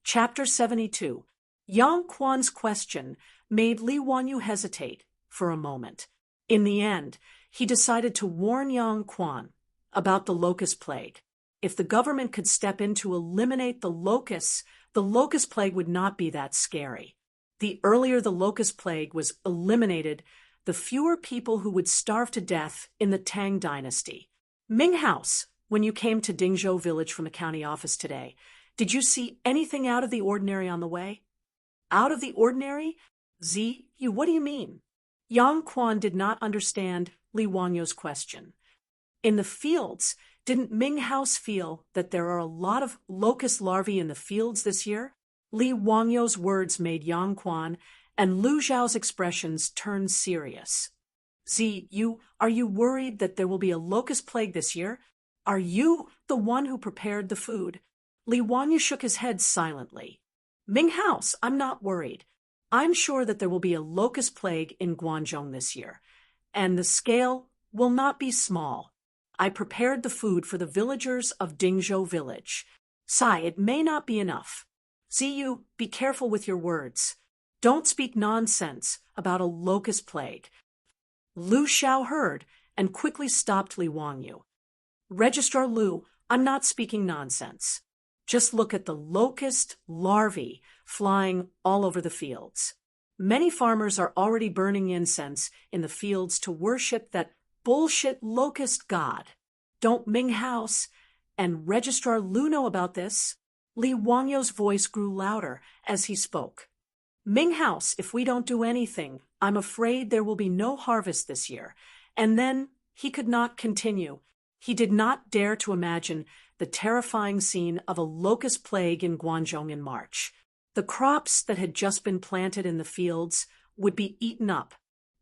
Chapter 72. Yang Quan's question made Li Wanyu hesitate for a moment. In the end, he decided to warn Yang Quan about the locust plague. If the government could step in to eliminate the locust plague would not be that scary. The earlier the locust plague was eliminated, the fewer people who would starve to death in the Tang dynasty. Ming House, when you came to Dingzhou village from the county office today, did you see anything out of the ordinary on the way? Out of the ordinary? What do you mean? Yang Quan did not understand Li Wanyu's question. In the fields, didn't Ming House feel that there are a lot of locust larvae in the fields this year? Li Wangyu's words made Yang Quan and Lu Zhao's expressions turn serious. Are you worried that there will be a locust plague this year? Are you the one who prepared the food? Li Wanyu shook his head silently. Ming House, I'm not worried. I'm sure that there will be a locust plague in Guangzhou this year, and the scale will not be small. I prepared the food for the villagers of Dingzhou village. It may not be enough. Ziyu, be careful with your words. Don't speak nonsense about a locust plague. Lu Xiao heard and quickly stopped Li Wanyu. Registrar Lu, I'm not speaking nonsense. Just look at the locust larvae flying all over the fields. Many farmers are already burning incense in the fields to worship that bullshit locust god. Don't Ming House and Registrar Lu know about this? Li Wangyu's voice grew louder as he spoke. Ming House, if we don't do anything, I'm afraid there will be no harvest this year. And then he could not continue. He did not dare to imagine the terrifying scene of a locust plague in Guangzhou in March. The crops that had just been planted in the fields would be eaten up.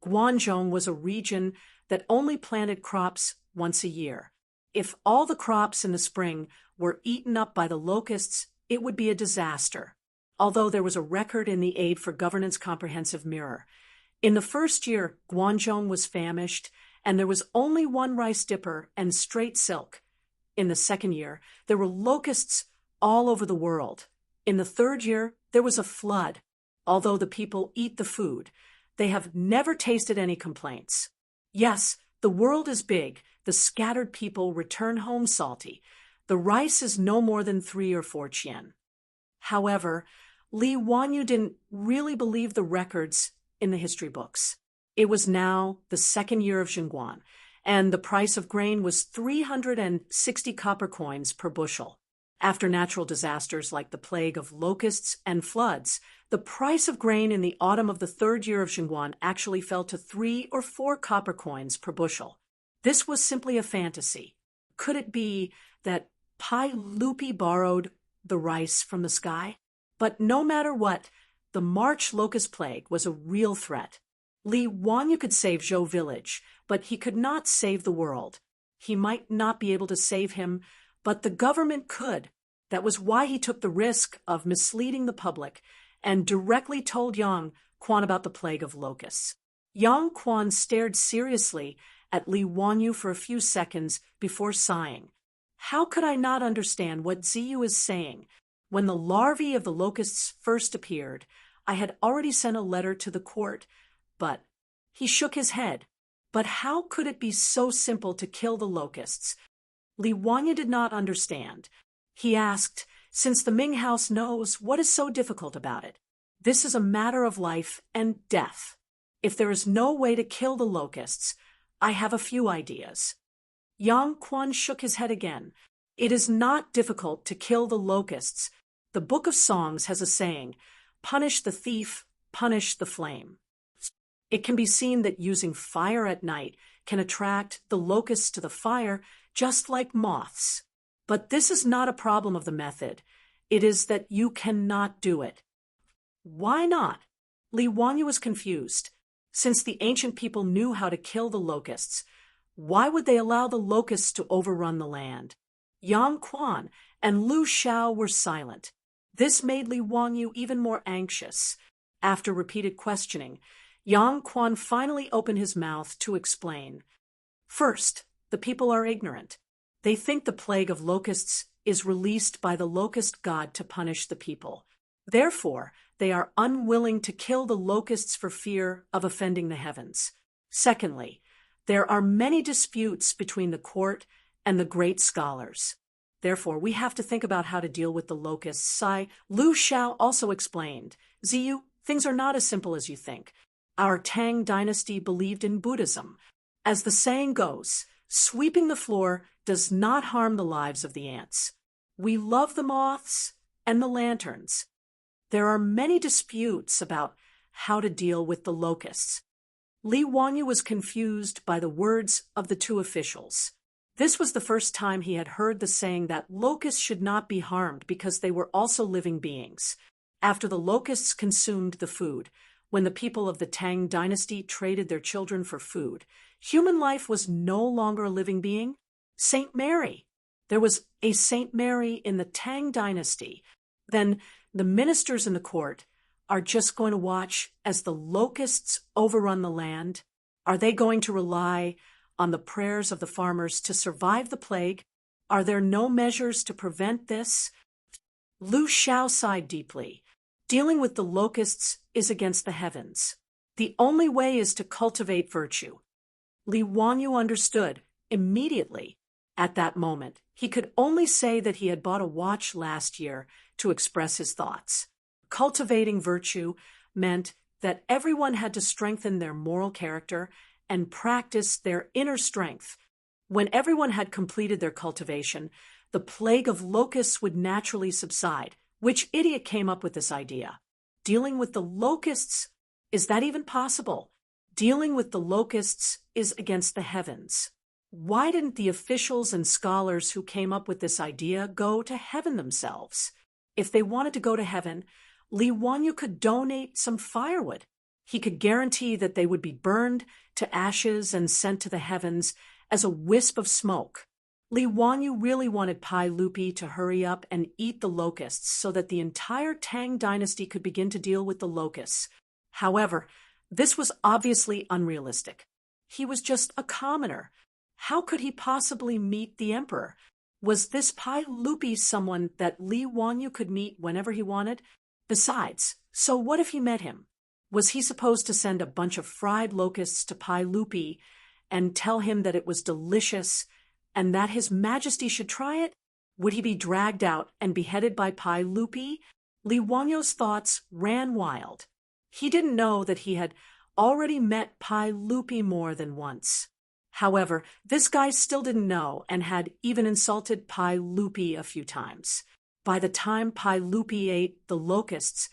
Guangzhou was a region that only planted crops once a year. If all the crops in the spring were eaten up by the locusts, it would be a disaster. Although there was a record in the Aid for Governance Comprehensive Mirror. In the first year, Guangzhou was famished, and there was only one rice dipper and straight silk. In the second year, there were locusts all over the world. In the third year, there was a flood. Although the people eat the food, they have never tasted any complaints. Yes, the world is big. The scattered people return home salty. The rice is no more than 3 or 4 qian. However, Li Wanyu didn't really believe the records in the history books. It was now the second year of Xinguan, and the price of grain was 360 copper coins per bushel. After natural disasters like the plague of locusts and floods, the price of grain in the autumn of the third year of Xinguan actually fell to 3 or 4 copper coins per bushel. This was simply a fantasy. Could it be that Pai Lupi borrowed the rice from the sky? But no matter what, the March locust plague was a real threat. Li Wanyu could save Zhou village, but he could not save the world. He might not be able to save him, but the government could. That was why he took the risk of misleading the public and directly told Yang Quan about the plague of locusts. Yang Quan stared seriously at Li Wanyu for a few seconds before sighing. How could I not understand what Ziyu is saying? When the larvae of the locusts first appeared, I had already sent a letter to the court, but he shook his head. But how could it be so simple to kill the locusts? Li Wanyu did not understand. He asked, since the Ming House knows, what is so difficult about it? This is a matter of life and death. If there is no way to kill the locusts, I have a few ideas. Yang Quan shook his head again. It is not difficult to kill the locusts. The Book of Songs has a saying, punish the thief, punish the flame. It can be seen that using fire at night can attract the locusts to the fire just like moths. But this is not a problem of the method. It is that you cannot do it. Why not? Li Wanyu was confused. Since the ancient people knew how to kill the locusts, why would they allow the locusts to overrun the land? Yang Quan and Lu Xiao were silent. This made Li Wanyu even more anxious. After repeated questioning, Yang Quan finally opened his mouth to explain. First, the people are ignorant. They think the plague of locusts is released by the locust god to punish the people. Therefore, they are unwilling to kill the locusts for fear of offending the heavens. Secondly, there are many disputes between the court and the great scholars. Therefore, we have to think about how to deal with the locusts. Lu Xiao also explained, Ziyu, things are not as simple as you think. Our Tang dynasty believed in Buddhism. As the saying goes, sweeping the floor does not harm the lives of the ants. We love the moths and the lanterns. There are many disputes about how to deal with the locusts. Li Wanyu was confused by the words of the two officials. This was the first time he had heard the saying that locusts should not be harmed because they were also living beings. After the locusts consumed the food, when the people of the Tang dynasty traded their children for food, human life was no longer a living being. Saint Mary. There was a Saint Mary in the Tang dynasty. Then the ministers in the court are just going to watch as the locusts overrun the land? Are they going to rely on the prayers of the farmers to survive the plague? Are there no measures to prevent this? Lu Xiao sighed deeply. Dealing with the locusts is against the heavens. The only way is to cultivate virtue. Li Wanyu understood immediately. At that moment, he could only say that he had bought a watch last year to express his thoughts. Cultivating virtue meant that everyone had to strengthen their moral character and practice their inner strength. When everyone had completed their cultivation, the plague of locusts would naturally subside. Which idiot came up with this idea? Dealing with the locusts? Is that even possible? Dealing with the locusts is against the heavens. Why didn't the officials and scholars who came up with this idea go to heaven themselves? If they wanted to go to heaven, Li Wanyu could donate some firewood. He could guarantee that they would be burned to ashes and sent to the heavens as a wisp of smoke. Li Wanyu really wanted Pai Lupi to hurry up and eat the locusts so that the entire Tang dynasty could begin to deal with the locusts. However, this was obviously unrealistic. He was just a commoner. How could he possibly meet the emperor? Was this Pai Lupi someone that Li Wanyu could meet whenever he wanted? Besides, so what if he met him? Was he supposed to send a bunch of fried locusts to Pai Lupi and tell him that it was delicious and that His Majesty should try it? Would he be dragged out and beheaded by Pai Lupi? Li Wanyu's thoughts ran wild. He didn't know that he had already met Pai Lupi more than once. However, this guy still didn't know and had even insulted Pai Lupi a few times. By the time Pai Lupi ate the locusts,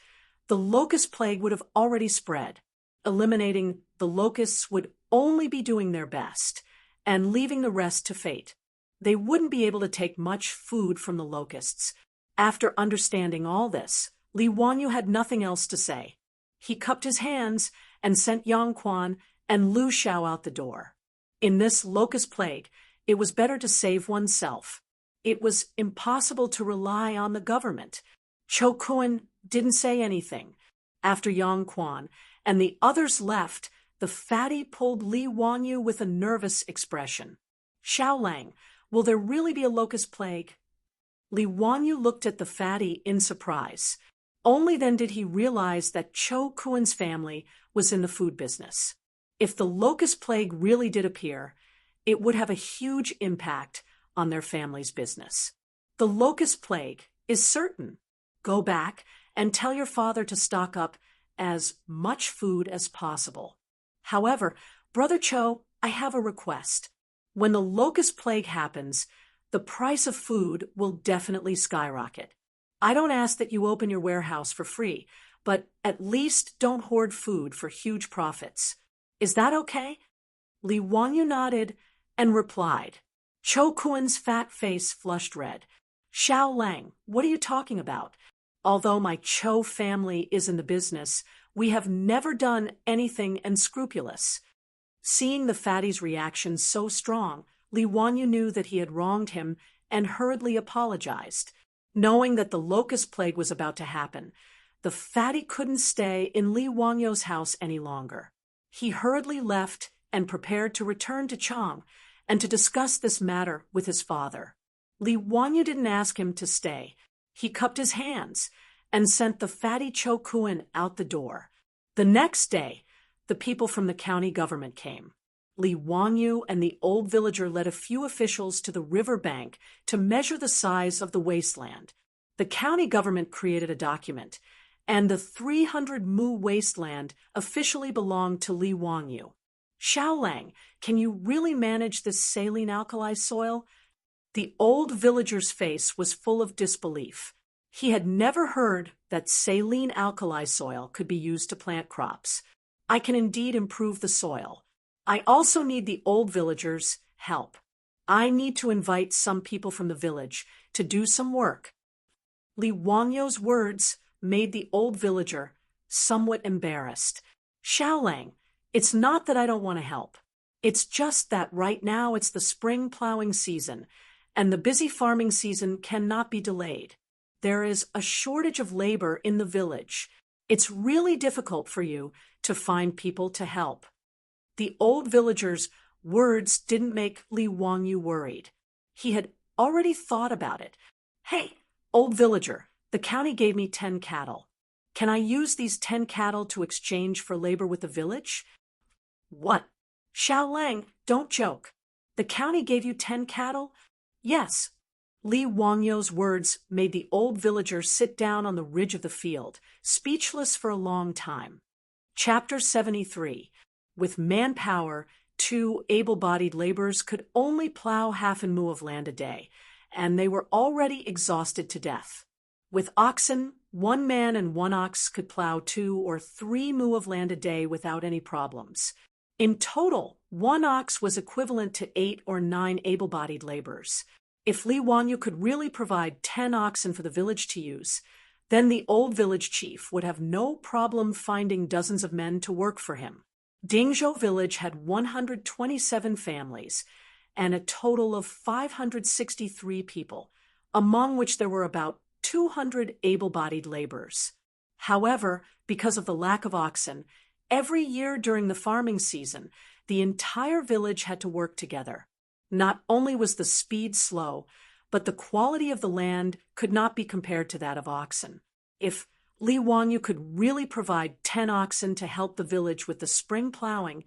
the locust plague would have already spread. Eliminating the locusts would only be doing their best and leaving the rest to fate. They wouldn't be able to take much food from the locusts. After understanding all this, Li Wanyu had nothing else to say. He cupped his hands and sent Yang Quan and Lu Xiao out the door. In this locust plague, it was better to save oneself. It was impossible to rely on the government. Cho Kun didn't say anything. After Yang Quan and the others left, the fatty pulled Li Wanyu with a nervous expression. Xiao Lang, will there really be a locust plague? Li Wanyu looked at the fatty in surprise. Only then did he realize that Cho Kun's family was in the food business. If the locust plague really did appear, it would have a huge impact on their family's business. The locust plague is certain. Go back and tell your father to stock up as much food as possible. However, Brother Cho, I have a request. When the locust plague happens, the price of food will definitely skyrocket. I don't ask that you open your warehouse for free, but at least don't hoard food for huge profits. Is that okay? Li Wanyu nodded and replied. Cho Kun's fat face flushed red. Xiao Lang, what are you talking about? Although my Cho family is in the business, we have never done anything unscrupulous. Seeing the fatty's reaction so strong, Li Wanyu knew that he had wronged him and hurriedly apologized. Knowing that the locust plague was about to happen, the fatty couldn't stay in Li Wanyu's house any longer. He hurriedly left and prepared to return to Chang and to discuss this matter with his father. Li Wanyu didn't ask him to stay. He cupped his hands and sent the fatty Cho Kuan out the door. The next day, the people from the county government came. Li Wanyu and the old villager led a few officials to the river bank to measure the size of the wasteland. The county government created a document, and the 300 mu wasteland officially belonged to Li Wanyu. Xiaolang, can you really manage this saline alkali soil? The old villager's face was full of disbelief. He had never heard that saline alkali soil could be used to plant crops. I can indeed improve the soil. I also need the old villagers' help. I need to invite some people from the village to do some work. Li Wangyu's words made the old villager somewhat embarrassed. Xiaolang, it's not that I don't want to help. It's just that right now it's the spring plowing season, and the busy farming season cannot be delayed. There is a shortage of labor in the village. It's really difficult for you to find people to help. The old villager's words didn't make Li Wanyu worried. He had already thought about it. Hey, old villager, the county gave me 10 cattle. Can I use these 10 cattle to exchange for labor with the village? What? Xiaolang, don't joke. The county gave you 10 cattle? Yes. Li Wangyu's words made the old villager sit down on the ridge of the field, speechless for a long time. Chapter 73. With manpower, 2 able-bodied laborers could only plow half an mu of land a day, and they were already exhausted to death. With oxen, 1 man and 1 ox could plow 2 or 3 mu of land a day without any problems. In total, 1 ox was equivalent to 8 or 9 able-bodied laborers. If Li Wanyu could really provide 10 oxen for the village to use, then the old village chief would have no problem finding dozens of men to work for him. Dingzhou village had 127 families and a total of 563 people, among which there were about 200 able-bodied laborers. However, because of the lack of oxen, every year during the farming season, the entire village had to work together. Not only was the speed slow, but the quality of the land could not be compared to that of oxen. If Li Wanyu could really provide 10 oxen to help the village with the spring plowing,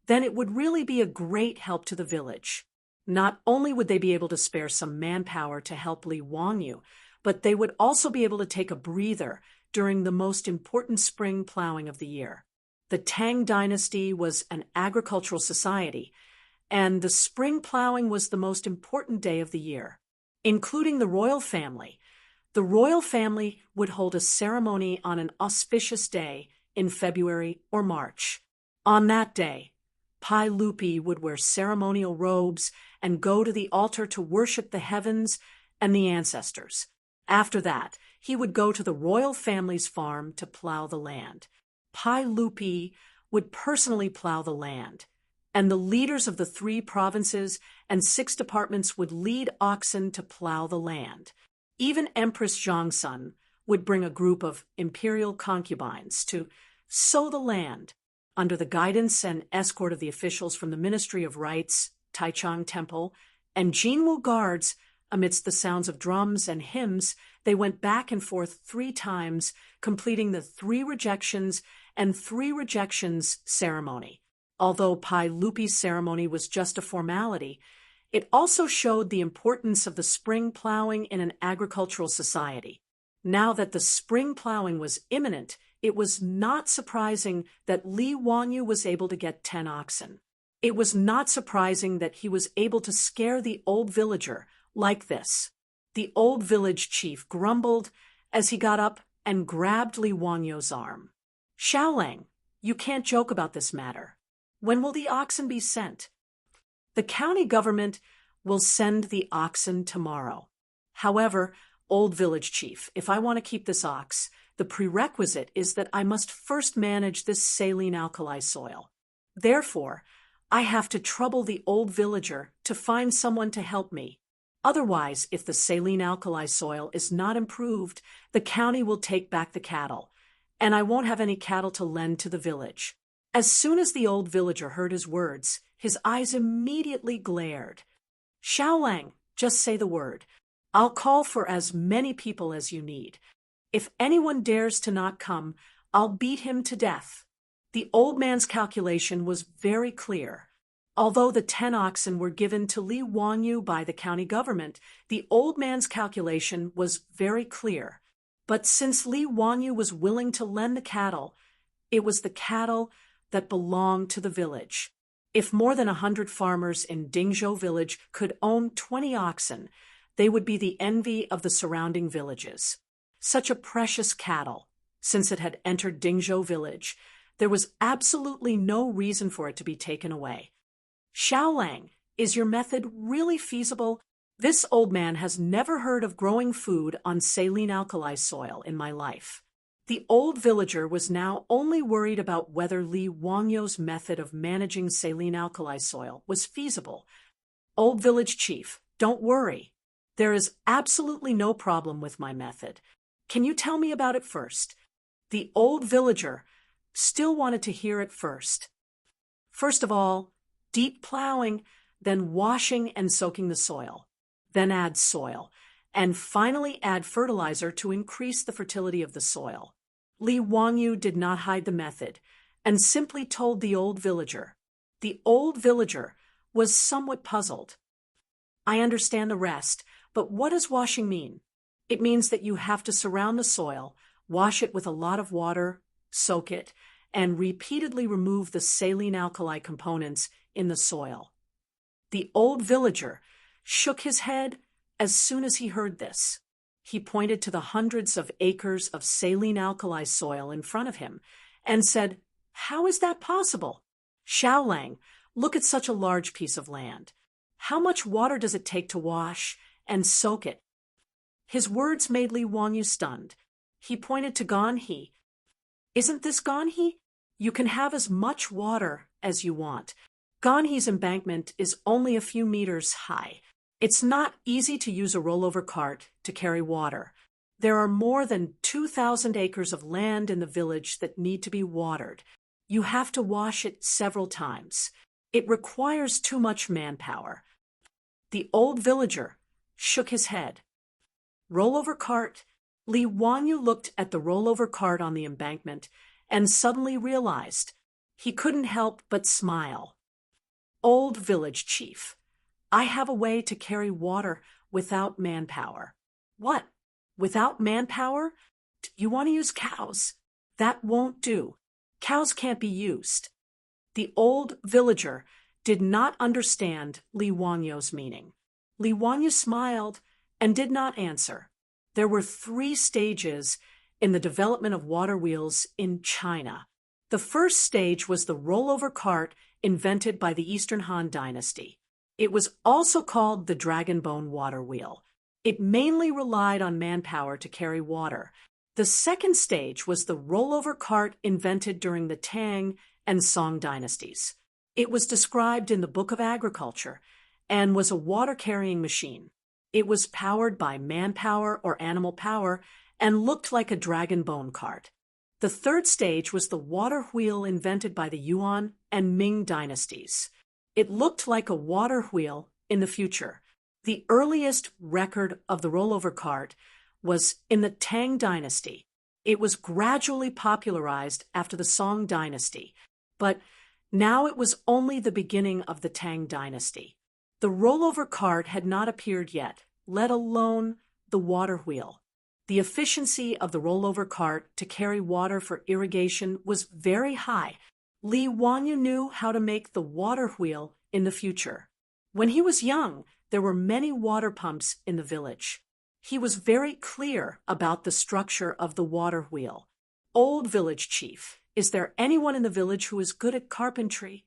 then it would really be a great help to the village. Not only would they be able to spare some manpower to help Li Wanyu, but they would also be able to take a breather during the most important spring plowing of the year. The Tang dynasty was an agricultural society, and the spring plowing was the most important day of the year. Including the royal family would hold a ceremony on an auspicious day in February or March. On that day, Pai Lupi would wear ceremonial robes and go to the altar to worship the heavens and the ancestors. After that, he would go to the royal family's farm to plow the land. Pai Lupi would personally plow the land, and the leaders of the 3 provinces and 6 departments would lead oxen to plow the land. Even Empress Zhongsun would bring a group of imperial concubines to sow the land under the guidance and escort of the officials from the Ministry of Rites, Taichung Temple, and Jinwu guards. Amidst the sounds of drums and hymns, they went back and forth 3 times, completing the 3 rejections and 3 rejections ceremony. Although Pai Lupi's ceremony was just a formality, it also showed the importance of the spring plowing in an agricultural society. Now that the spring plowing was imminent, it was not surprising that Li Wanyu was able to get 10 oxen. It was not surprising that he was able to scare the old villager like this. The old village chief grumbled as he got up and grabbed Li Wanyu's arm. Xiaolang, you can't joke about this matter. When will the oxen be sent? The county government will send the oxen tomorrow. However, old village chief, if I want to keep this ox, the prerequisite is that I must first manage this saline alkali soil. Therefore, I have to trouble the old villager to find someone to help me. Otherwise, if the saline alkali soil is not improved, the county will take back the cattle, and I won't have any cattle to lend to the village. As soon as the old villager heard his words, his eyes immediately glared. Xiaolang, just say the word. I'll call for as many people as you need. If anyone dares to not come, I'll beat him to death." The old man's calculation was very clear. Although the 10 oxen were given to Li Wanyu by the county government, the old man's calculation was very clear. But since Li Wanyu was willing to lend the cattle, it was the cattle that belonged to the village. If more than 100 farmers in Dingzhou village could own 20 oxen, they would be the envy of the surrounding villages. Such a precious cattle, since it had entered Dingzhou village, there was absolutely no reason for it to be taken away. "Xiaolang, is your method really feasible? This old man has never heard of growing food on saline alkali soil in my life." The old villager was now only worried about whether Li Wangyou's method of managing saline alkali soil was feasible. "Old village chief, don't worry. There is absolutely no problem with my method. Can you tell me about it first?" The old villager still wanted to hear it first. "First of all, deep plowing, then washing and soaking the soil. Then add soil, and finally add fertilizer to increase the fertility of the soil." Li Wangyu did not hide the method, and simply told the old villager. The old villager was somewhat puzzled. "I understand the rest, but what does washing mean?" "It means that you have to surround the soil, wash it with a lot of water, soak it, and repeatedly remove the saline alkali components in the soil." The old villager shook his head as soon as he heard this. He pointed to the hundreds of acres of saline alkali soil in front of him and said, "How is that possible? Xiaolang, look at such a large piece of land. How much water does it take to wash and soak it?" His words made Li Wangyu stunned. He pointed to Ganhe. "Isn't this Ganhe? You can have as much water as you want. Ganhe's embankment is only a few meters high. It's not easy to use a rollover cart to carry water. There are more than 2,000 acres of land in the village that need to be watered. You have to wash it several times. It requires too much manpower." The old villager shook his head. "Rollover cart?" Li Wanyu looked at the rollover cart on the embankment and suddenly realized he couldn't help but smile. "Old village chief, I have a way to carry water without manpower." "What? Without manpower? You want to use cows? That won't do. Cows can't be used." The old villager did not understand Li Wangyou's meaning. Li Wanyu smiled and did not answer. There were 3 stages in the development of water wheels in China. The first stage was the rollover cart invented by the Eastern Han Dynasty. It was also called the dragon bone water wheel. It mainly relied on manpower to carry water. The second stage was the rollover cart invented during the Tang and Song dynasties. It was described in the Book of Agriculture and was a water-carrying machine. It was powered by manpower or animal power and looked like a dragon bone cart. The third stage was the water wheel invented by the Yuan and Ming dynasties. It looked like a water wheel in the future. The earliest record of the rollover cart was in the Tang dynasty. It was gradually popularized after the Song dynasty, but now it was only the beginning of the Tang dynasty. The rollover cart had not appeared yet, let alone the water wheel. The efficiency of the rollover cart to carry water for irrigation was very high. Li Wanyu knew how to make the water wheel in the future. When he was young, there were many water pumps in the village. He was very clear about the structure of the water wheel. "Old village chief, is there anyone in the village who is good at carpentry?"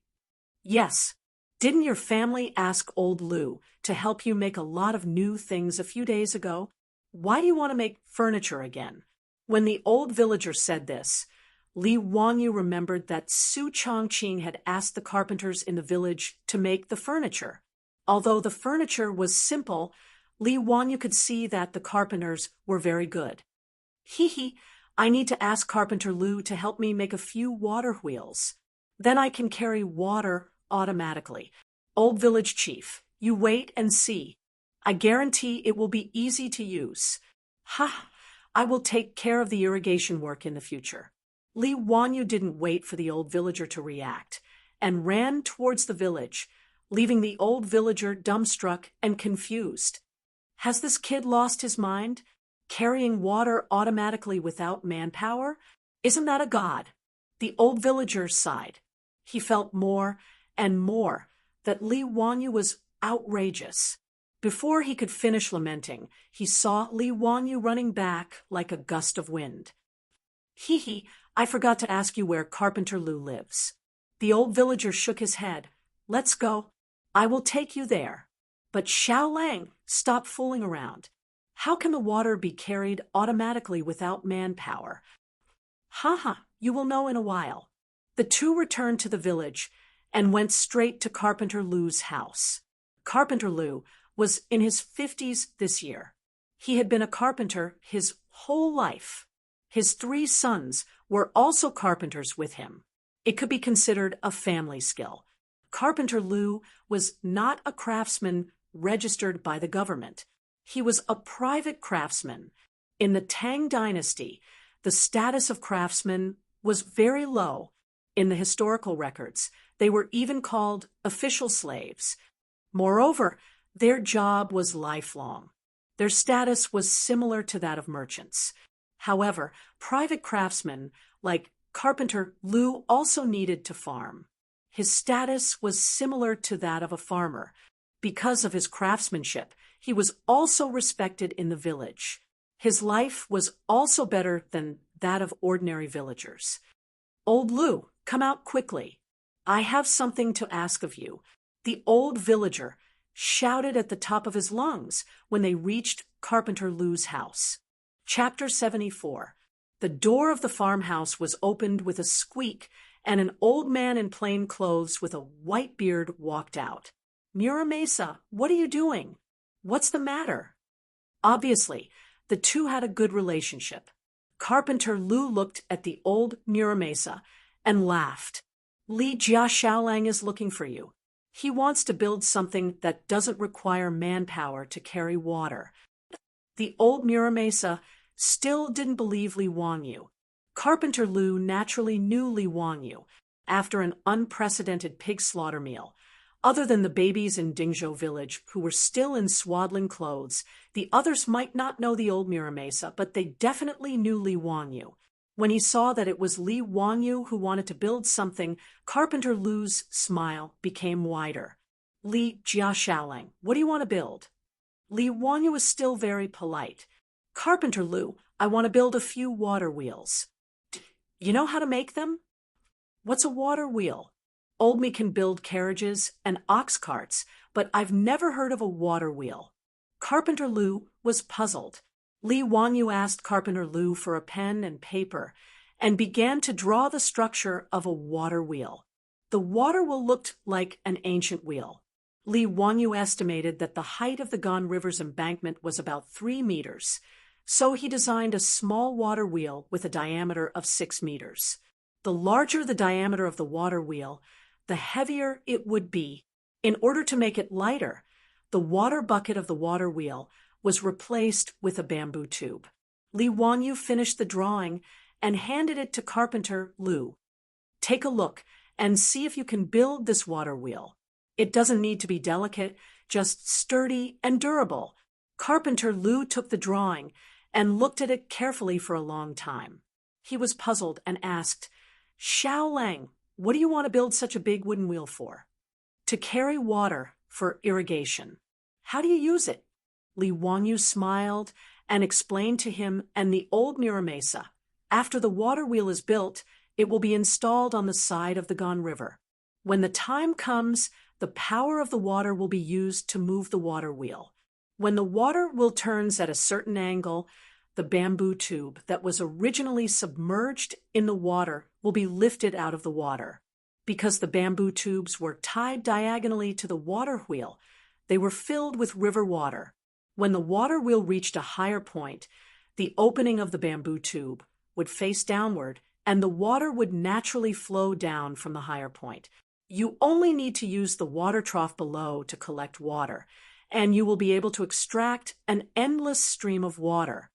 "Yes. Didn't your family ask old Lu to help you make a lot of new things a few days ago? Why do you want to make furniture again?" When the old villager said this, Li Wangyu remembered that Su Chongqing had asked the carpenters in the village to make the furniture. Although the furniture was simple, Li Wangyu could see that the carpenters were very good. "Hee, I need to ask Carpenter Lu to help me make a few water wheels. Then I can carry water automatically. Old village chief, you wait and see. I guarantee it will be easy to use. Ha! I will take care of the irrigation work in the future. Li Wanyu didn't wait for the old villager to react, and ran towards the village, leaving the old villager dumbstruck and confused. Has this kid lost his mind? Carrying water automatically without manpower? Isn't that a god? The old villager sighed. He felt more and more that Li Wanyu was outrageous. Before he could finish lamenting, he saw Li Wanyu running back like a gust of wind. Hee, I forgot to ask you where Carpenter Lu lives. The old villager shook his head. Let's go. I will take you there. But Xiao Lang, stop fooling around. How can the water be carried automatically without manpower? You will know in a while. The two returned to the village and went straight to Carpenter Lu's house. Carpenter Lu was in his 50s this year. He had been a carpenter his whole life. His 3 sons were also carpenters with him. It could be considered a family skill. Carpenter Lu was not a craftsman registered by the government. He was a private craftsman. In the Tang dynasty, the status of craftsmen was very low. In the historical records, they were even called official slaves. Moreover, their job was lifelong. Their status was similar to that of merchants. However, private craftsmen like Carpenter Lu also needed to farm. His status was similar to that of a farmer. Because of his craftsmanship, he was also respected in the village. His life was also better than that of ordinary villagers. Old Lu, come out quickly. I have something to ask of you. The old villager shouted at the top of his lungs when they reached Carpenter Lu's house. Chapter 74. The door of the farmhouse was opened with a squeak, and an old man in plain clothes with a white beard walked out. Muramesa, what are you doing? What's the matter? Obviously, the two had a good relationship. Carpenter Lu looked at the old Muramesa and laughed. Li Jia Xiaolang is looking for you. He wants to build something that doesn't require manpower to carry water. The old Muramesa still didn't believe Li Wanyu. Carpenter Lu naturally knew Li Wanyu after an unprecedented pig slaughter meal. Other than the babies in Dingzhou village who were still in swaddling clothes, the others might not know the old Muramesa, but they definitely knew Li Wanyu. When he saw that it was Li Wanyu who wanted to build something, Carpenter Lu's smile became wider. Li Jia Xiaolang, what do you want to build? Li Wanyu was still very polite. Carpenter Lu, I want to build a few water wheels. You know how to make them? What's a water wheel? Old me can build carriages and ox carts, but I've never heard of a water wheel. Carpenter Lu was puzzled. Li Wanyu asked Carpenter Lu for a pen and paper and began to draw the structure of a water wheel. The water wheel looked like an ancient wheel. Li Wanyu estimated that the height of the Gan River's embankment was about 3 meters, so he designed a small water wheel with a diameter of 6 meters. The larger the diameter of the water wheel, the heavier it would be. In order to make it lighter, the water bucket of the water wheel was replaced with a bamboo tube. Li Wanyu finished the drawing and handed it to Carpenter Lu. Take a look and see if you can build this water wheel. It doesn't need to be delicate, just sturdy and durable. Carpenter Lu took the drawing and looked at it carefully for a long time. He was puzzled and asked, Xiao Lang, what do you want to build such a big wooden wheel for? To carry water for irrigation. How do you use it? Li Wanyu smiled and explained to him and the old Muramesa. After the water wheel is built, it will be installed on the side of the Gan River. When the time comes, the power of the water will be used to move the water wheel. When the water wheel turns at a certain angle, the bamboo tube that was originally submerged in the water will be lifted out of the water. Because the bamboo tubes were tied diagonally to the water wheel, they were filled with river water. When the water wheel reached a higher point, the opening of the bamboo tube would face downward and the water would naturally flow down from the higher point. You only need to use the water trough below to collect water, and you will be able to extract an endless stream of water.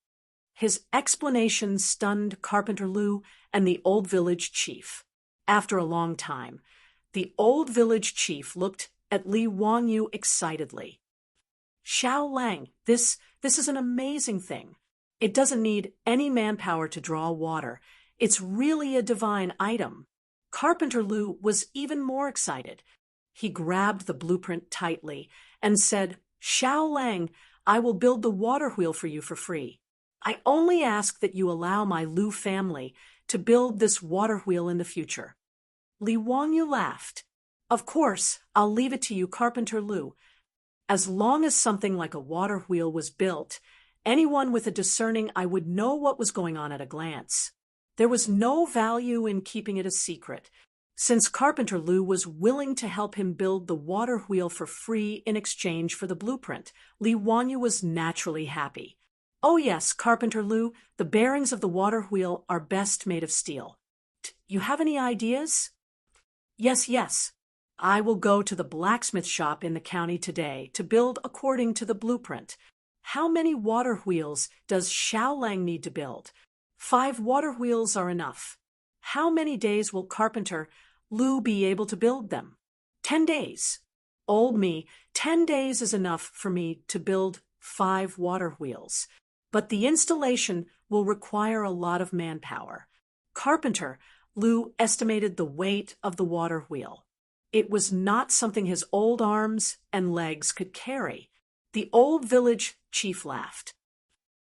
His explanation stunned Carpenter Lu and the old village chief. After a long time, the old village chief looked at Li Wangyu excitedly. Xiao Lang, this is an amazing thing. It doesn't need any manpower to draw water. It's really a divine item. Carpenter Lu was even more excited. He grabbed the blueprint tightly and said, Xiao Lang, I will build the water wheel for you for free. I only ask that you allow my Lu family to build this water wheel in the future. Li Wangyu laughed. Of course, I'll leave it to you, Carpenter Lu. As long as something like a water wheel was built, anyone with a discerning eye would know what was going on at a glance. There was no value in keeping it a secret, since Carpenter Lu was willing to help him build the water wheel for free in exchange for the blueprint. Li Wangyu was naturally happy. Oh yes, Carpenter Lu, the bearings of the water wheel are best made of steel. You have any ideas? Yes. I will go to the blacksmith shop in the county today to build according to the blueprint. How many water wheels does Xiao Lang need to build? 5 water wheels are enough. How many days will Carpenter Lu be able to build them? 10 days. Old me, 10 days is enough for me to build 5 water wheels. But the installation will require a lot of manpower. Carpenter Lu estimated the weight of the water wheel. It was not something his old arms and legs could carry. The old village chief laughed.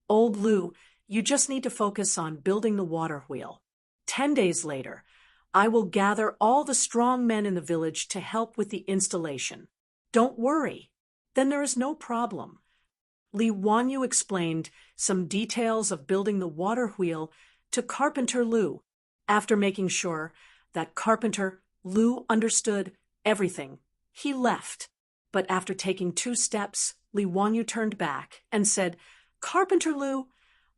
Old Lu, you just need to focus on building the water wheel. 10 days later, I will gather all the strong men in the village to help with the installation. Don't worry. Then there is no problem. Li Wangyu explained some details of building the water wheel to Carpenter Lu. After making sure that Carpenter Lu understood everything, he left. But after taking 2 steps, Li Wangyu turned back and said, Carpenter Lu,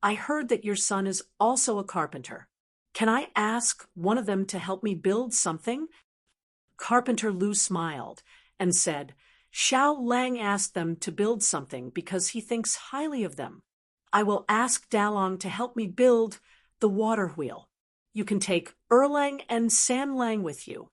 I heard that your son is also a carpenter. Can I ask one of them to help me build something? Carpenter Lu smiled and said, Xiao Lang asked them to build something because he thinks highly of them. I will ask Dalong to help me build the water wheel. You can take Erlang and San Lang with you.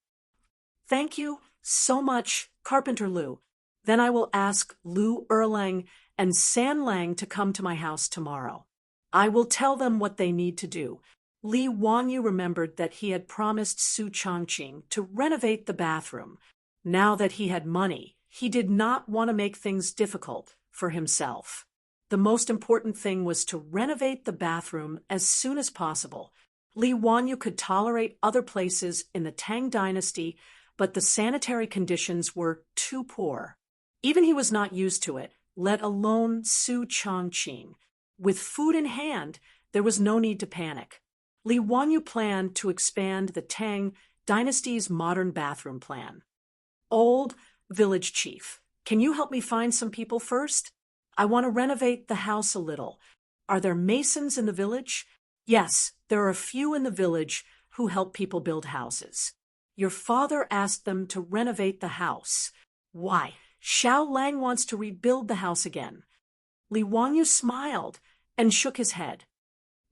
Thank you so much, Carpenter Lu. Then I will ask Lu Erlang and San Lang to come to my house tomorrow. I will tell them what they need to do. Li Wangyu remembered that he had promised Su Changqing to renovate the bathroom. Now that he had money, he did not want to make things difficult for himself. The most important thing was to renovate the bathroom as soon as possible. Li Wangyu could tolerate other places in the Tang dynasty, but the sanitary conditions were too poor. Even he was not used to it, let alone Su Changqing. With food in hand, there was no need to panic. Li Wangyu planned to expand the Tang dynasty's modern bathroom plan. Old village chief, can you help me find some people first? I want to renovate the house a little. Are there masons in the village? Yes, there are a few in the village who help people build houses. Your father asked them to renovate the house. Why? Xiao Lang wants to rebuild the house again. Li Wangyu smiled and shook his head.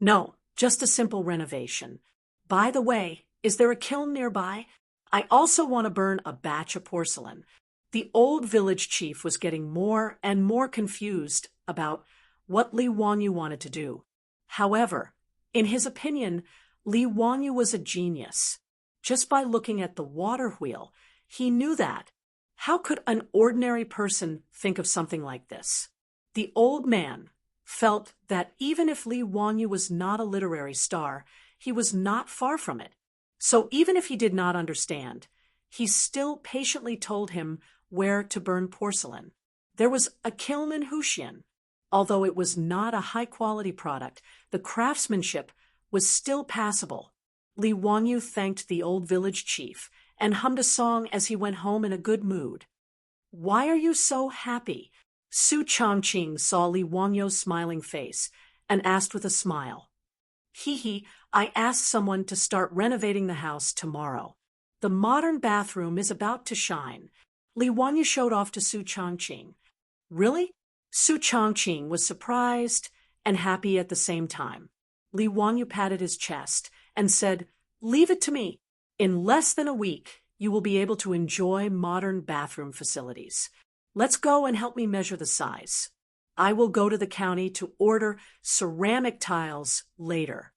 No, just a simple renovation. By the way, is there a kiln nearby? I also want to burn a batch of porcelain. The old village chief was getting more and more confused about what Li Wangyu wanted to do. However, in his opinion, Li Wangyu was a genius. Just by looking at the water wheel, he knew that. How could an ordinary person think of something like this? The old man felt that even if Li Wangyu was not a literary star, he was not far from it. So even if he did not understand, he still patiently told him where to burn porcelain. There was a kiln in Huxian. Although it was not a high-quality product, the craftsmanship was still passable. Li Wangyu thanked the old village chief and hummed a song as he went home in a good mood. Why are you so happy? Su Changqing saw Li Wangyu's smiling face and asked with a smile. Hee, I asked someone to start renovating the house tomorrow. The modern bathroom is about to shine. Li Wangyu showed off to Su Changqing. Really? Su Chongqing was surprised and happy at the same time. Li Wanyu patted his chest and said, "Leave it to me. In less than a week, you will be able to enjoy modern bathroom facilities. Let's go and help me measure the size. I will go to the county to order ceramic tiles later."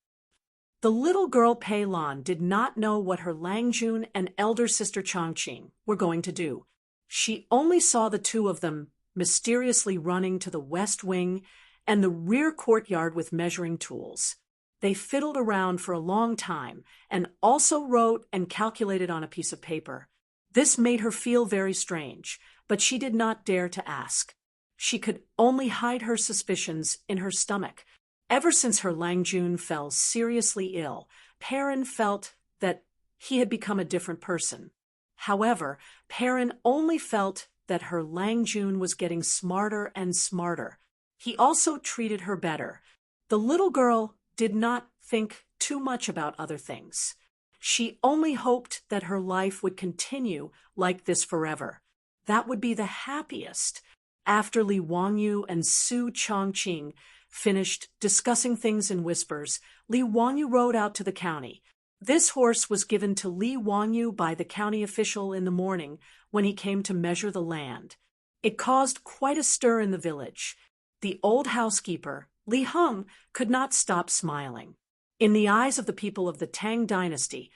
The little girl Pei Lan did not know what her Langjun and elder sister Chongqing were going to do. She only saw the two of them mysteriously running to the west wing and the rear courtyard with measuring tools. They fiddled around for a long time and also wrote and calculated on a piece of paper. This made her feel very strange, but she did not dare to ask. She could only hide her suspicions in her stomach. Ever since her Langjun fell seriously ill, Perrin felt that he had become a different person. However, Perrin only felt that her Langjun was getting smarter and smarter. He also treated her better. The little girl did not think too much about other things. She only hoped that her life would continue like this forever. That would be the happiest. After Li Wanyu and Su Chongqing finished discussing things in whispers, Li Wanyu rode out to the county. This horse was given to Li Wanyu by the county official in the morning when he came to measure the land. It caused quite a stir in the village. The old housekeeper, Li Heng, could not stop smiling. In the eyes of the people of the Tang dynasty,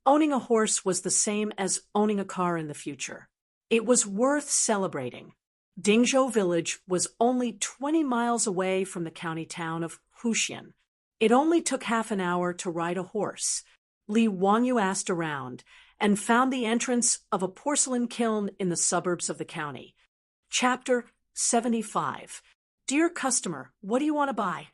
owning a horse was the same as owning a car in the future. It was worth celebrating. Dingzhou village was only 20 miles away from the county town of Huxian. It only took half an hour to ride a horse. Li Wanyu asked around and found the entrance of a porcelain kiln in the suburbs of the county. Chapter 75. Dear customer, what do you want to buy?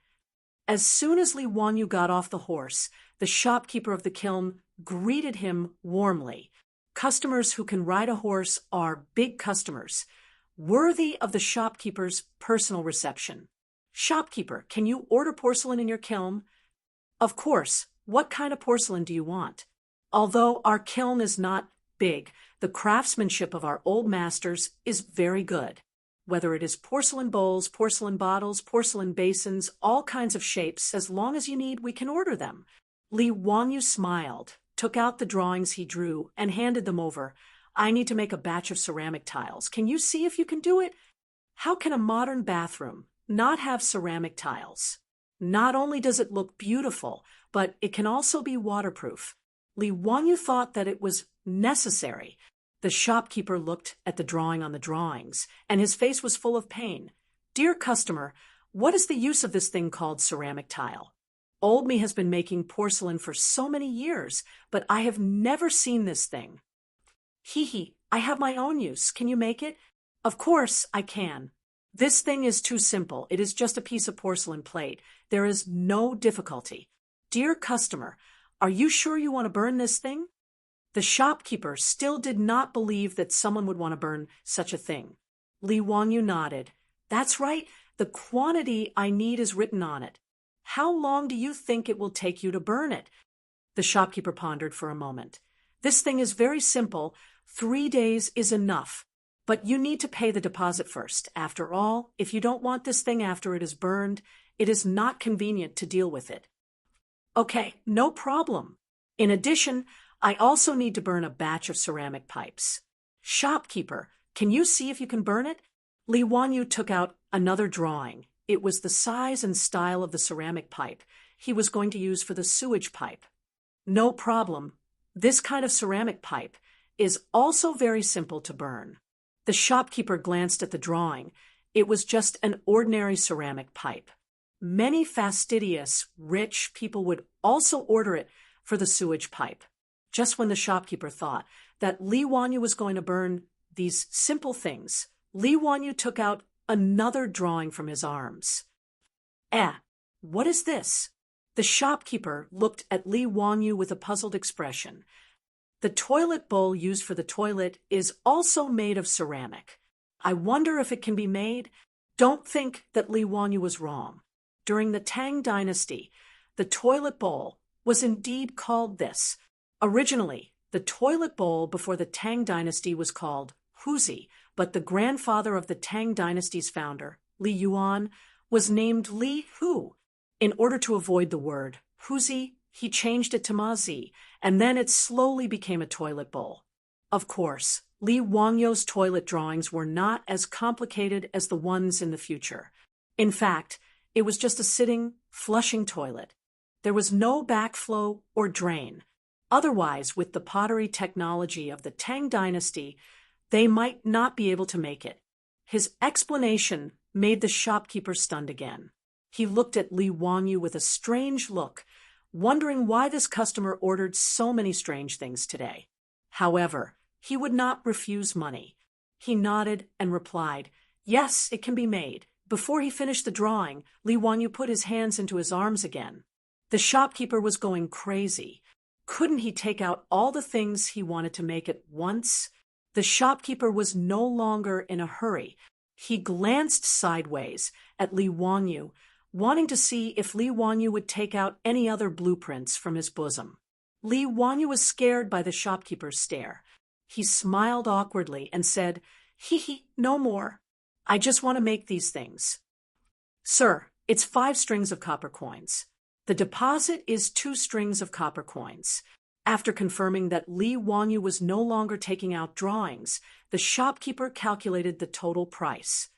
As soon as Li Wanyu got off the horse, the shopkeeper of the kiln greeted him warmly. Customers who can ride a horse are big customers, worthy of the shopkeeper's personal reception. Shopkeeper, can you order porcelain in your kiln? Of course. What kind of porcelain do you want? Although our kiln is not big, the craftsmanship of our old masters is very good. Whether it is porcelain bowls, porcelain bottles, porcelain basins, all kinds of shapes, as long as you need, we can order them. Li Wanyu smiled, took out the drawings he drew, and handed them over. I need to make a batch of ceramic tiles. Can you see if you can do it? How can a modern bathroom not have ceramic tiles? Not only does it look beautiful, but it can also be waterproof. Li Wanyu thought that it was necessary. The shopkeeper looked at the drawing on the drawings, and his face was full of pain. Dear customer, what is the use of this thing called ceramic tile? Old me has been making porcelain for so many years, but I have never seen this thing. Hee, I have my own use. Can you make it? Of course I can. This thing is too simple. It is just a piece of porcelain plate. There is no difficulty. Dear customer, are you sure you want to burn this thing? The shopkeeper still did not believe that someone would want to burn such a thing. Li Wanyu nodded. That's right. The quantity I need is written on it. How long do you think it will take you to burn it? The shopkeeper pondered for a moment. This thing is very simple. 3 days is enough. But you need to pay the deposit first. After all, if you don't want this thing after it is burned, it is not convenient to deal with it. Okay, no problem. In addition, I also need to burn a batch of ceramic pipes. Shopkeeper, can you see if you can burn it? Li Wanyu took out another drawing. It was the size and style of the ceramic pipe he was going to use for the sewage pipe. No problem. This kind of ceramic pipe is also very simple to burn. The shopkeeper glanced at the drawing. It was just an ordinary ceramic pipe. Many fastidious, rich people would also order it for the sewage pipe. Just when the shopkeeper thought that Li Wanyu was going to burn these simple things, Li Wanyu took out another drawing from his arms. What is this? The shopkeeper looked at Li Wanyu with a puzzled expression. The toilet bowl used for the toilet is also made of ceramic. I wonder if it can be made? Don't think that Li Wanyu was wrong. During the Tang dynasty, the toilet bowl was indeed called this. Originally, the toilet bowl before the Tang dynasty was called huzi, but the grandfather of the Tang dynasty's founder, Li Yuan, was named Li Hu. In order to avoid the word Huzi, he changed it to Mazi, and then it slowly became a toilet bowl. Of course, Li Wangyou's toilet drawings were not as complicated as the ones in the future. In fact, it was just a sitting, flushing toilet. There was no backflow or drain. Otherwise, with the pottery technology of the Tang dynasty, they might not be able to make it. His explanation made the shopkeeper stunned again. He looked at Li Wangyou with a strange look, wondering why this customer ordered so many strange things today. However, he would not refuse money. He nodded and replied, "Yes, it can be made." Before he finished the drawing, Li Wangyou put his hands into his arms again. The shopkeeper was going crazy. Couldn't he take out all the things he wanted to make at once? The shopkeeper was no longer in a hurry. He glanced sideways at Li Wangyou, wanting to see if Li Wangyou would take out any other blueprints from his bosom. Li Wangyou was scared by the shopkeeper's stare. He smiled awkwardly and said, "Hee, no more. I just want to make these things." "Sir, it's 5 strings of copper coins. The deposit is 2 strings of copper coins." After confirming that Li Wangyou was no longer taking out drawings, the shopkeeper calculated the total price.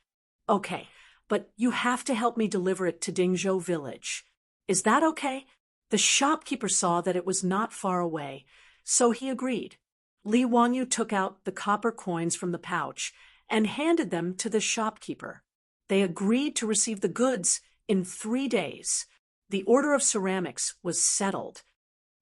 "Okay, but you have to help me deliver it to Dingzhou village. Is that okay?" The shopkeeper saw that it was not far away, so he agreed. Li Wangyou took out the copper coins from the pouch and handed them to the shopkeeper. They agreed to receive the goods in 3 days. The order of ceramics was settled.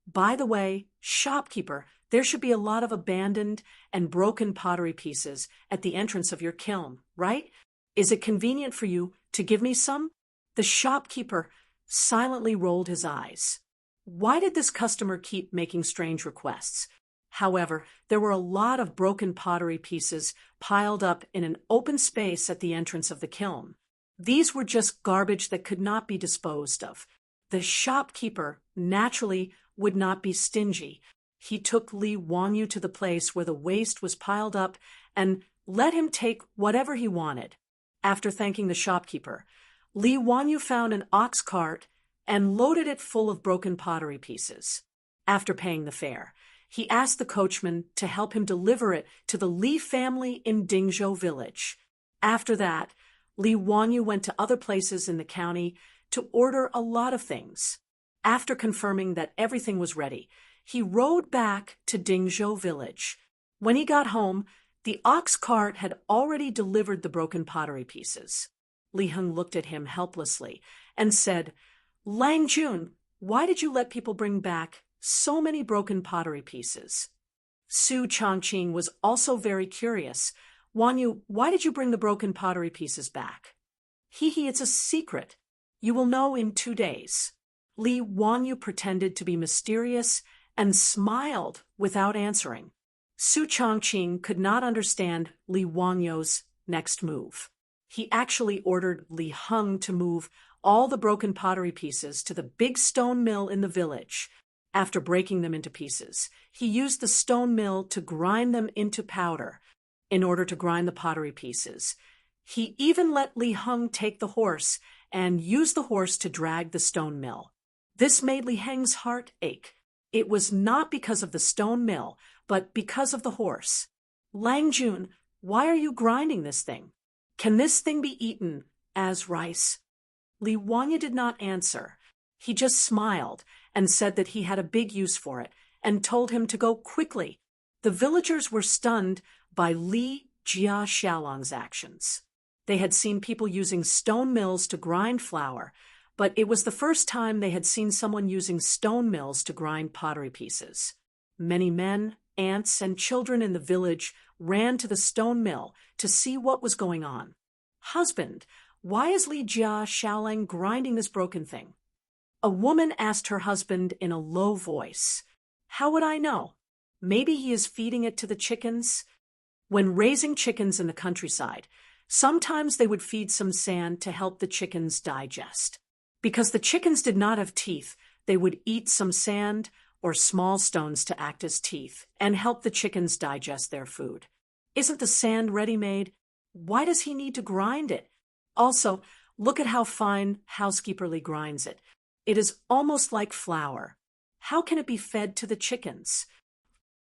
"By the way, shopkeeper, there should be a lot of abandoned and broken pottery pieces at the entrance of your kiln, right? Is it convenient for you to give me some?" The shopkeeper silently rolled his eyes. Why did this customer keep making strange requests? However, there were a lot of broken pottery pieces piled up in an open space at the entrance of the kiln. These were just garbage that could not be disposed of. The shopkeeper, naturally, would not be stingy. He took Li Wangyou to the place where the waste was piled up and let him take whatever he wanted. After thanking the shopkeeper, Li Wangyou found an ox cart and loaded it full of broken pottery pieces. After paying the fare, he asked the coachman to help him deliver it to the Li family in Dingzhou village. After that, Li Wangyou went to other places in the county to order a lot of things. After confirming that everything was ready, he rode back to Dingzhou village. When he got home, the ox cart had already delivered the broken pottery pieces. Li Heng looked at him helplessly and said, "Lang Jun, why did you let people bring back so many broken pottery pieces?" Su Changqing was also very curious. "Wanyu, why did you bring the broken pottery pieces back?" "Hee, it's a secret. You will know in 2 days." Li Wanyu pretended to be mysterious and smiled without answering. Su Changqing could not understand Li Wangyou's next move. He actually ordered Li Heng to move all the broken pottery pieces to the big stone mill in the village. After breaking them into pieces, he used the stone mill to grind them into powder. In order to grind the pottery pieces, he even let Li Heng take the horse and use the horse to drag the stone mill. This made Li Heng's heart ache. It was not because of the stone mill, but because of the horse. "Lang Jun, why are you grinding this thing? Can this thing be eaten as rice?" Li Wanyu did not answer. He just smiled and said that he had a big use for it and told him to go quickly. The villagers were stunned by Li Jia Xiaolong's actions. They had seen people using stone mills to grind flour, but it was the first time they had seen someone using stone mills to grind pottery pieces. Many men, aunts, and children in the village ran to the stone mill to see what was going on. "Husband, why is Li Jia Xiaolong grinding this broken thing?" A woman asked her husband in a low voice. "How would I know? Maybe he is feeding it to the chickens." When raising chickens in the countryside, sometimes they would feed some sand to help the chickens digest. Because the chickens did not have teeth, they would eat some sand or small stones to act as teeth and help the chickens digest their food. Isn't the sand ready-made? Why does he need to grind it? Also, look at how fine housekeeper Lee grinds it. It is almost like flour. How can it be fed to the chickens?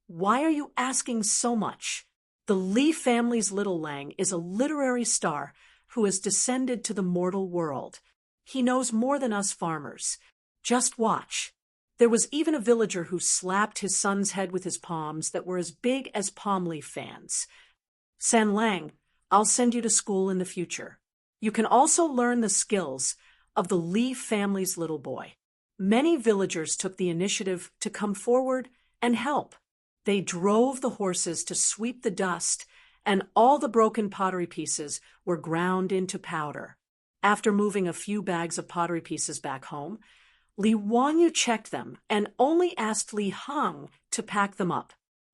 Why are you asking so much? The Lee family's little Lang is a literary star who has descended to the mortal world. He knows more than us farmers. Just watch. There was even a villager who slapped his son's head with his palms that were as big as palm leaf fans. San Lang, I'll send you to school in the future. You can also learn the skills of the Lee family's little boy. Many villagers took the initiative to come forward and help. They drove the horses to sweep the dust, and all the broken pottery pieces were ground into powder. After moving a few bags of pottery pieces back home, Li Wanyu checked them and only asked Li Heng to pack them up.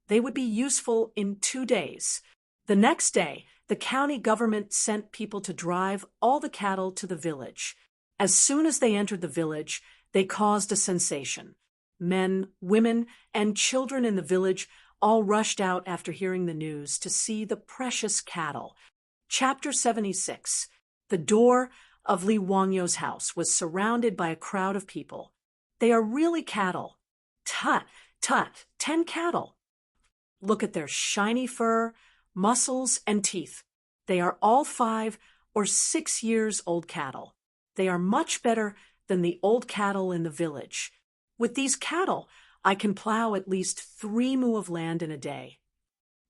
They would be useful in 2 days. The next day, the county government sent people to drive all the cattle to the village. As soon as they entered the village, they caused a sensation. Men, women, and children in the village all rushed out after hearing the news to see the precious cattle. Chapter 76. The door of Li Wangyu's house was surrounded by a crowd of people. They are really cattle. Tut, tut, 10 cattle. Look at their shiny fur, muscles, and teeth. They are all 5 or 6 years old cattle. They are much better than the old cattle in the village. With these cattle, I can plow at least 3 mu of land in a day.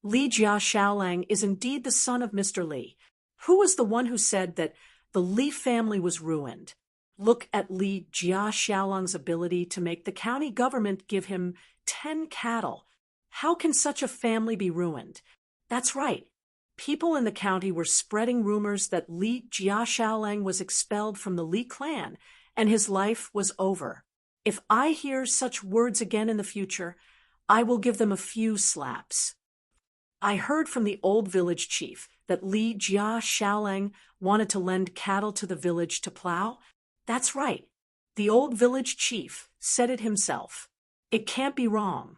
Li Jia Xiaolang is indeed the son of Mr. Li. Who was the one who said that the Li family was ruined? Look at Li Jia Xiaolang's ability to make the county government give him 10 cattle. How can such a family be ruined? That's right. People in the county were spreading rumors that Li Jia Xiaolang was expelled from the Li clan and his life was over. If I hear such words again in the future, I will give them a few slaps. I heard from the old village chief that Li Jia Xiaolang wanted to lend cattle to the village to plow. That's right. The old village chief said it himself. It can't be wrong.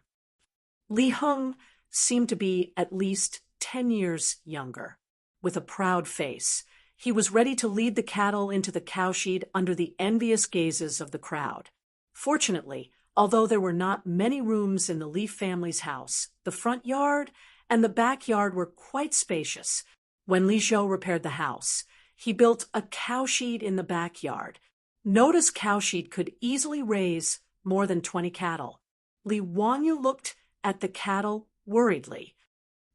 Li Heng seemed to be at least 10 years younger. With a proud face, he was ready to lead the cattle into the cowshed under the envious gazes of the crowd. Fortunately, although there were not many rooms in the Li family's house, the front yard and the backyard were quite spacious. When Li Zhou repaired the house, he built a cowshed in the backyard. Notice cowshed could easily raise more than 20 cattle. Li Wanyu looked at the cattle worriedly.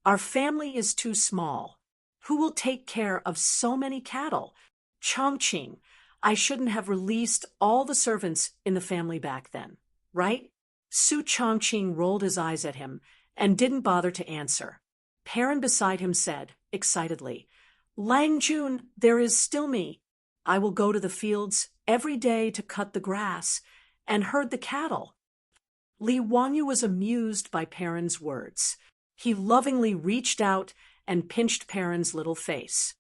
Our family is too small. Who will take care of so many cattle? Chongqing, I shouldn't have released all the servants in the family back then, right? Su Chongqing rolled his eyes at him and didn't bother to answer. Perrin beside him said, excitedly, Lang Jun, there is still me. I will go to the fields every day to cut the grass and herd the cattle. Li Wanyu was amused by Perrin's words. He lovingly reached out and pinched Perrin's little face.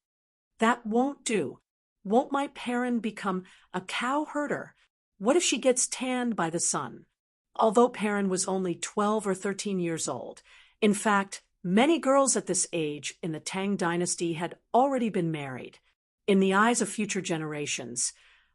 That won't do. Won't my Perrin become a cow herder? What if she gets tanned by the sun? Although Perrin was only 12 or 13 years old, in fact, many girls at this age in the Tang dynasty had already been married. In the eyes of future generations,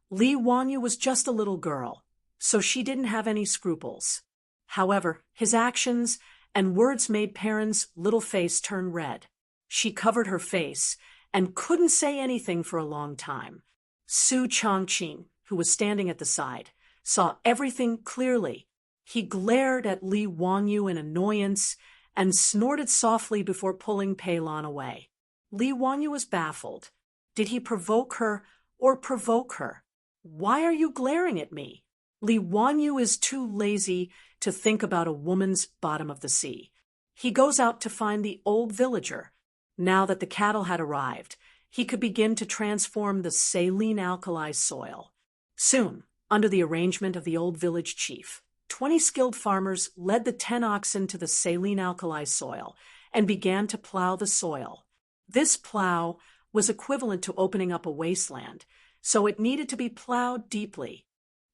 Li Wanyu was just a little girl, so she didn't have any scruples. However, his actions and words made Perrin's little face turn red. She covered her face and couldn't say anything for a long time. Su Chongqing, who was standing at the side, saw everything clearly. He glared at Li Wanyu in annoyance and snorted softly before pulling Pei Lan away. Li Wanyu was baffled. Did he provoke her or provoke her? Why are you glaring at me? Li Wanyu is too lazy to think about a woman's bottom of the sea. He goes out to find the old villager. Now that the cattle had arrived, he could begin to transform the saline alkali soil. Soon, under the arrangement of the old village chief, 20 skilled farmers led the 10 oxen to the saline alkali soil and began to plow the soil. This plow was equivalent to opening up a wasteland, so it needed to be plowed deeply.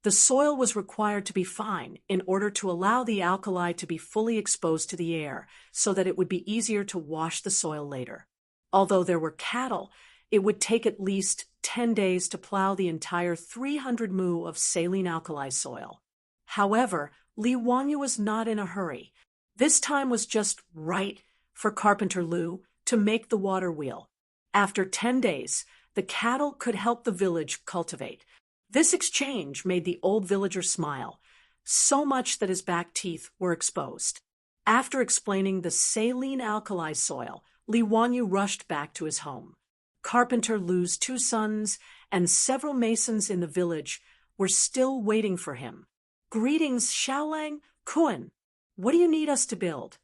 The soil was required to be fine in order to allow the alkali to be fully exposed to the air so that it would be easier to wash the soil later. Although there were cattle, it would take at least 10 days to plow the entire 300 mu of saline alkali soil. However, Li Wanyu was not in a hurry. This time was just right for Carpenter Lu to make the water wheel. After 10 days, the cattle could help the village cultivate. This exchange made the old villager smile, so much that his back teeth were exposed. After explaining the saline alkali soil, Li Wanyu rushed back to his home. Carpenter Lu's 2 sons and several masons in the village were still waiting for him. "Greetings, Xiaolang, Kun. What do you need us to build?"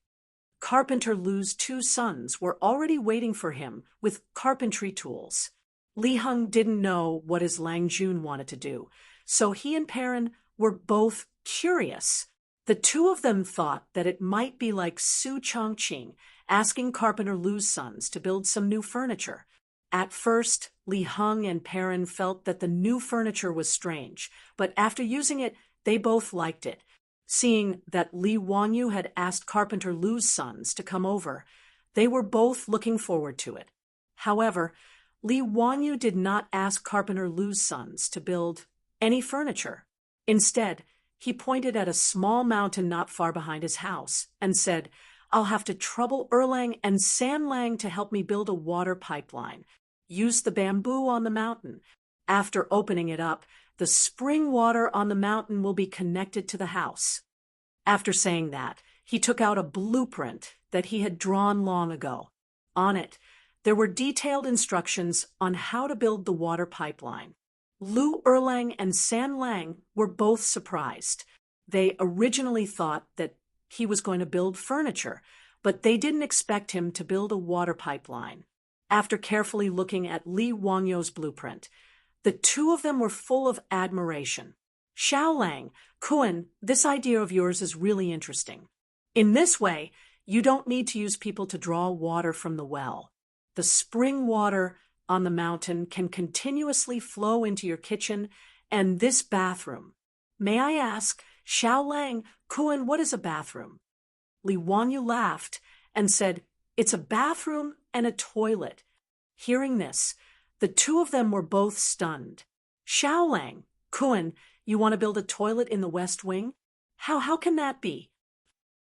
Carpenter Lu's 2 sons were already waiting for him with carpentry tools. Li Heng didn't know what his Lang Jun wanted to do, so he and Perrin were both curious. The 2 of them thought that it might be like Su Chongqing asking Carpenter Lu's sons to build some new furniture. At first, Li Heng and Perrin felt that the new furniture was strange, but after using it, they both liked it. Seeing that Li Wanyu had asked Carpenter Lu's sons to come over, they were both looking forward to it. However, Li Wanyu did not ask Carpenter Lu's sons to build any furniture. Instead, he pointed at a small mountain not far behind his house and said, "I'll have to trouble Erlang and Sanlang to help me build a water pipeline. Use the bamboo on the mountain. After opening it up, the spring water on the mountain will be connected to the house." After saying that, he took out a blueprint that he had drawn long ago. On it, there were detailed instructions on how to build the water pipeline. Lu Erlang and San Lang were both surprised. They originally thought that he was going to build furniture, but they didn't expect him to build a water pipeline. After carefully looking at Li Wangyu's blueprint, the 2 of them were full of admiration. "Xiaolang, Kun, this idea of yours is really interesting. In this way, you don't need to use people to draw water from the well. The spring water on the mountain can continuously flow into your kitchen and this bathroom. May I ask, Xiaolang, Kun, what is a bathroom?" Li Wanyu laughed and said, "It's a bathroom and a toilet." Hearing this, the 2 of them were both stunned. "Xiaolang, Kun, you want to build a toilet in the West Wing? How can that be?"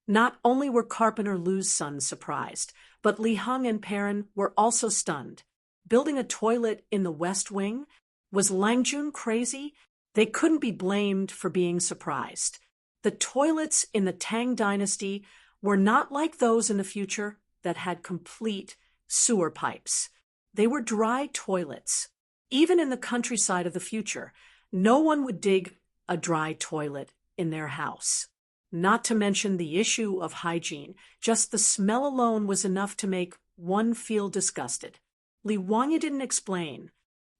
Not only were Carpenter Lu's sons surprised, but Li Heng and Perrin were also stunned. Building a toilet in the West Wing? Was Lang Jun crazy? They couldn't be blamed for being surprised. The toilets in the Tang Dynasty were not like those in the future that had complete sewer pipes. They were dry toilets. Even in the countryside of the future, no one would dig a dry toilet in their house. Not to mention the issue of hygiene, just the smell alone was enough to make one feel disgusted. Li Wanyu didn't explain.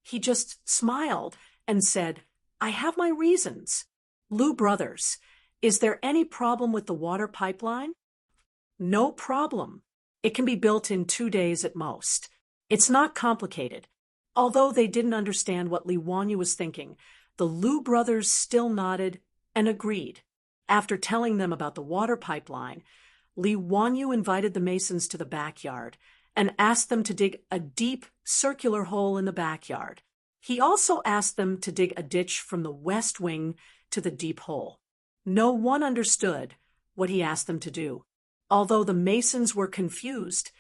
He just smiled and said, "I have my reasons. Lu brothers, is there any problem with the water pipeline?" "No problem. It can be built in 2 days at most. It's not complicated." Although they didn't understand what Li Wanyu was thinking, the Lu brothers still nodded and agreed. After telling them about the water pipeline, Li Wanyu invited the masons to the backyard and asked them to dig a deep circular hole in the backyard. He also asked them to dig a ditch from the west wing to the deep hole. No one understood what he asked them to do. Although the masons were confused,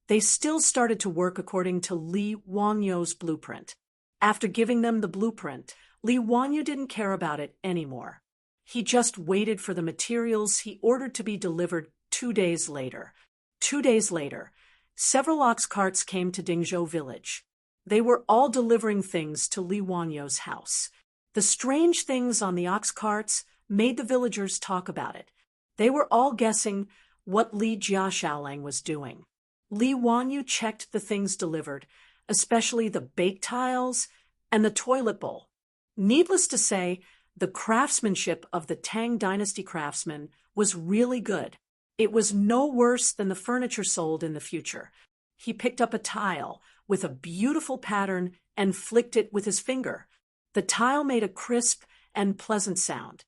they still started to work according to Li Wangyu's blueprint. After giving them the blueprint, Li Wanyu didn't care about it anymore. He just waited for the materials he ordered to be delivered 2 days later. 2 days later, several ox carts came to Dingzhou village. They were all delivering things to Li Wanyu's house. The strange things on the ox carts made the villagers talk about it. They were all guessing what Li Jiaxiaolang was doing. Li Wanyu checked the things delivered, especially the bake tiles and the toilet bowl. Needless to say, the craftsmanship of the Tang Dynasty craftsmen was really good. It was no worse than the furniture sold in the future. He picked up a tile with a beautiful pattern and flicked it with his finger. The tile made a crisp and pleasant sound.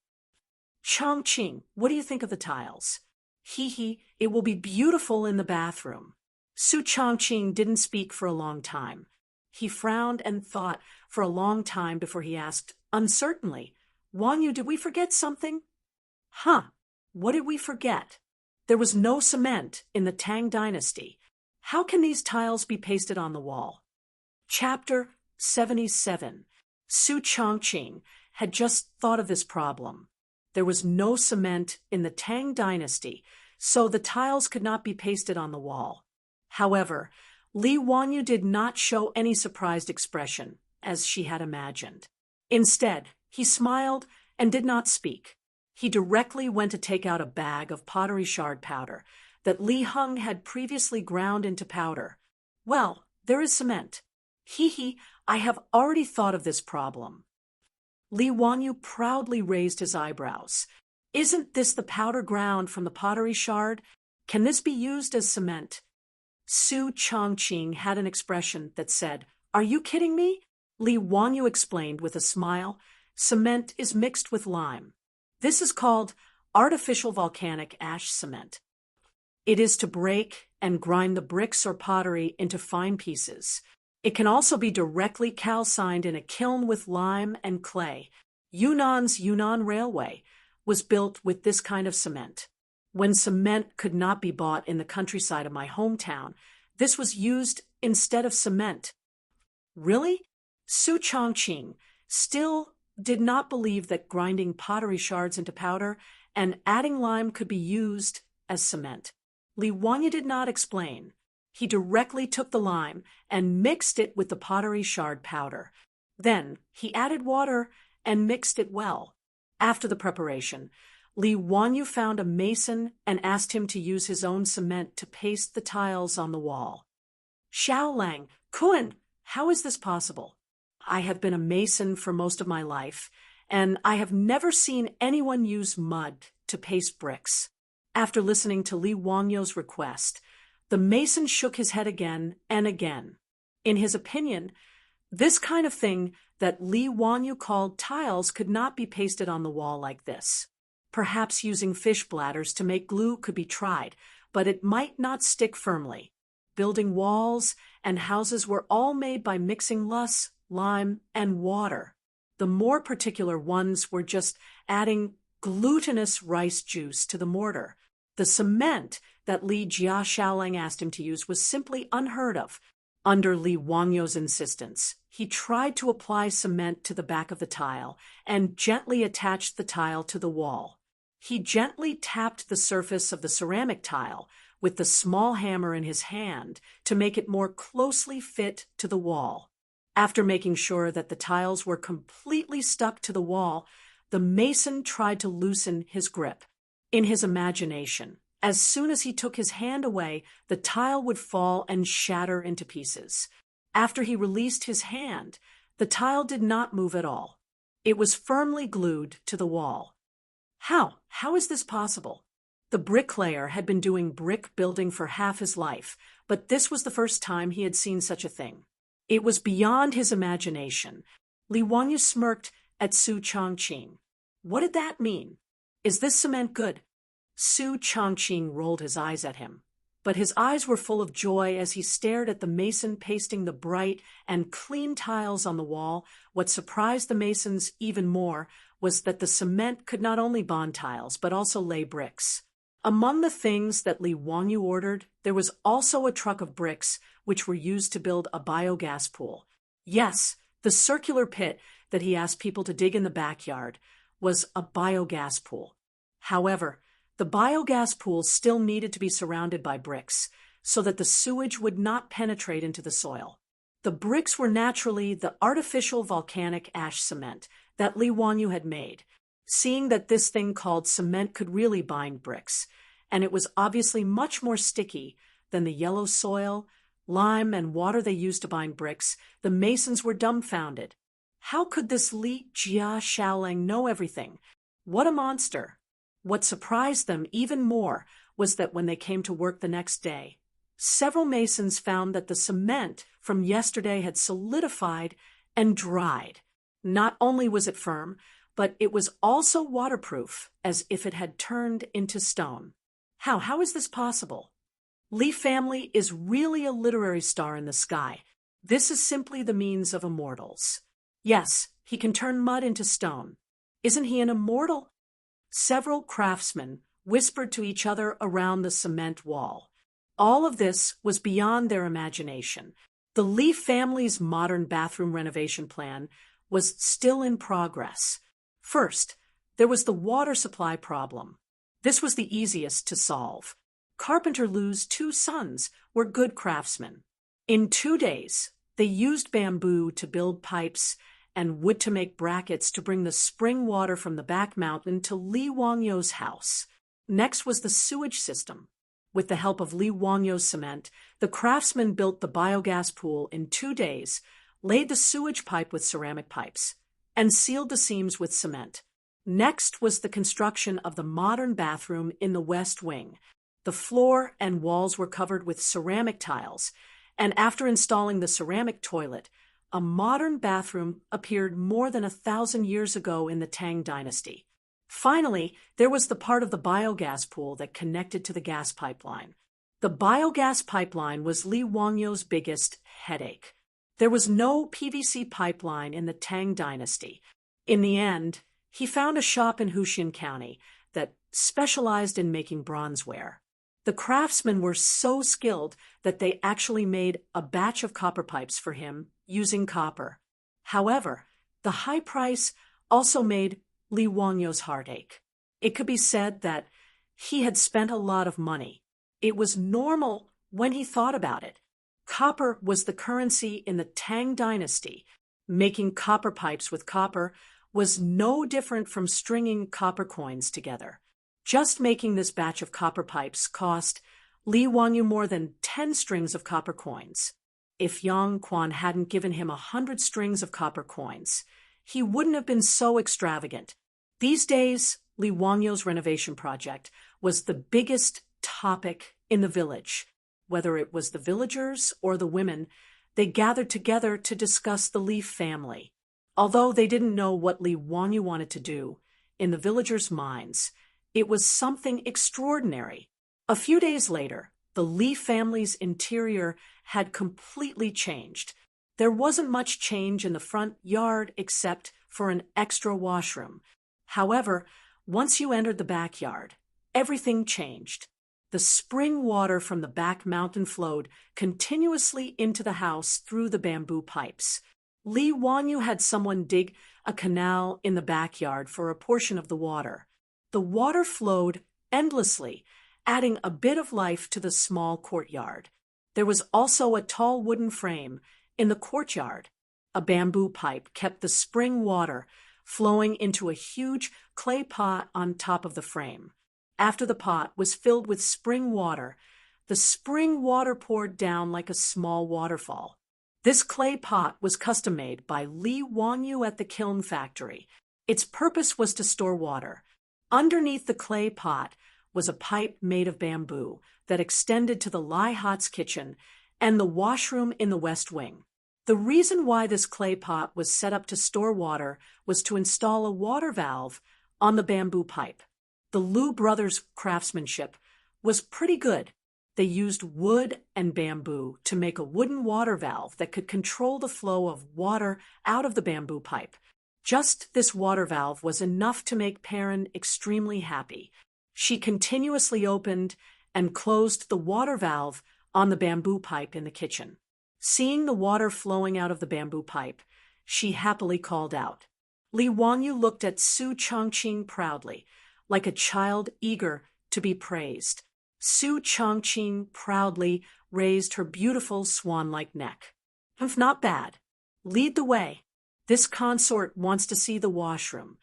Chongqing, what do you think of the tiles? Hee, it will be beautiful in the bathroom. Su Chongqing didn't speak for a long time. He frowned and thought for a long time before he asked, uncertainly, Wang Yu, did we forget something? Huh, what did we forget? There was no cement in the Tang Dynasty. How can these tiles be pasted on the wall? Chapter 77. Su Chongqing had just thought of this problem. There was no cement in the Tang Dynasty, so the tiles could not be pasted on the wall. However, Li Wanyu did not show any surprised expression, as she had imagined. Instead, he smiled and did not speak. He directly went to take out a bag of pottery shard powder that Li Heng had previously ground into powder. Well, there is cement. I have already thought of this problem. Li Wanyu proudly raised his eyebrows. Isn't this the powder ground from the pottery shard? Can this be used as cement? Su Chongqing had an expression that said, Are you kidding me? Li Wanyu explained with a smile, Cement is mixed with lime. This is called artificial volcanic ash cement. It is to break and grind the bricks or pottery into fine pieces. It can also be directly calcined in a kiln with lime and clay. Yunnan's Yunnan Railway was built with this kind of cement. When cement could not be bought in the countryside of my hometown, this was used instead of cement. Really? Su Chongqing still did not believe that grinding pottery shards into powder and adding lime could be used as cement. Li Wanyu did not explain. He directly took the lime and mixed it with the pottery shard powder. Then he added water and mixed it well. After the preparation, Li Wanyu found a mason and asked him to use his own cement to paste the tiles on the wall. Xiaolang, Kun, how is this possible? I have been a mason for most of my life, and I have never seen anyone use mud to paste bricks. After listening to Li Wangyu's request, the mason shook his head again and again. In his opinion, this kind of thing that Li Wanyu called tiles could not be pasted on the wall like this. Perhaps using fish bladders to make glue could be tried, but it might not stick firmly. Building walls and houses were all made by mixing lime, and water. The more particular ones were just adding glutinous rice juice to the mortar. The cement that Li Xiaolang asked him to use was simply unheard of. Under Li Wangyu's insistence, he tried to apply cement to the back of the tile and gently attached the tile to the wall. He gently tapped the surface of the ceramic tile with the small hammer in his hand to make it more closely fit to the wall. After making sure that the tiles were completely stuck to the wall, the mason tried to loosen his grip. In his imagination, as soon as he took his hand away, the tile would fall and shatter into pieces. After he released his hand, the tile did not move at all. It was firmly glued to the wall. How is this possible? The bricklayer had been doing brick building for half his life, but this was the first time he had seen such a thing. It was beyond his imagination. Li Wanyu smirked at Su Chongqing. What did that mean? Is this cement good? Su Chongqing rolled his eyes at him, but his eyes were full of joy as he stared at the mason pasting the bright and clean tiles on the wall. What surprised the masons even more was that the cement could not only bond tiles, but also lay bricks. Among the things that Li Wanyu ordered, there was also a truck of bricks which were used to build a biogas pool. Yes, the circular pit that he asked people to dig in the backyard was a biogas pool. However, the biogas pool still needed to be surrounded by bricks so that the sewage would not penetrate into the soil. The bricks were naturally the artificial volcanic ash cement that Li Wanyu had made. Seeing that this thing called cement could really bind bricks, and it was obviously much more sticky than the yellow soil, lime, and water they used to bind bricks, the masons were dumbfounded. How could this Li Xiaolang know everything? What a monster! What surprised them even more was that when they came to work the next day, several masons found that the cement from yesterday had solidified and dried. Not only was it firm, but it was also waterproof, as if it had turned into stone. How is this possible? Li family is really a literary star in the sky. This is simply the means of immortals. Yes, he can turn mud into stone. Isn't he an immortal? Several craftsmen whispered to each other around the cement wall. All of this was beyond their imagination. The Li family's modern bathroom renovation plan was still in progress. First, there was the water supply problem. This was the easiest to solve. Carpenter Lu's two sons were good craftsmen. In 2 days, they used bamboo to build pipes and wood to make brackets to bring the spring water from the back mountain to Li Wangyo's house. Next was the sewage system. With the help of Li Wangyo's cement, the craftsmen built the biogas pool in 2 days, laid the sewage pipe with ceramic pipes, and sealed the seams with cement. Next was the construction of the modern bathroom in the West Wing. The floor and walls were covered with ceramic tiles, and after installing the ceramic toilet, a modern bathroom appeared more than 1,000 years ago in the Tang Dynasty. Finally, there was the part of the biogas pool that connected to the gas pipeline. The biogas pipeline was Li Wangyo's biggest headache. There was no PVC pipeline in the Tang Dynasty. In the end, he found a shop in Huxian County that specialized in making bronzeware. The craftsmen were so skilled that they actually made a batch of copper pipes for him using copper. However, the high price also made Li Wangyo's heart ache. It could be said that he had spent a lot of money. It was normal when he thought about it. Copper was the currency in the Tang Dynasty. Making copper pipes with copper was no different from stringing copper coins together. Just making this batch of copper pipes cost Li Wangyu more than 10 strings of copper coins. If Yang Quan hadn't given him 100 strings of copper coins, he wouldn't have been so extravagant. These days, Li Wangyo's renovation project was the biggest topic in the village. Whether it was the villagers or the women, they gathered together to discuss the Li family. Although they didn't know what Li Wangyu wanted to do, in the villagers' minds, it was something extraordinary. A few days later, the Li family's interior had completely changed. There wasn't much change in the front yard except for an extra washroom. However, once you entered the backyard, everything changed. The spring water from the back mountain flowed continuously into the house through the bamboo pipes. Li Wangyu had someone dig a canal in the backyard for a portion of the water. The water flowed endlessly, adding a bit of life to the small courtyard. There was also a tall wooden frame in the courtyard. A bamboo pipe kept the spring water flowing into a huge clay pot on top of the frame. After the pot was filled with spring water, the spring water poured down like a small waterfall. This clay pot was custom-made by Li Wangyu at the kiln factory. Its purpose was to store water. Underneath the clay pot was a pipe made of bamboo that extended to the Lai Hat's kitchen and the washroom in the West Wing. The reason why this clay pot was set up to store water was to install a water valve on the bamboo pipe. The Lu brothers' craftsmanship was pretty good. They used wood and bamboo to make a wooden water valve that could control the flow of water out of the bamboo pipe. Just this water valve was enough to make Perrin extremely happy. She continuously opened and closed the water valve on the bamboo pipe in the kitchen. Seeing the water flowing out of the bamboo pipe, she happily called out. Li Wangyu looked at Su Chongqing proudly, like a child eager to be praised. Su Chongqing proudly raised her beautiful swan-like neck. Not bad. Lead the way. This consort wants to see the washroom.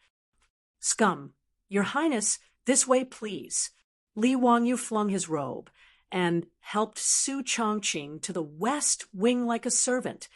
Scum, Your Highness, this way please. Li Wangyu flung his robe and helped Su Chongqing to the West Wing like a servant.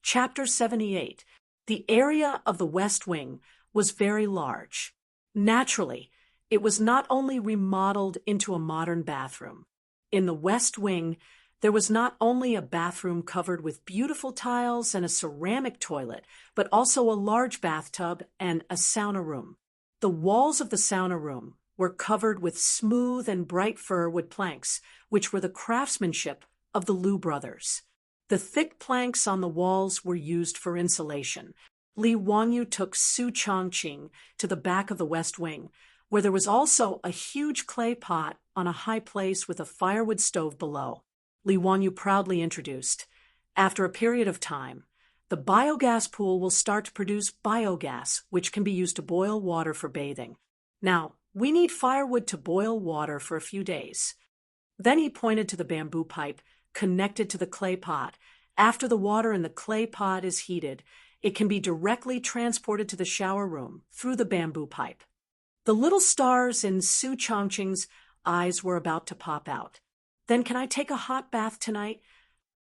Chapter 78. The area of the West Wing was very large. Naturally, it was not only remodeled into a modern bathroom. In the West Wing, There was not only a bathroom covered with beautiful tiles and a ceramic toilet, but also a large bathtub and a sauna room. The walls of the sauna room were covered with smooth and bright fir wood planks, which were the craftsmanship of the Liu brothers. The thick planks on the walls were used for insulation. Li Wangyu took Su Chongqing to the back of the west wing, where there was also a huge clay pot on a high place with a firewood stove below. Li Wangyu proudly introduced, "After a period of time, the biogas pool will start to produce biogas, which can be used to boil water for bathing. Now, we need firewood to boil water for a few days." Then he pointed to the bamboo pipe connected to the clay pot. After the water in the clay pot is heated, it can be directly transported to the shower room through the bamboo pipe. The little stars in Su Chongqing's eyes were about to pop out. "Then can I take a hot bath tonight?"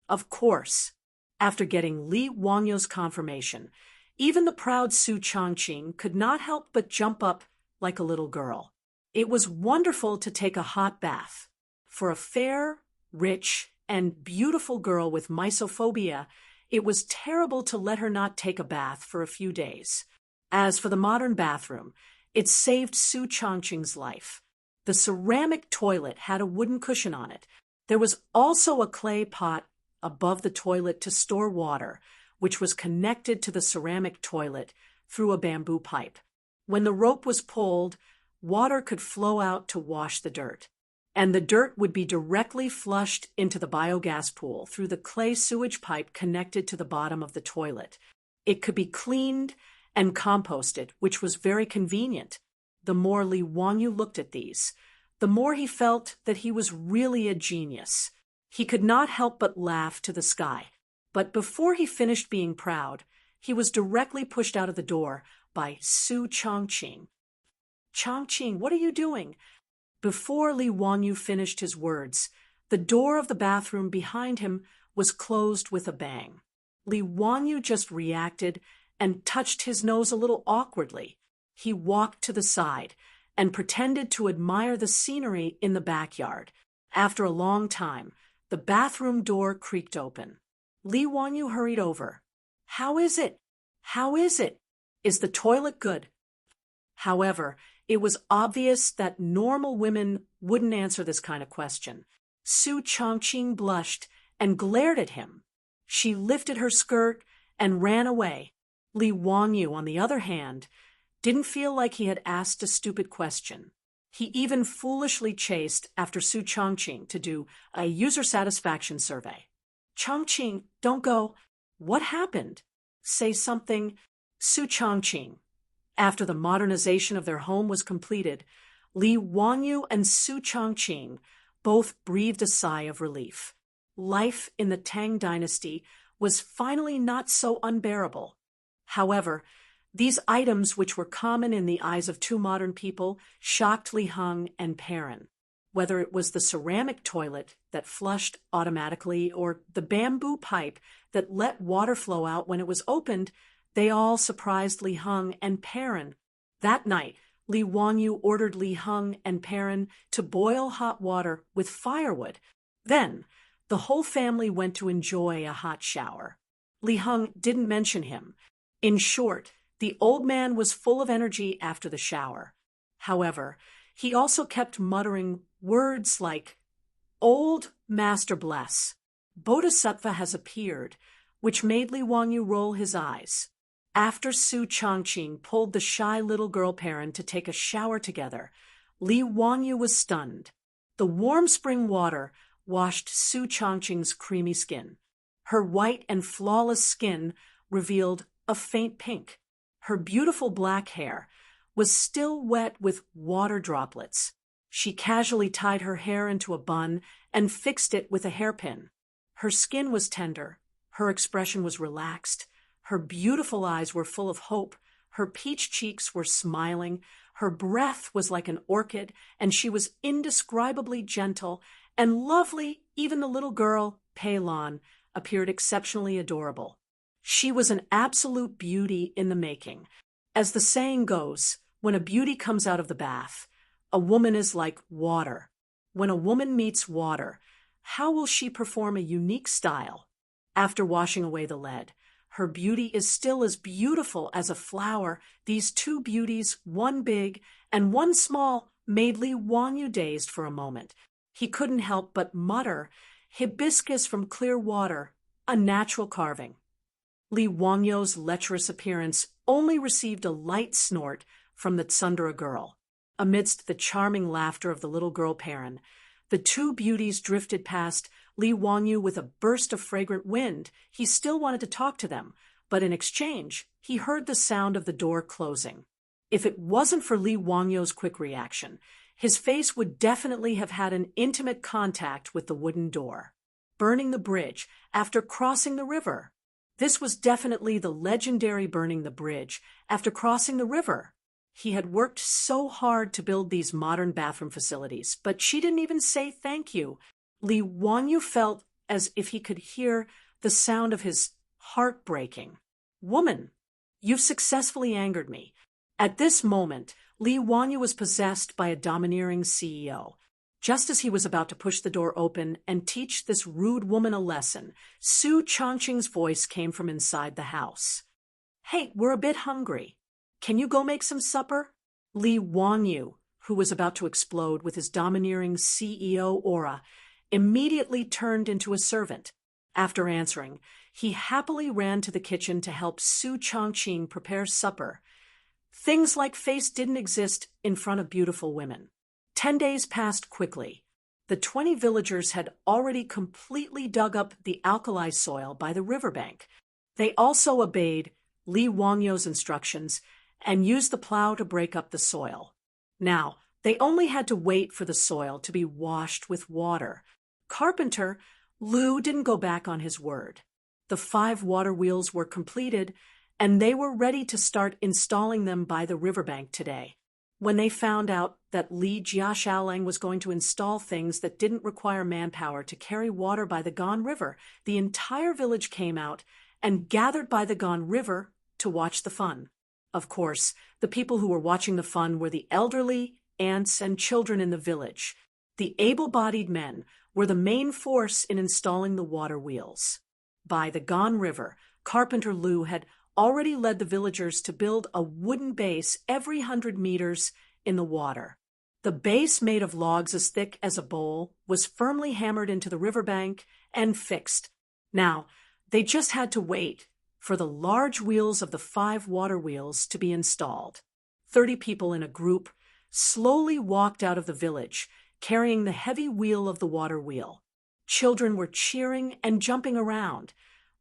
Of course. After getting Li Wangyu's confirmation, even the proud Su Chongqing could not help but jump up like a little girl. It was wonderful to take a hot bath. For a fair, rich, and beautiful girl with mysophobia, it was terrible to let her not take a bath for a few days. As for the modern bathroom, it saved Su Chongqing's life. The ceramic toilet had a wooden cushion on it. There was also a clay pot above the toilet to store water, which was connected to the ceramic toilet through a bamboo pipe. When the rope was pulled, water could flow out to wash the dirt, and the dirt would be directly flushed into the biogas pool through the clay sewage pipe connected to the bottom of the toilet. It could be cleaned and composted, which was very convenient. The more Li Wangyu looked at these, the more he felt that he was really a genius. He could not help but laugh to the sky. But before he finished being proud, he was directly pushed out of the door by Su Chongqing. "Chongqing, what are you doing?" Before Li Wangyu finished his words, the door of the bathroom behind him was closed with a bang. Li Wangyu just reacted and touched his nose a little awkwardly. He walked to the side and pretended to admire the scenery in the backyard. After a long time, the bathroom door creaked open. Li Wangyu hurried over. "How is it? How is it? Is the toilet good?" However, it was obvious that normal women wouldn't answer this kind of question. Su Chongqing blushed and glared at him. She lifted her skirt and ran away. Li Wangyu, on the other hand, didn't feel like he had asked a stupid question. He even foolishly chased after Su Chongqing to do a user satisfaction survey. "Chongqing, don't go. What happened? Say something." Su Chongqing. After the modernization of their home was completed, Li Wangyu and Su Chongqing both breathed a sigh of relief. Life in the Tang dynasty was finally not so unbearable. However, these items, which were common in the eyes of two modern people, shocked Li Heng and Perrin. Whether it was the ceramic toilet that flushed automatically or the bamboo pipe that let water flow out when it was opened, they all surprised Li Heng and Perrin. That night, Li Wangyu ordered Li Heng and Perrin to boil hot water with firewood. Then, the whole family went to enjoy a hot shower. Li Heng didn't mention him. In short, the old man was full of energy after the shower. However, he also kept muttering words like, "Old Master bless. Bodhisattva has appeared," which made Li Wangyu roll his eyes. After Su Chongqing pulled the shy little girl Perrin to take a shower together, Li Wangyu was stunned. The warm spring water washed Su Chongqing's creamy skin. Her white and flawless skin revealed a faint pink. Her beautiful black hair was still wet with water droplets. She casually tied her hair into a bun and fixed it with a hairpin. Her skin was tender. Her expression was relaxed. Her beautiful eyes were full of hope. Her peach cheeks were smiling. Her breath was like an orchid, and she was indescribably gentle and lovely. Even the little girl, Pei Lan, appeared exceptionally adorable. She was an absolute beauty in the making. As the saying goes, when a beauty comes out of the bath, a woman is like water. When a woman meets water, How will she perform a unique style? After washing away the lead, her beauty is still as beautiful as a flower. These two beauties, one big and one small, made Li Wanyu dazed for a moment. He couldn't help but mutter, "Hibiscus from clear water, a natural carving." Li Wangyu's lecherous appearance only received a light snort from the tsundere girl. Amidst the charming laughter of the little girl Perrin, the two beauties drifted past Li Wanyu with a burst of fragrant wind. He still wanted to talk to them, but in exchange, he heard the sound of the door closing. If it wasn't for Li Wangyu's quick reaction, his face would definitely have had an intimate contact with the wooden door. Burning the bridge after crossing the river. This was definitely the legendary burning the bridge after crossing the river. He had worked so hard to build these modern bathroom facilities, but she didn't even say thank you. Li Wanyu felt as if he could hear the sound of his heart breaking. "Woman, you've successfully angered me." At this moment, Li Wanyu was possessed by a domineering CEO. Just as he was about to push the door open and teach this rude woman a lesson, Su Changqing's voice came from inside the house. "Hey, we're a bit hungry. Can you go make some supper?" Li Wanyu, who was about to explode with his domineering CEO aura, immediately turned into a servant. After answering, he happily ran to the kitchen to help Su Changqing prepare supper. Things like face didn't exist in front of beautiful women. 10 days passed quickly. The 20 villagers had already completely dug up the alkali soil by the riverbank. They also obeyed Li Wangyu's instructions and used the plow to break up the soil. Now, they only had to wait for the soil to be washed with water. Carpenter Lu didn't go back on his word. The 5 water wheels were completed, and they were ready to start installing them by the riverbank today. When they found out that Li Jiaxiaolang was going to install things that didn't require manpower to carry water by the Gan River, the entire village came out and gathered by the Gan River to watch the fun. Of course, the people who were watching the fun were the elderly, aunts, and children in the village. The able-bodied men were the main force in installing the water wheels. By the Gan River, Carpenter Lu had already led the villagers to build a wooden base every 100 meters in the water. The base, made of logs as thick as a bowl, was firmly hammered into the riverbank and fixed. Now, they just had to wait for the large wheels of the 5 water wheels to be installed. 30 people in a group slowly walked out of the village, carrying the heavy wheel of the water wheel. Children were cheering and jumping around,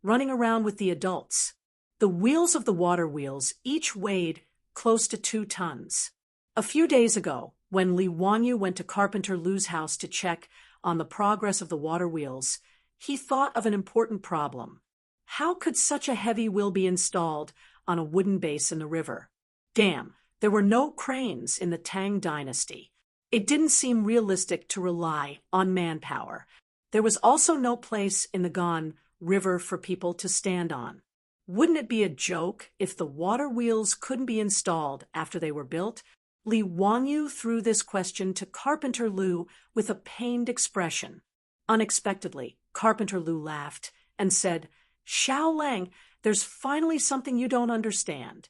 running around with the adults. The wheels of the water wheels each weighed close to 2 tons. A few days ago, when Li Wanyu went to Carpenter Lu's house to check on the progress of the water wheels, he thought of an important problem. How could such a heavy wheel be installed on a wooden base in the river? Damn, there were no cranes in the Tang dynasty. It didn't seem realistic to rely on manpower. There was also no place in the Gan River for people to stand on. Wouldn't it be a joke if the water wheels couldn't be installed after they were built? Li Wanyu threw this question to Carpenter Lu with a pained expression. Unexpectedly, Carpenter Lu laughed and said, "Xiao Lang, there's finally something you don't understand."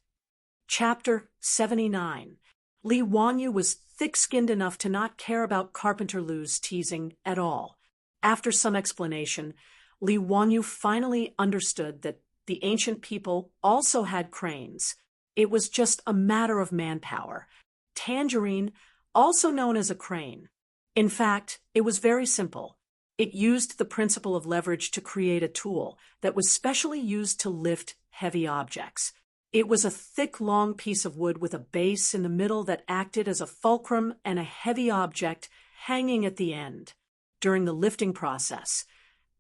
Chapter 79. Li Wanyu was thick-skinned enough to not care about Carpenter Lu's teasing at all. After some explanation, Li Wanyu finally understood that the ancient people also had cranes. It was just a matter of manpower. Tangerine, also known as a crane. In fact, it was very simple. It used the principle of leverage to create a tool that was specially used to lift heavy objects. It was a thick, long piece of wood with a base in the middle that acted as a fulcrum and a heavy object hanging at the end. During the lifting process,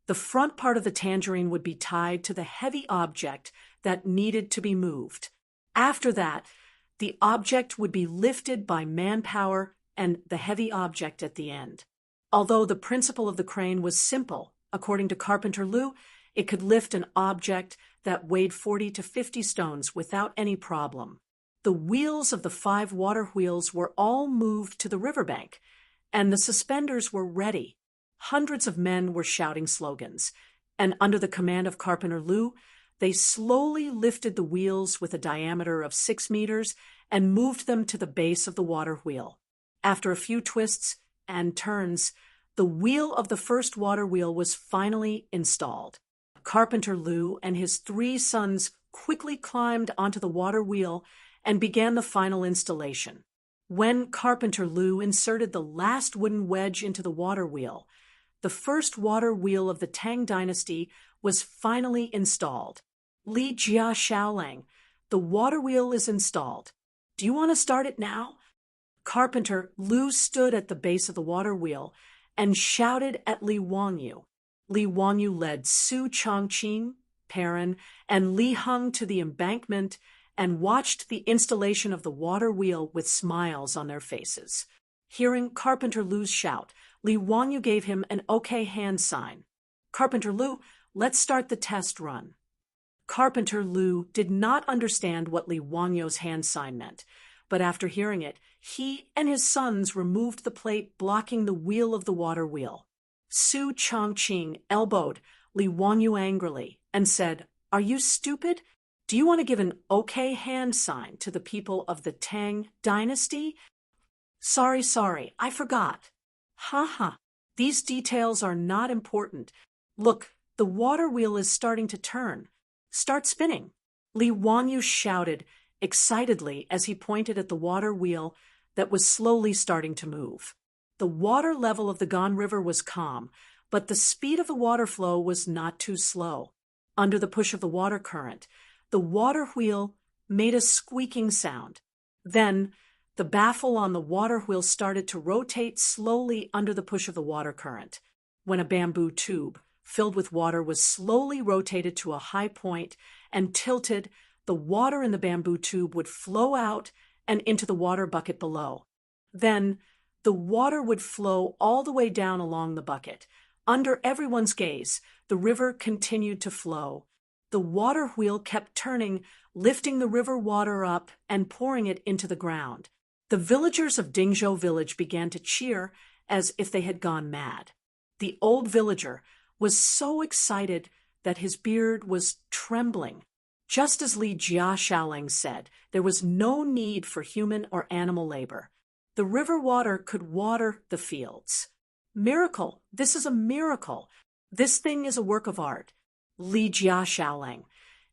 the front part of the tangerine would be tied to the heavy object that needed to be moved. After that, the object would be lifted by manpower and the heavy object at the end. Although the principle of the crane was simple, according to Carpenter Lu, it could lift an object that weighed 40 to 50 stones without any problem. The wheels of the 5 water wheels were all moved to the riverbank, and the suspenders were ready. Hundreds of men were shouting slogans, and under the command of Carpenter Lu, they slowly lifted the wheels with a diameter of 6 meters and moved them to the base of the water wheel. After a few twists and turns, the wheel of the first water wheel was finally installed. Carpenter Lu and his 3 sons quickly climbed onto the water wheel and began the final installation. When Carpenter Lu inserted the last wooden wedge into the water wheel, the first water wheel of the Tang dynasty was finally installed. Li Jia Xiaolang, the water wheel is installed. Do you want to start it now? Carpenter Lu stood at the base of the water wheel and shouted at Li Wangyu. Li Wangyu led Su Chongqing, Perrin, and Li Heng to the embankment and watched the installation of the water wheel with smiles on their faces. Hearing Carpenter Lu's shout, Li Wangyu gave him an okay hand sign. Carpenter Lu, let's start the test run. Carpenter Lu did not understand what Li Wangyu's hand sign meant, but after hearing it, he and his sons removed the plate blocking the wheel of the water wheel. Su Chongqing elbowed Li Wangyu angrily and said, "Are you stupid? Do you want to give an okay hand sign to the people of the Tang dynasty?" Sorry, I forgot." "Haha, these details are not important. Look, the water wheel is starting to turn. Start spinning." Li Wangyu shouted excitedly as he pointed at the water wheel that was slowly starting to move. The water level of the Gan River was calm, but the speed of the water flow was not too slow. Under the push of the water current, the water wheel made a squeaking sound. Then, the baffle on the water wheel started to rotate slowly under the push of the water current. When a bamboo tube filled with water was slowly rotated to a high point and tilted, the water in the bamboo tube would flow out and into the water bucket below. Then, the water would flow all the way down along the bucket. Under everyone's gaze, the river continued to flow. The water wheel kept turning, lifting the river water up and pouring it into the ground. The villagers of Dingzhou village began to cheer as if they had gone mad. The old villager was so excited that his beard was trembling. Just as Li Jia Xiaolang said, there was no need for human or animal labor. The river water could water the fields. Miracle! This is a miracle! This thing is a work of art. Li Jia Xiaolang,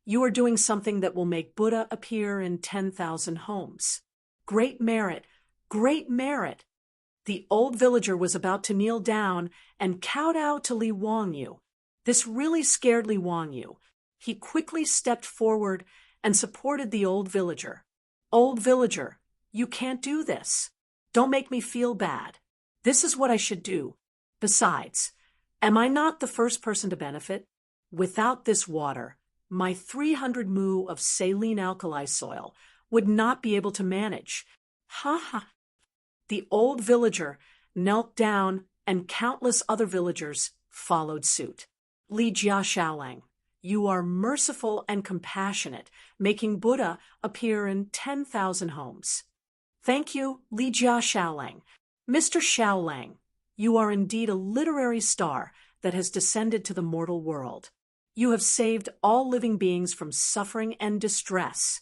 you are doing something that will make Buddha appear in 10,000 homes. Great merit! Great merit! The old villager was about to kneel down and kowtow to Li Wangyu. This really scared Li Wangyu. He quickly stepped forward and supported the old villager. "Old villager, you can't do this. Don't make me feel bad. This is what I should do. Besides, am I not the first person to benefit? Without this water, my 300 mu of saline alkali soil would not be able to manage." Ha! The old villager knelt down and countless other villagers followed suit. Li Jia Xiaolang, you are merciful and compassionate, making Buddha appear in 10,000 homes. Thank you, Li Jia Xiaolang. Mr. Xiaolang, you are indeed a literary star that has descended to the mortal world. You have saved all living beings from suffering and distress.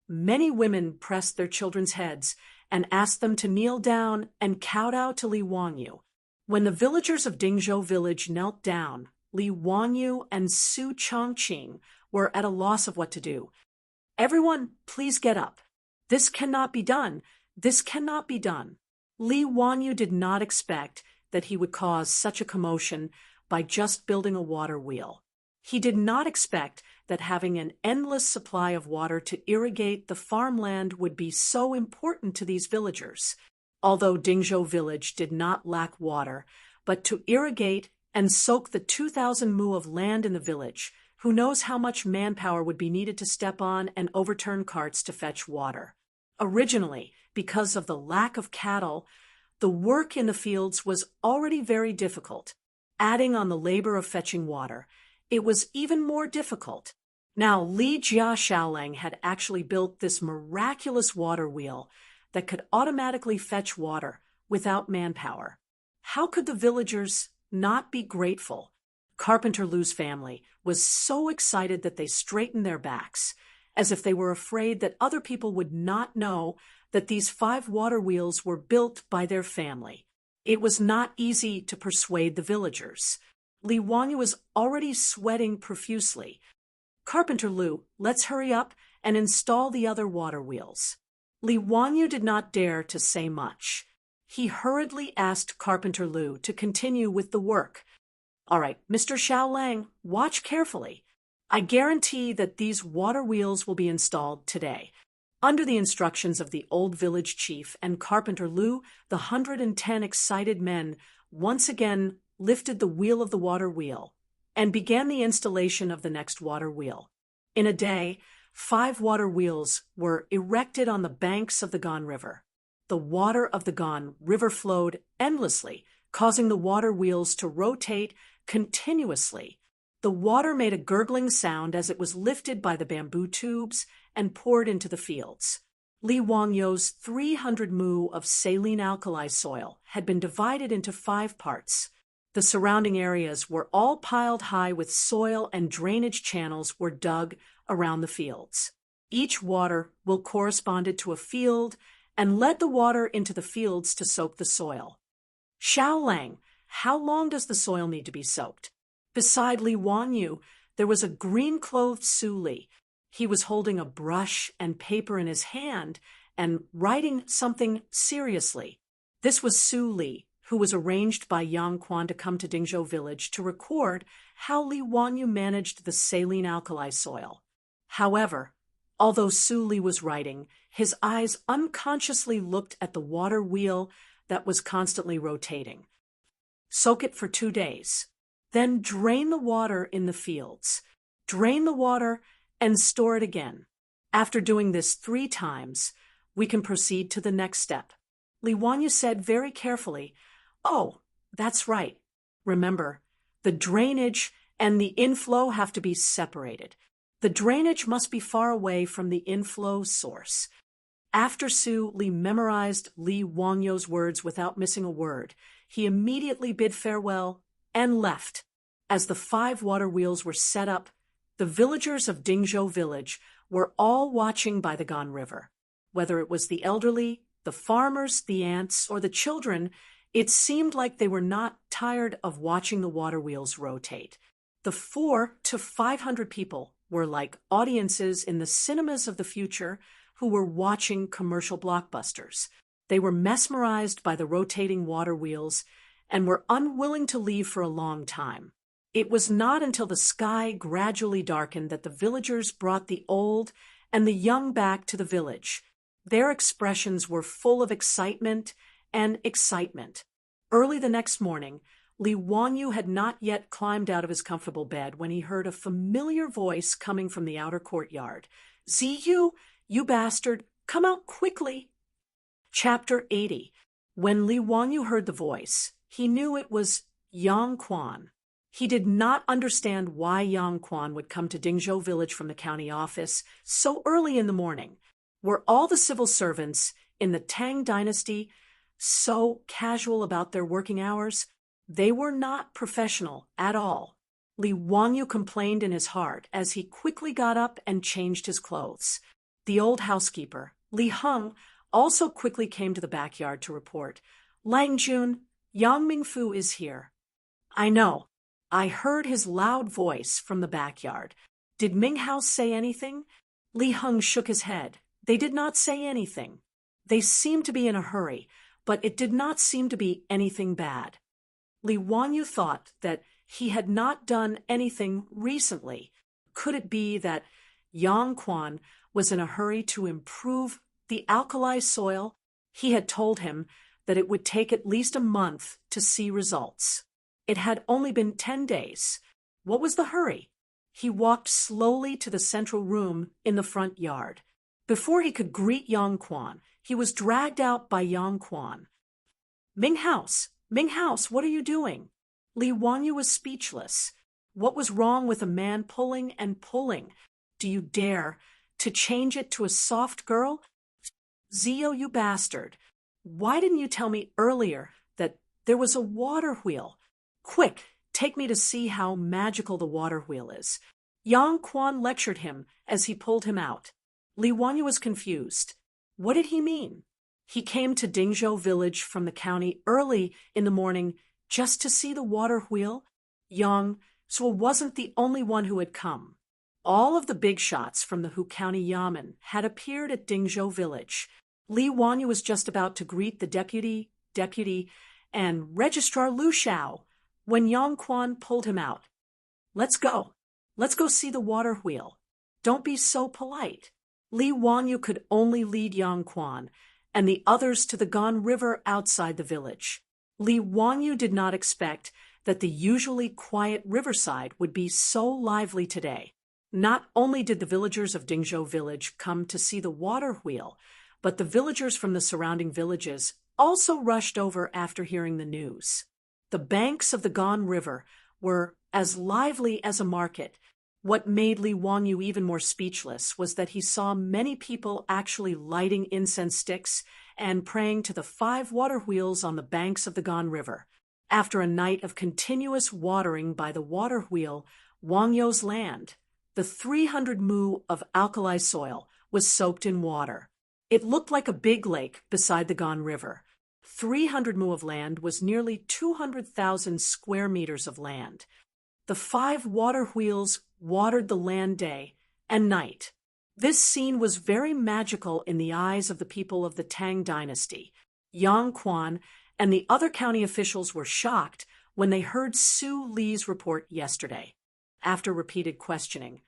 Many women pressed their children's heads and asked them to kneel down and kowtow to Li Wangyu. When the villagers of Dingzhou village knelt down, Li Wangyu and Su Chongqing were at a loss of what to do. "Everyone, please get up. This cannot be done. This cannot be done." Li Wangyu did not expect that he would cause such a commotion by just building a water wheel. He did not expect that having an endless supply of water to irrigate the farmland would be so important to these villagers. Although Dingzhou village did not lack water, but to irrigate and soak the 2,000 mu of land in the village, who knows how much manpower would be needed to step on and overturn carts to fetch water. Originally, because of the lack of cattle, the work in the fields was already very difficult. Adding on the labor of fetching water, it was even more difficult. Now, Li Jia Xiaolang had actually built this miraculous water wheel that could automatically fetch water without manpower. How could the villagers not be grateful. Carpenter Lou's family was so excited that they straightened their backs, as if they were afraid that other people would not know that these 5 water wheels were built by their family. It was not easy to persuade the villagers. Li Wanyu was already sweating profusely. Carpenter Lou, let's hurry up and install the other water wheels. Li Wanyu did not dare to say much. He hurriedly asked Carpenter Lou to continue with the work. All right, Mr. Xiao Lang, watch carefully. I guarantee that these water wheels will be installed today. Under the instructions of the old village chief and Carpenter Lou, the 110 excited men once again lifted the wheel of the water wheel and began the installation of the next water wheel. In a day, 5 water wheels were erected on the banks of the Gan River. The water of the Gan River flowed endlessly, causing the water wheels to rotate continuously. The water made a gurgling sound as it was lifted by the bamboo tubes and poured into the fields. Li Wangyu's 300 mu of saline alkali soil had been divided into 5 parts. The surrounding areas were all piled high with soil, and drainage channels were dug around the fields. Each water wheel corresponded to a field and led the water into the fields to soak the soil. Xiao Lang, how long does the soil need to be soaked? Beside Li Wanyu, there was a green-clothed Su Li. He was holding a brush and paper in his hand and writing something seriously. This was Su Li, who was arranged by Yang Quan to come to Dingzhou village to record how Li Wanyu managed the saline alkali soil. However, although Su Li was writing, his eyes unconsciously looked at the water wheel that was constantly rotating. Soak it for 2 days. Then drain the water in the fields. Drain the water and store it again. After doing this 3 times, we can proceed to the next step. Li Wanyu said very carefully, "Oh, that's right. Remember, the drainage and the inflow have to be separated. The drainage must be far away from the inflow source." After Su Li memorized Li Wangyu's words without missing a word, he immediately bid farewell and left. As the 5 water wheels were set up, the villagers of Dingzhou village were all watching by the Gan River. Whether it was the elderly, the farmers, the ants, or the children, it seemed like they were not tired of watching the water wheels rotate. The 400 to 500 people were like audiences in the cinemas of the future who were watching commercial blockbusters. They were mesmerized by the rotating water wheels and were unwilling to leave for a long time. It was not until the sky gradually darkened that the villagers brought the old and the young back to the village. Their expressions were full of excitement and excitement. Early the next morning, Li Wanyu had not yet climbed out of his comfortable bed when he heard a familiar voice coming from the outer courtyard. "Ziyu, you bastard, come out quickly." Chapter 80. When Li Wanyu heard the voice, he knew it was Yang Quan. He did not understand why Yang Quan would come to Dingzhou village from the county office so early in the morning. Were all the civil servants in the Tang dynasty so casual about their working hours? They were not professional at all. Li Wanyu complained in his heart as he quickly got up and changed his clothes. The old housekeeper, Li Heng, also quickly came to the backyard to report, "Lang Jun, Yang Mingfu is here." "I know. I heard his loud voice from the backyard. Did Ming House say anything?" Li Heng shook his head. "They did not say anything. They seemed to be in a hurry, but it did not seem to be anything bad." Li Wanyu thought that he had not done anything recently. Could it be that Yang Quan was in a hurry to improve the alkali soil? He had told him that it would take at least a month to see results. It had only been 10 days. What was the hurry? He walked slowly to the central room in the front yard. Before he could greet Yang Quan, he was dragged out by Yang Quan. Ming House, what are you doing?" Li Wanyu was speechless. What was wrong with a man pulling and pulling? Do you dare to change it to a soft girl? "Zio, you bastard. Why didn't you tell me earlier that there was a water wheel? Quick, take me to see how magical the water wheel is. Yang Quan lectured him as he pulled him out. Li Wanyu was confused. What did he mean? He came to Dingzhou village from the county early in the morning just to see the water wheel? Yang Suo wasn't the only one who had come. All of the big shots from the Hu County Yamen had appeared at Dingzhou village. Li Wanyu was just about to greet the deputy, and Registrar Lu Xiao when Yang Quan pulled him out. Let's go. Let's go see the water wheel. Don't be so polite. Li Wanyu could only lead Yang Quan and the others to the Gan River outside the village. Li Wanyu did not expect that the usually quiet riverside would be so lively today. Not only did the villagers of Dingzhou village come to see the water wheel, but the villagers from the surrounding villages also rushed over after hearing the news. The banks of the Gan River were as lively as a market. What made Li Wanyu even more speechless was that he saw many people actually lighting incense sticks and praying to the 5 water wheels on the banks of the Gan River. After a night of continuous watering by the water wheel, Wang You's land, the 300 mu of alkali soil, was soaked in water. It looked like a big lake beside the Gan River. 300 mu of land was nearly 200,000 square meters of land. The 5 water wheels watered the land day and night. This scene was very magical in the eyes of the people of the Tang dynasty. Yang Quan and the other county officials were shocked when they heard Su Li's report yesterday. After repeated questioning,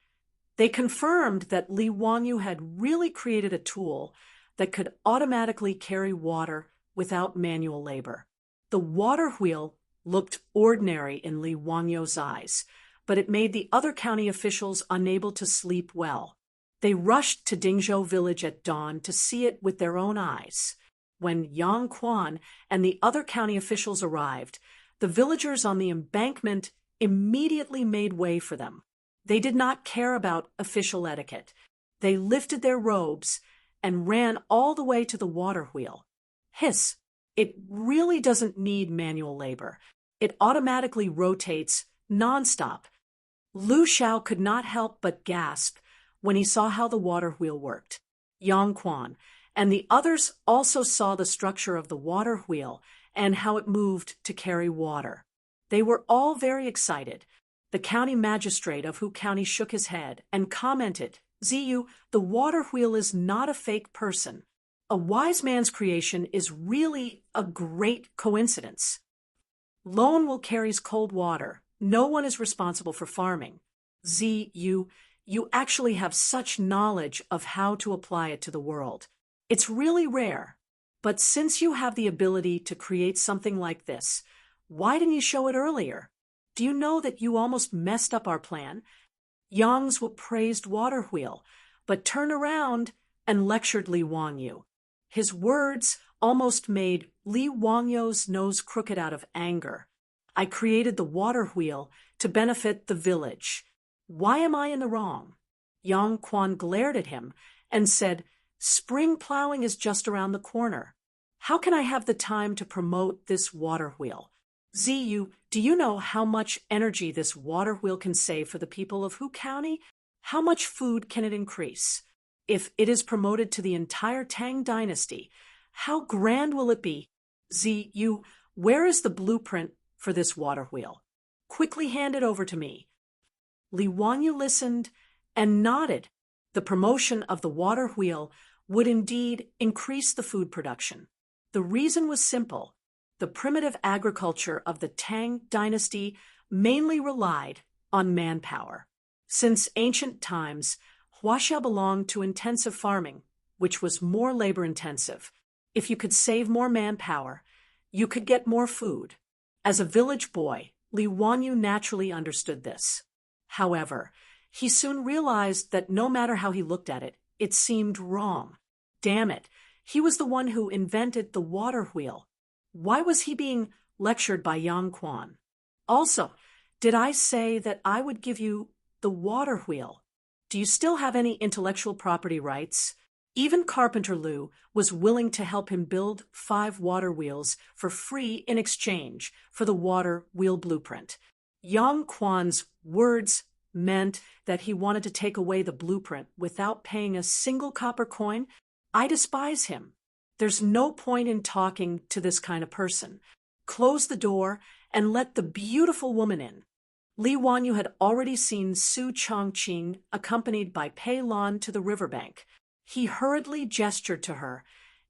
they confirmed that Li Wanyu had really created a tool that could automatically carry water without manual labor. The water wheel looked ordinary in Li Wanyu's eyes, but it made the other county officials unable to sleep well. They rushed to Dingzhou village at dawn to see it with their own eyes. When Yang Quan and the other county officials arrived, the villagers on the embankment immediately made way for them. They did not care about official etiquette. They lifted their robes and ran all the way to the water wheel. Hiss! It really doesn't need manual labor. It automatically rotates nonstop. Lu Xiao could not help but gasp when he saw how the water wheel worked. Yang Quan and the others also saw the structure of the water wheel and how it moved to carry water. They were all very excited. The county magistrate of Hu County shook his head and commented, "Ziyu, the water wheel is not a fake person. A wise man's creation is really a great coincidence. Lone will carries cold water. No one is responsible for farming. Ziyu, you actually have such knowledge of how to apply it to the world. It's really rare. But since you have the ability to create something like this, why didn't you show it earlier? Do you know that you almost messed up our plan?" Yang Zhu praised water wheel, but turned around and lectured Li Wanyu. His words almost made Li Wangyu's nose crooked out of anger. "I created the water wheel to benefit the village. Why am I in the wrong?" Yang Quan glared at him and said, "Spring plowing is just around the corner. How can I have the time to promote this water wheel? Ziyu, do you know how much energy this water wheel can save for the people of Hu County? How much food can it increase? If it is promoted to the entire Tang dynasty, how grand will it be? Ziyu, where is the blueprint for this water wheel? Quickly hand it over to me." Li Wanyu listened and nodded. The promotion of the water wheel would indeed increase the food production. The reason was simple. The primitive agriculture of the Tang dynasty mainly relied on manpower. Since ancient times, Huaxia belonged to intensive farming, which was more labor-intensive. If you could save more manpower, you could get more food. As a village boy, Li Wanyu naturally understood this. However, he soon realized that no matter how he looked at it, it seemed wrong. Damn it, he was the one who invented the water wheel. Why was he being lectured by Yang Quan? Also, did I say that I would give you the water wheel? Do you still have any intellectual property rights? Even Carpenter Lu was willing to help him build 5 water wheels for free in exchange for the water wheel blueprint. Yang Quan's words meant that he wanted to take away the blueprint without paying a single copper coin. I despise him. There's no point in talking to this kind of person. Close the door and let the beautiful woman in. Li Wanyu had already seen Su Chongqing accompanied by Pei Lan to the riverbank. He hurriedly gestured to her,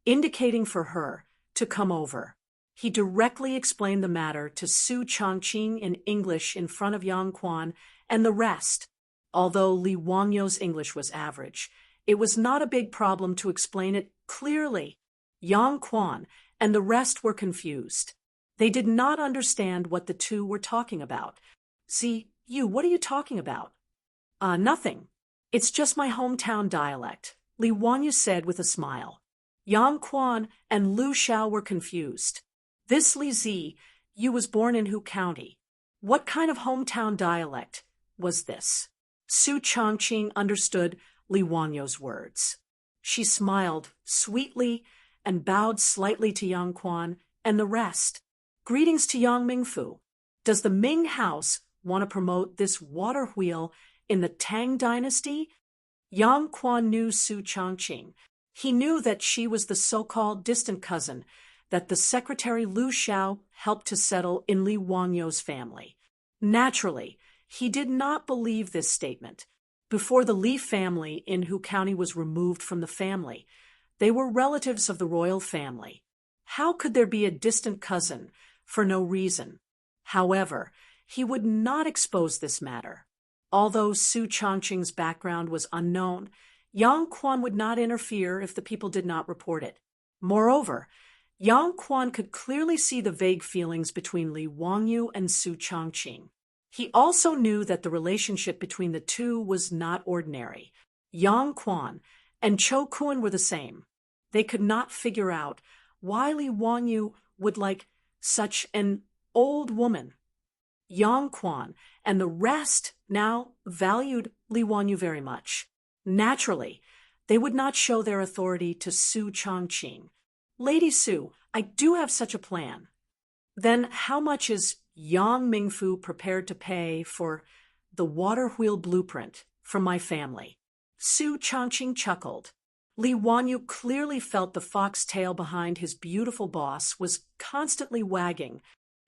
indicating for her to come over. He directly explained the matter to Su Chongqing in English in front of Yang Quan and the rest. Although Li Wangyu's English was average, it was not a big problem to explain it clearly. Yang Quan and the rest were confused. They did not understand what the two were talking about. "See, what are you talking about?" Nothing. It's just my hometown dialect," Li Wanyu said with a smile. Yang Quan and Lu Xiao were confused. "This Li Zi, you was born in Hu County. What kind of hometown dialect was this?" Su Chongqing understood Li Wanyu's words. She smiled sweetly and bowed slightly to Yang Quan and the rest. "Greetings to Yang Mingfu. Does the Ming House want to promote this water wheel in the Tang Dynasty?" Yang Quan knew Su Chongqing. He knew that she was the so-called distant cousin that the secretary Lu Xiao helped to settle in Li Wangyu's family. Naturally, he did not believe this statement. Before the Li family in Hu County was removed from the family, they were relatives of the royal family. How could there be a distant cousin for no reason? However, he would not expose this matter. Although Su Chongqing's background was unknown, Yang Quan would not interfere if the people did not report it. Moreover, Yang Quan could clearly see the vague feelings between Li Wangyu and Su Chongqing. He also knew that the relationship between the two was not ordinary. Yang Quan and Cho Kun were the same. They could not figure out why Li Wanyu would like such an old woman. Yang Quan and the rest now valued Li Wanyu very much. Naturally, they would not show their authority to Su Chongqing. "Lady Su, I do have such a plan." "Then how much is Yang Mingfu prepared to pay for the water wheel blueprint from my family?" Su Chongqing chuckled. Li Wanyu clearly felt the foxtail behind his beautiful boss was constantly wagging.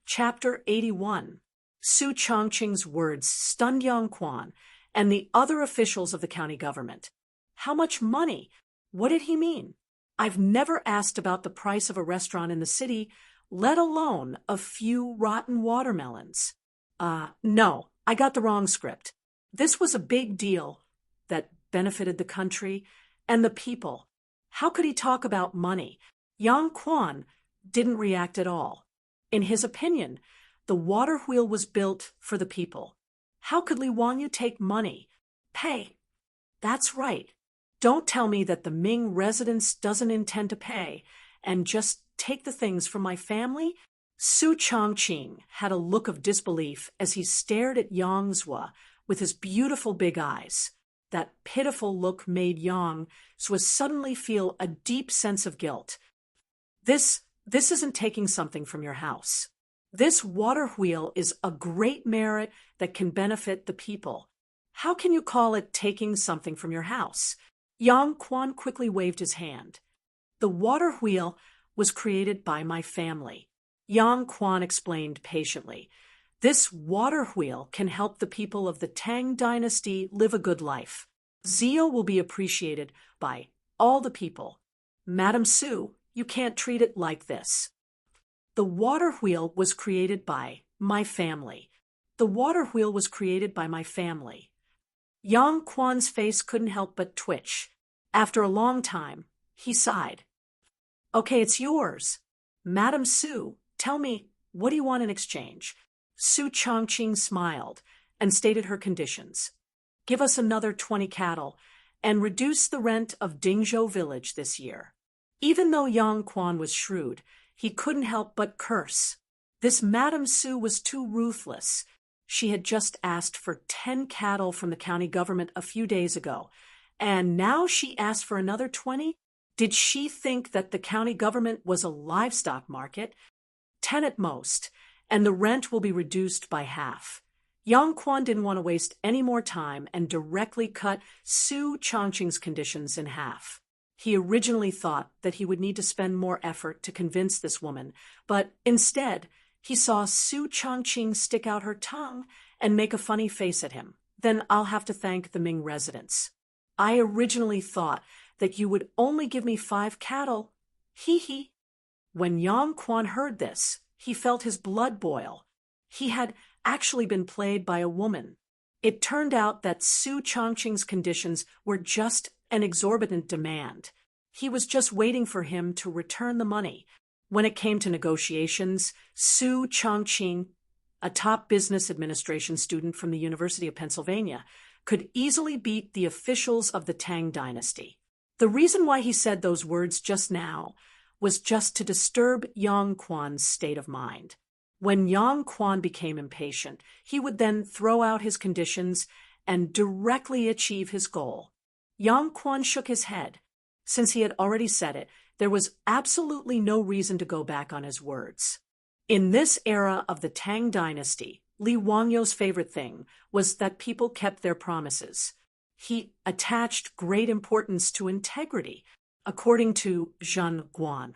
Chapter 81. Su Chongqing's words stunned Yang Quan and the other officials of the county government. How much money? What did he mean? I've never asked about the price of a restaurant in the city, let alone a few rotten watermelons. No, I got the wrong script. This was a big deal that benefited the country and the people. How could he talk about money? Yang Quan didn't react at all. In his opinion, the water wheel was built for the people. How could Li Wanyu take money? Pay. That's right. Don't tell me that the Ming residence doesn't intend to pay and just take the things from my family? Su Chongqing had a look of disbelief as he stared at Yang Zhua with his beautiful big eyes. That pitiful look made Yang Zhua suddenly feel a deep sense of guilt. This isn't taking something from your house. This water wheel is a great merit that can benefit the people. How can you call it taking something from your house? Yang Quan quickly waved his hand. The water wheel was created by my family. Yang Quan explained patiently. This water wheel can help the people of the Tang Dynasty live a good life. Zeal will be appreciated by all the people. Madam Su, you can't treat it like this. The water wheel was created by my family. The water wheel was created by my family. Yang Quan's face couldn't help but twitch. After a long time, he sighed. Okay, it's yours. Madam Su, tell me, what do you want in exchange? Su Chongqing smiled and stated her conditions. Give us another 20 cattle and reduce the rent of Dingzhou village this year. Even though Yang Quan was shrewd, he couldn't help but curse. This Madam Su was too ruthless. She had just asked for 10 cattle from the county government a few days ago, And now she asked for another 20? Did she think that the county government was a livestock market? 10 at most, and the rent will be reduced by half. Yang Quan didn't want to waste any more time and directly cut Su Changqing's conditions in half. He originally thought that he would need to spend more effort to convince this woman, but instead, he saw Su Changqing stick out her tongue and make a funny face at him. Then I'll have to thank the Ming residents. I originally thought that you would only give me 5 cattle. Hee hee. When Yang Quan heard this, he felt his blood boil. He had actually been played by a woman. It turned out that Su Changqing's conditions were just an exorbitant demand. He was just waiting for him to return the money. When it came to negotiations, Su Changqing, a top business administration student from the University of Pennsylvania, could easily beat the officials of the Tang dynasty. The reason why he said those words just now was just to disturb Yang Quan's state of mind. When Yang Quan became impatient, he would then throw out his conditions and directly achieve his goal. Yang Quan shook his head. Since he had already said it, there was absolutely no reason to go back on his words. In this era of the Tang dynasty, Li Wangyou's favorite thing was that people kept their promises. He attached great importance to integrity, according to Zhen Guan.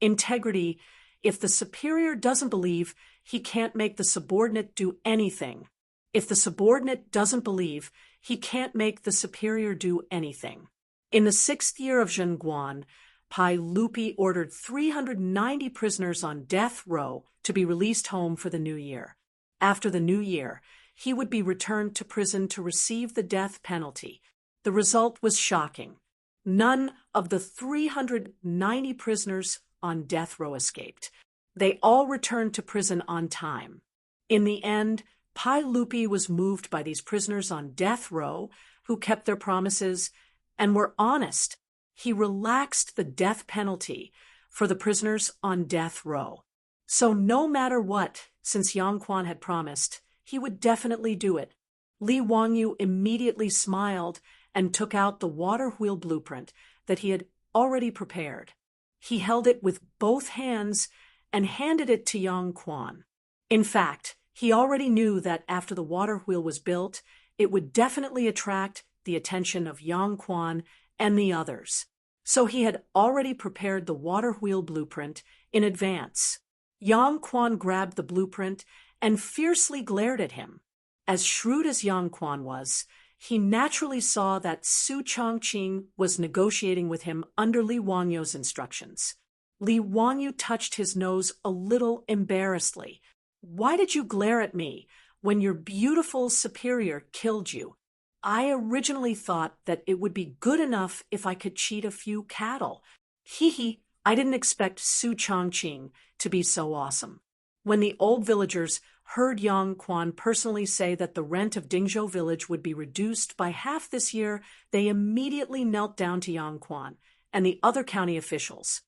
Integrity: if the superior doesn't believe, he can't make the subordinate do anything. If the subordinate doesn't believe, he can't make the superior do anything. In the 6th year of Zhen Guan, Pai Lupi ordered 390 prisoners on death row to be released home for the new year. After the new year, he would be returned to prison to receive the death penalty. The result was shocking. None of the 390 prisoners on death row escaped. They all returned to prison on time. In the end, Pai Lupi was moved by these prisoners on death row who kept their promises and were honest. He relaxed the death penalty for the prisoners on death row. So no matter what, since Yang Quan had promised, he would definitely do it. Li Wangyou immediately smiled and took out the water wheel blueprint that he had already prepared. He held it with both hands and handed it to Yang Quan. In fact, he already knew that after the water wheel was built, it would definitely attract the attention of Yang Quan and the others. So he had already prepared the water wheel blueprint in advance. Yang Quan grabbed the blueprint and fiercely glared at him. As shrewd as Yang Quan was, he naturally saw that Su Changqing was negotiating with him under Li Wangyou's instructions. Li Wangyou touched his nose a little embarrassedly. "Why did you glare at me when your beautiful superior killed you? I originally thought that it would be good enough if I could cheat a few cattle. Hee hee, I didn't expect Su Changqing to be so awesome." When the old villagers heard Yang Quan personally say that the rent of Dingzhou village would be reduced by half this year, they immediately knelt down to Yang Quan and the other county officials.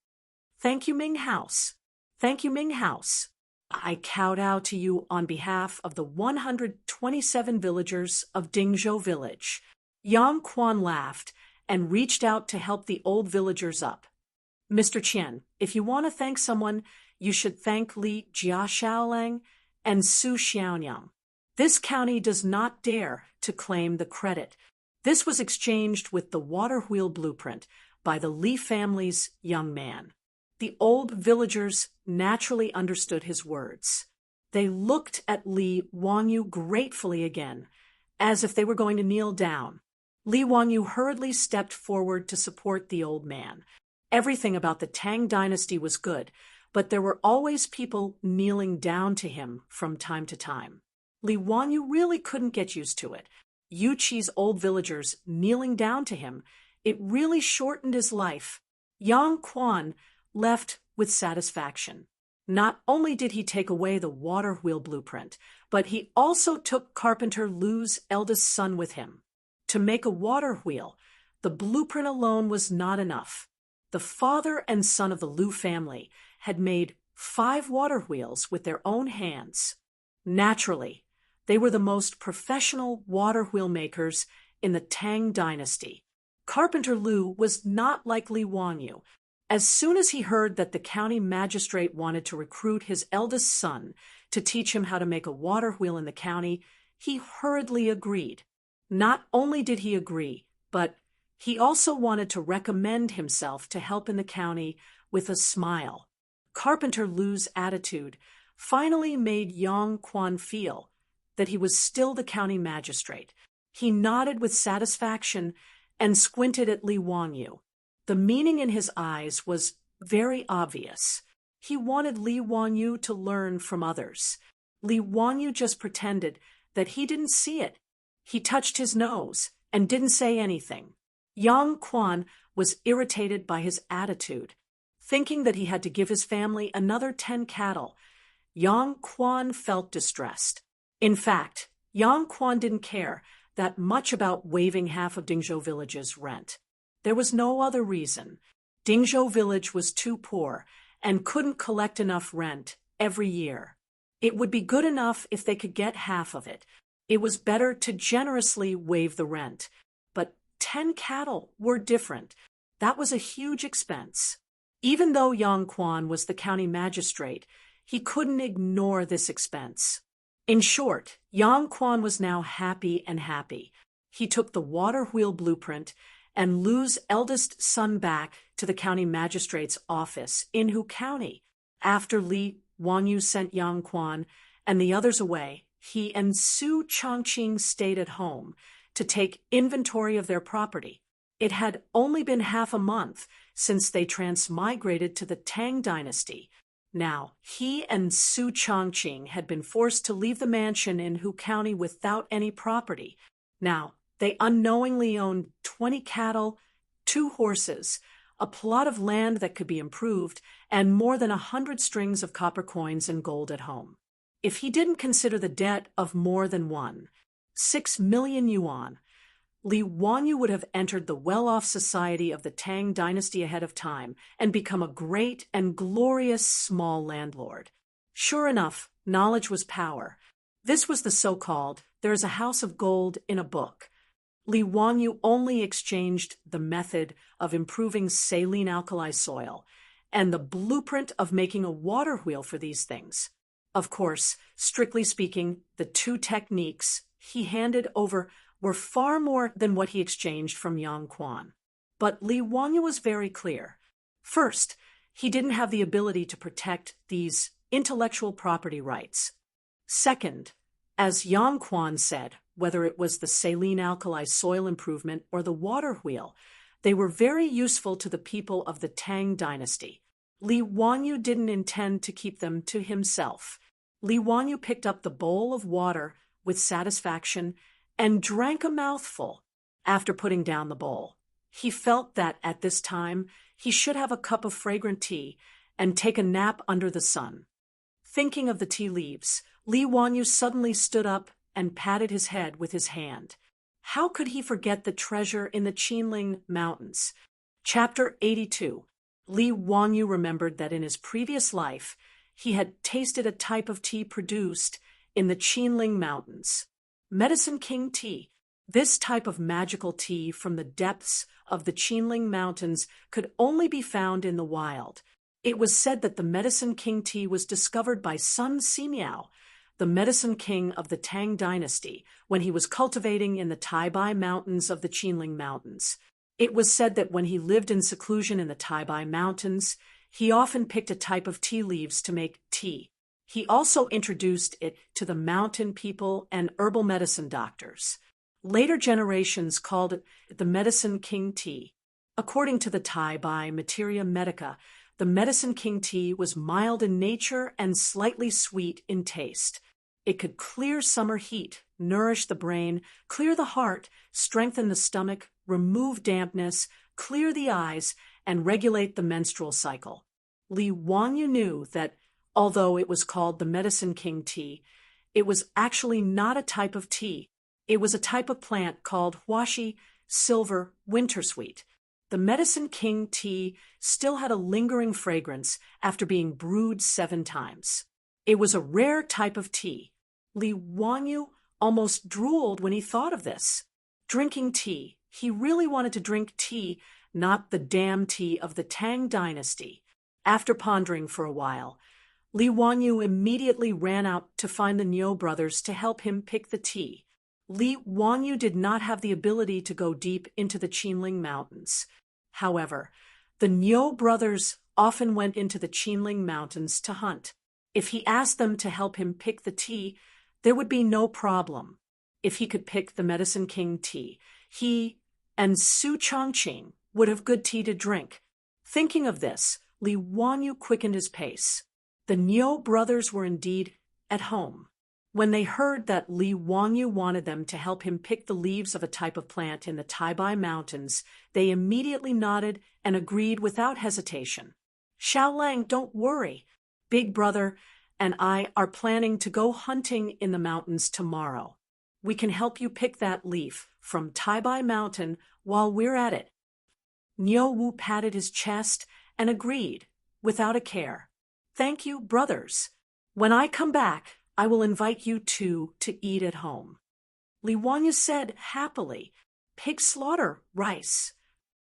"Thank you, Ming House. Thank you, Ming House. I kowtow to you on behalf of the 127 villagers of Dingzhou village." Yang Quan laughed and reached out to help the old villagers up. "Mr. Qian, if you want to thank someone, you should thank Li Jiaxiaolang and Su Xiaonyang. This county does not dare to claim the credit. This was exchanged with the water wheel blueprint by the Li family's young man." The old villagers naturally understood his words. They looked at Li Wangyou gratefully again, as if they were going to kneel down. Li Wangyou hurriedly stepped forward to support the old man. Everything about the Tang dynasty was good, but there were always people kneeling down to him from time to time. Li Wangyou really couldn't get used to it. Yu Qi's old villagers kneeling down to him, it really shortened his life. Yang Quan left with satisfaction. Not only did he take away the water wheel blueprint, but he also took Carpenter Lu's eldest son with him. To make a water wheel, the blueprint alone was not enough. The father and son of the Lu family had made 5 water wheels with their own hands. Naturally, they were the most professional water wheel makers in the Tang dynasty. Carpenter Lu was not like Li Wanyu. As soon as he heard that the county magistrate wanted to recruit his eldest son to teach him how to make a water wheel in the county, he hurriedly agreed. Not only did he agree, but he also wanted to recommend himself to help in the county with a smile. Carpenter Lu's attitude finally made Yang Quan feel that he was still the county magistrate. He nodded with satisfaction and squinted at Li Wanyu. The meaning in his eyes was very obvious. He wanted Li Wanyu to learn from others. Li Wanyu just pretended that he didn't see it. He touched his nose and didn't say anything. Yang Quan was irritated by his attitude. Thinking that he had to give his family another 10 cattle, Yang Quan felt distressed. In fact, Yang Quan didn't care that much about waiving half of Dingzhou Village's rent. There was no other reason. Dingzhou Village was too poor and couldn't collect enough rent every year. It would be good enough if they could get half of it. It was better to generously waive the rent. But 10 cattle were different. That was a huge expense. Even though Yang Quan was the county magistrate, he couldn't ignore this expense. In short, Yang Quan was now happy and happy. He took the water wheel blueprint and Lu's eldest son back to the county magistrate's office in Hu County. After Li Wanyu sent Yang Quan and the others away, he and Su Chongqing stayed at home to take inventory of their property. It had only been half a month since they transmigrated to the Tang dynasty. Now, he and Su Chongqing had been forced to leave the mansion in Hu County without any property. Now, they unknowingly owned 20 cattle, 2 horses, a plot of land that could be improved, and more than 100 strings of copper coins and gold at home. If he didn't consider the debt of more than 6 million yuan, Li Wanyu would have entered the well-off society of the Tang dynasty ahead of time and become a great and glorious small landlord. Sure enough, knowledge was power. This was the so-called "there is a house of gold in a book." Li Wanyu only exchanged the method of improving saline alkali soil and the blueprint of making a water wheel for these things. Of course, strictly speaking, the 2 techniques he handed over were far more than what he exchanged from Yang Quan. But Li Wanyu was very clear. First, he didn't have the ability to protect these intellectual property rights. Second, as Yang Quan said, whether it was the saline alkali soil improvement or the water wheel, they were very useful to the people of the Tang dynasty. Li Wanyu didn't intend to keep them to himself. Li Wanyu picked up the bowl of water with satisfaction and drank a mouthful. After putting down the bowl, he felt that at this time he should have a cup of fragrant tea and take a nap under the sun. Thinking of the tea leaves, Li Wanyu suddenly stood up and patted his head with his hand. How could he forget the treasure in the Qinling Mountains? Chapter 82. Li Wanyu remembered that in his previous life, he had tasted a type of tea produced in the Qinling Mountains. Medicine King tea. This type of magical tea from the depths of the Qinling Mountains could only be found in the wild. It was said that the Medicine King tea was discovered by Sun Simiao, the Medicine King of the Tang dynasty, when he was cultivating in the Taibai Mountains of the Qinling Mountains. It was said that when he lived in seclusion in the Taibai Mountains, he often picked a type of tea leaves to make tea. He also introduced it to the mountain people and herbal medicine doctors. Later generations called it the Medicine King tea. According to the Taibai Materia Medica, the Medicine King tea was mild in nature and slightly sweet in taste. It could clear summer heat, nourish the brain, clear the heart, strengthen the stomach, remove dampness, clear the eyes, and regulate the menstrual cycle. Li Wanyu knew that although it was called the Medicine King tea, it was actually not a type of tea. It was a type of plant called huashi, silver, wintersweet. The Medicine King tea still had a lingering fragrance after being brewed 7 times. It was a rare type of tea. Li Wanyu almost drooled when he thought of this. Drinking tea, He really wanted to drink tea, not the damn tea of the Tang dynasty. After pondering for a while, Li Wanyu immediately ran out to find the Niu brothers to help him pick the tea. Li Wanyu did not have the ability to go deep into the Qinling Mountains. However, the Niu brothers often went into the Qinling Mountains to hunt. If he asked them to help him pick the tea, there would be no problem. If he could pick the Medicine King tea, he and Su Chongqing would have good tea to drink. Thinking of this, Li Wanyu quickened his pace. The Niu brothers were indeed at home. When they heard that Li Wanyu wanted them to help him pick the leaves of a type of plant in the Taibai Mountains, they immediately nodded and agreed without hesitation. Xiaolang, don't worry. Big brother and I are planning to go hunting in the mountains tomorrow. We can help you pick that leaf from Taibai Mountain while we're at it. Niu Wu patted his chest and agreed, without a care. Thank you, brothers. When I come back, I will invite you two to eat at home. Li Wanyu said happily, pig slaughter rice.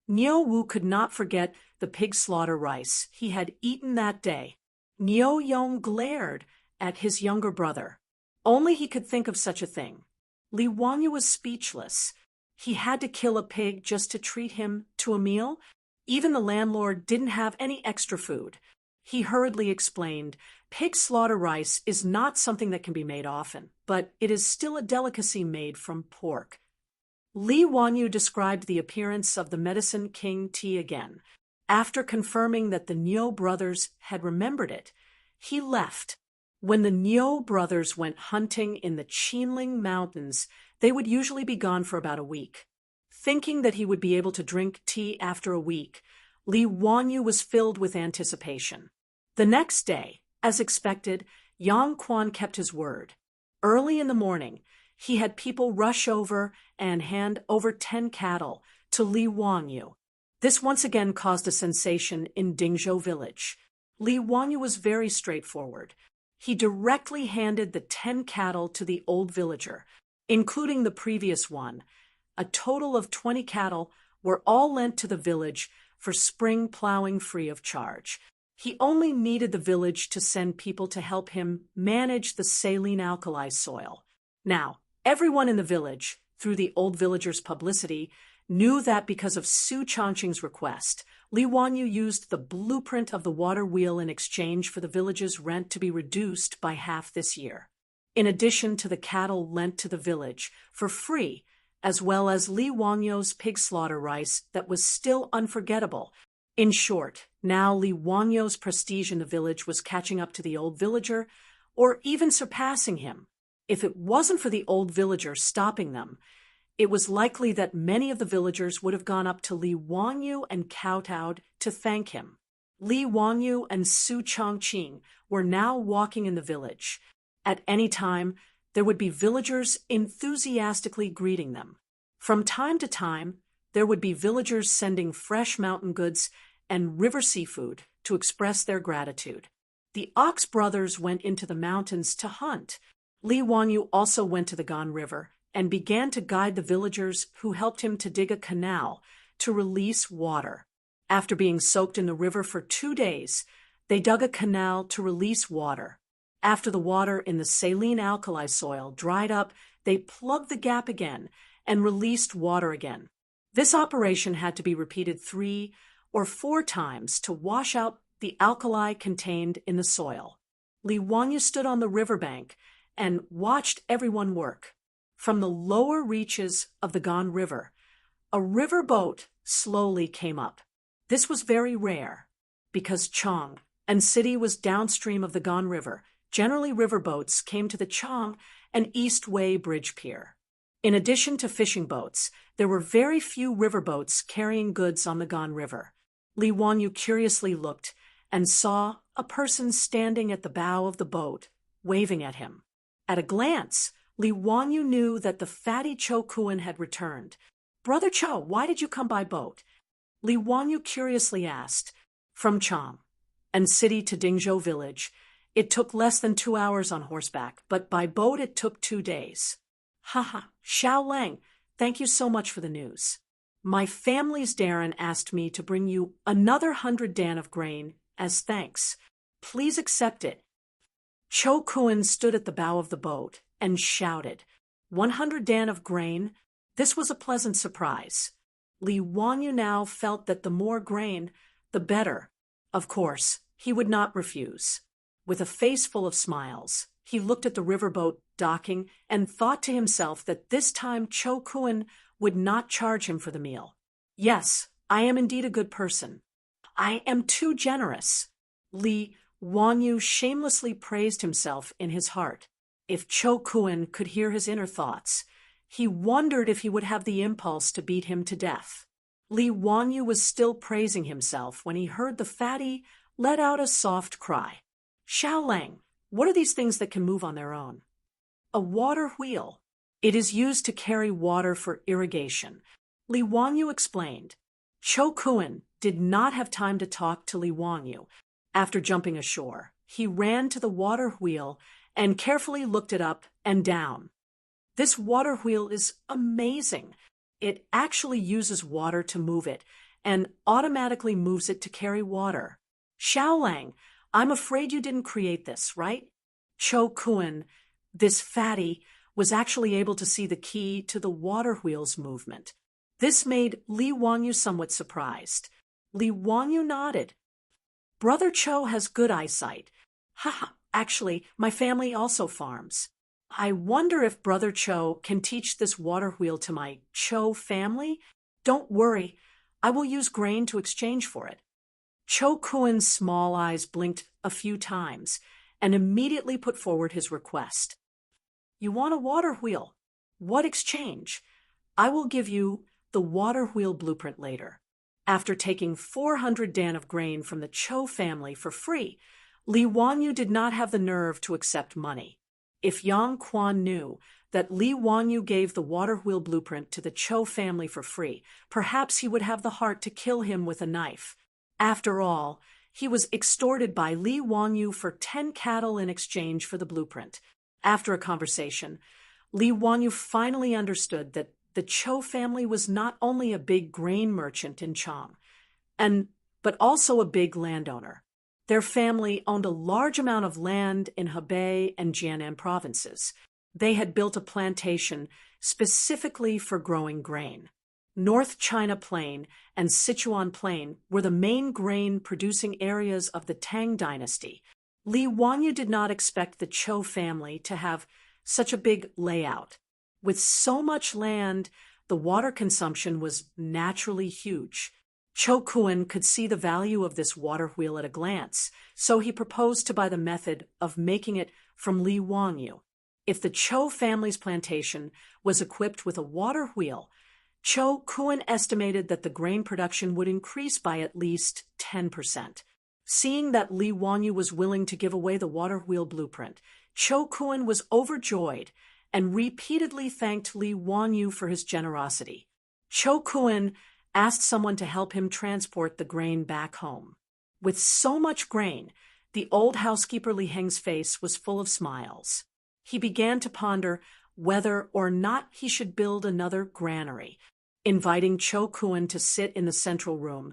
Niu Wu could not forget the pig slaughter rice he had eaten that day. Niu Yong glared at his younger brother. Only he could think of such a thing. Li Wanyu was speechless. He had to kill a pig just to treat him to a meal? Even the landlord didn't have any extra food. He hurriedly explained, pig slaughter rice is not something that can be made often, but it is still a delicacy made from pork. Li Wanyu described the appearance of the Medicine King tea again. After confirming that the Niu brothers had remembered it, he left. When the Niu brothers went hunting in the Qinling Mountains, they would usually be gone for about a week. Thinking that he would be able to drink tea after a week, Li Wanyu was filled with anticipation. The next day, as expected, Yang Quan kept his word. Early in the morning, he had people rush over and hand over 10 cattle to Li Wanyu. This once again caused a sensation in Dingzhou village. Li Wanyu was very straightforward. He directly handed the 10 cattle to the old villager, including the previous one. A total of 20 cattle were all lent to the village for spring plowing free of charge. He only needed the village to send people to help him manage the saline alkali soil. Now, everyone in the village, through the old villager's publicity, knew that because of Su Chongqing's request, Li Wanyu used the blueprint of the water wheel in exchange for the village's rent to be reduced by half this year. In addition to the cattle lent to the village for free, as well as Li Wanyu's pig slaughter rice that was still unforgettable. In short, now Li Wanyu's prestige in the village was catching up to the old villager, or even surpassing him. If it wasn't for the old villager stopping them, it was likely that many of the villagers would have gone up to Li Wanyu and kowtowed to thank him. Li Wanyu and Su Chongqing were now walking in the village. At any time, there would be villagers enthusiastically greeting them. From time to time, there would be villagers sending fresh mountain goods and river seafood to express their gratitude. The Ox brothers went into the mountains to hunt. Li Wanyu also went to the Gan River and began to guide the villagers who helped him to dig a canal to release water. After being soaked in the river for 2 days, they dug a canal to release water. After the water in the saline alkali soil dried up, they plugged the gap again and released water again. This operation had to be repeated 3 or 4 times to wash out the alkali contained in the soil. Li Wanyu stood on the riverbank and watched everyone work. From the lower reaches of the Gan River, a river boat slowly came up. This was very rare, because Chong and city was downstream of the Gan River. Generally, riverboats came to the Chong and East Way Bridge Pier. In addition to fishing boats, there were very few riverboats carrying goods on the Gan River. Li Wanyu curiously looked and saw a person standing at the bow of the boat, waving at him. At a glance, Li Wanyu knew that the fatty Cho Kuan had returned. "Brother Cho, why did you come by boat?" Li Wanyu curiously asked. "From Chong and city to Dingzhou village. It took less than 2 hours on horseback, but by boat it took 2 days. Haha, Xiao Lang, thank you so much for the news." My family's Darren asked me to bring you another 100 dan of grain as thanks. Please accept it. Cho Kun stood at the bow of the boat and shouted, 100 dan of grain? This was a pleasant surprise. Li Wanyu now felt that the more grain, the better. Of course, he would not refuse. With a face full of smiles, he looked at the riverboat docking and thought to himself that this time Cho Kun would not charge him for the meal. Yes, I am indeed a good person. I am too generous. Li Wanyu shamelessly praised himself in his heart. If Cho Kun could hear his inner thoughts, he wondered if he would have the impulse to beat him to death. Li Wanyu was still praising himself when he heard the fatty let out a soft cry. Xiaolang, what are these things that can move on their own? A water wheel. It is used to carry water for irrigation. Li Wanyu explained. Cho Kun did not have time to talk to Li Wanyu. After jumping ashore, he ran to the water wheel and carefully looked it up and down. This water wheel is amazing. It actually uses water to move it and automatically moves it to carry water. Xiaolang, I'm afraid you didn't create this, right? Cho Kun, this fatty, was actually able to see the key to the water wheel's movement. This made Li Wanyu somewhat surprised. Li Wanyu nodded. Brother Cho has good eyesight. Haha, actually, my family also farms. I wonder if Brother Cho can teach this water wheel to my Cho family? Don't worry, I will use grain to exchange for it. Cho Kun's small eyes blinked a few times and immediately put forward his request. You want a water wheel? What exchange? I will give you the water wheel blueprint later. After taking 400 dan of grain from the Cho family for free, Li Wanyu did not have the nerve to accept money. If Yang Quan knew that Li Wanyu gave the water wheel blueprint to the Cho family for free, perhaps he would have the heart to kill him with a knife. After all, he was extorted by Li Wanyu for 10 cattle in exchange for the blueprint. After a conversation, Li Wanyu finally understood that the Cho family was not only a big grain merchant in Chang, but also a big landowner. Their family owned a large amount of land in Hebei and Jiangnan provinces. They had built a plantation specifically for growing grain. North China Plain and Sichuan Plain were the main grain-producing areas of the Tang dynasty. Li Wanyu did not expect the Cho family to have such a big layout. With so much land, the water consumption was naturally huge. Cho Kun could see the value of this water wheel at a glance, so he proposed to buy the method of making it from Li Wanyu. If the Cho family's plantation was equipped with a water wheel, Cho Kun estimated that the grain production would increase by at least 10%. Seeing that Li Wanyu was willing to give away the water wheel blueprint, Cho Kun was overjoyed and repeatedly thanked Li Wanyu for his generosity. Cho Kun asked someone to help him transport the grain back home. With so much grain, the old housekeeper Li Heng's face was full of smiles. He began to ponder whether or not he should build another granary. Inviting Cho Kun to sit in the central room,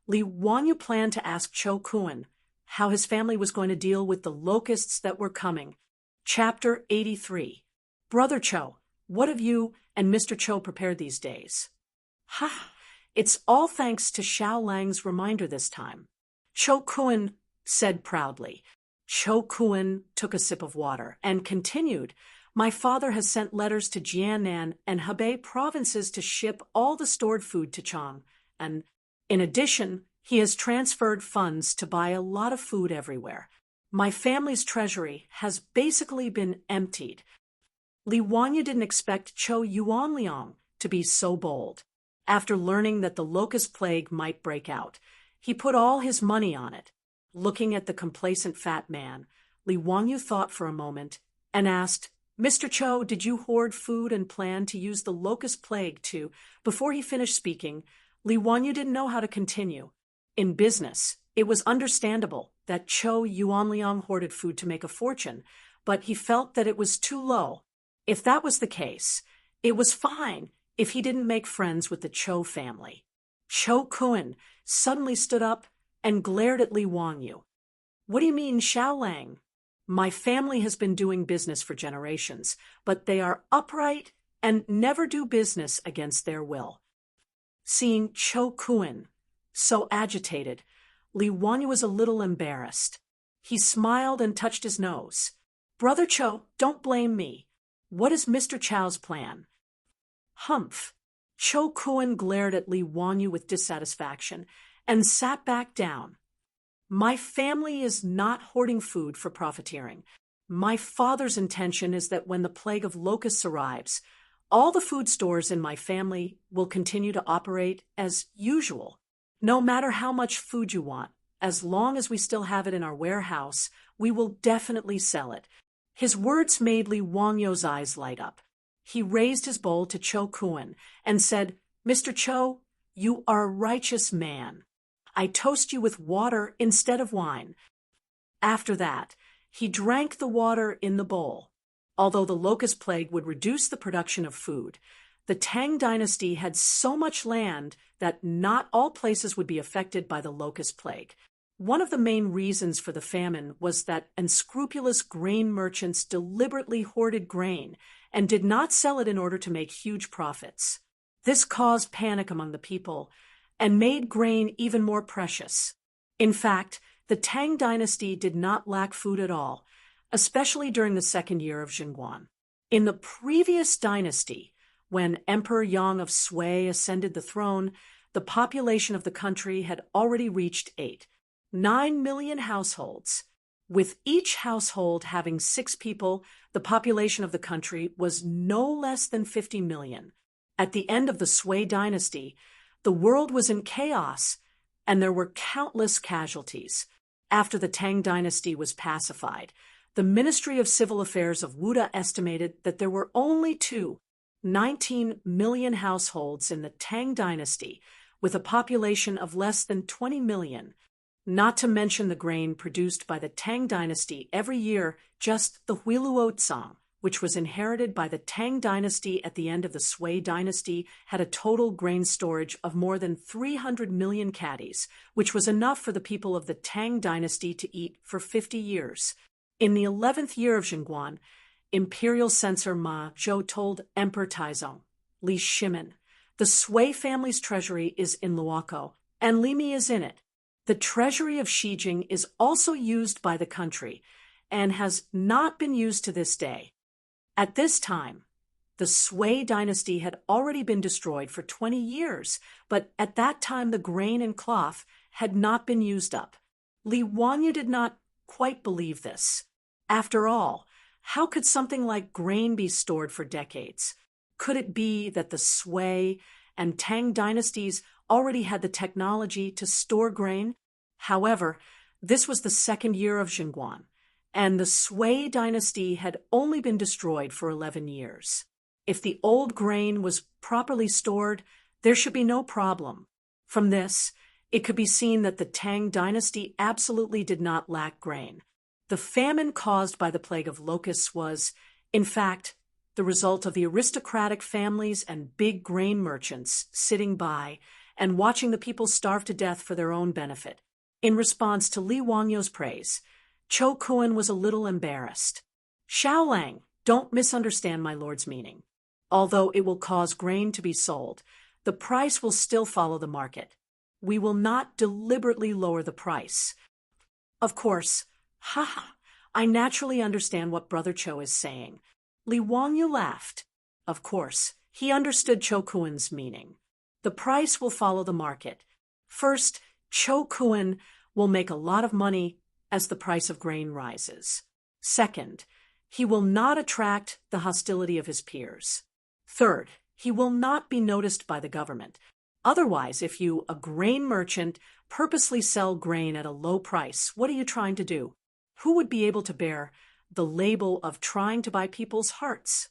Li Wanyu planned to ask Cho Kun how his family was going to deal with the locusts that were coming. Chapter 83. Brother Cho, what have you and Mr. Cho prepared these days? Ha! It's all thanks to Xiaolang's reminder this time. Cho Kun said proudly. Cho Kun took a sip of water and continued, My father has sent letters to Jiangnan and Hebei provinces to ship all the stored food to Chang, and in addition, he has transferred funds to buy a lot of food everywhere. My family's treasury has basically been emptied. Li Wanyu didn't expect Cho Yuanliang to be so bold. After learning that the locust plague might break out, he put all his money on it. Looking at the complacent fat man, Li Wanyu thought for a moment and asked, Mr. Cho, did you hoard food and plan to use the locust plague to? Before he finished speaking, Li Wanyu didn't know how to continue. In business, it was understandable that Cho Yuanliang hoarded food to make a fortune, but he felt that it was too low. If that was the case, it was fine if he didn't make friends with the Cho family. Cho Kun suddenly stood up and glared at Li Wangyu. What do you mean, Xiaolang? My family has been doing business for generations, but they are upright and never do business against their will. Seeing Cho Kun so agitated, Li Wangyu was a little embarrassed. He smiled and touched his nose. Brother Cho, don't blame me. What is Mr. Chow's plan? Humph. Cho Kun glared at Li Wangyu with dissatisfaction and sat back down. My family is not hoarding food for profiteering. My father's intention is that when the plague of locusts arrives, all the food stores in my family will continue to operate as usual. No matter how much food you want, as long as we still have it in our warehouse, we will definitely sell it. His words made Li Wangyu's eyes light up. He raised his bowl to Cho Kun and said, Mr. Cho, you are a righteous man. I toast you with water instead of wine. After that, he drank the water in the bowl. Although the locust plague would reduce the production of food, the Tang dynasty had so much land that not all places would be affected by the locust plague. One of the main reasons for the famine was that unscrupulous grain merchants deliberately hoarded grain and did not sell it in order to make huge profits. This caused panic among the people and made grain even more precious. In fact, the Tang dynasty did not lack food at all, especially during the second year of Jingguan. In the previous dynasty, when Emperor Yang of Sui ascended the throne, the population of the country had already reached 9 million households. With each household having 6 people, the population of the country was no less than 50 million. At the end of the Sui dynasty, the world was in chaos, and there were countless casualties. After the Tang dynasty was pacified, the Ministry of Civil Affairs of Wuda estimated that there were only 19 million households in the Tang dynasty, with a population of less than 20 million. Not to mention the grain produced by the Tang dynasty every year, just the Huiluotsang, which was inherited by the Tang dynasty at the end of the Sui dynasty, had a total grain storage of more than 300 million caddies, which was enough for the people of the Tang dynasty to eat for 50 years. In the 11th year of Jingguan, Imperial Censor Ma Zhou told Emperor Taizong, Li Shimen, the Sui family's treasury is in Luoco, and Li Mi is in it. The treasury of Xijing is also used by the country, and has not been used to this day. At this time, the Sui dynasty had already been destroyed for 20 years, but at that time the grain and cloth had not been used up. Li Wangyu did not quite believe this. After all, how could something like grain be stored for decades? Could it be that the Sui and Tang dynasties already had the technology to store grain? However, this was the second year of Jingguan, and the Sui dynasty had only been destroyed for 11 years. If the old grain was properly stored, there should be no problem. From this, it could be seen that the Tang dynasty absolutely did not lack grain. The famine caused by the plague of locusts was, in fact, the result of the aristocratic families and big grain merchants sitting by and watching the people starve to death for their own benefit. In response to Li Wangyu's praise, Cho Kun was a little embarrassed. Xiaolang, don't misunderstand my lord's meaning. Although it will cause grain to be sold, the price will still follow the market. We will not deliberately lower the price. Of course, I naturally understand what Brother Cho is saying. Li Wangyu laughed. Of course, he understood Cho Kun's meaning. The price will follow the market. First, Cho Kun will make a lot of money as the price of grain rises. Second, he will not attract the hostility of his peers. Third, he will not be noticed by the government. Otherwise, if you, a grain merchant, purposely sell grain at a low price, what are you trying to do? Who would be able to bear the label of trying to buy people's hearts?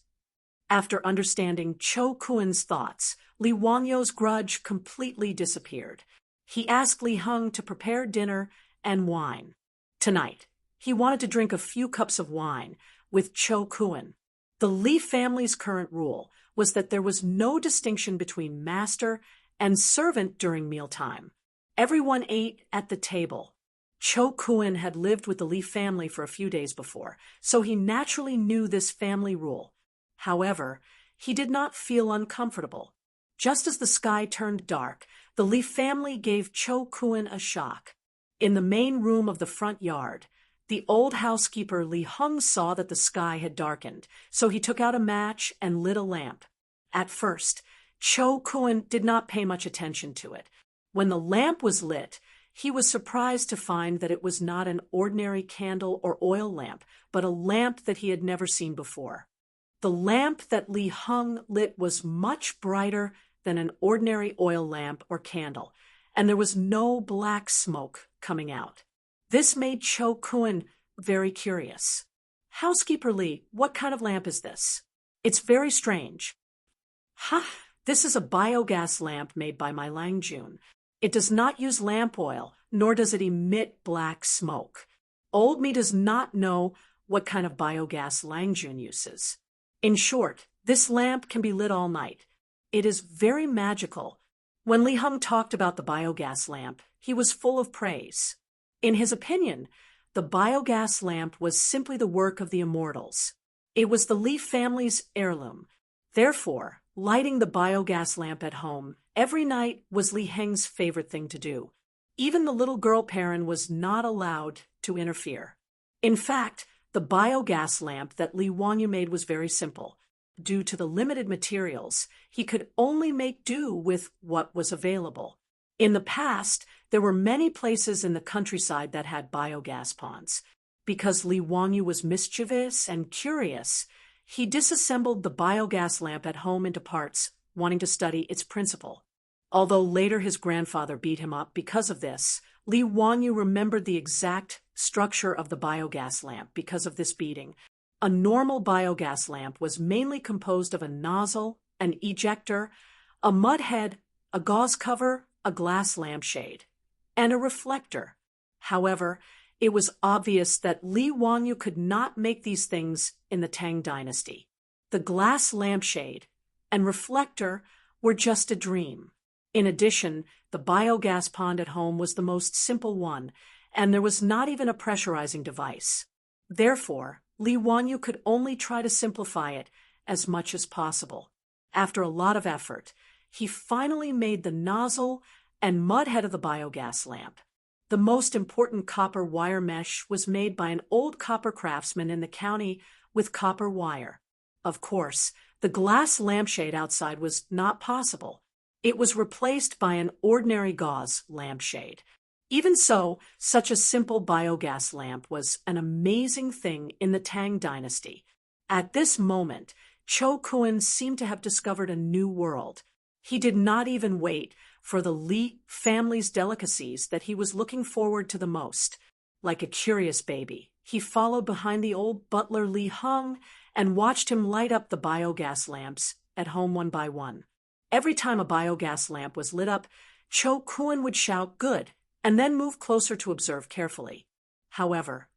After understanding Cho Kun's thoughts, Li Wangyu's grudge completely disappeared. He asked Li Heng to prepare dinner and wine. Tonight, he wanted to drink a few cups of wine with Cho Kun. The The Li family's current rule was that there was no distinction between master and servant during mealtime. Everyone ate at the table. Cho Kun had lived with the Li family for a few days before, so he naturally knew this family rule. However, he did not feel uncomfortable. Just as the sky turned dark, the Li family gave Cho Kun a shock. In the main room of the front yard, the old housekeeper Li Hung saw that the sky had darkened, so he took out a match and lit a lamp. At first, Cho Kun did not pay much attention to it. When the lamp was lit, he was surprised to find that it was not an ordinary candle or oil lamp, but a lamp that he had never seen before. The lamp that Li Hung lit was much brighter than an ordinary oil lamp or candle, and there was no black smoke coming out. This made Cho Kun very curious. "Housekeeper Li, what kind of lamp is this? It's very strange." "Ha! This is a biogas lamp made by my Langjun. It does not use lamp oil, nor does it emit black smoke. Old me does not know what kind of biogas Langjun uses. In short, this lamp can be lit all night. It is very magical." When Li Hung talked about the biogas lamp, he was full of praise. In his opinion, the biogas lamp was simply the work of the immortals. It was the Li family's heirloom. Therefore, lighting the biogas lamp at home every night was Li Heng's favorite thing to do. Even the little girl Perrin was not allowed to interfere. In fact, the biogas lamp that Li Wanyu made was very simple. Due to the limited materials, he could only make do with what was available. In the past, there were many places in the countryside that had biogas ponds. Because Li Wanyu was mischievous and curious, he disassembled the biogas lamp at home into parts, wanting to study its principle. Although later his grandfather beat him up because of this, Li Wanyu remembered the exact structure of the biogas lamp because of this beating. A normal biogas lamp was mainly composed of a nozzle, an ejector, a mud head, a gauze cover, a glass lampshade, and a reflector. However, it was obvious that Li Wanyu could not make these things in the Tang dynasty. The glass lampshade and reflector were just a dream. In addition, the biogas pond at home was the most simple one, and there was not even a pressurizing device. Therefore, Li Wanyu could only try to simplify it as much as possible. After a lot of effort, he finally made the nozzle and mud head of the biogas lamp. The most important copper wire mesh was made by an old copper craftsman in the county with copper wire. Of course, the glass lampshade outside was not possible. It was replaced by an ordinary gauze lampshade. Even so, such a simple biogas lamp was an amazing thing in the Tang dynasty. At this moment, Cho Kun seemed to have discovered a new world. He did not even wait for the Li family's delicacies that he was looking forward to the most. Like a curious baby, he followed behind the old butler Li Hung and watched him light up the biogas lamps at home one by one. Every time a biogas lamp was lit up, Cho Kun would shout "good," and then move closer to observe carefully. However,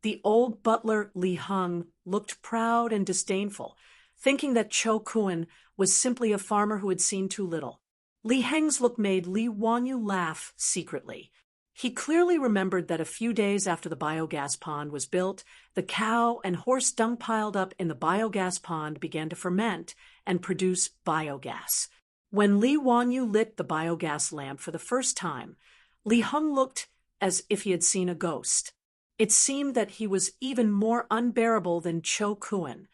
the old butler Li Hung looked proud and disdainful, thinking that Cho Kun was simply a farmer who had seen too little. Li Heng's look made Li Wanyu laugh secretly. He clearly remembered that a few days after the biogas pond was built, the cow and horse dung piled up in the biogas pond began to ferment and produce biogas. When Li Wanyu lit the biogas lamp for the first time, Li Hung looked as if he had seen a ghost. It seemed that he was even more unbearable than Cho Kun.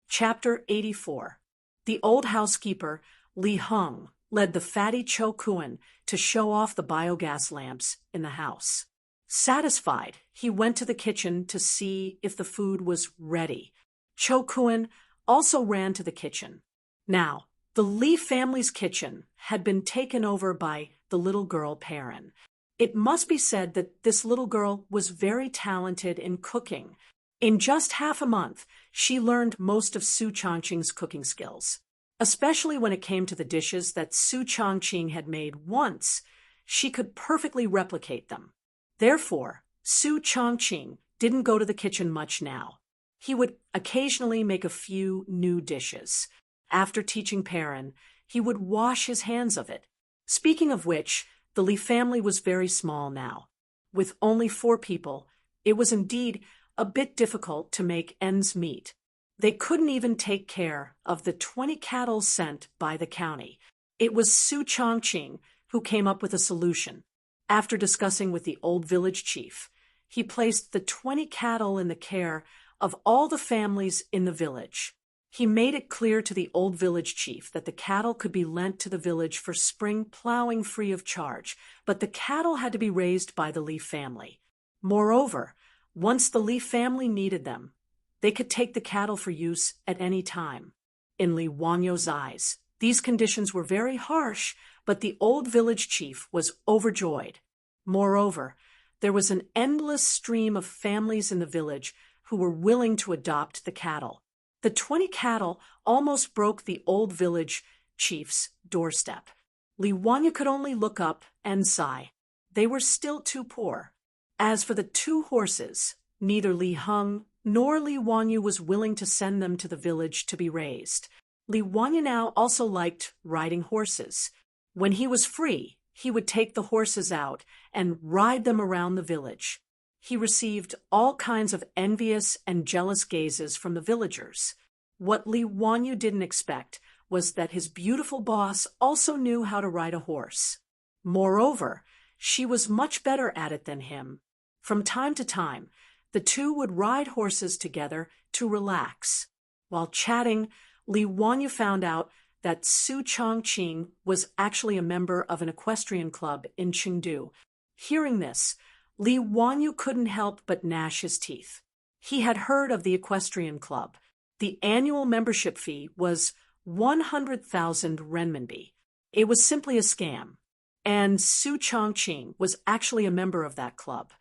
Chapter 84. The old housekeeper, Li Hung, led the fatty Cho Kun to show off the biogas lamps in the house. Satisfied, he went to the kitchen to see if the food was ready. Cho Kun also ran to the kitchen. Now, the Li family's kitchen had been taken over by the little girl Perrin. It must be said that this little girl was very talented in cooking. In just half a month, she learned most of Su Changqing's cooking skills. Especially when it came to the dishes that Su Changqing had made once, she could perfectly replicate them. Therefore, Su Changqing didn't go to the kitchen much now. He would occasionally make a few new dishes. After teaching Perrin, he would wash his hands of it. Speaking of which, the Lee family was very small now. With only 4 people, it was indeed a bit difficult to make ends meet. They couldn't even take care of the 20 cattle sent by the county. It was Su Chongqing who came up with a solution. After discussing with the old village chief, he placed the 20 cattle in the care of all the families in the village. He made it clear to the old village chief that the cattle could be lent to the village for spring plowing free of charge, but the cattle had to be raised by the Lee family. Moreover, once the Lee family needed them, they could take the cattle for use at any time. In Lee Wanyo's eyes, these conditions were very harsh, but the old village chief was overjoyed. Moreover, there was an endless stream of families in the village who were willing to adopt the cattle. The 20 cattle almost broke the old village chief's doorstep. Lee Wanyo could only look up and sigh. They were still too poor. As for the 2 horses, neither Li Heng nor Lee Wanyo was willing to send them to the village to be raised. Lee Wanyo now also liked riding horses. When he was free, he would take the horses out and ride them around the village. He received all kinds of envious and jealous gazes from the villagers. What Lee Wanyo didn't expect was that his beautiful boss also knew how to ride a horse. Moreover, she was much better at it than him. From time to time, the 2 would ride horses together to relax. While chatting, Lee Wanyo found out that Su Chongqing was actually a member of an equestrian club in Chengdu. Hearing this, Lee Wanyo couldn't help but gnash his teeth. He had heard of the equestrian club. The annual membership fee was 100,000 renminbi. It was simply a scam. And Su Chongqing was actually a member of that club.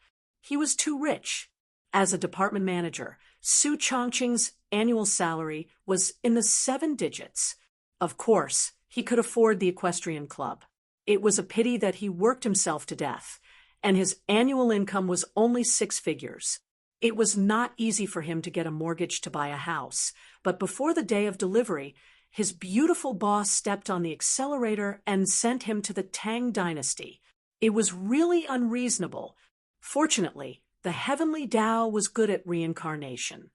He was too rich. As a department manager, Su Chongqing's annual salary was in the 7 digits. Of course, he could afford the equestrian club. It was a pity that he worked himself to death, and his annual income was only 6 figures. It was not easy for him to get a mortgage to buy a house, but before the day of delivery, his beautiful boss stepped on the accelerator and sent him to the Tang dynasty. It was really unreasonable. Fortunately, the heavenly Tao was good at reincarnation.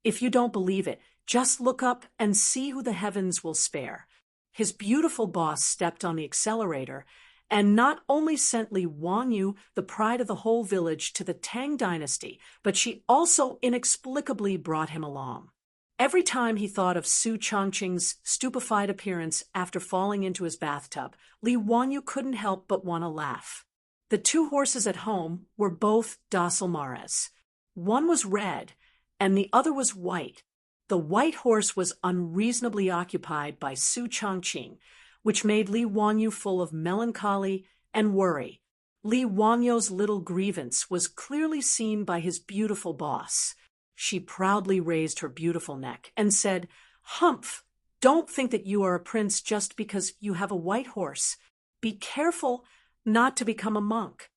If you don't believe it, just look up and see who the heavens will spare. His beautiful boss stepped on the accelerator and not only sent Lee Wanyo, the pride of the whole village, to the Tang dynasty, but she also inexplicably brought him along. Every time he thought of Su Chongqing's stupefied appearance after falling into his bathtub, Lee Wanyo couldn't help but want to laugh. The 2 horses at home were both docile mares. One was red, and the other was white. The white horse was unreasonably occupied by Su Chongqing, which made Lee Wanyo full of melancholy and worry. Lee Wanyo's little grievance was clearly seen by his beautiful boss. She proudly raised her beautiful neck and said, "Humph, don't think that you are a prince just because you have a white horse. Be careful not to become a monk."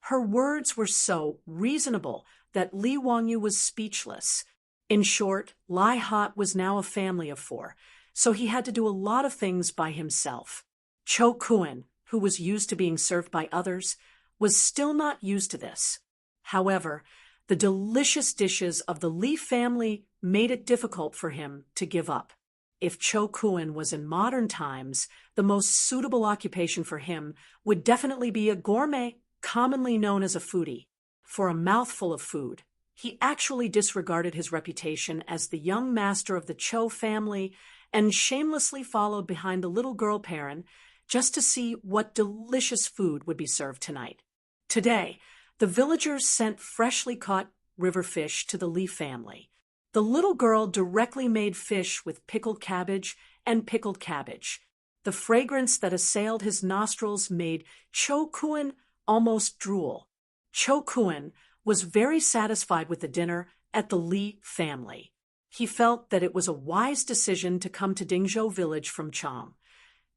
Her words were so reasonable that Lee Wanyo was speechless. In short, Lai Hot was now a family of 4, so he had to do a lot of things by himself. Cho Kuan, who was used to being served by others, was still not used to this. However, the delicious dishes of the Lee family made it difficult for him to give up. If Cho Kuan was in modern times, the most suitable occupation for him would definitely be a gourmet, commonly known as a foodie. For a mouthful of food, he actually disregarded his reputation as the young master of the Cho family and shamelessly followed behind the little girl Perrin just to see what delicious food would be served tonight. Today, the villagers sent freshly caught river fish to the Lee family. The little girl directly made fish with pickled cabbage and pickled cabbage. The fragrance that assailed his nostrils made Cho Kuan almost drool. Cho Kuan was very satisfied with the dinner at the Lee family. He felt that it was a wise decision to come to Dingzhou village from Chang.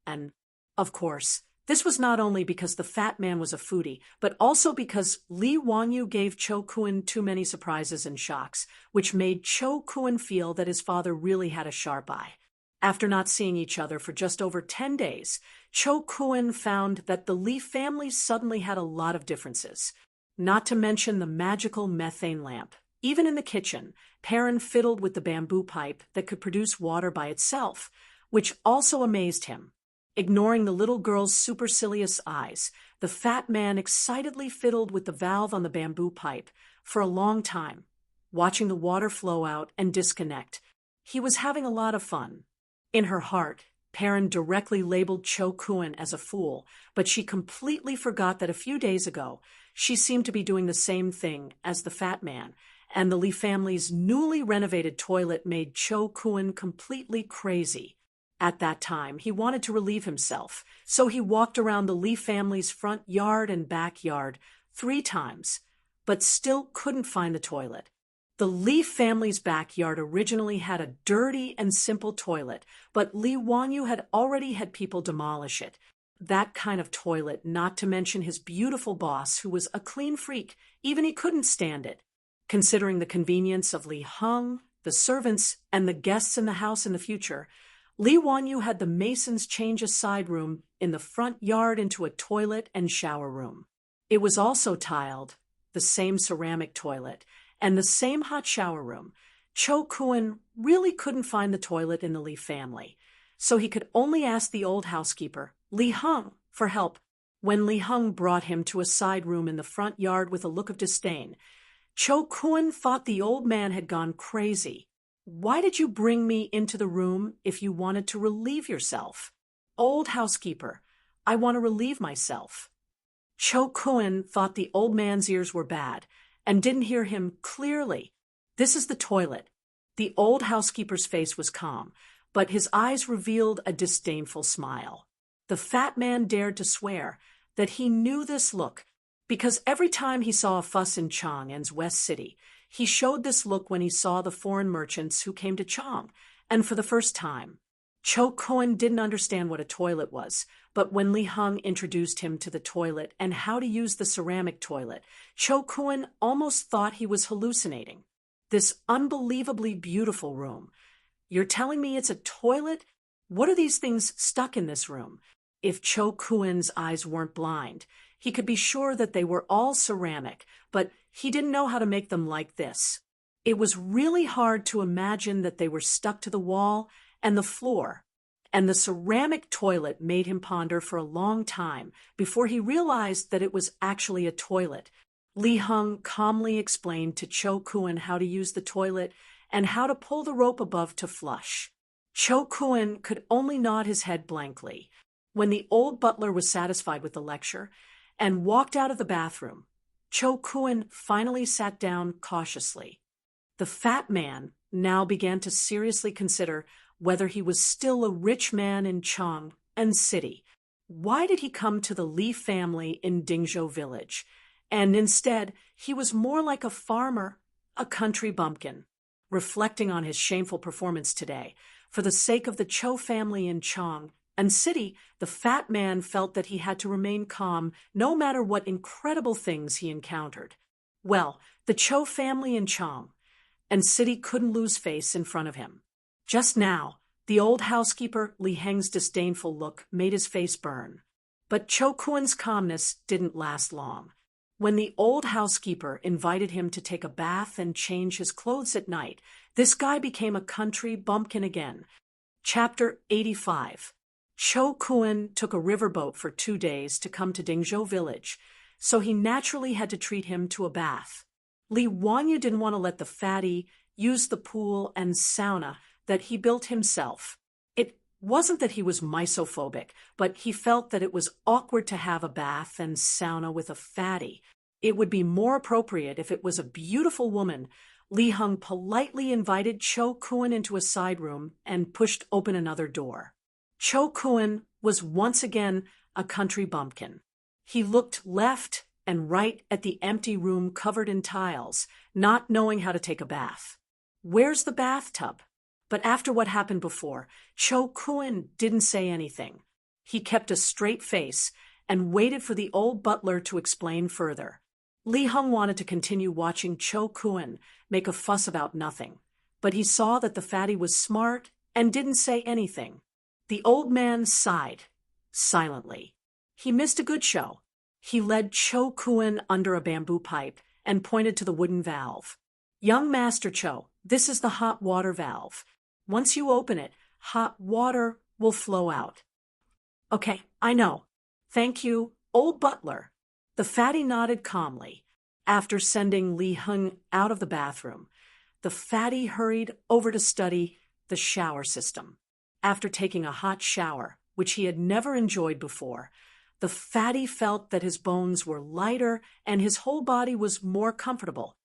And, of course, This was not only because the fat man was a foodie, but also because Lee Wanyu gave Cho Kun too many surprises and shocks, which made Cho Kun feel that his father really had a sharp eye. After not seeing each other for just over 10 days, Cho Kun found that the Lee family suddenly had a lot of differences. Not to mention the magical methane lamp. Even in the kitchen, Perrin fiddled with the bamboo pipe that could produce water by itself, which also amazed him. Ignoring the little girl's supercilious eyes, the fat man excitedly fiddled with the valve on the bamboo pipe for a long time, watching the water flow out and disconnect. He was having a lot of fun. In her heart, Perrin directly labeled Cho Kun as a fool, but she completely forgot that a few days ago, she seemed to be doing the same thing as the fat man, and the Lee family's newly renovated toilet made Cho Kun completely crazy. At that time, he wanted to relieve himself, so he walked around the Lee family's front yard and backyard 3 times, but still couldn't find the toilet. The Lee family's backyard originally had a dirty and simple toilet, but Lee Wanyu had already had people demolish it. That kind of toilet, not to mention his beautiful boss, who was a clean freak, even he couldn't stand it. Considering the convenience of Lee Hung, the servants, and the guests in the house in the future, Lee Wanyu had the masons change a side room in the front yard into a toilet and shower room. It was also tiled, the same ceramic toilet, and the same hot shower room. Cho Kun really couldn't find the toilet in the Lee family, so he could only ask the old housekeeper, Lee Hung, for help. When Lee Hung brought him to a side room in the front yard with a look of disdain, Cho Kun thought the old man had gone crazy. Why did you bring me into the room if you wanted to relieve yourself? Old housekeeper, I want to relieve myself. Cho Kun thought the old man's ears were bad and didn't hear him clearly. This is the toilet. The old housekeeper's face was calm, but his eyes revealed a disdainful smile. The fat man dared to swear that he knew this look because every time he saw a fuss in Chang'an's West City, he showed this look when he saw the foreign merchants who came to Chang, and for the first time. Cho Kun didn't understand what a toilet was, but when Lee Hung introduced him to the toilet and how to use the ceramic toilet, Cho Kun almost thought he was hallucinating. This unbelievably beautiful room. You're telling me it's a toilet? What are these things stuck in this room? If Cho Kun's eyes weren't blind, he could be sure that they were all ceramic, but he didn't know how to make them like this. It was really hard to imagine that they were stuck to the wall and the floor, and the ceramic toilet made him ponder for a long time before he realized that it was actually a toilet. Lee Hung calmly explained to Cho Kun how to use the toilet and how to pull the rope above to flush. Cho Kun could only nod his head blankly. When the old butler was satisfied with the lecture and walked out of the bathroom, Cho Kun finally sat down cautiously. The fat man now began to seriously consider whether he was still a rich man in Chang and City. Why did he come to the Lee family in Dingzhou village? And instead, he was more like a farmer, a country bumpkin. Reflecting on his shameful performance today, for the sake of the Cho family in Chang and City, the fat man felt that he had to remain calm no matter what incredible things he encountered. Well, the Cho family in Chang and City couldn't lose face in front of him. Just now, the old housekeeper Li Heng's disdainful look made his face burn. But Cho Kun's calmness didn't last long. When the old housekeeper invited him to take a bath and change his clothes at night, this guy became a country bumpkin again. Chapter 85. Cho Kun took a riverboat for 2 days to come to Dingzhou village, so he naturally had to treat him to a bath. Li Wanyu didn't want to let the fatty use the pool and sauna that he built himself. It wasn't that he was misophobic, but he felt that it was awkward to have a bath and sauna with a fatty. It would be more appropriate if it was a beautiful woman. Li Hung politely invited Cho Kun into a side room and pushed open another door. Cho Kun was once again a country bumpkin. He looked left and right at the empty room covered in tiles, not knowing how to take a bath. Where's the bathtub? But after what happened before, Cho Kun didn't say anything. He kept a straight face and waited for the old butler to explain further. Li Heng wanted to continue watching Cho Kuen make a fuss about nothing, but he saw that the fatty was smart and didn't say anything. The old man sighed, silently. He missed a good show. He led Cho Kuen under a bamboo pipe and pointed to the wooden valve. Young Master Cho, this is the hot water valve. Once you open it, hot water will flow out. Okay, I know. Thank you, old butler. The fatty nodded calmly. After sending Li Heng out of the bathroom, the fatty hurried over to study the shower system. After taking a hot shower, which he had never enjoyed before, the fatty felt that his bones were lighter and his whole body was more comfortable.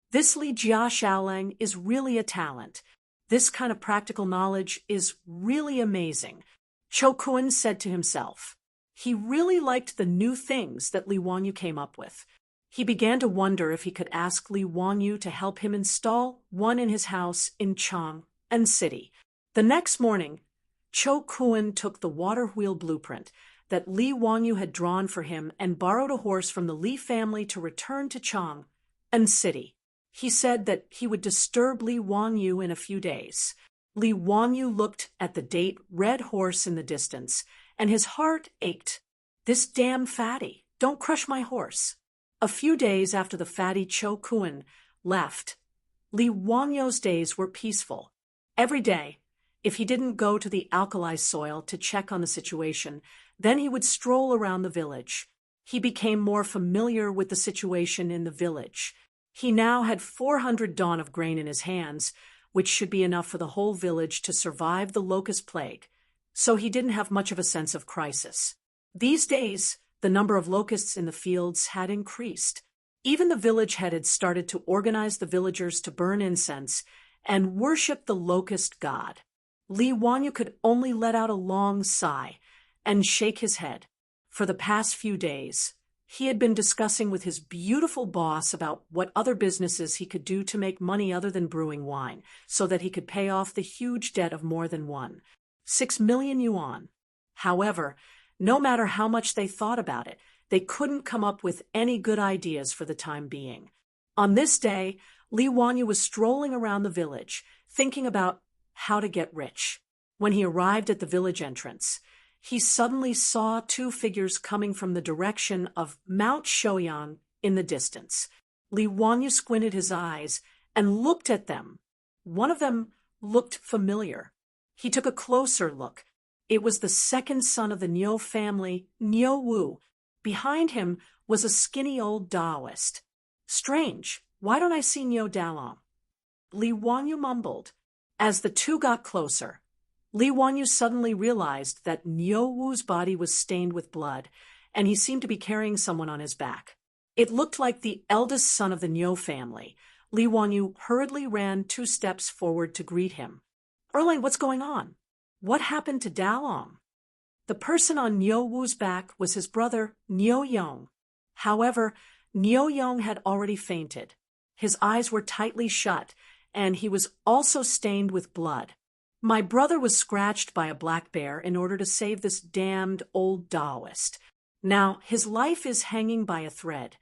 This Li Jia Xiaolang is really a talent. This kind of practical knowledge is really amazing, Cho Kuen said to himself. He really liked the new things that Li Wanyu came up with. He began to wonder if he could ask Li Wanyu to help him install one in his house in Chang and City. The next morning, Cho Kuen took the water wheel blueprint that Li Wanyu had drawn for him and borrowed a horse from the Li family to return to Chang and City. He said that he would disturb Li Wanyu in a few days. Li Wanyu looked at the date red horse in the distance, and his heart ached. This damn fatty, don't crush my horse. A few days after the fatty Cho Kuen left, Li Wanyu's days were peaceful. Every day, if he didn't go to the alkali soil to check on the situation, then he would stroll around the village. He became more familiar with the situation in the village. He now had 400 dawn of grain in his hands, which should be enough for the whole village to survive the locust plague, so he didn't have much of a sense of crisis. These days, the number of locusts in the fields had increased. Even the village head had started to organize the villagers to burn incense and worship the locust god. Li Wanyu could only let out a long sigh and shake his head. For the past few days, he had been discussing with his beautiful boss about what other businesses he could do to make money other than brewing wine, so that he could pay off the huge debt of more than 6 million yuan. However, no matter how much they thought about it, they couldn't come up with any good ideas for the time being. On this day, Li Wanyu was strolling around the village, thinking about how to get rich. When he arrived at the village entrance, he suddenly saw two figures coming from the direction of Mount Shouyang in the distance. Li Wanyu squinted his eyes and looked at them. One of them looked familiar. He took a closer look. It was the second son of the Niu family, Niu Wu. Behind him was a skinny old Taoist. Strange, why don't I see Niu Dalong? Li Wanyu mumbled. As the two got closer, Li Wanyu suddenly realized that Niu Wu's body was stained with blood, and he seemed to be carrying someone on his back. It looked like the eldest son of the Niu family. Li Wanyu hurriedly ran 2 steps forward to greet him. Erlang, what's going on? What happened to Dalong? The person on Niu Wu's back was his brother, Niu Yong. However, Niu Yong had already fainted. His eyes were tightly shut, and he was also stained with blood. My brother was scratched by a black bear in order to save this damned old Taoist. Now, his life is hanging by a thread.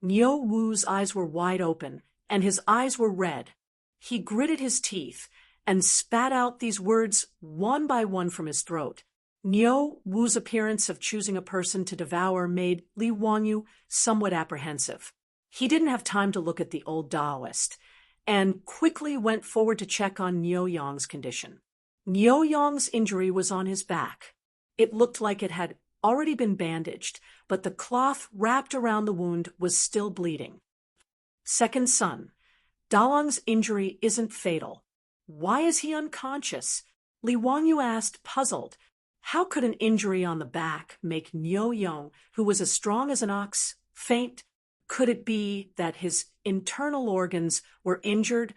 Niu Wu's eyes were wide open, and his eyes were red. He gritted his teeth and spat out these words one by one from his throat. Niu Wu's appearance of choosing a person to devour made Li Wanyu somewhat apprehensive. He didn't have time to look at the old Taoist, and quickly went forward to check on Niu Yong's condition. Niu Yong's injury was on his back. It looked like it had already been bandaged, but the cloth wrapped around the wound was still bleeding. Second son, Dalong's injury isn't fatal. Why is he unconscious? Li Wanyu asked, puzzled. How could an injury on the back make Niu Yong, who was as strong as an ox, faint? Could it be that his internal organs were injured?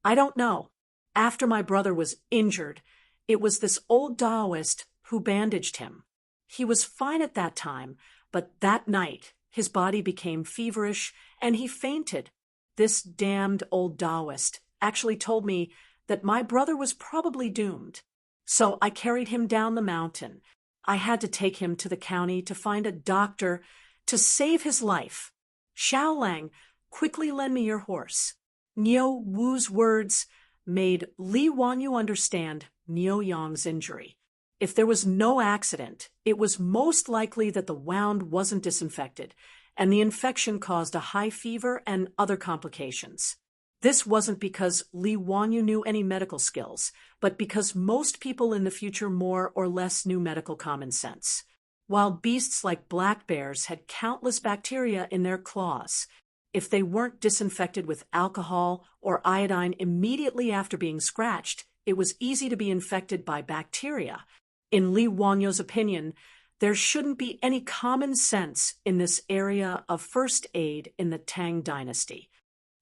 I don't know. After my brother was injured, it was this old Taoist who bandaged him. He was fine at that time, but that night his body became feverish and he fainted. This damned old Taoist actually told me that my brother was probably doomed. So I carried him down the mountain. I had to take him to the county to find a doctor to save his life. Xiao Lang, quickly lend me your horse. Niu Wu's words made Li Wanyu understand Niu Yang's injury. If there was no accident, it was most likely that the wound wasn't disinfected, and the infection caused a high fever and other complications. This wasn't because Li Wanyu knew any medical skills, but because most people in the future more or less knew medical common sense. Wild beasts like black bears had countless bacteria in their claws. If they weren't disinfected with alcohol or iodine immediately after being scratched, it was easy to be infected by bacteria. In Li Wanyu's opinion, there shouldn't be any common sense in this area of first aid in the Tang dynasty.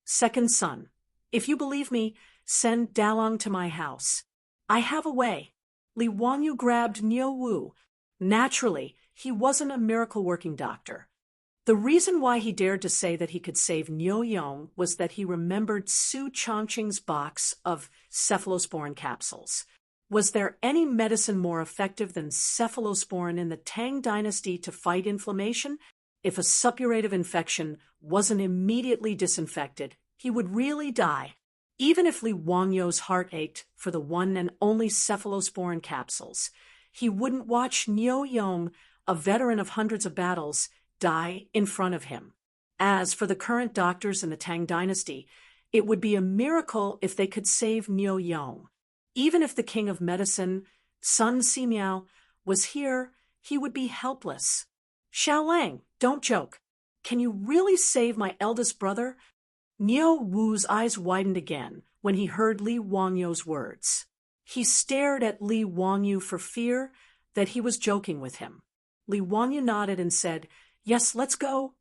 Second son, if you believe me, send Dalong to my house. I have a way. Li Wanyu grabbed Niu Wu. Naturally, he wasn't a miracle-working doctor. The reason why he dared to say that he could save Niu Yong was that he remembered Su Chongqing's box of cephalosporin capsules. Was there any medicine more effective than cephalosporin in the Tang dynasty to fight inflammation? If a suppurative infection wasn't immediately disinfected, he would really die. Even if Li Wangyu's heart ached for the one and only cephalosporin capsules, he wouldn't watch Niu Yong, a veteran of hundreds of battles, die in front of him. As for the current doctors in the Tang dynasty, it would be a miracle if they could save Niu Yong. Even if the king of medicine, Sun Simiao, was here, he would be helpless. Xiao Lang, don't joke. Can you really save my eldest brother? Niu Wu's eyes widened again when he heard Li Wangyu's words. He stared at Li Wanyu for fear that he was joking with him. Li Wanyu nodded and said, "Yes, let's go."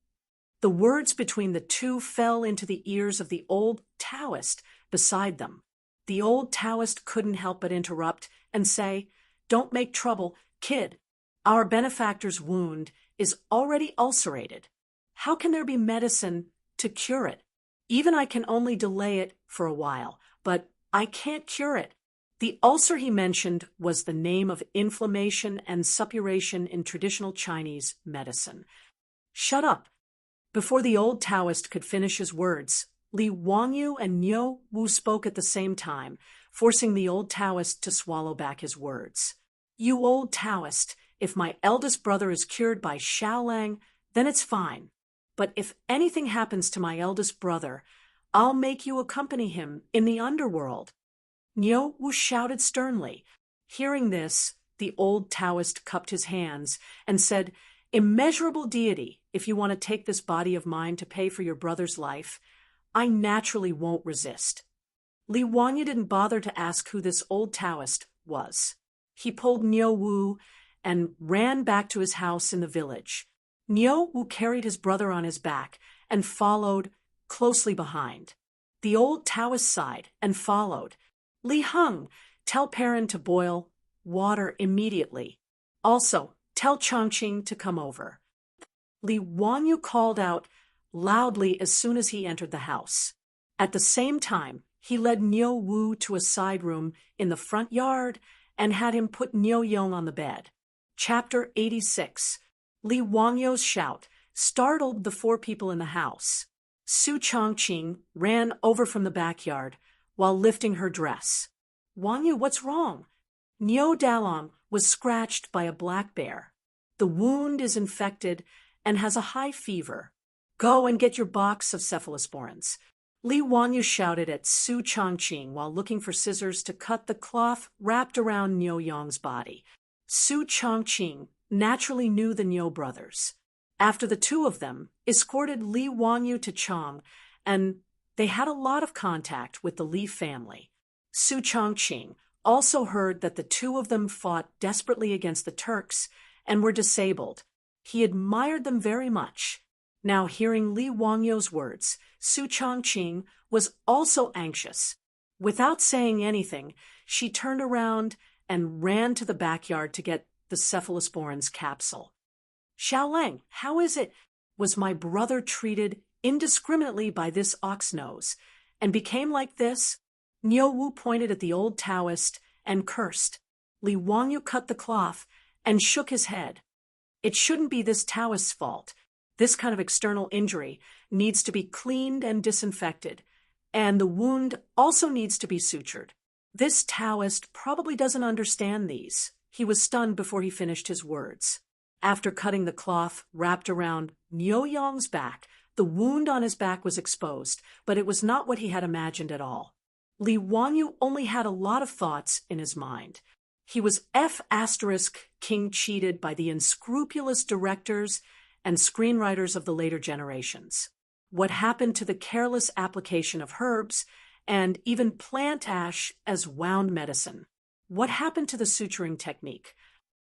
The words between the two fell into the ears of the old Taoist beside them. The old Taoist couldn't help but interrupt and say, "Don't make trouble, kid. Our benefactor's wound is already ulcerated. How can there be medicine to cure it? Even I can only delay it for a while, but I can't cure it." The ulcer he mentioned was the name of inflammation and suppuration in traditional Chinese medicine. "Shut up." Before the old Taoist could finish his words, Li Wangyu and Niu Wu spoke at the same time, forcing the old Taoist to swallow back his words. "You old Taoist, if my eldest brother is cured by Xiao Lang, then it's fine. But if anything happens to my eldest brother, I'll make you accompany him in the underworld." Niu Wu shouted sternly. Hearing this, the old Taoist cupped his hands and said, "Immeasurable deity, if you want to take this body of mine to pay for your brother's life, I naturally won't resist." Li Wanyu didn't bother to ask who this old Taoist was. He pulled Niu Wu and ran back to his house in the village. Niu Wu carried his brother on his back and followed closely behind. The old Taoist sighed and followed. "Li Heng, tell Perrin to boil water immediately. Also, tell Chongqing to come over." Li Wanyu called out loudly as soon as he entered the house. At the same time, he led Niu Wu to a side room in the front yard and had him put Niu Yong on the bed. Chapter 86. Li Wangyu's shout startled the four people in the house. Su Chongqing ran over from the backyard while lifting her dress. "Wanyu, what's wrong?" "Niu Dalong was scratched by a black bear. The wound is infected and has a high fever. Go and get your box of cephalosporins." Li Wanyu shouted at Su Chongqing while looking for scissors to cut the cloth wrapped around Niu Yong's body. Su Chongqing naturally knew the Niu brothers. After the two of them escorted Li Wanyu to Chong, and they had a lot of contact with the Li family. Su Chongqing also heard that the two of them fought desperately against the Turks and were disabled. He admired them very much. Now, hearing Li Wangyu's words, Su Chongqing was also anxious. Without saying anything, she turned around and ran to the backyard to get the cephalosporins capsule. "Xiao Lang, how is it? Was my brother treated indiscriminately by this ox nose and became like this?" Niu Wu pointed at the old Taoist and cursed. Li Wanyu cut the cloth and shook his head. It shouldn't be this Taoist's fault. This kind of external injury needs to be cleaned and disinfected, and the wound also needs to be sutured. This Taoist probably doesn't understand these. He was stunned before he finished his words. After cutting the cloth wrapped around Niu Yong's back, the wound on his back was exposed, but it was not what he had imagined at all. Li Wanyu only had a lot of thoughts in his mind. He was King cheated by the unscrupulous directors and screenwriters of the later generations. What happened to the careless application of herbs and even plant ash as wound medicine? What happened to the suturing technique?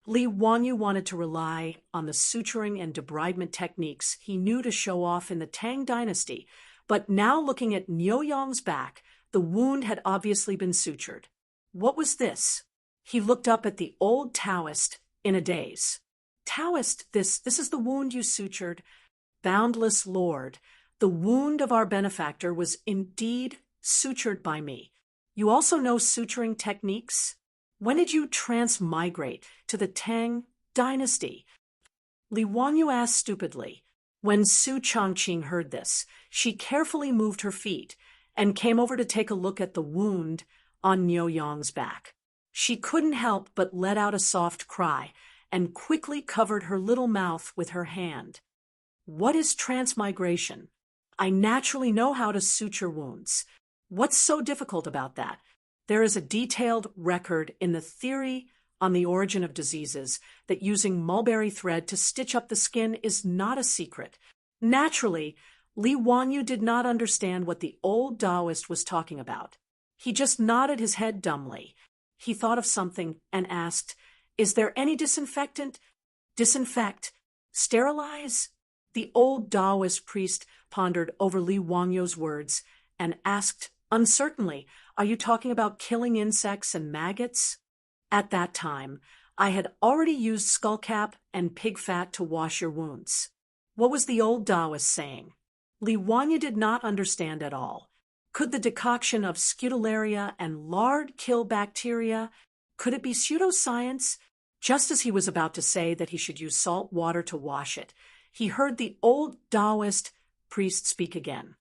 Li Wanyu wanted to rely on the suturing and debridement techniques he knew to show off in the Tang dynasty, but now looking at Niu Yong's back, the wound had obviously been sutured. What was this? He looked up at the old Taoist in a daze. Taoist, this is the wound you sutured. Boundless Lord, the wound of our benefactor was indeed sutured by me. You also know suturing techniques? When did you transmigrate to the Tang dynasty? Li Wanyu asked stupidly. When Su Chongqing heard this, she carefully moved her feet and came over to take a look at the wound on Niu Yong's back. She couldn't help but let out a soft cry and quickly covered her little mouth with her hand. What is transmigration? I naturally know how to suture wounds. What's so difficult about that? There is a detailed record in the theory on the origin of diseases that using mulberry thread to stitch up the skin is not a secret. Naturally, Li Wanyu did not understand what the old Taoist was talking about. He just nodded his head dumbly. He thought of something and asked, "Is there any disinfectant? Disinfect? Sterilize?" The old Taoist priest pondered over Li Wanyu's words and asked uncertainly, "Are you talking about killing insects and maggots?" At that time, I had already used skullcap and pig fat to wash your wounds. What was the old Taoist saying? Li Wanyu did not understand at all. Could the decoction of Scutularia and lard kill bacteria? Could it be pseudoscience? Just as he was about to say that he should use salt water to wash it, he heard the old Taoist priest speak again.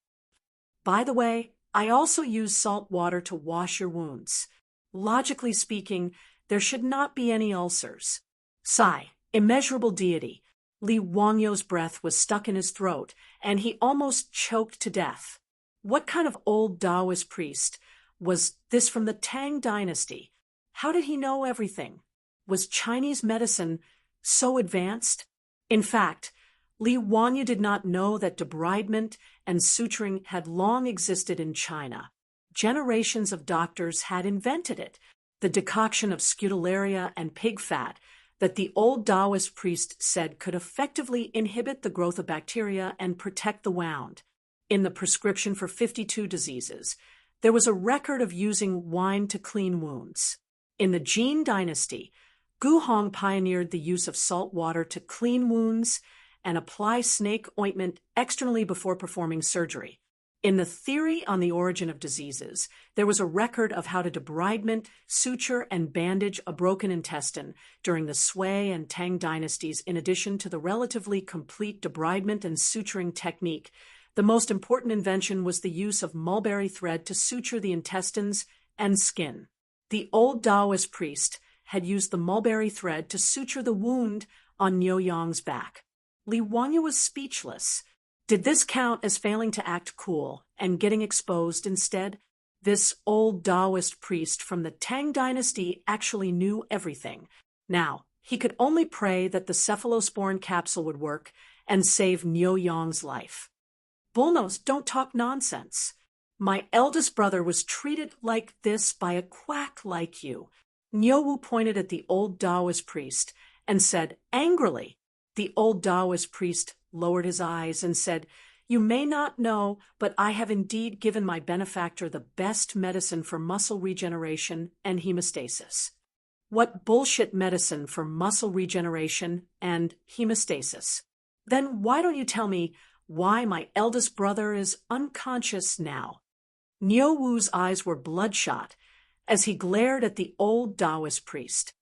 By the way, I also use salt water to wash your wounds. Logically speaking, there should not be any ulcers. Sigh, immeasurable deity. Li Wangyu's breath was stuck in his throat, and he almost choked to death. What kind of old Taoist priest was this from the Tang dynasty? How did he know everything? Was Chinese medicine so advanced? In fact, Li Wanyu did not know that debridement and suturing had long existed in China. Generations of doctors had invented it. The decoction of Scutularia and pig fat that the old Taoist priest said could effectively inhibit the growth of bacteria and protect the wound. In the prescription for 52 diseases, there was a record of using wine to clean wounds. In the Jin dynasty, Gu Hong pioneered the use of salt water to clean wounds and apply snake ointment externally before performing surgery. In the theory on the origin of diseases, there was a record of how to debridement, suture, and bandage a broken intestine during the Sui and Tang dynasties. In addition to the relatively complete debridement and suturing technique, the most important invention was the use of mulberry thread to suture the intestines and skin. The old Taoist priest had used the mulberry thread to suture the wound on Niu Yong's back. Li Wanyu was speechless. Did this count as failing to act cool and getting exposed instead? This old Taoist priest from the Tang dynasty actually knew everything. Now, he could only pray that the cephalosporin capsule would work and save Niu Yong's life. Bullnose, don't talk nonsense. My eldest brother was treated like this by a quack like you. Niu Wu pointed at the old Taoist priest and said angrily. The old Taoist priest lowered his eyes and said, "You may not know, but I have indeed given my benefactor the best medicine for muscle regeneration and hemostasis." What bullshit medicine for muscle regeneration and hemostasis? Then why don't you tell me why my eldest brother is unconscious now? Niu Wu's eyes were bloodshot as he glared at the old Taoist priest.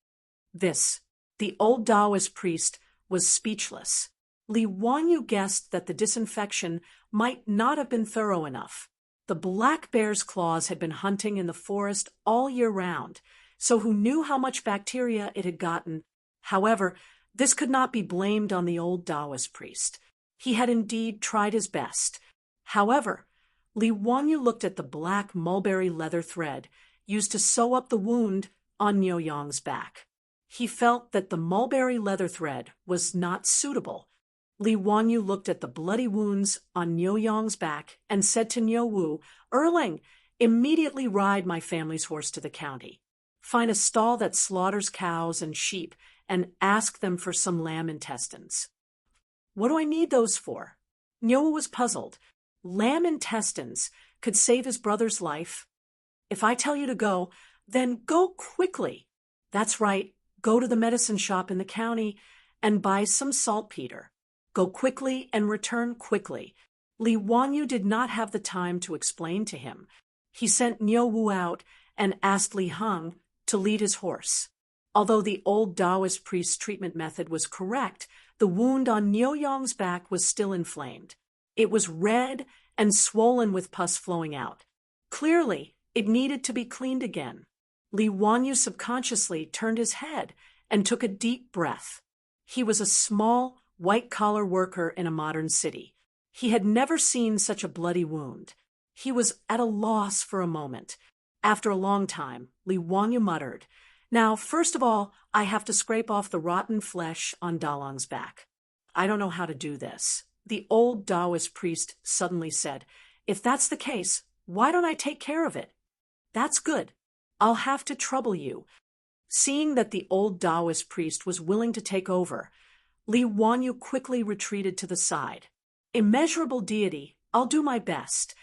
This The old Taoist priest was speechless. Li Wanyu guessed that the disinfection might not have been thorough enough. The black bear's claws had been hunting in the forest all year round, so who knew how much bacteria it had gotten? However, this could not be blamed on the old Taoist priest. He had indeed tried his best. However, Li Wanyu looked at the black mulberry leather thread used to sew up the wound on Niu Yang's back. He felt that the mulberry leather thread was not suitable. Li Wanyu looked at the bloody wounds on Niu Yang's back and said to Niu Wu, "Erling, immediately ride my family's horse to the county. Find a stall that slaughters cows and sheep and ask them for some lamb intestines." "What do I need those for?" Niu Wu was puzzled. Lamb intestines could save his brother's life. "If I tell you to go, then go quickly." "That's right. Go to the medicine shop in the county and buy some saltpeter. Go quickly and return quickly." Li Wanyu did not have the time to explain to him. He sent Niu Wu out and asked Li Heng to lead his horse. Although the old Taoist priest's treatment method was correct, the wound on Niu Yang's back was still inflamed. It was red and swollen with pus flowing out. Clearly, it needed to be cleaned again. Li Wanyu subconsciously turned his head and took a deep breath. He was a small, white-collar worker in a modern city. He had never seen such a bloody wound. He was at a loss for a moment. After a long time, Li Wanyu muttered, "Now, first of all, I have to scrape off the rotten flesh on Dalong's back. I don't know how to do this." The old Taoist priest suddenly said, "If that's the case, why don't I take care of it?" "That's good. I'll have to trouble you." Seeing that the old Taoist priest was willing to take over, Li Wanyu quickly retreated to the side. "Immeasurable deity, I'll do my best."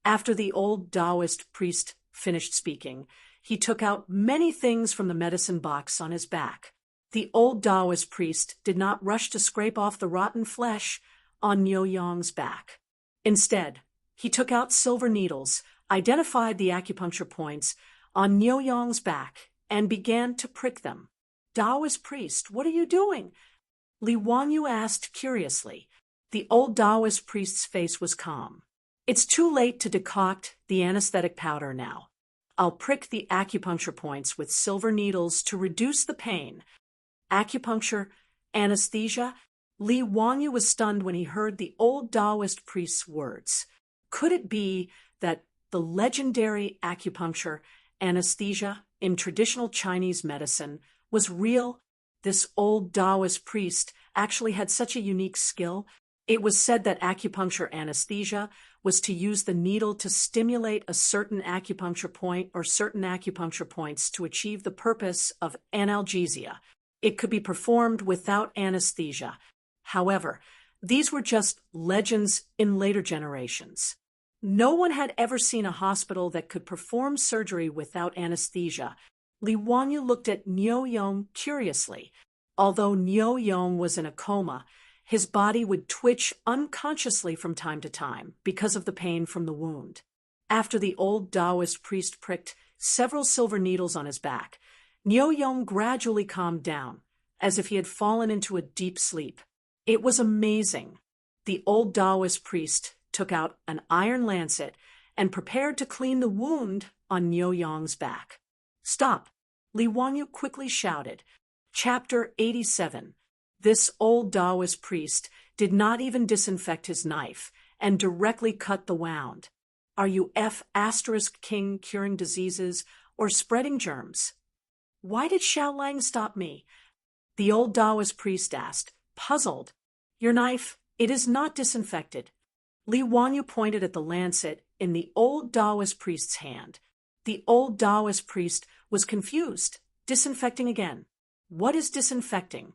After the old Taoist priest finished speaking, he took out many things from the medicine box on his back. The old Taoist priest did not rush to scrape off the rotten flesh on Niu Yang's back. Instead, he took out silver needles, identified the acupuncture points on Niu Yang's back, and began to prick them. "Taoist priest, what are you doing?" Li Wanyu asked curiously. The old Taoist priest's face was calm. "It's too late to decoct the anesthetic powder now. I'll prick the acupuncture points with silver needles to reduce the pain." Acupuncture, anesthesia? Li Wanyu was stunned when he heard the old Taoist priest's words. Could it be that the legendary acupuncture, anesthesia in traditional Chinese medicine was real? This old Taoist priest actually had such a unique skill. It was said that acupuncture anesthesia was to use the needle to stimulate a certain acupuncture point or certain acupuncture points to achieve the purpose of analgesia. It could be performed without anesthesia. However, these were just legends in later generations. No one had ever seen a hospital that could perform surgery without anesthesia. Li Wanyu looked at Niu Yang curiously. Although Niu Yang was in a coma, his body would twitch unconsciously from time to time because of the pain from the wound. After the old Taoist priest pricked several silver needles on his back, Niu Yang gradually calmed down, as if he had fallen into a deep sleep. It was amazing. The old Taoist priest took out an iron lancet and prepared to clean the wound on Niu Yang's back. "Stop!" Li Wanyu quickly shouted. Chapter 87. This old Taoist priest did not even disinfect his knife and directly cut the wound. Are you F*King curing diseases or spreading germs? Why did Xiaolang stop me? The old Taoist priest asked, puzzled. Your knife, it is not disinfected. Li Wanyu pointed at the lancet in the old Taoist priest's hand. The old Taoist priest was confused, disinfecting again. What is disinfecting?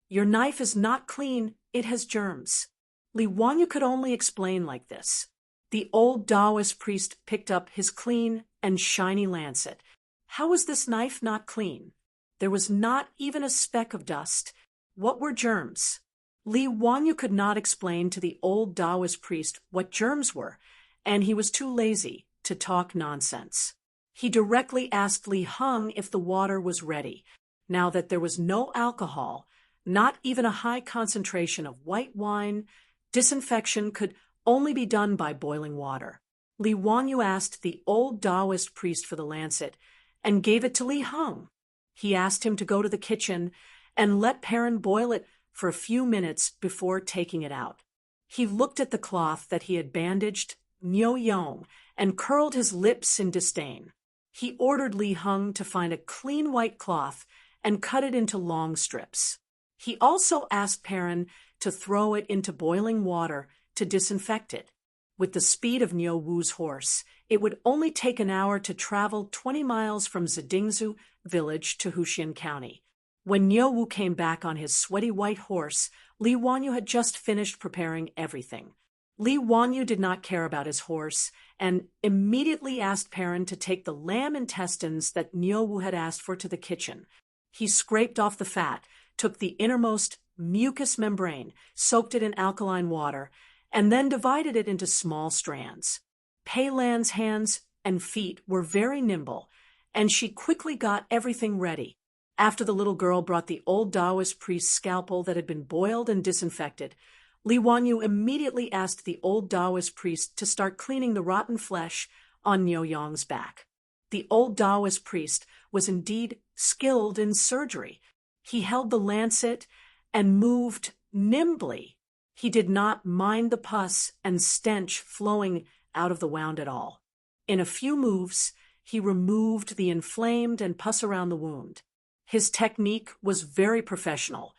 Your knife is not clean, it has germs. Li Wanyu could only explain like this. The old Taoist priest picked up his clean and shiny lancet. How was this knife not clean? There was not even a speck of dust. What were germs? Li Wanyu could not explain to the old Taoist priest what germs were, and he was too lazy to talk nonsense. He directly asked Li Heng if the water was ready. Now that there was no alcohol, not even a high concentration of white wine, disinfection could only be done by boiling water. Li Wanyu asked the old Taoist priest for the lancet and gave it to Li Heng. He asked him to go to the kitchen and let Perrin boil it for a few minutes before taking it out. He looked at the cloth that he had bandaged Niu Yong and curled his lips in disdain. He ordered Li Heng to find a clean white cloth and cut it into long strips. He also asked Perrin to throw it into boiling water to disinfect it. With the speed of Niu Wu's horse, it would only take an hour to travel 20 miles from Zidingzu village to Huxian County. When Niu Wu came back on his sweaty white horse, Li Wanyu had just finished preparing everything. Li Wanyu did not care about his horse and immediately asked Perrin to take the lamb intestines that Niu Wu had asked for to the kitchen. He scraped off the fat, took the innermost mucous membrane, soaked it in alkaline water, and then divided it into small strands. Pei Lan's hands and feet were very nimble, and she quickly got everything ready. After the little girl brought the old Taoist priest's scalpel that had been boiled and disinfected, Li Wanyu immediately asked the old Taoist priest to start cleaning the rotten flesh on Niu Yong's back. The old Taoist priest was indeed skilled in surgery. He held the lancet and moved nimbly. He did not mind the pus and stench flowing out of the wound at all. In a few moves, he removed the inflamed and pus around the wound. His technique was very professional.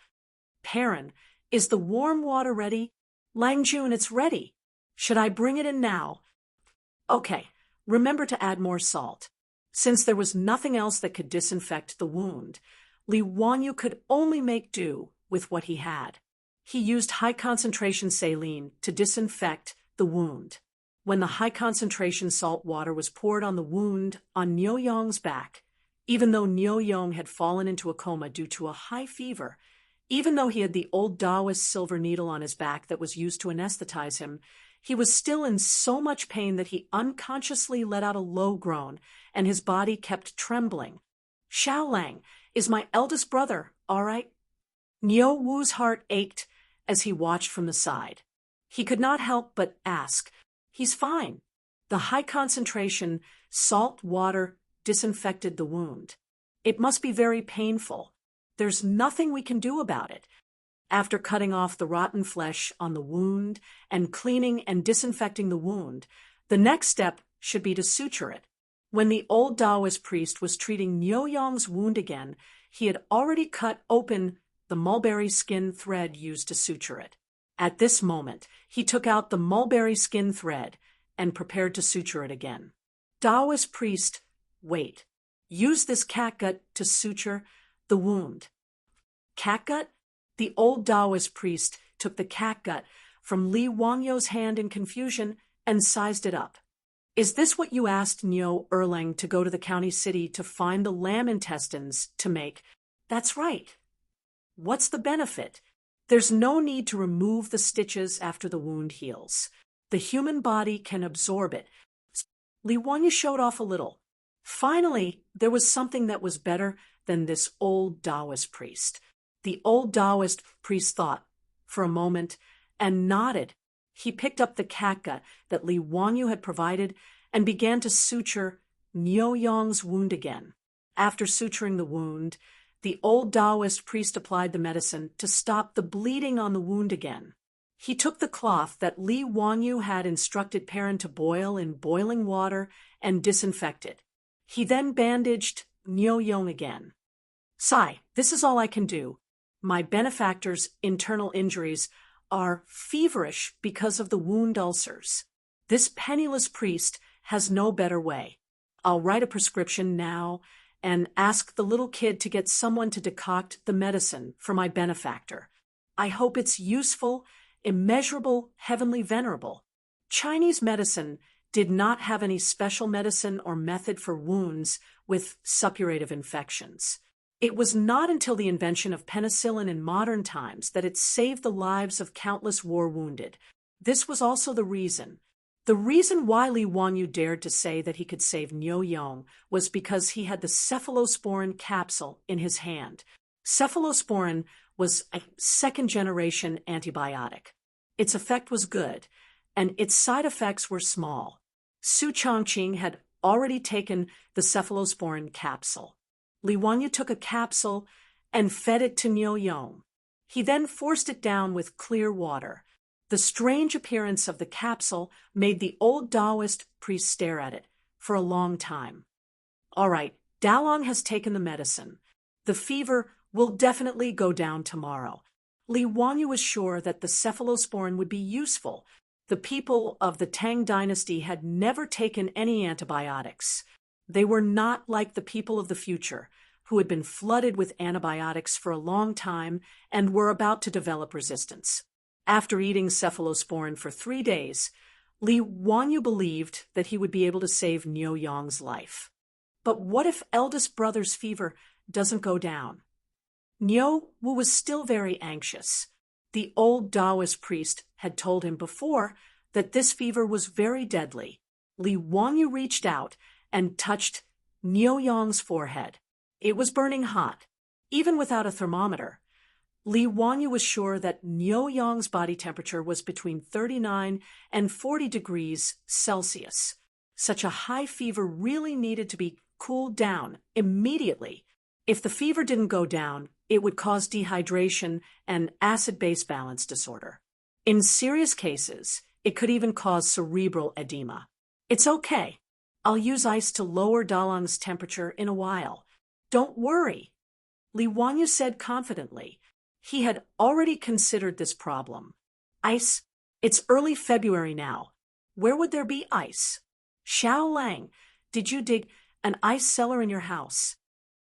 Perrin, is the warm water ready? Langjun, it's ready. Should I bring it in now? Okay, remember to add more salt. Since there was nothing else that could disinfect the wound, Li Wanyu could only make do with what he had. He used high-concentration saline to disinfect the wound. When the high-concentration salt water was poured on the wound on Niu Yong's back, even though Niu Yong had fallen into a coma due to a high fever, even though he had the old Taoist silver needle on his back that was used to anesthetize him, he was still in so much pain that he unconsciously let out a low groan, and his body kept trembling. Xiaolang, is my eldest brother all right? Niu Wu's heart ached as he watched from the side. He could not help but ask, "He's fine." The high-concentration salt water disinfected the wound. It must be very painful. There's nothing we can do about it. After cutting off the rotten flesh on the wound and cleaning and disinfecting the wound, the next step should be to suture it. When the old Taoist priest was treating Niu Yong's wound again, he had already cut open the mulberry skin thread used to suture it. At this moment, he took out the mulberry skin thread and prepared to suture it again. Taoist priest, wait. Use this catgut to suture the wound. Catgut? The old Taoist priest took the catgut from Li Wangyu's hand in confusion and sized it up. Is this what you asked Niu Erlang to go to the county city to find the lamb intestines to make? That's right. What's the benefit? There's no need to remove the stitches after the wound heals. The human body can absorb it. Li Wanyu showed off a little. Finally, there was something that was better than this old Taoist priest. The old Taoist priest thought for a moment and nodded. He picked up the catgut that Li Wanyu had provided and began to suture Niu Yong's wound again. After suturing the wound, the old Taoist priest applied the medicine to stop the bleeding on the wound again. He took the cloth that Li Wanyu had instructed Perrin to boil in boiling water and disinfect it. He then bandaged Niu Yong again. "Sai, this is all I can do. My benefactor's internal injuries are feverish because of the wound ulcers. This penniless priest has no better way. I'll write a prescription now and ask the little kid to get someone to decoct the medicine for my benefactor. I hope it's useful, immeasurable, heavenly venerable." Chinese medicine did not have any special medicine or method for wounds with suppurative infections. It was not until the invention of penicillin in modern times that it saved the lives of countless war wounded. This was also the reason The reason why Li Wanyu dared to say that he could save Niu Yong was because he had the cephalosporin capsule in his hand. Cephalosporin was a second-generation antibiotic. Its effect was good, and its side effects were small. Su Chongqing had already taken the cephalosporin capsule. Li Wanyu took a capsule and fed it to Niu Yong. He then forced it down with clear water. The strange appearance of the capsule made the old Taoist priest stare at it for a long time. All right, Dalong has taken the medicine. The fever will definitely go down tomorrow. Li Wanyu was sure that the cephalosporin would be useful. The people of the Tang dynasty had never taken any antibiotics. They were not like the people of the future, who had been flooded with antibiotics for a long time and were about to develop resistance. After eating cephalosporin for 3 days, Li Wanyu believed that he would be able to save Niu Yong's life. But what if eldest brother's fever doesn't go down? Niu Wu was still very anxious. The old Taoist priest had told him before that this fever was very deadly. Li Wanyu reached out and touched Niu Yong's forehead. It was burning hot. Even without a thermometer, Li Wanyu was sure that Niu Yong's body temperature was between 39 and 40 degrees Celsius. Such a high fever really needed to be cooled down immediately. If the fever didn't go down, it would cause dehydration and acid-base balance disorder. In serious cases, it could even cause cerebral edema. It's okay. I'll use ice to lower Dalong's temperature in a while. Don't worry, Li Wanyu said confidently. He had already considered this problem. Ice? It's early February now. Where would there be ice? Xiao Lang, did you dig an ice cellar in your house?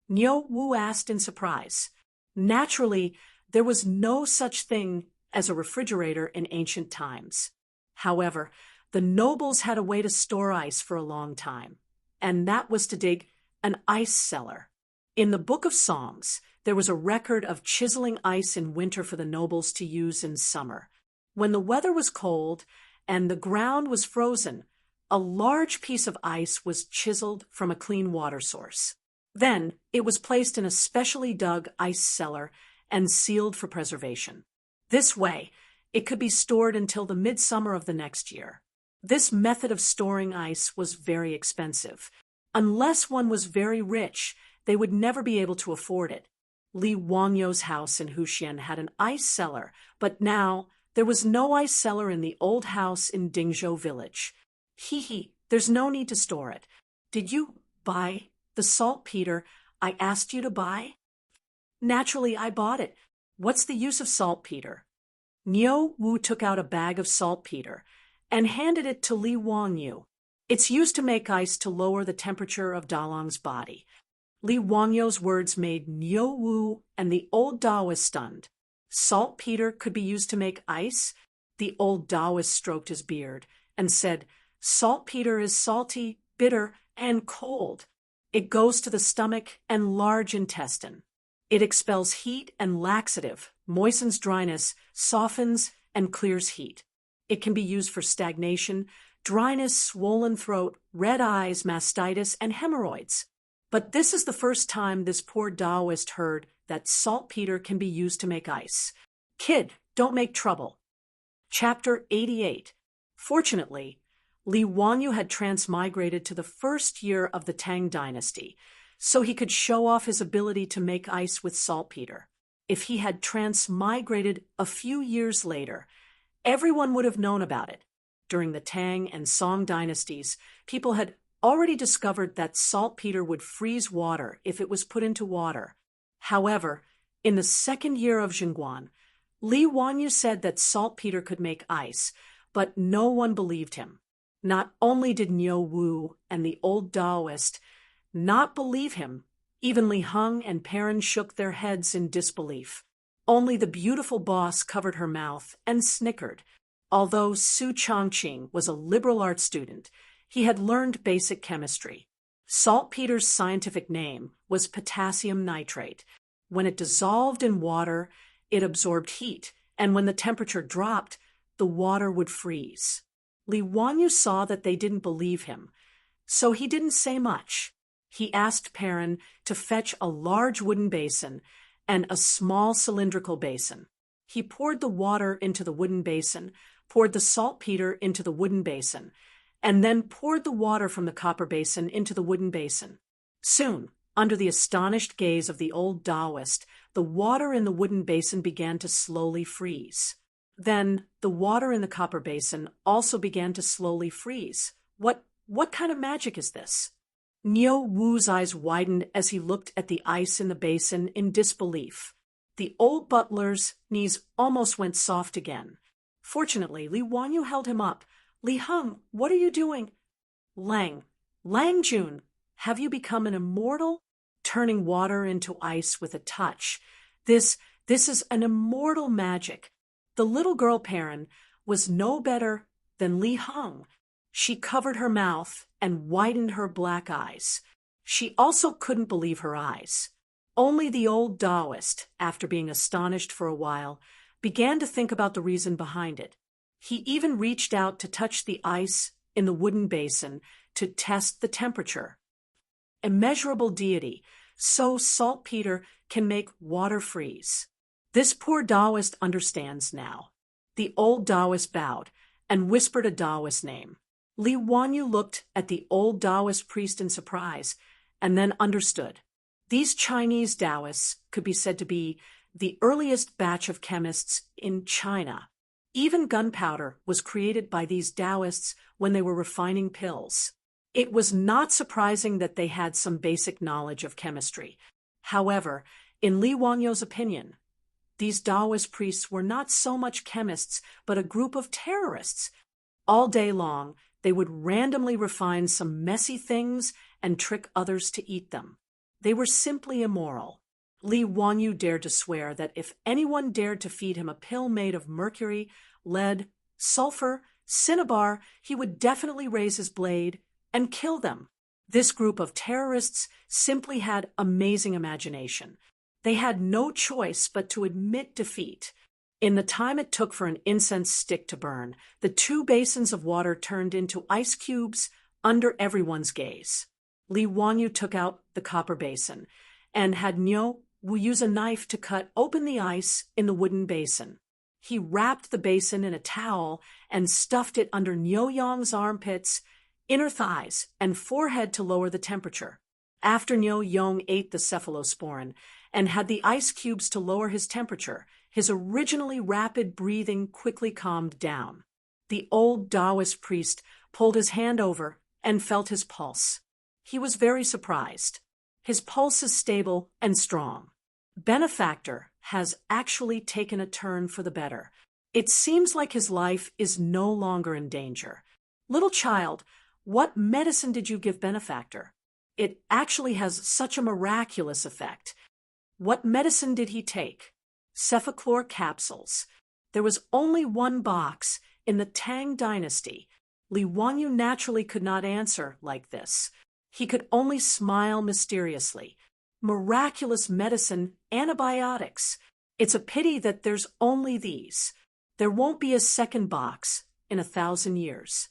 Niu Wu asked in surprise. Naturally, there was no such thing as a refrigerator in ancient times. However, the nobles had a way to store ice for a long time, and that was to dig an ice cellar. In the Book of Songs, there was a record of chiseling ice in winter for the nobles to use in summer. When the weather was cold and the ground was frozen, a large piece of ice was chiseled from a clean water source. Then it was placed in a specially dug ice cellar and sealed for preservation. This way, it could be stored until the midsummer of the next year. This method of storing ice was very expensive. Unless one was very rich, they would never be able to afford it. Li Wangyu's house in Huxian had an ice cellar, but now there was no ice cellar in the old house in Dingzhou village. There's no need to store it. Did you buy the saltpeter I asked you to buy? Naturally, I bought it. What's the use of saltpeter? Niu Wu took out a bag of saltpeter and handed it to Li Wanyu. It's used to make ice to lower the temperature of Dalong's body. Li Wangyu's words made Niu Wu and the old Taoist stunned. Saltpeter could be used to make ice? The old Taoist stroked his beard and said, saltpeter is salty, bitter, and cold. It goes to the stomach and large intestine. It expels heat and laxative, moistens dryness, softens, and clears heat. It can be used for stagnation, dryness, swollen throat, red eyes, mastitis, and hemorrhoids. But this is the first time this poor Taoist heard that saltpeter can be used to make ice. Kid, don't make trouble. Chapter 88. Fortunately, Li Wanyu had transmigrated to the first year of the Tang dynasty, so he could show off his ability to make ice with saltpeter. If he had transmigrated a few years later, everyone would have known about it. During the Tang and Song dynasties, people had already discovered that saltpeter would freeze water if it was put into water. However, in the second year of Jingguan, Li Wanyu said that saltpeter could make ice, but no one believed him. Not only did Niu Wu and the old Taoist not believe him, even Li Heng and Perrin shook their heads in disbelief. Only the beautiful boss covered her mouth and snickered. Although Su Chongqing was a liberal arts student, he had learned basic chemistry. Saltpeter's scientific name was potassium nitrate. When it dissolved in water, it absorbed heat, and when the temperature dropped, the water would freeze. Li Wanyu saw that they didn't believe him, so he didn't say much. He asked Perrin to fetch a large wooden basin and a small cylindrical basin. He poured the water into the wooden basin, poured the saltpeter into the wooden basin, and then poured the water from the copper basin into the wooden basin. Soon, under the astonished gaze of the old Taoist, the water in the wooden basin began to slowly freeze. Then, the water in the copper basin also began to slowly freeze. What kind of magic is this? Niu Wu's eyes widened as he looked at the ice in the basin in disbelief. The old butler's knees almost went soft again. Fortunately, Li Wanyu held him up. Li Heng, what are you doing? Lang Jun, have you become an immortal? Turning water into ice with a touch. This is an immortal magic. The little girl Perrin was no better than Li Heng. She covered her mouth and widened her black eyes. She also couldn't believe her eyes. Only the old Taoist, after being astonished for a while, began to think about the reason behind it. He even reached out to touch the ice in the wooden basin to test the temperature. Immeasurable deity, so saltpeter can make water freeze. This poor Taoist understands now. The old Taoist bowed and whispered a Taoist name. Li Wanyu looked at the old Taoist priest in surprise and then understood. These Chinese Taoists could be said to be the earliest batch of chemists in China. Even gunpowder was created by these Taoists when they were refining pills. It was not surprising that they had some basic knowledge of chemistry. However, in Li Wanyu's opinion, these Taoist priests were not so much chemists, but a group of terrorists. All day long, they would randomly refine some messy things and trick others to eat them. They were simply immoral. Li Wanyu dared to swear that if anyone dared to feed him a pill made of mercury, lead, sulfur, cinnabar, he would definitely raise his blade and kill them. This group of terrorists simply had amazing imagination. They had no choice but to admit defeat. In the time it took for an incense stick to burn, the 2 basins of water turned into ice cubes under everyone's gaze. Li Wanyu took out the copper basin and had Niu Wu use a knife to cut open the ice in the wooden basin. He wrapped the basin in a towel and stuffed it under Niu Yang's armpits, inner thighs, and forehead to lower the temperature. After Niu Yang ate the cephalosporin and had the ice cubes to lower his temperature, his originally rapid breathing quickly calmed down. The old Taoist priest pulled his hand over and felt his pulse. He was very surprised. His pulse is stable and strong. Benefactor has actually taken a turn for the better. It seems like his life is no longer in danger. Little child, what medicine did you give Benefactor? It actually has such a miraculous effect. What medicine did he take? Cephachlor capsules. There was only 1 box in the Tang dynasty. Li Wanyu naturally could not answer like this. He could only smile mysteriously. Miraculous medicine, antibiotics. It's a pity that there's only these. There won't be a second box in 1,000 years.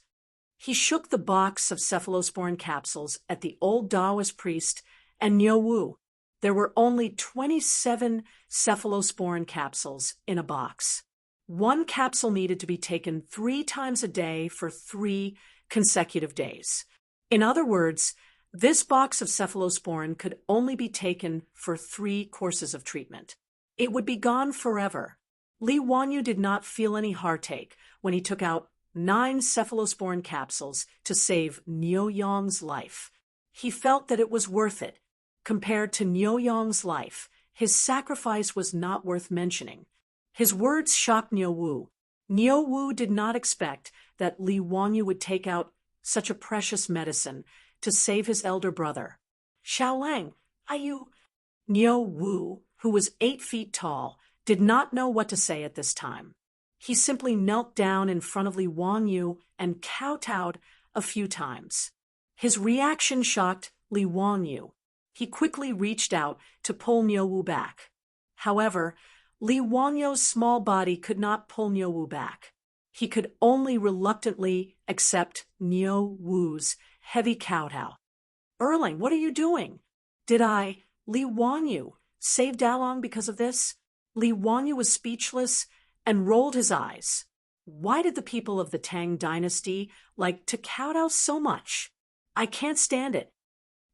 He shook the box of cephalosporin capsules at the old Taoist priest and Niu Wu. There were only 27 cephalosporin capsules in a box. 1 capsule needed to be taken 3 times a day for 3 consecutive days. In other words, this box of cephalosporin could only be taken for 3 courses of treatment. It would be gone forever. Li Wanyu did not feel any heartache when he took out 9 cephalosporin capsules to save Niu Yang's life. He felt that it was worth it. Compared to Niu Yang's life, his sacrifice was not worth mentioning. His words shocked Niu Wu. Niu Wu did not expect that Li Wanyu would take out such a precious medicine to save his elder brother. Xiaolang, Niu Wu, who was 8 feet tall, did not know what to say at this time. He simply knelt down in front of Li Wanyu and kowtowed a few times. His reaction shocked Li Wanyu. He quickly reached out to pull Niu Wu back. However, Li Wanyu's small body could not pull Niu Wu back. He could only reluctantly accept Niu Wu's heavy kowtow. "Erling, what are you doing?" "Did I, Li Wanyu, save Dalong because of this?" Li Wanyu was speechless and rolled his eyes. Why did the people of the Tang dynasty like to kowtow so much? "I can't stand it.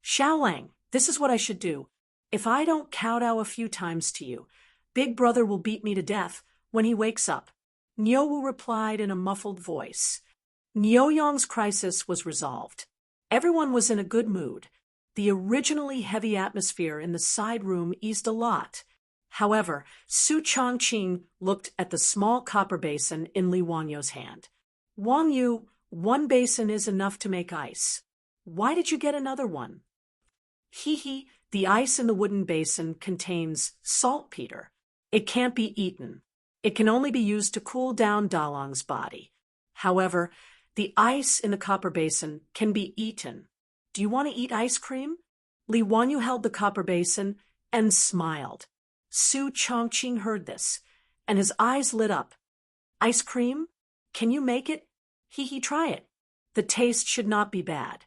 Xiaolang, this is what I should do. If I don't kowtow a few times to you, Big Brother will beat me to death when he wakes up." Niu Wu replied in a muffled voice. Niuyang's crisis was resolved. Everyone was in a good mood. The originally heavy atmosphere in the side room eased a lot. However, Su Chongqing looked at the small copper basin in Li Wanyu's hand. "Wang Yu, one basin is enough to make ice. Why did you get another one?" "Hee, the ice in the wooden basin contains saltpeter. It can't be eaten. It can only be used to cool down Dalong's body. However, the ice in the copper basin can be eaten. Do you want to eat ice cream?" Li Wanyu held the copper basin and smiled. Su Chongqing heard this, and his eyes lit up. "Ice cream? Can you make it?" Try it. The taste should not be bad."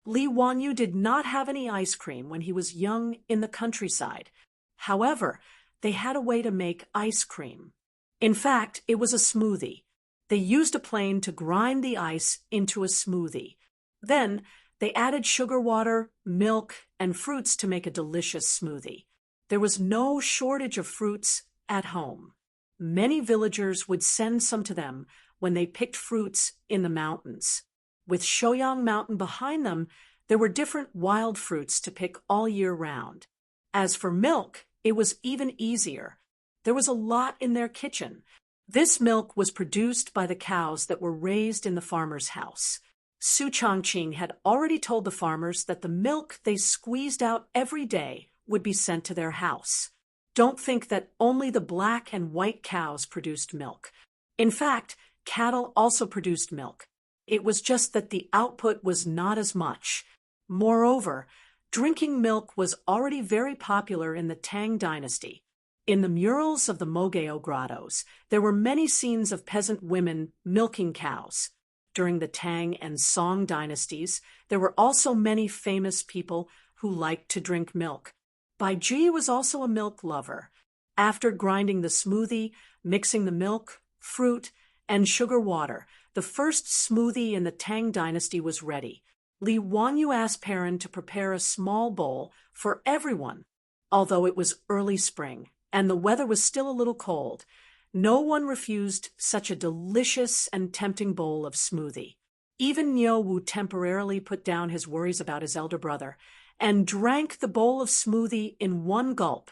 Li Wanyu did not have any ice cream when he was young in the countryside. However, they had a way to make ice cream. In fact, it was a smoothie. They used a plane to grind the ice into a smoothie. Then, they added sugar water, milk, and fruits to make a delicious smoothie. There was no shortage of fruits at home. Many villagers would send some to them when they picked fruits in the mountains. With Shouyang Mountain behind them, there were different wild fruits to pick all year round. As for milk, it was even easier. There was a lot in their kitchen. This milk was produced by the cows that were raised in the farmer's house. Su Chongqing had already told the farmers that the milk they squeezed out every day would be sent to their house. Don't think that only the black and white cows produced milk. In fact, cattle also produced milk. It was just that the output was not as much. Moreover, drinking milk was already very popular in the Tang dynasty. In the murals of the Mogeo grottos, there were many scenes of peasant women milking cows. During the Tang and Song dynasties, there were also many famous people who liked to drink milk. Bai Ji was also a milk lover. After grinding the smoothie, mixing the milk, fruit, and sugar water, the first smoothie in the Tang dynasty was ready. Li Wanyu asked Perrin to prepare a small bowl for everyone. Although it was early spring and the weather was still a little cold, no one refused such a delicious and tempting bowl of smoothie. Even Niu Wu temporarily put down his worries about his elder brother and drank the bowl of smoothie in one gulp.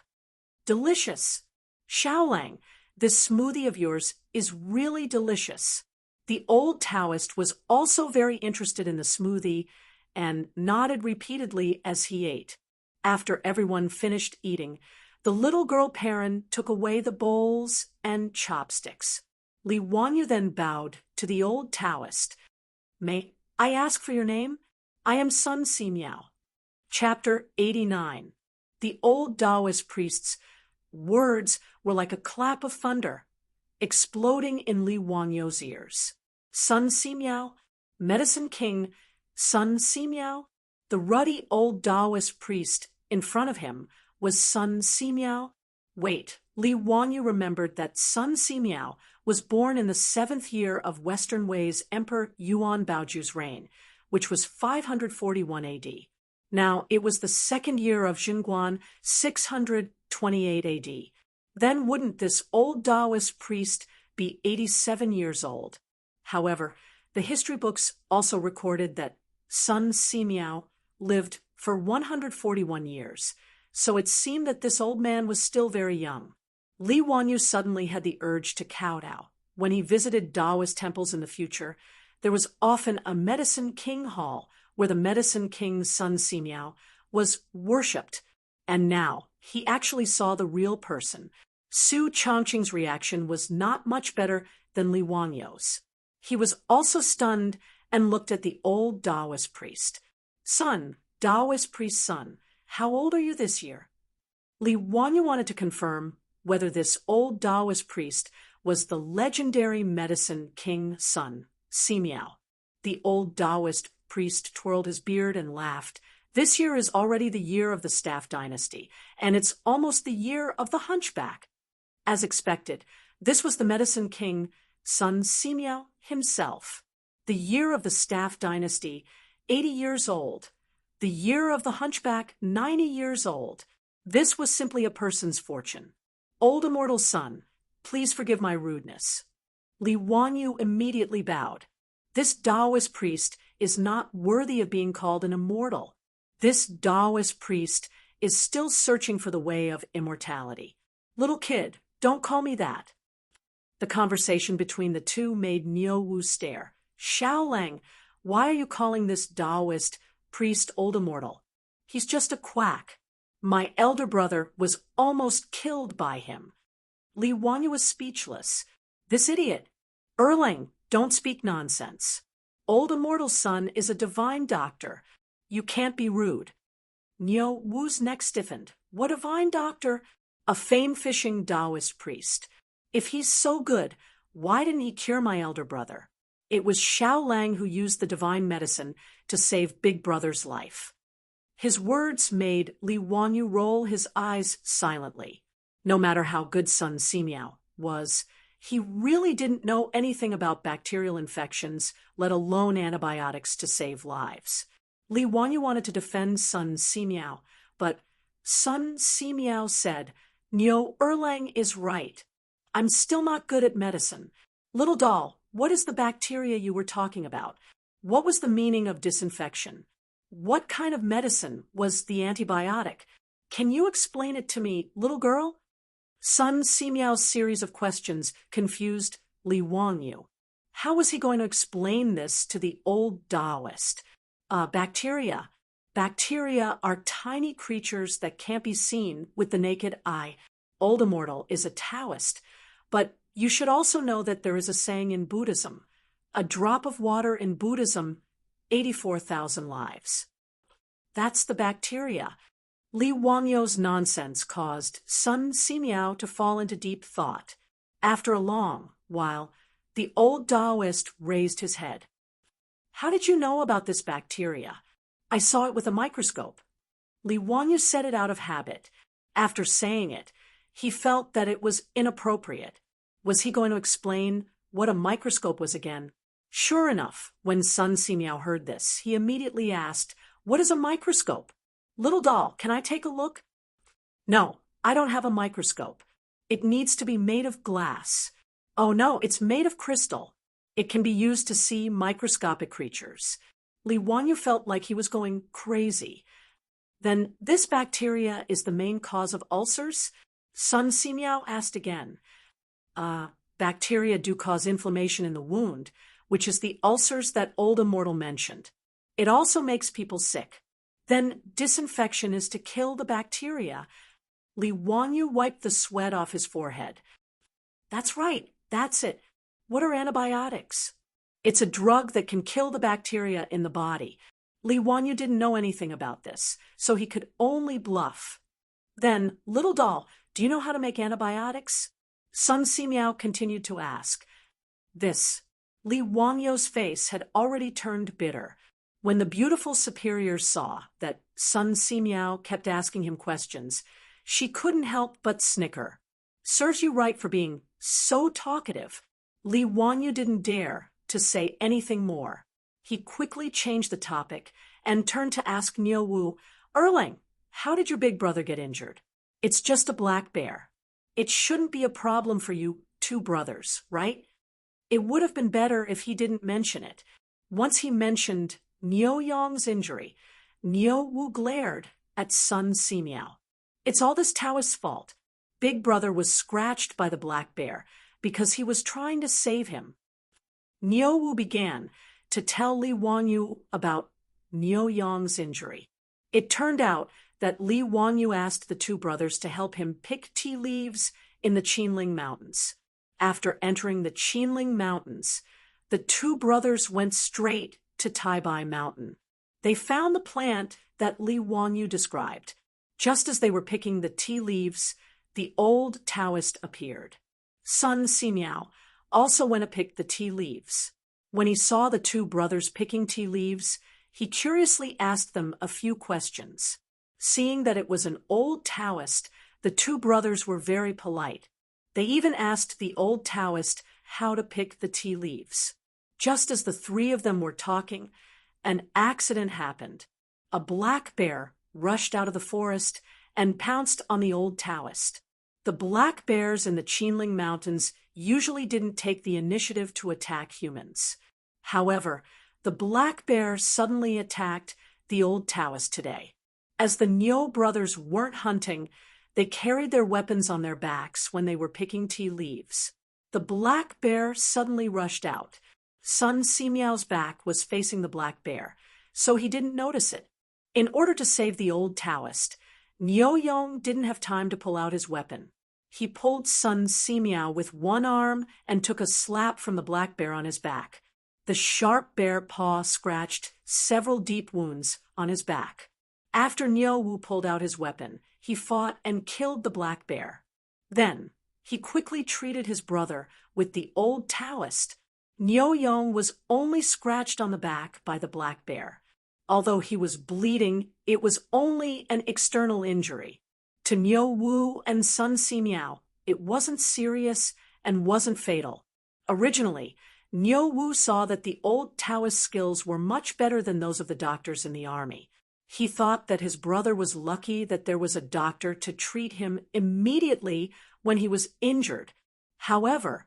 "Delicious! Xiaolang, this smoothie of yours is really delicious." The old Taoist was also very interested in the smoothie and nodded repeatedly as he ate. After everyone finished eating, the little girl Perrin took away the bowls and chopsticks. Li Wanyu then bowed to the old Taoist. "May I ask for your name?" "I am Sun Simiao." Chapter 89. The old Taoist priest's words were like a clap of thunder, exploding in Li Wanyu's ears. Sun Simiao, Medicine King, Sun Simiao. The ruddy old Taoist priest in front of him was Sun Simiao. Wait, Li Wanyu remembered that Sun Simiao was born in the 7th year of Western Wei's Emperor Yuan Baoju's reign, which was 541 AD. Now, it was the 2nd year of Jingguan, 628 AD. Then wouldn't this old Taoist priest be 87 years old? However, the history books also recorded that Sun Simiao lived for 141 years, so it seemed that this old man was still very young. Li Wanyu suddenly had the urge to kowtow. When he visited Taoist temples in the future, there was often a Medicine King hall where the Medicine King Sun Simiao was worshipped, and now he actually saw the real person. Su Chongqing's reaction was not much better than Li Wanyu's. He was also stunned and looked at the old Taoist priest. "Son, Taoist priest's son, how old are you this year?" Li Wanyu wanted to confirm whether this old Taoist priest was the legendary medicine king Sun Simiao. The old Taoist priest twirled his beard and laughed. This year is already the year of the Staff Dynasty, and it's almost the year of the Hunchback. As expected, this was the medicine king Sun Simiao himself. The year of the Staff Dynasty, 80 years old. The year of the Hunchback, 90 years old. This was simply a person's fortune. Old immortal Sun, please forgive my rudeness. Li Wanyu immediately bowed. This Taoist priest is not worthy of being called an immortal. This Taoist priest is still searching for the way of immortality. Little kid, don't call me that. The conversation between the two made Niu Wu stare. Xiaolang, why are you calling this Taoist priest old immortal? He's just a quack. My elder brother was almost killed by him. Li Wanyu was speechless. This idiot. Erlang, don't speak nonsense. Old immortal Sun is a divine doctor. You can't be rude. Niu Wu's neck stiffened. What divine doctor? A fame-fishing Taoist priest. If he's so good, why didn't he cure my elder brother? It was Xiaolang who used the divine medicine to save Big Brother's life. His words made Li Wanyu roll his eyes silently. No matter how good Sun Simiao was, he really didn't know anything about bacterial infections, let alone antibiotics to save lives. Li Wanyu wanted to defend Sun Simiao, but Sun Simiao said, Niu Erlang is right. I'm still not good at medicine. Little doll, what is the bacteria you were talking about? What was the meaning of disinfection? What kind of medicine was the antibiotic? Can you explain it to me, little girl? Sun Simiao's series of questions confused Li Wanyu. How was he going to explain this to the old Taoist? Bacteria. Bacteria are tiny creatures that can't be seen with the naked eye. Old immortal is a Taoist. But you should also know that there is a saying in Buddhism. A drop of water in Buddhism, 84,000 lives. That's the bacteria. Li Wanyu's nonsense caused Sun Simiao to fall into deep thought. After a long while, the old Taoist raised his head. How did you know about this bacteria? I saw it with a microscope. Li Wanyu said it out of habit. After saying it, he felt that it was inappropriate. Was he going to explain what a microscope was again? Sure enough, when Sun Simiao heard this, he immediately asked, What is a microscope? Little doll, can I take a look? No, I don't have a microscope. It needs to be made of glass. Oh no, it's made of crystal. It can be used to see microscopic creatures. Li Wanyu felt like he was going crazy. Then this bacteria is the main cause of ulcers? Sun Simiao asked again. Bacteria do cause inflammation in the wound, which is the ulcers that old immortal mentioned. It also makes people sick. Then disinfection is to kill the bacteria. Li Wanyu wiped the sweat off his forehead. That's right, that's it. What are antibiotics? It's a drug that can kill the bacteria in the body. Li Wanyu didn't know anything about this, so he could only bluff. Then, little doll, do you know how to make antibiotics? Sun Simiao continued to ask. Li Wanyu's face had already turned bitter. When the beautiful superior saw that Sun Simiao kept asking him questions, she couldn't help but snicker. Serves you right for being so talkative. Li Wanyu didn't dare to say anything more. He quickly changed the topic and turned to ask Niu Wu, Erlang, how did your big brother get injured? It's just a black bear. It shouldn't be a problem for you two brothers, right? It would have been better if he didn't mention it. Once he mentioned Niu Yong's injury, Niu Wu glared at Sun Simiao. It's all this Taoist's fault. Big brother was scratched by the black bear because he was trying to save him. Niu Wu began to tell Li Wanyu about Niu Yong's injury. It turned out that Li Wanyu asked the two brothers to help him pick tea leaves in the Qinling Mountains. After entering the Qinling Mountains, the two brothers went straight to Taibai Mountain. They found the plant that Li Wanyu described. Just as they were picking the tea leaves, the old Taoist appeared. Sun Simiao also went to pick the tea leaves. When he saw the two brothers picking tea leaves, he curiously asked them a few questions. Seeing that it was an old Taoist, the two brothers were very polite. They even asked the old Taoist how to pick the tea leaves. Just as the three of them were talking, an accident happened. A black bear rushed out of the forest and pounced on the old Taoist. The black bears in the Qinling Mountains usually didn't take the initiative to attack humans. However, the black bear suddenly attacked the old Taoist today. As the Niu brothers weren't hunting, they carried their weapons on their backs when they were picking tea leaves. The black bear suddenly rushed out. Sun Simiao's back was facing the black bear, so he didn't notice it. In order to save the old Taoist, Niu Yong didn't have time to pull out his weapon. He pulled Sun Simiao with one arm and took a slap from the black bear on his back. The sharp bear paw scratched several deep wounds on his back. After Niu Wu pulled out his weapon, he fought and killed the black bear. Then, he quickly treated his brother with the old Taoist. Niu Yong was only scratched on the back by the black bear. Although he was bleeding, it was only an external injury. To Niu Wu and Sun Simiao, it wasn't serious and wasn't fatal. Originally, Niu Wu saw that the old Taoist skills were much better than those of the doctors in the army. He thought that his brother was lucky that there was a doctor to treat him immediately when he was injured. However,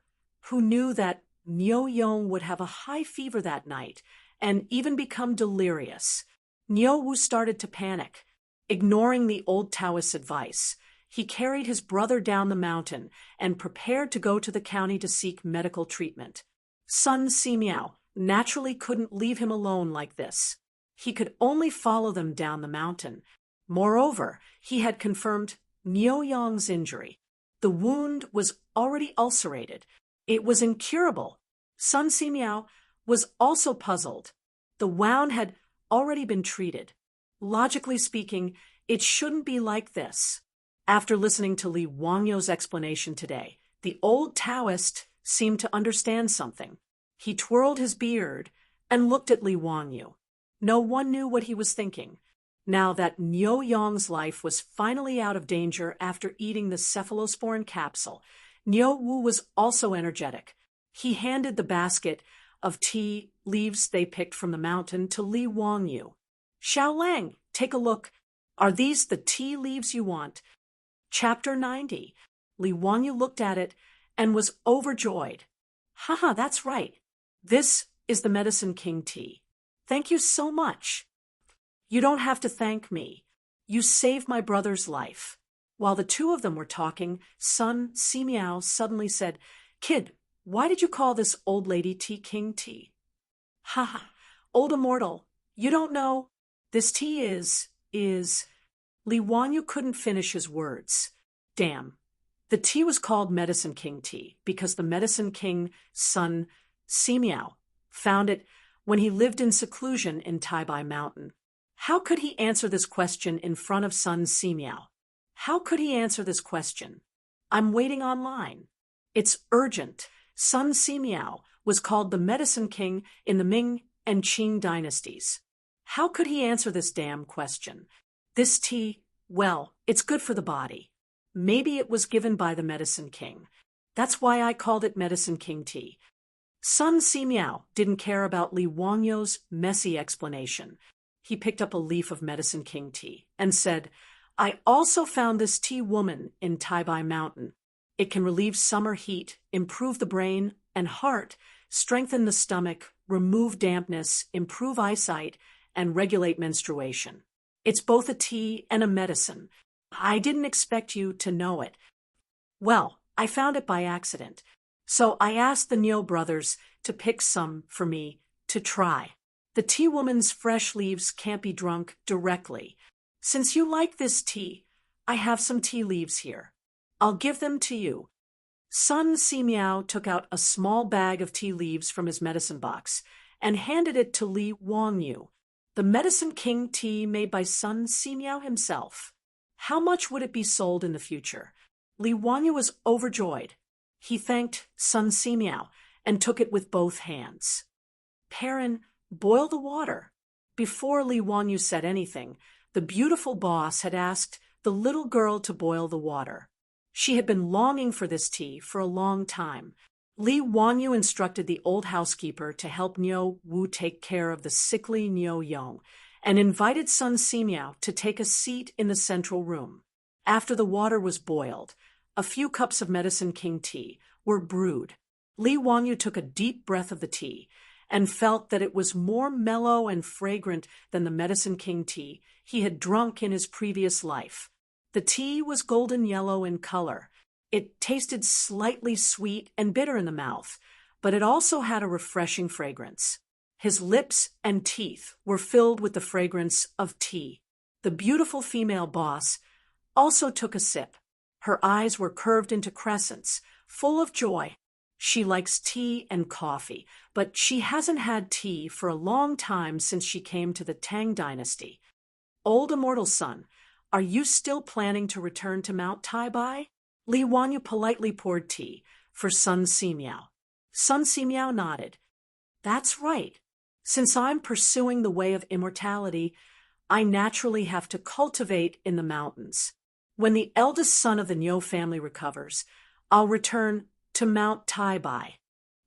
who knew that Niu Yong would have a high fever that night and even become delirious? Niu Wu started to panic. Ignoring the old Taoist's advice, he carried his brother down the mountain and prepared to go to the county to seek medical treatment. Sun Simiao naturally couldn't leave him alone like this. He could only follow them down the mountain. Moreover, he had confirmed Niu Yong's injury. The wound was already ulcerated. It was incurable. Sun Simiao was also puzzled. The wound had already been treated. Logically speaking, it shouldn't be like this. After listening to Li Wangyu's explanation today, the old Taoist seemed to understand something. He twirled his beard and looked at Li Wangyu. No one knew what he was thinking. Now that Niu Yong's life was finally out of danger after eating the cephalosporin capsule, Niu Wu was also energetic. He handed the basket of tea leaves they picked from the mountain to Li Wangyu. Xiao Lang, take a look. Are these the tea leaves you want? Chapter 90. Li Wangyu looked at it and was overjoyed. Haha, that's right. This is the Medicine King tea. Thank you so much. You don't have to thank me. You saved my brother's life. While the two of them were talking, Sun Simiao suddenly said, Kid, why did you call this old lady Tea King tea? Haha, old immortal, you don't know. This tea is... Li Wanyu couldn't finish his words. Damn. The tea was called Medicine King tea because the Medicine King, Sun Simiao, found it when he lived in seclusion in Taibai Mountain. How could he answer this question in front of Sun Simiao? How could he answer this question? I'm waiting online. It's urgent. Sun Simiao was called the Medicine King in the Ming and Qing dynasties. How could he answer this damn question? This tea, well, it's good for the body. Maybe it was given by the Medicine King. That's why I called it Medicine King tea. Sun Simiao didn't care about Li Wangyu's messy explanation. He picked up a leaf of Medicine King tea and said, I also found this tea woman in Taibai Mountain. It can relieve summer heat, improve the brain and heart, strengthen the stomach, remove dampness, improve eyesight, and regulate menstruation. It's both a tea and a medicine. I didn't expect you to know it. Well, I found it by accident. So I asked the Niu brothers to pick some for me to try. The tea woman's fresh leaves can't be drunk directly. Since you like this tea, I have some tea leaves here. I'll give them to you. Sun Simiao took out a small bag of tea leaves from his medicine box and handed it to Li Wangyu, the Medicine King tea made by Sun Simiao himself. How much would it be sold in the future? Li Wangyu was overjoyed. He thanked Sun Simiao and took it with both hands. Perrin, boil the water. Before Li Wanyu said anything, the beautiful boss had asked the little girl to boil the water. She had been longing for this tea for a long time. Li Wanyu instructed the old housekeeper to help Niu Wu take care of the sickly Niu Yong, and invited Sun Simiao to take a seat in the central room. After the water was boiled, a few cups of Medicine King tea were brewed. Li Wanyu took a deep breath of the tea and felt that it was more mellow and fragrant than the Medicine King tea he had drunk in his previous life. The tea was golden yellow in color. It tasted slightly sweet and bitter in the mouth, but it also had a refreshing fragrance. His lips and teeth were filled with the fragrance of tea. The beautiful female boss also took a sip. Her eyes were curved into crescents, full of joy. She likes tea and coffee, but she hasn't had tea for a long time since she came to the Tang dynasty. Old immortal son, are you still planning to return to Mount Taibai? Li Wanyu politely poured tea for Sun Simiao. Sun Simiao nodded. That's right. Since I'm pursuing the way of immortality, I naturally have to cultivate in the mountains. When the eldest son of the Niu family recovers, I'll return to Mount Taibai.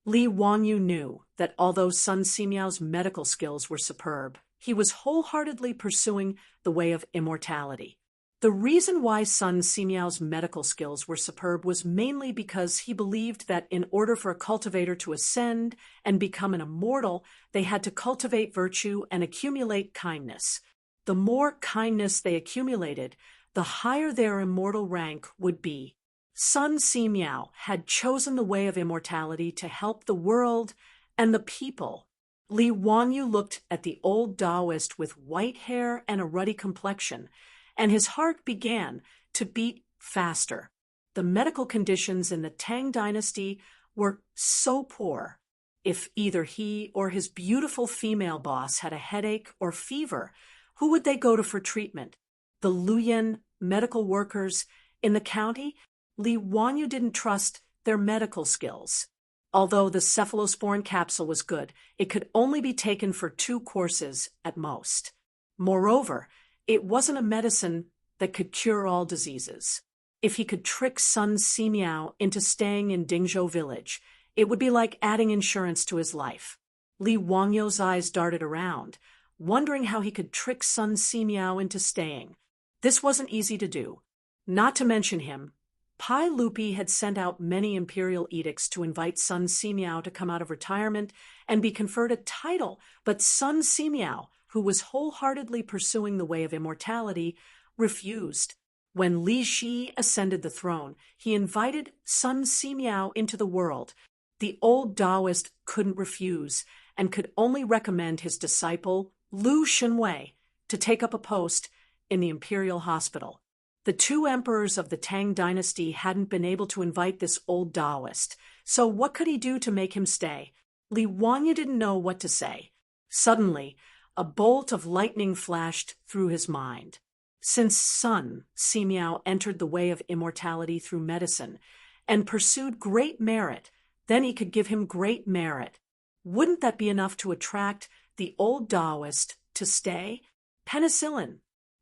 Li Wanyu knew that although Sun Simiao's medical skills were superb, he was wholeheartedly pursuing the way of immortality. The reason why Sun Simiao's medical skills were superb was mainly because he believed that in order for a cultivator to ascend and become an immortal, they had to cultivate virtue and accumulate kindness. The more kindness they accumulated, the higher their immortal rank would be. Sun Simiao had chosen the way of immortality to help the world and the people. Li Wanyu looked at the old Taoist with white hair and a ruddy complexion, and his heart began to beat faster. The medical conditions in the Tang dynasty were so poor. If either he or his beautiful female boss had a headache or fever, who would they go to for treatment? The Luoyuan medical workers in the county? Li Wanyu didn't trust their medical skills. Although the cephalosporin capsule was good, it could only be taken for 2 courses at most. Moreover, it wasn't a medicine that could cure all diseases. If he could trick Sun Simiao into staying in Dingzhou village, it would be like adding insurance to his life. Li Wangyu's eyes darted around, wondering how he could trick Sun Simiao into staying. This wasn't easy to do. Not to mention him, Pai Lupi had sent out many imperial edicts to invite Sun Simiao to come out of retirement and be conferred a title, but Sun Simiao, who was wholeheartedly pursuing the way of immortality, refused. When Li Shi ascended the throne, he invited Sun Simiao into the world. The old Taoist couldn't refuse and could only recommend his disciple, Lu Shenwei, to take up a post in the imperial hospital. The 2 emperors of the Tang dynasty hadn't been able to invite this old Taoist, so what could he do to make him stay? Li Wanyu didn't know what to say. Suddenly, a bolt of lightning flashed through his mind. Since Sun Simiao entered the way of immortality through medicine and pursued great merit, then he could give him great merit. Wouldn't that be enough to attract the old Taoist to stay? Penicillin.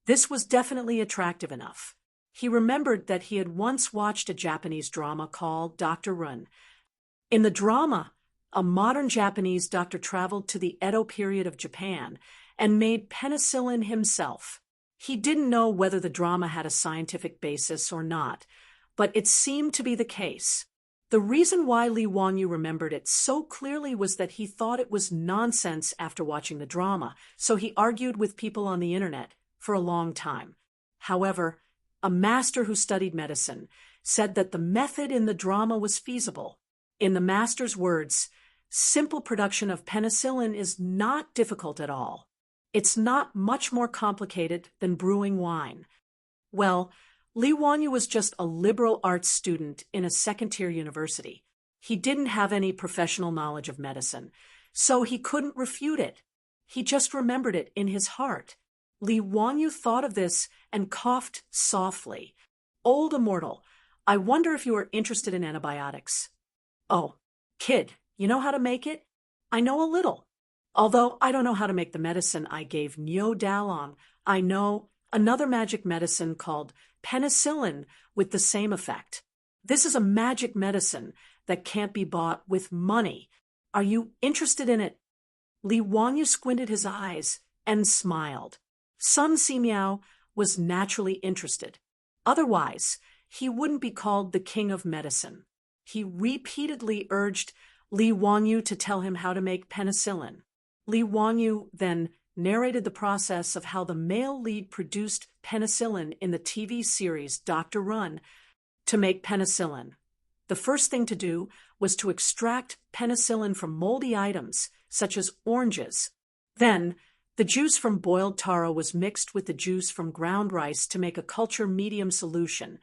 This was definitely attractive enough. He remembered that he had once watched a Japanese drama called Dr. Run. In the drama, a modern Japanese doctor traveled to the Edo period of Japan and made penicillin himself. He didn't know whether the drama had a scientific basis or not, but it seemed to be the case. The reason why Li Wanyu remembered it so clearly was that he thought it was nonsense after watching the drama, so he argued with people on the internet for a long time. However, a master who studied medicine said that the method in the drama was feasible. In the master's words, simple production of penicillin is not difficult at all. It's not much more complicated than brewing wine. Well, Li Wanyu was just a liberal arts student in a second-tier university. He didn't have any professional knowledge of medicine, so he couldn't refute it. He just remembered it in his heart. Li Wanyu thought of this and coughed softly. Old immortal, I wonder if you are interested in antibiotics. Oh, kid, you know how to make it? I know a little. Although I don't know how to make the medicine I gave Neodalon, I know another magic medicine called penicillin with the same effect. This is a magic medicine that can't be bought with money. Are you interested in it? Li Wanyu squinted his eyes and smiled. Sun Simiao was naturally interested. Otherwise, he wouldn't be called the king of medicine. He repeatedly urged Li Wanyu to tell him how to make penicillin. Li Wanyu then narrated the process of how the male lead produced penicillin in the TV series Dr. Run. To make penicillin, the first thing to do was to extract penicillin from moldy items, such as oranges. Then, the juice from boiled taro was mixed with the juice from ground rice to make a culture medium solution,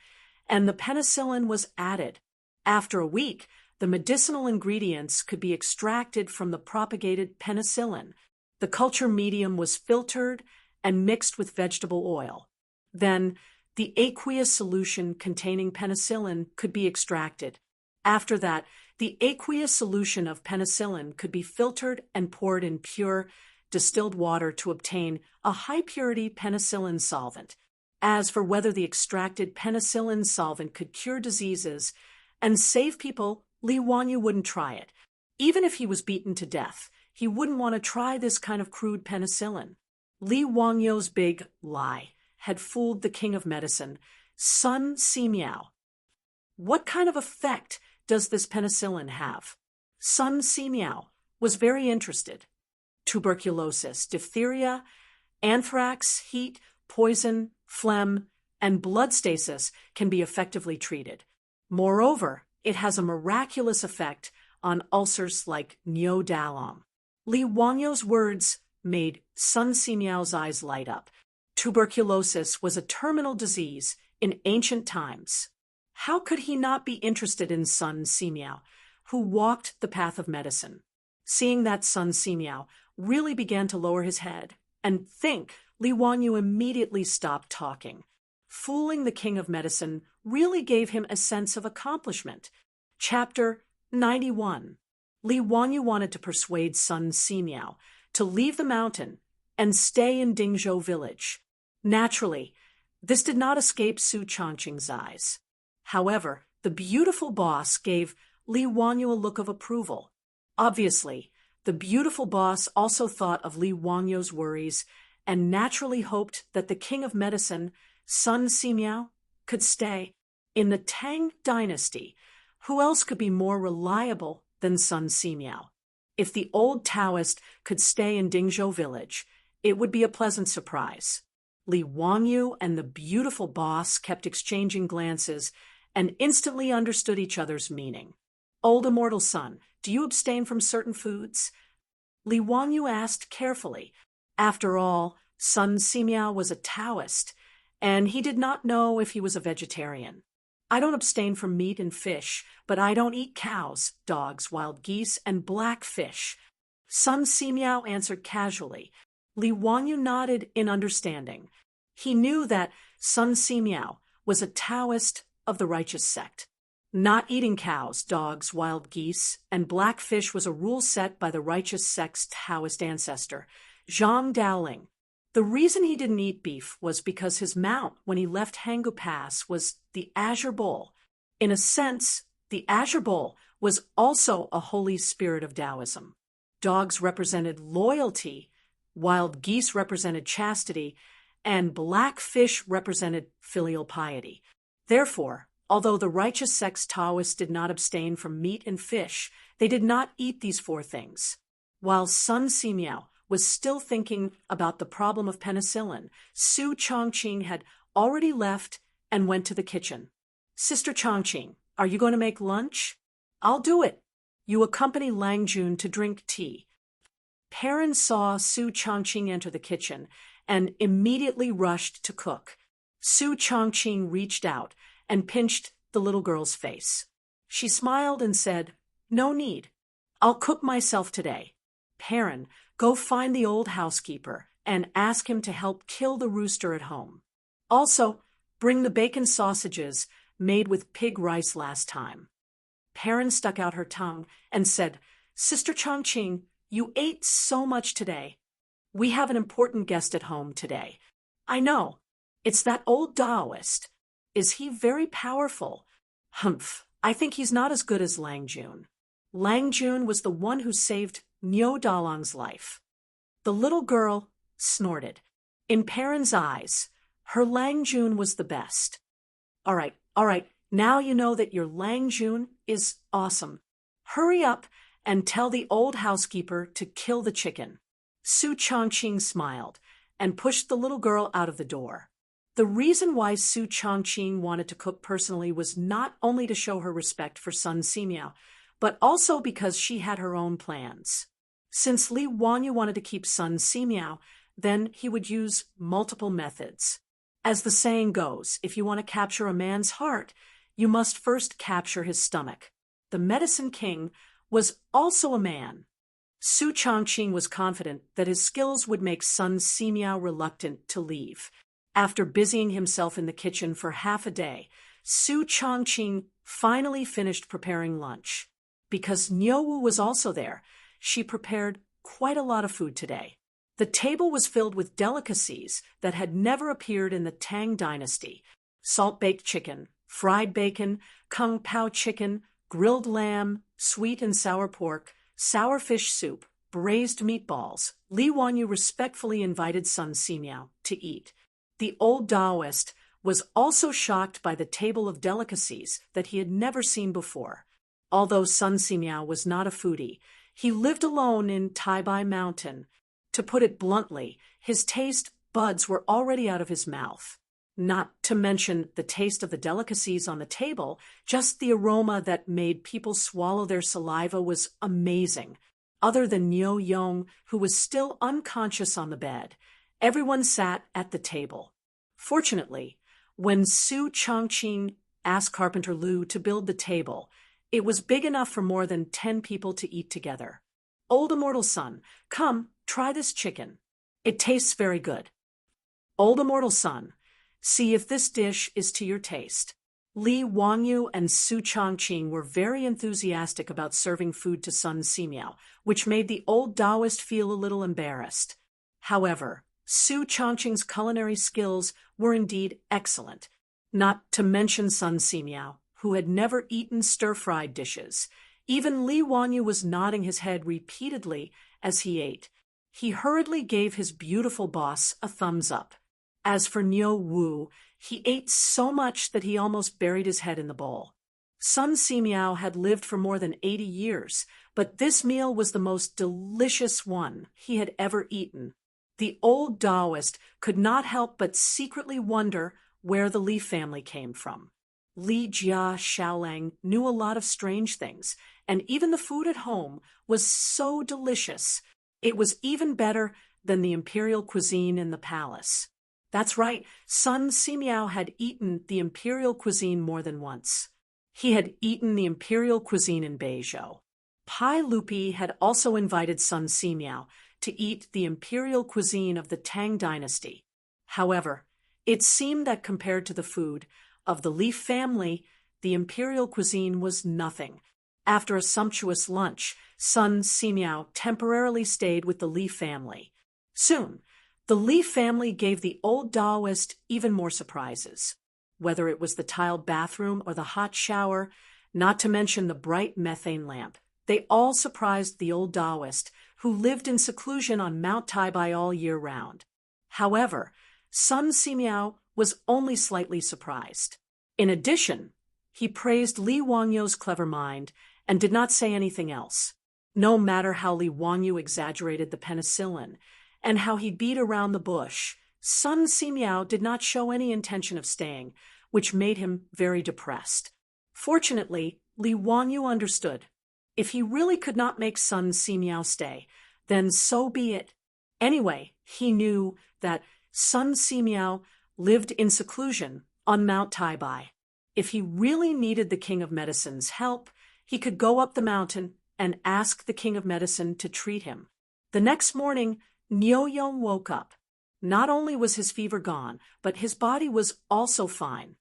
and the penicillin was added. After a week, the medicinal ingredients could be extracted from the propagated penicillin. The culture medium was filtered and mixed with vegetable oil. Then, the aqueous solution containing penicillin could be extracted. After that, the aqueous solution of penicillin could be filtered and poured in pure, distilled water to obtain a high-purity penicillin solvent. As for whether the extracted penicillin solvent could cure diseases and save people, Li Wanyu wouldn't try it. Even if he was beaten to death, he wouldn't want to try this kind of crude penicillin. Li Wangyu's big lie had fooled the king of medicine, Sun Simiao. What kind of effect does this penicillin have? Sun Simiao was very interested. Tuberculosis, diphtheria, anthrax, heat, poison, phlegm, and blood stasis can be effectively treated. Moreover, it has a miraculous effect on ulcers like Neodalon. Li Wangyu's words made Sun Simiao's eyes light up. Tuberculosis was a terminal disease in ancient times. How could he not be interested in Sun Simiao, who walked the path of medicine? Seeing that Sun Simiao really began to lower his head and think, Li Wanyu immediately stopped talking. Fooling the king of medicine really gave him a sense of accomplishment. Chapter 91. Li Wanyu wanted to persuade Sun Simiao to leave the mountain and stay in Dingzhou village. Naturally, this did not escape Su Changqing's eyes. However, the beautiful boss gave Li Wanyu a look of approval. Obviously, the beautiful boss also thought of Li Wangyu's worries and naturally hoped that the king of medicine, Sun Simiao, could stay. In the Tang dynasty, who else could be more reliable than Sun Simiao? If the old Taoist could stay in Dingzhou village, it would be a pleasant surprise. Li Wanyu and the beautiful boss kept exchanging glances and instantly understood each other's meaning. Old immortal son, do you abstain from certain foods? Li Wanyu asked carefully. After all, Sun Simiao was a Taoist, and he did not know if he was a vegetarian. I don't abstain from meat and fish, but I don't eat cows, dogs, wild geese, and black fish. Sun Simiao answered casually. Li Wanyu nodded in understanding. He knew that Sun Simiao was a Taoist of the righteous sect. Not eating cows, dogs, wild geese, and black fish was a rule set by the righteous sect's Taoist ancestor, Zhang Daoling. The reason he didn't eat beef was because his mount when he left Hangu Pass was the Azure Bowl. In a sense, the Azure Bowl was also a holy spirit of Taoism. Dogs represented loyalty, wild geese represented chastity, and black fish represented filial piety. Therefore, although the righteous sect's Taoists did not abstain from meat and fish, they did not eat these four things. While Sun Simiao was still thinking about the problem of penicillin, Su Changqing had already left and went to the kitchen. Sister Changqing, are you going to make lunch? I'll do it. You accompany Lang Jun to drink tea. Perrin saw Su Changqing enter the kitchen and immediately rushed to cook. Su Changqing reached out and pinched the little girl's face. She smiled and said, "No need. I'll cook myself today. Perrin, go find the old housekeeper and ask him to help kill the rooster at home. Also, bring the bacon sausages made with pig rice last time. Perrin stuck out her tongue and said, "Sister Chongqing, you ate so much today. We have an important guest at home today." "I know. It's that old Taoist. Is he very powerful?" "Humph, I think he's not as good as Lang Jun. Lang Jun was the one who saved Niu Dalong's life." The little girl snorted. In Perrin's eyes, her Lang Jun was the best. All right, now you know that your Lang Jun is awesome. Hurry up and tell the old housekeeper to kill the chicken." Su Chongqing smiled and pushed the little girl out of the door. The reason why Su Chongqing wanted to cook personally was not only to show her respect for Sun Simiao, but also because she had her own plans. Since Li Wanyu wanted to keep Sun Simiao, then he would use multiple methods. As the saying goes, if you want to capture a man's heart, you must first capture his stomach. The Medicine King was also a man. Su Chongqing was confident that his skills would make Sun Simiao reluctant to leave. After busying himself in the kitchen for half a day, Su Chongqing finally finished preparing lunch. Because Niuwu was also there, she prepared quite a lot of food today. The table was filled with delicacies that had never appeared in the Tang dynasty: salt-baked chicken, fried bacon, kung pao chicken, grilled lamb, sweet and sour pork, sour fish soup, braised meatballs. Li Wanyu respectfully invited Sun Simiao to eat. The old Taoist was also shocked by the table of delicacies that he had never seen before. Although Sun Simiao was not a foodie, he lived alone in Taibai Mountain. To put it bluntly, his taste buds were already out of his mouth. Not to mention the taste of the delicacies on the table, just the aroma that made people swallow their saliva was amazing. Other than Niu Yong, who was still unconscious on the bed, everyone sat at the table. Fortunately, when Su Chongqing asked Carpenter Lu to build the table, it was big enough for more than 10 people to eat together. "Old Immortal Son, come, try this chicken. It tastes very good." "Old Immortal Son, see if this dish is to your taste." Li Wanyu and Su Chongqing were very enthusiastic about serving food to Sun Simiao, which made the old Taoist feel a little embarrassed. However, Su Chongqing's culinary skills were indeed excellent, not to mention Sun Simiao, who had never eaten stir-fried dishes. Even Li Wanyu was nodding his head repeatedly as he ate. He hurriedly gave his beautiful boss a thumbs up. As for Niu Wu, he ate so much that he almost buried his head in the bowl. Sun Simiao had lived for more than 80 years, but this meal was the most delicious one he had ever eaten. The old Taoist could not help but secretly wonder where the Li family came from. Li Jia Xiaolang knew a lot of strange things, and even the food at home was so delicious. It was even better than the imperial cuisine in the palace. That's right, Sun Simiao had eaten the imperial cuisine more than once. He had eaten the imperial cuisine in Beizhou. Pai Lupi had also invited Sun Simiao to eat the imperial cuisine of the Tang dynasty. However, it seemed that compared to the food of the Li family, the imperial cuisine was nothing. After a sumptuous lunch, Sun Simiao temporarily stayed with the Li family. Soon, the Li family gave the old Taoist even more surprises. Whether it was the tiled bathroom or the hot shower, not to mention the bright methane lamp, they all surprised the old Taoist, who lived in seclusion on Mount Taibai all year round. However, Sun Simiao was only slightly surprised. In addition, he praised Li Wangyu's clever mind and did not say anything else. No matter how Li Wanyu exaggerated the penicillin and how he beat around the bush, Sun Simiao did not show any intention of staying, which made him very depressed. Fortunately, Li Wanyu understood. If he really could not make Sun Simiao stay, then so be it. Anyway, he knew that Sun Simiao lived in seclusion on Mount Taibai. If he really needed the King of Medicine's help, he could go up the mountain and ask the King of Medicine to treat him. The next morning, Niu Yong woke up. Not only was his fever gone, but his body was also fine.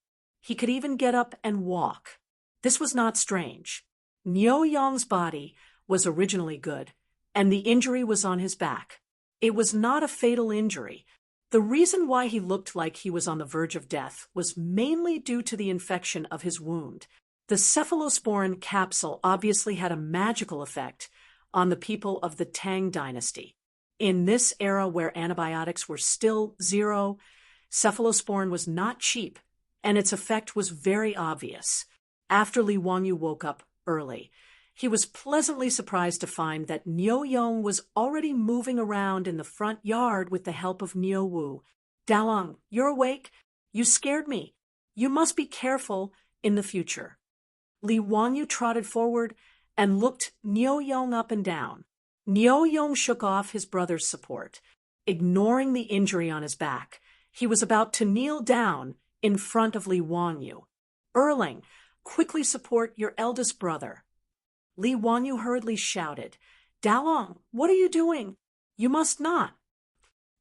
He could even get up and walk. This was not strange. Niu Yong's body was originally good, and the injury was on his back. It was not a fatal injury. The reason why he looked like he was on the verge of death was mainly due to the infection of his wound. The cephalosporin capsule obviously had a magical effect on the people of the Tang dynasty. In this era where antibiotics were still zero, cephalosporin was not cheap, and its effect was very obvious. After Li Wangyu woke up early, he was pleasantly surprised to find that Niu Yong was already moving around in the front yard with the help of Niu Wu. "Dalong, you're awake? You scared me. You must be careful in the future." Li Wangyu trotted forward and looked Niu Yong up and down. Niu Yong shook off his brother's support. Ignoring the injury on his back, he was about to kneel down in front of Li Wangyu. "Erling, quickly support your eldest brother." Li Wangyu hurriedly shouted, "Dalong, what are you doing? You must not."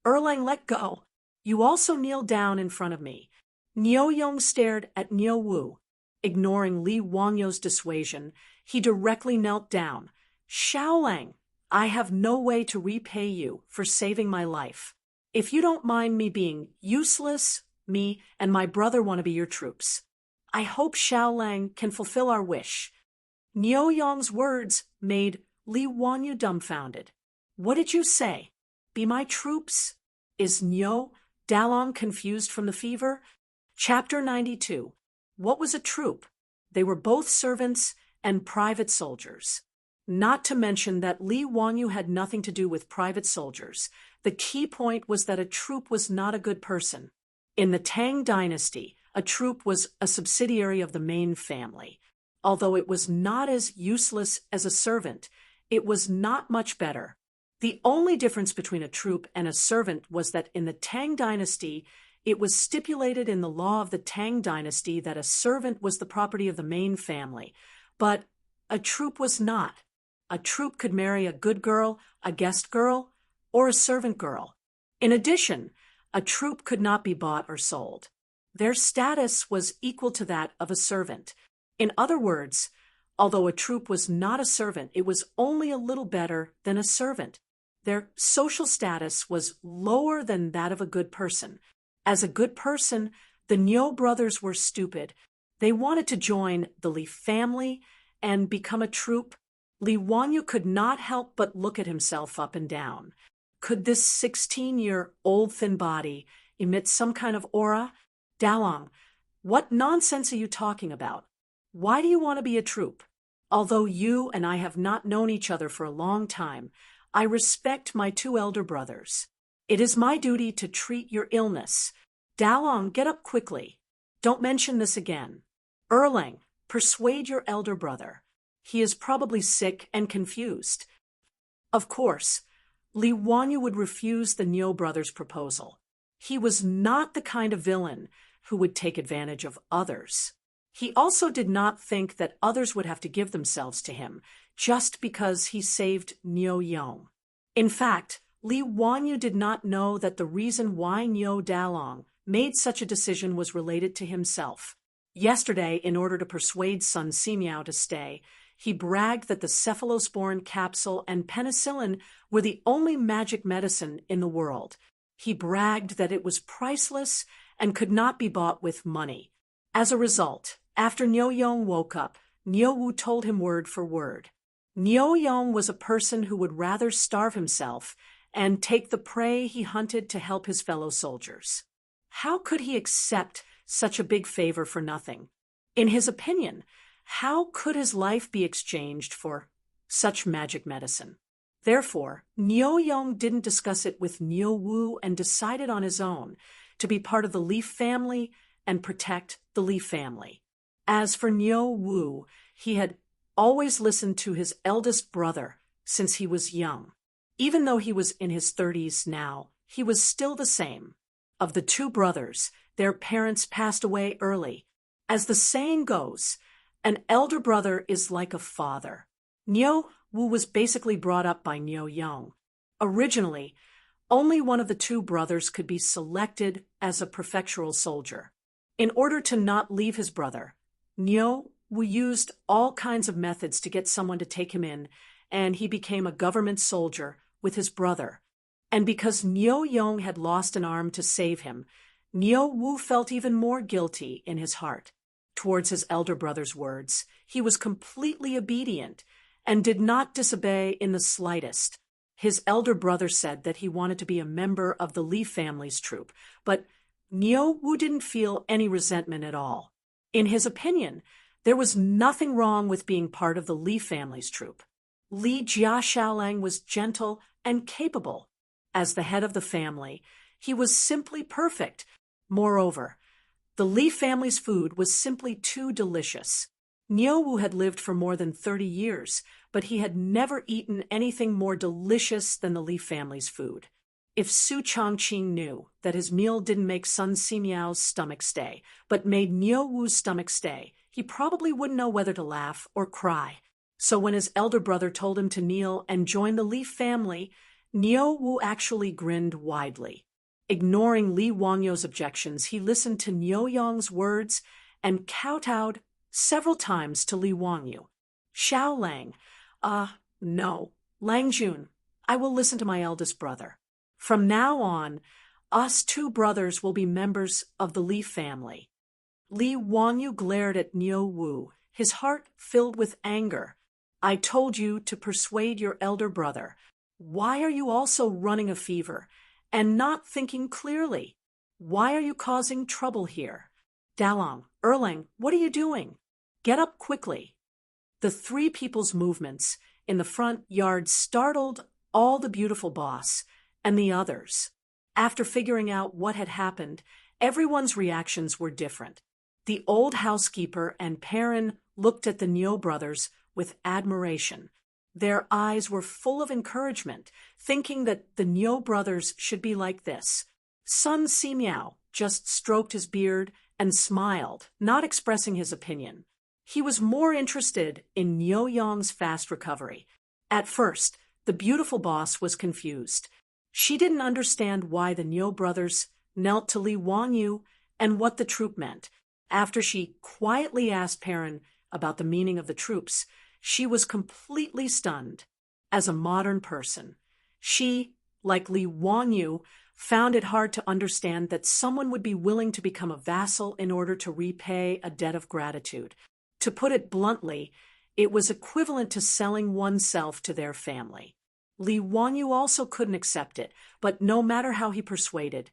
"Erlang, let go. You also kneel down in front of me." Niu Yong stared at Niu Wu. Ignoring Li Wangyu's dissuasion, he directly knelt down. "Xiaolang, I have no way to repay you for saving my life. If you don't mind me being useless, me and my brother want to be your troops. I hope Xiaolang can fulfill our wish." Niu Yong's words made Li Wangyu dumbfounded. "What did you say? Be my troops?" Is Niu Dalong confused from the fever? Chapter 92. What was a troop? They were both servants and private soldiers. Not to mention that Li Wangyu had nothing to do with private soldiers. The key point was that a troop was not a good person. In the Tang dynasty, a troop was a subsidiary of the main family. Although it was not as useless as a servant, it was not much better. The only difference between a troop and a servant was that in the Tang dynasty, it was stipulated in the law of the Tang dynasty that a servant was the property of the main family, but a troop was not. A troop could marry a good girl, a guest girl, or a servant girl. In addition, a troop could not be bought or sold. Their status was equal to that of a servant. In other words, although a troop was not a servant, it was only a little better than a servant. Their social status was lower than that of a good person. As a good person, the Niu brothers were stupid. They wanted to join the Li family and become a troop. Li Wangyu could not help but look at himself up and down. Could this 16-year-old thin body emit some kind of aura? "Dalong, what nonsense are you talking about? Why do you want to be a troop? Although you and I have not known each other for a long time, I respect my two elder brothers. It is my duty to treat your illness. Dalong, get up quickly. Don't mention this again. Erlang, persuade your elder brother. He is probably sick and confused." Of course, Li Wangyu would refuse the Niu brothers' proposal. He was not the kind of villain who would take advantage of others. He also did not think that others would have to give themselves to him just because he saved Niu Yong. In fact, Li Wangyu did not know that the reason why Niu Dalong made such a decision was related to himself. Yesterday, in order to persuade Sun Simiao to stay, he bragged that the cephalosporin capsule and penicillin were the only magic medicine in the world. He bragged that it was priceless and could not be bought with money. As a result, after Niu Yong woke up, Niu Wu told him word for word. Niu Yong was a person who would rather starve himself and take the prey he hunted to help his fellow soldiers. How could he accept such a big favor for nothing? In his opinion, how could his life be exchanged for such magic medicine? Therefore, Niu Yong didn't discuss it with Niu Wu and decided on his own to be part of the Li family and protect the Li family. As for Niu Wu, he had always listened to his eldest brother since he was young. Even though he was in his 30s now, he was still the same. Of the two brothers, their parents passed away early. As the saying goes, an elder brother is like a father. Niu Wu was basically brought up by Niu Yong. Originally, only one of the two brothers could be selected as a prefectural soldier. In order to not leave his brother, Nyo used all kinds of methods to get someone to take him in, and he became a government soldier with his brother. And because Nyo Yong had lost an arm to save him, Nyo Wu felt even more guilty in his heart. Towards his elder brother's words, he was completely obedient and did not disobey in the slightest. His elder brother said that he wanted to be a member of the Li family's troop, but Nyo Wu didn't feel any resentment at all. In his opinion, there was nothing wrong with being part of the Li family's troop. Li Jia Xiaolang was gentle and capable. As the head of the family, he was simply perfect. Moreover, the Li family's food was simply too delicious. Nyo Wu had lived for more than 30 years, but he had never eaten anything more delicious than the Li family's food. If Su Chongqing knew that his meal didn't make Sun Simiao's stomach stay, but made Nyo Wu's stomach stay, he probably wouldn't know whether to laugh or cry. So when his elder brother told him to kneel and join the Li family, Nyo Wu actually grinned widely. Ignoring Li Wangyu's objections, he listened to Nyo Yong's words and kowtowed several times to Li Wangyu. Xiao Lang, no, Lang Jun, I will listen to my eldest brother. From now on, us two brothers will be members of the Li family. Li Wangyu glared at Nyo Wu, his heart filled with anger. I told you to persuade your elder brother. Why are you also running a fever and not thinking clearly? Why are you causing trouble here? Dalong, Erlang, what are you doing? Get up quickly. The three people's movements in the front yard startled all the beautiful boss and the others. After figuring out what had happened, everyone's reactions were different. The old housekeeper and Perrin looked at the Nyo brothers with admiration. Their eyes were full of encouragement, thinking that the Nyo brothers should be like this. Sun Simiao just stroked his beard and smiled, not expressing his opinion. He was more interested in Nyo Yong's fast recovery. At first, the beautiful boss was confused. She didn't understand why the Nyo brothers knelt to Li Wangyu and what the troop meant. After she quietly asked Perrin about the meaning of the troops, she was completely stunned. As a modern person, she, like Li Wangyu, found it hard to understand that someone would be willing to become a vassal in order to repay a debt of gratitude. To put it bluntly, it was equivalent to selling oneself to their family. Li Wangyu also couldn't accept it, but no matter how he persuaded,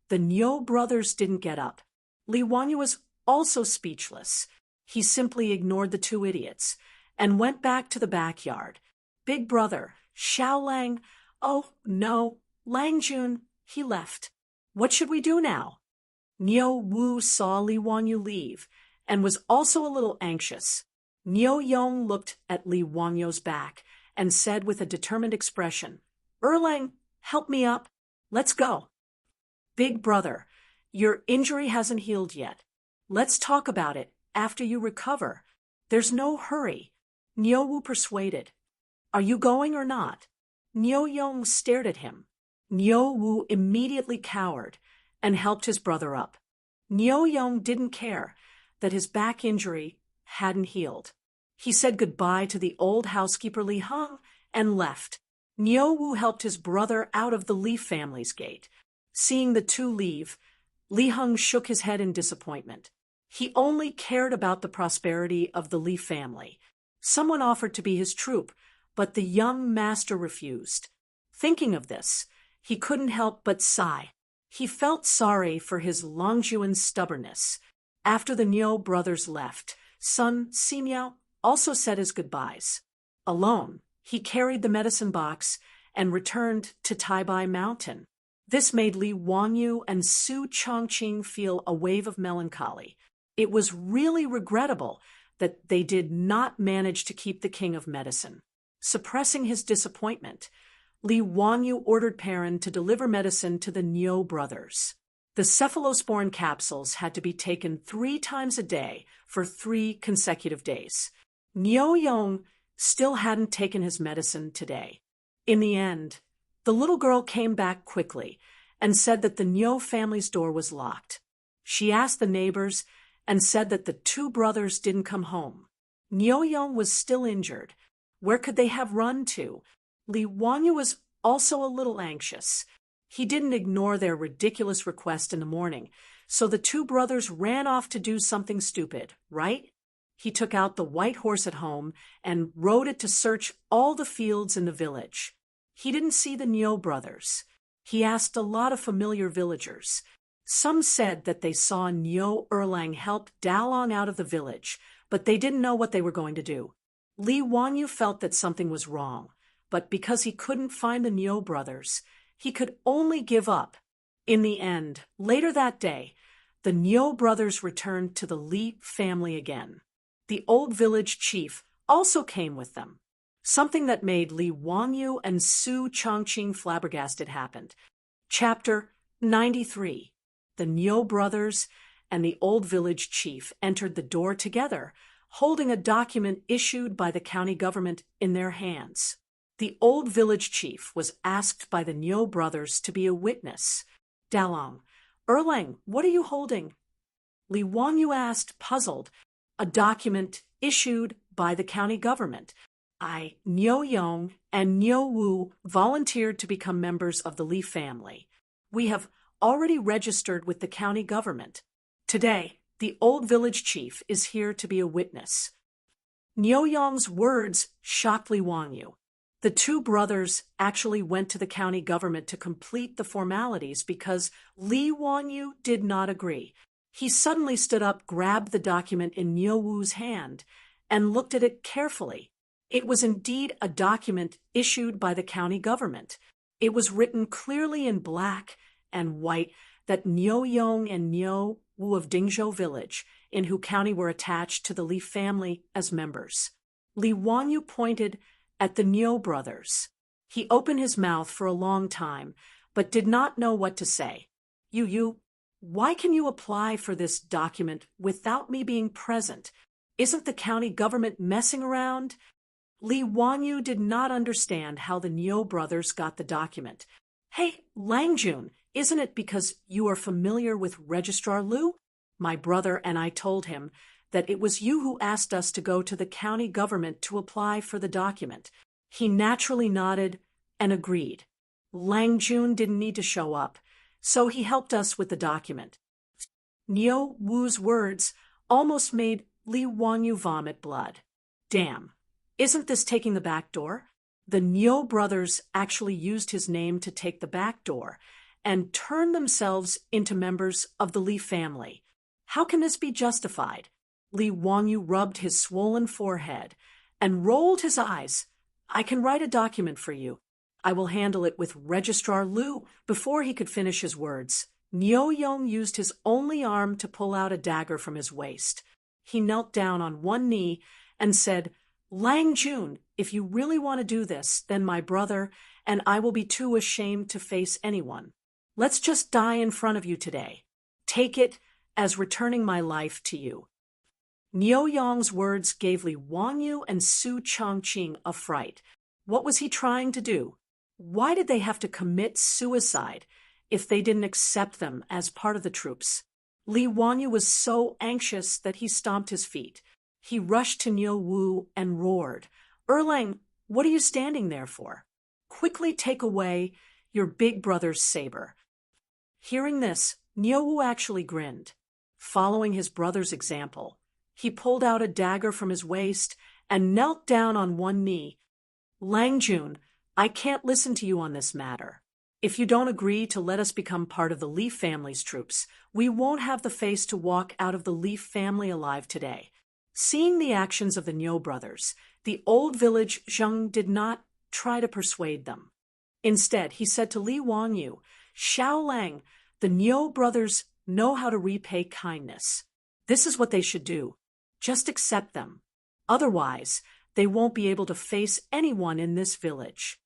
the Nyo brothers didn't get up. Li Wangyu was also speechless. He simply ignored the two idiots and went back to the backyard. Big brother, Xiao Lang, oh no, Lang Jun, he left. What should we do now? Nyo Wu saw Li Wangyu leave and was also a little anxious. Nyo Yong looked at Li Wangyu's back and said with a determined expression, Erlang, help me up. Let's go. Big brother, your injury hasn't healed yet. Let's talk about it after you recover. There's no hurry. Nyo Wu persuaded. Are you going or not? Nyo Yong stared at him. Nyo Wu immediately cowered and helped his brother up. Nyo Yong didn't care that his back injury hadn't healed. He said goodbye to the old housekeeper Li Heng and left. Nyo Wu helped his brother out of the Li family's gate. Seeing the two leave, Li Heng shook his head in disappointment. He only cared about the prosperity of the Li family. Someone offered to be his troop, but the young master refused. Thinking of this, he couldn't help but sigh. He felt sorry for his Longjuan's stubbornness. After the Nyo brothers left, Sun Simiao also said his goodbyes. Alone, he carried the medicine box and returned to Taibai Mountain. This made Li Wangyu and Su Chongqing feel a wave of melancholy. It was really regrettable that they did not manage to keep the king of medicine. Suppressing his disappointment, Li Wangyu ordered Perrin to deliver medicine to the Nyo brothers. The cephalosporin capsules had to be taken 3 times a day for 3 consecutive days. Nyo Yong still hadn't taken his medicine today. In the end, the little girl came back quickly and said that the Nyo family's door was locked. She asked the neighbors and said that the two brothers didn't come home. Nyo-young was still injured. Where could they have run to? Lee Won-yu was also a little anxious. He didn't ignore their ridiculous request in the morning, so the two brothers ran off to do something stupid, right? He took out the white horse at home and rode it to search all the fields in the village. He didn't see the Nyo brothers. He asked a lot of familiar villagers. Some said that they saw Nyo Erlang help Dalong out of the village, but they didn't know what they were going to do. Lee Won-yu felt that something was wrong, but because he couldn't find the Nyo brothers, he could only give up. In the end, later that day, the Nyo brothers returned to the Lee family again. The old village chief also came with them. Something that made Lee Won-yu and Su Chongqing flabbergasted happened. Chapter 93. The Nyo brothers and the old village chief entered the door together, holding a document issued by the county government in their hands. The old village chief was asked by the Nyo brothers to be a witness. Dalong, Erlang, what are you holding? Lee Won-yu asked, puzzled. A document issued by the county government. I, Nyo-young, and Nyo-woo volunteered to become members of the Lee family. We have already registered with the county government. Today, the old village chief is here to be a witness. Nyo-young's words shocked Lee Won-yu. The two brothers actually went to the county government to complete the formalities because Lee Won-yu did not agree. He suddenly stood up, grabbed the document in Nyo-woo's hand, and looked at it carefully. It was indeed a document issued by the county government. It was written clearly in black and white that Nyo-young and Nyo-woo of Dingzhou Village, in Hu County, were attached to the Lee family as members. Lee Won-yu pointed at the Nyo brothers. He opened his mouth for a long time, but did not know what to say. Why can you apply for this document without me being present? Isn't the county government messing around? Lee Won-yu did not understand how the Nyo brothers got the document. Hey, Langjun, isn't it because you are familiar with Registrar Liu? My brother and I told him that it was you who asked us to go to the county government to apply for the document. He naturally nodded and agreed. Langjun didn't need to show up, so he helped us with the document. Nyo-woo's words almost made Lee Won-yu vomit blood. Damn, isn't this taking the back door? The Nyo brothers actually used his name to take the back door and turn themselves into members of the Lee family. How can this be justified? Lee Won-yu rubbed his swollen forehead and rolled his eyes. I can write a document for you. I will handle it with Registrar Liu. Before he could finish his words, Nyo-young used his only arm to pull out a dagger from his waist. He knelt down on one knee and said, Langjun, if you really want to do this, then my brother and I will be too ashamed to face anyone. Let's just die in front of you today. Take it as returning my life to you. Nyo-young's words gave Lee Won-yu and Su Chongqing a fright. What was he trying to do? Why did they have to commit suicide if they didn't accept them as part of the troops? Lee Won-yu was so anxious that he stomped his feet. He rushed to Nyo-woo and roared, Erlang, what are you standing there for? Quickly take away your big brother's saber. Hearing this, Nyo-woo actually grinned. Following his brother's example, he pulled out a dagger from his waist and knelt down on one knee. Langjun, I can't listen to you on this matter. If you don't agree to let us become part of the Lee family's troops, we won't have the face to walk out of the Lee family alive today. Seeing the actions of the Nyo brothers, the old village Zheng did not try to persuade them. Instead, he said to Lee Won-yu, Xiao Lang, the Nyo brothers know how to repay kindness. This is what they should do. Just accept them. Otherwise, they won't be able to face anyone in this village.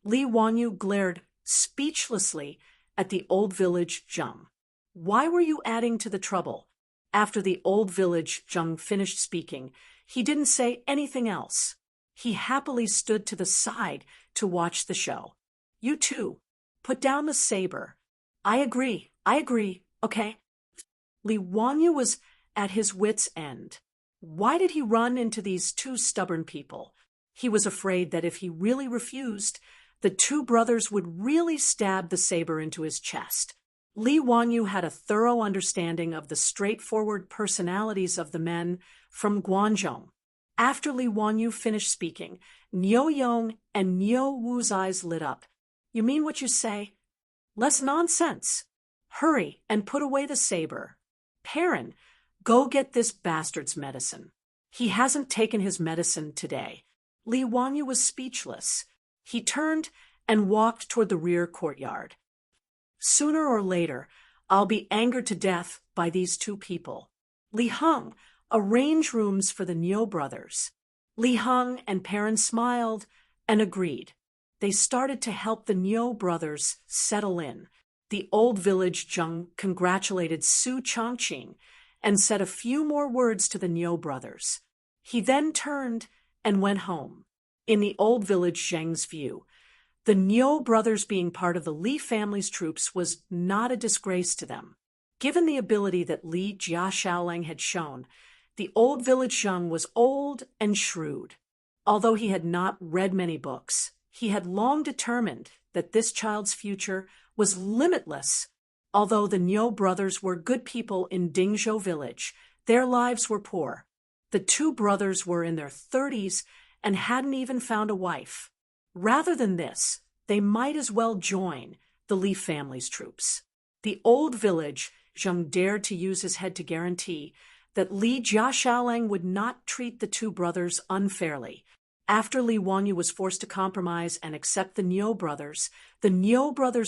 Lee Won-yu glared speechlessly at the old village Zheng. Why were you adding to the trouble? After the old village Zheng finished speaking, he didn't say anything else. He happily stood to the side to watch the show. You too. Put down the saber. I agree, okay? Li Wanyu was at his wits' end. Why did he run into these two stubborn people? He was afraid that if he really refused, the two brothers would really stab the saber into his chest. Li Wanyu had a thorough understanding of the straightforward personalities of the men from Guangzhou. After Li Wanyu finished speaking, Niu Yong and Niu Wu's eyes lit up. You mean what you say? Less nonsense. Hurry and put away the saber. Perrin, go get this bastard's medicine. He hasn't taken his medicine today. Li Wanyu was speechless. He turned and walked toward the rear courtyard. Sooner or later, I'll be angered to death by these two people. Li Heng, arrange rooms for the Niu brothers. Li Heng and Perrin smiled and agreed. They started to help the Niu brothers settle in. The old village Zheng congratulated Su Chongqing and said a few more words to the Niu brothers. He then turned and went home. In the old village Zheng's view, the Niu brothers being part of the Li family's troops was not a disgrace to them. Given the ability that Li Jia Shaolang had shown, the old village Zheng was old and shrewd. Although he had not read many books, he had long determined that this child's future was limitless. Although the Niu brothers were good people in Dingzhou village, their lives were poor. The two brothers were in their 30s and hadn't even found a wife. Rather than this, they might as well join the Li family's troops. The old village Zheng dared to use his head to guarantee that Li Jia Shaolang would not treat the two brothers unfairly. After Li Wanyu was forced to compromise and accept the Niu brothers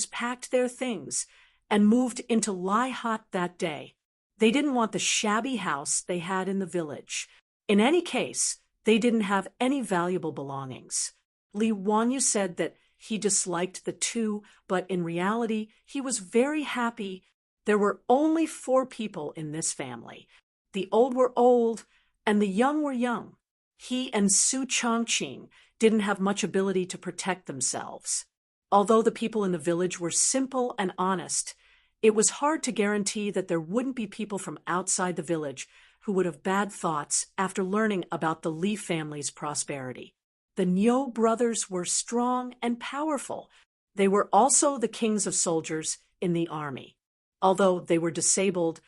packed their things and moved into Lai Hot that day. They didn't want the shabby house they had in the village. In any case, they didn't have any valuable belongings. Li Wanyu said that he disliked the two, but in reality, he was very happy. There were only 4 people in this family. The old were old, and the young were young. He and Su Chongqing didn't have much ability to protect themselves. Although the people in the village were simple and honest, it was hard to guarantee that there wouldn't be people from outside the village who would have bad thoughts after learning about the Li family's prosperity. The Niu brothers were strong and powerful. They were also the kings of soldiers in the army. Although they were disabled,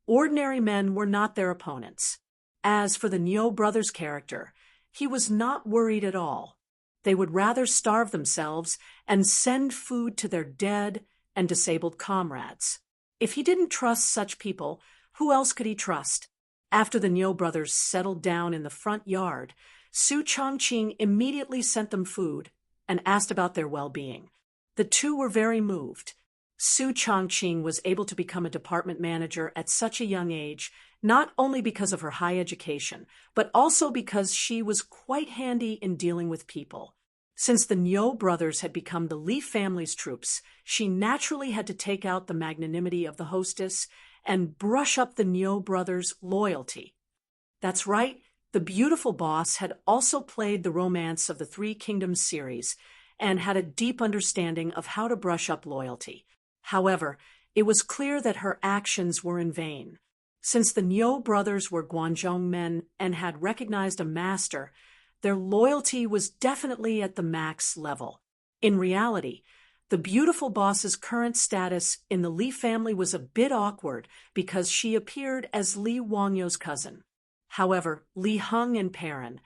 ordinary men were not their opponents. As for the Niu brothers' character, he was not worried at all. They would rather starve themselves and send food to their dead and disabled comrades. If he didn't trust such people, who else could he trust? After the Niu brothers settled down in the front yard, Su Chongqing immediately sent them food and asked about their well-being. The two were very moved. Su Chongqing was able to become a department manager at such a young age, not only because of her high education, but also because she was quite handy in dealing with people. Since the Niu brothers had become the Li family's troops, she naturally had to take out the magnanimity of the hostess and brush up the Niu brothers' loyalty. That's right, the beautiful boss had also played the Romance of the Three Kingdoms series and had a deep understanding of how to brush up loyalty. However, it was clear that her actions were in vain. Since the Niu brothers were Guangzhou men and had recognized a master, their loyalty was definitely at the max level. In reality, the beautiful boss's current status in the Li family was a bit awkward because she appeared as Li Wangyu's cousin. However, Li Heng and Perrin,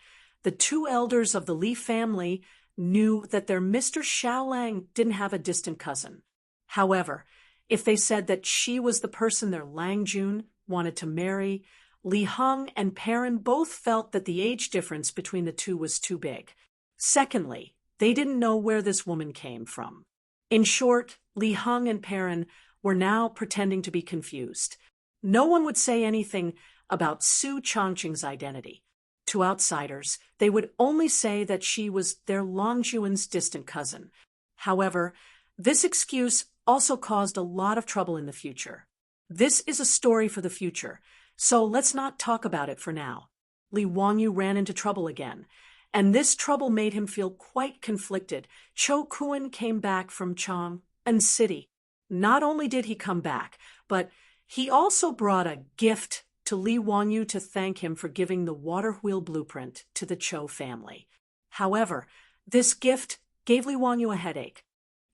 the two elders of the Li family, knew that their Mr. Shaolang didn't have a distant cousin. However, if they said that she was the person their Langjun wanted to marry, Li Heng and Perrin both felt that the age difference between the two was too big. Secondly, they didn't know where this woman came from. In short, Li Heng and Perrin were now pretending to be confused. No one would say anything about Su Chongqing's identity. To outsiders, they would only say that she was their Longjuan's distant cousin. However, this excuse also caused a lot of trouble in the future. This is a story for the future, so let's not talk about it for now. Li Wanyu ran into trouble again, and this trouble made him feel quite conflicted. Cho Kuan came back from Chang'an City. Not only did he come back, but He also brought a gift to Li Wanyu to thank him for giving the water wheel blueprint to the Cho family. However, this gift gave Li Wanyu a headache.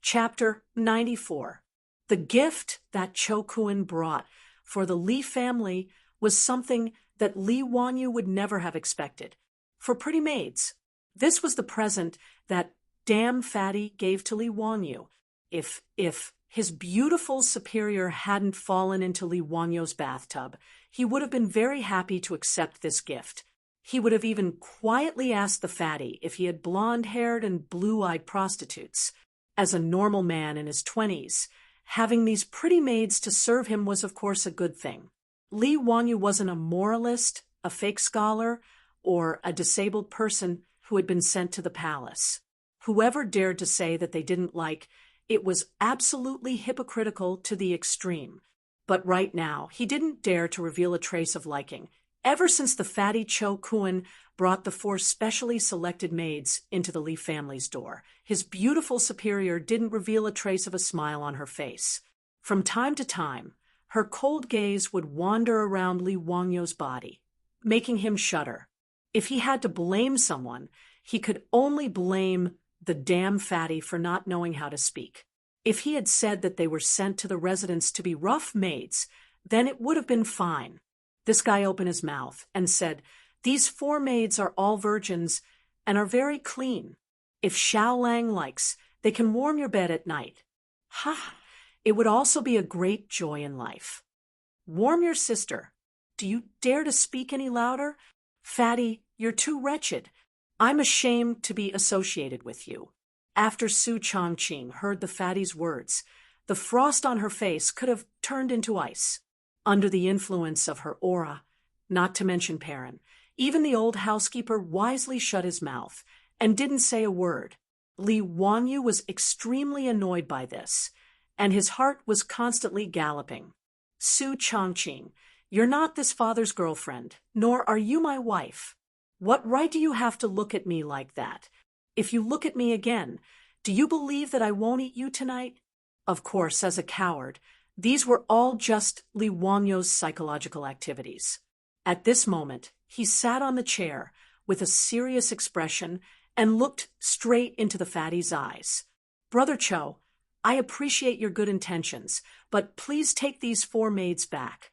Chapter 94. The gift that Cho Kun brought for the Li family was something that Li Wanyu would never have expected. For pretty maids, this was the present that Damn Fatty gave to Li Wanyu. If his beautiful superior hadn't fallen into Li Wanyu's bathtub, he would have been very happy to accept this gift. He would have even quietly asked the fatty if he had blonde-haired and blue-eyed prostitutes. As a normal man in his 20s, having these pretty maids to serve him was of course a good thing. Li Wanyu wasn't a moralist, a fake scholar, or a disabled person who had been sent to the palace. Whoever dared to say that they didn't like it was absolutely hypocritical to the extreme. But right now, he didn't dare to reveal a trace of liking. Ever since the fatty Cho Kun brought the 4 specially selected maids into the Li family's door, his beautiful superior didn't reveal a trace of a smile on her face. From time to time, her cold gaze would wander around Li Wanyu's body, making him shudder. If he had to blame someone, he could only blame the damn fatty for not knowing how to speak. If he had said that they were sent to the residence to be rough maids, then it would have been fine. This guy opened his mouth and said, "These 4 maids are all virgins and are very clean. If Xiao Lang likes, they can warm your bed at night." Ha! It would also be a great joy in life. Warm your sister. Do you dare to speak any louder? Fatty, you're too wretched. I'm ashamed to be associated with you. After Su Chongqing heard the fatty's words, the frost on her face could have turned into ice. Under the influence of her aura, not to mention Perrin, even the old housekeeper wisely shut his mouth and didn't say a word. Li Wanyu was extremely annoyed by this, and his heart was constantly galloping. Su Chongqing, you're not this father's girlfriend, nor are you my wife. What right do you have to look at me like that? If you look at me again, do you believe that I won't eat you tonight? Of course, as a coward, these were all just Li Wanyu's psychological activities. At this moment, he sat on the chair with a serious expression and looked straight into the fatty's eyes. "Brother Cho, I appreciate your good intentions, but please take these 4 maids back."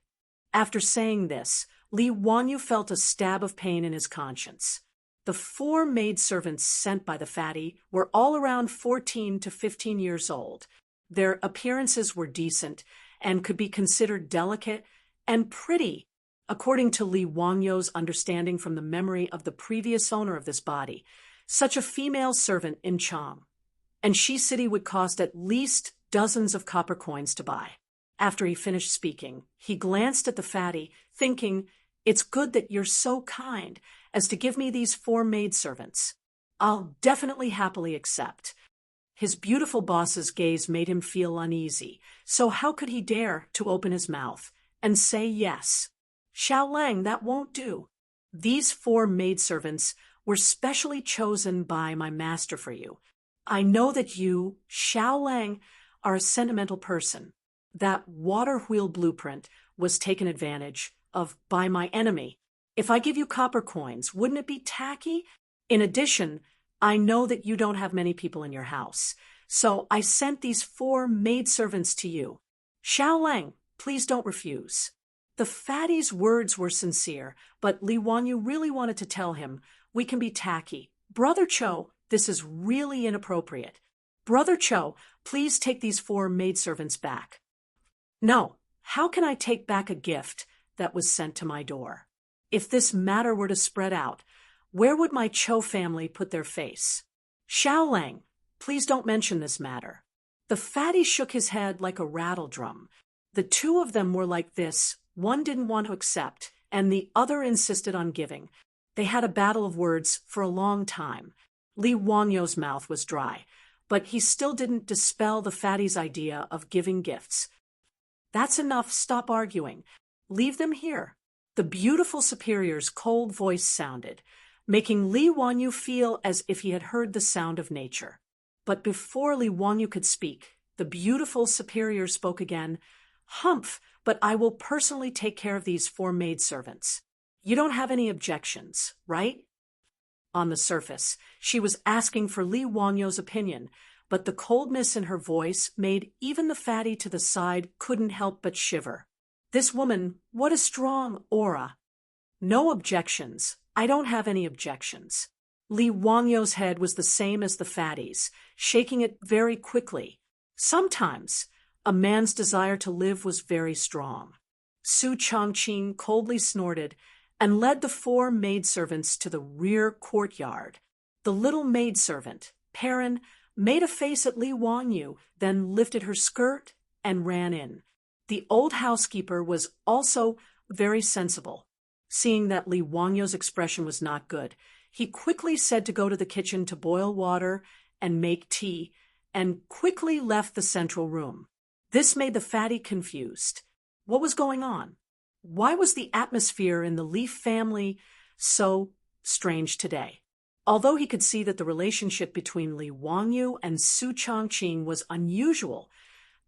After saying this, Li Wanyu felt a stab of pain in his conscience. The 4 maidservants sent by the fatty were all around 14 to 15 years old. Their appearances were decent and could be considered delicate and pretty, according to Li Wanyu's understanding from the memory of the previous owner of this body, such a female servant in Chang. And Shi City would cost at least dozens of copper coins to buy. After he finished speaking, he glanced at the fatty, thinking, "It's good that you're so kind as to give me these 4 maidservants. I'll definitely happily accept." His beautiful boss's gaze made him feel uneasy, so how could he dare to open his mouth and say yes? "Xiao Lang, that won't do. These 4 maidservants were specially chosen by my master for you. I know that you, Xiao Lang, are a sentimental person. That water wheel blueprint was taken advantage of by my enemy. If I give you copper coins, wouldn't it be tacky? In addition, I know that you don't have many people in your house, so I sent these 4 maidservants to you. Xiao Lang, please don't refuse." The fatty's words were sincere, but Li Wanyu really wanted to tell him, "We can be tacky. Brother Cho, this is really inappropriate. Brother Cho, please take these 4 maidservants back." "No, how can I take back a gift that was sent to my door? If this matter were to spread out, where would my Cho family put their face? Xiao Lang, please don't mention this matter." The fatty shook his head like a rattle drum. The 2 of them were like this. One didn't want to accept, and the other insisted on giving. They had a battle of words for a long time. Li Wanyu's mouth was dry, but he still didn't dispel the fatty's idea of giving gifts. "That's enough, stop arguing. Leave them here." The beautiful superior's cold voice sounded, making Li Wanyu feel as if he had heard the sound of nature. But before Li Wanyu could speak, the beautiful superior spoke again. "Humph, but I will personally take care of these 4 maidservants. You don't have any objections, right?" On the surface, she was asking for Li Wanyo's opinion, but the coldness in her voice made even the fatty to the side couldn't help but shiver. This woman, what a strong aura. "No objections. I don't have any objections." Li Wanyo's head was the same as the fatty's, shaking it very quickly. Sometimes, a man's desire to live was very strong. Su Chongqing coldly snorted and led the 4 maidservants to the rear courtyard. The little maidservant, Perrin, made a face at Li Wanyu, then lifted her skirt and ran in. The old housekeeper was also very sensible. Seeing that Li Wanyo's expression was not good, he quickly said to go to the kitchen to boil water and make tea, and quickly left the central room. This made the fatty confused. What was going on? Why was the atmosphere in the Leaf family so strange today? Although he could see that the relationship between Li Wangyu and Su Chongqing was unusual,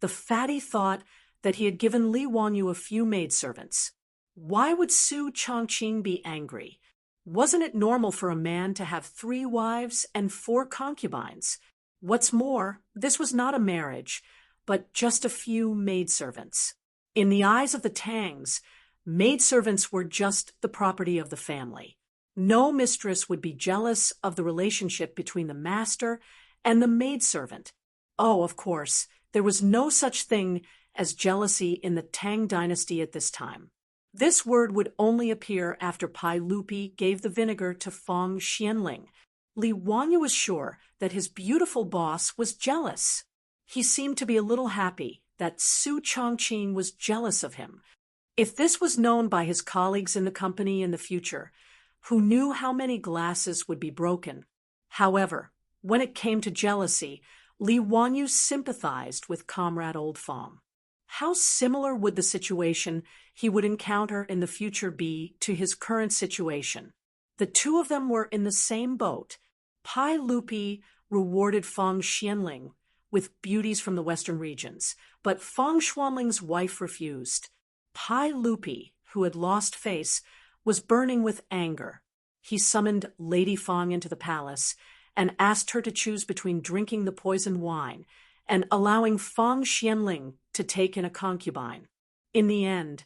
the fatty thought that he had given Li Wangyu a few maidservants. Why would Su Chongqing be angry? Wasn't it normal for a man to have 3 wives and 4 concubines? What's more, this was not a marriage, but just a few maidservants. In the eyes of the Tangs, maidservants were just the property of the family. No mistress would be jealous of the relationship between the master and the maidservant. Oh, of course, there was no such thing as jealousy in the Tang dynasty at this time. This word would only appear after Pai Lupi gave the vinegar to Feng Xianling. Li Wanyu was sure that his beautiful boss was jealous. He seemed to be a little happy that Su Chongqing was jealous of him. If this was known by his colleagues in the company in the future, who knew how many glasses would be broken. However, when it came to jealousy, Li Wanyu sympathized with Comrade Old Fong. How similar would the situation he would encounter in the future be to his current situation? The 2 of them were in the same boat. Pai Lupi rewarded Feng Xianling with beauties from the western regions, but Feng Xuanling's wife refused. Pai Lupi, who had lost face, was burning with anger. He summoned Lady Feng into the palace and asked her to choose between drinking the poisoned wine and allowing Feng Xianling to take in a concubine. In the end,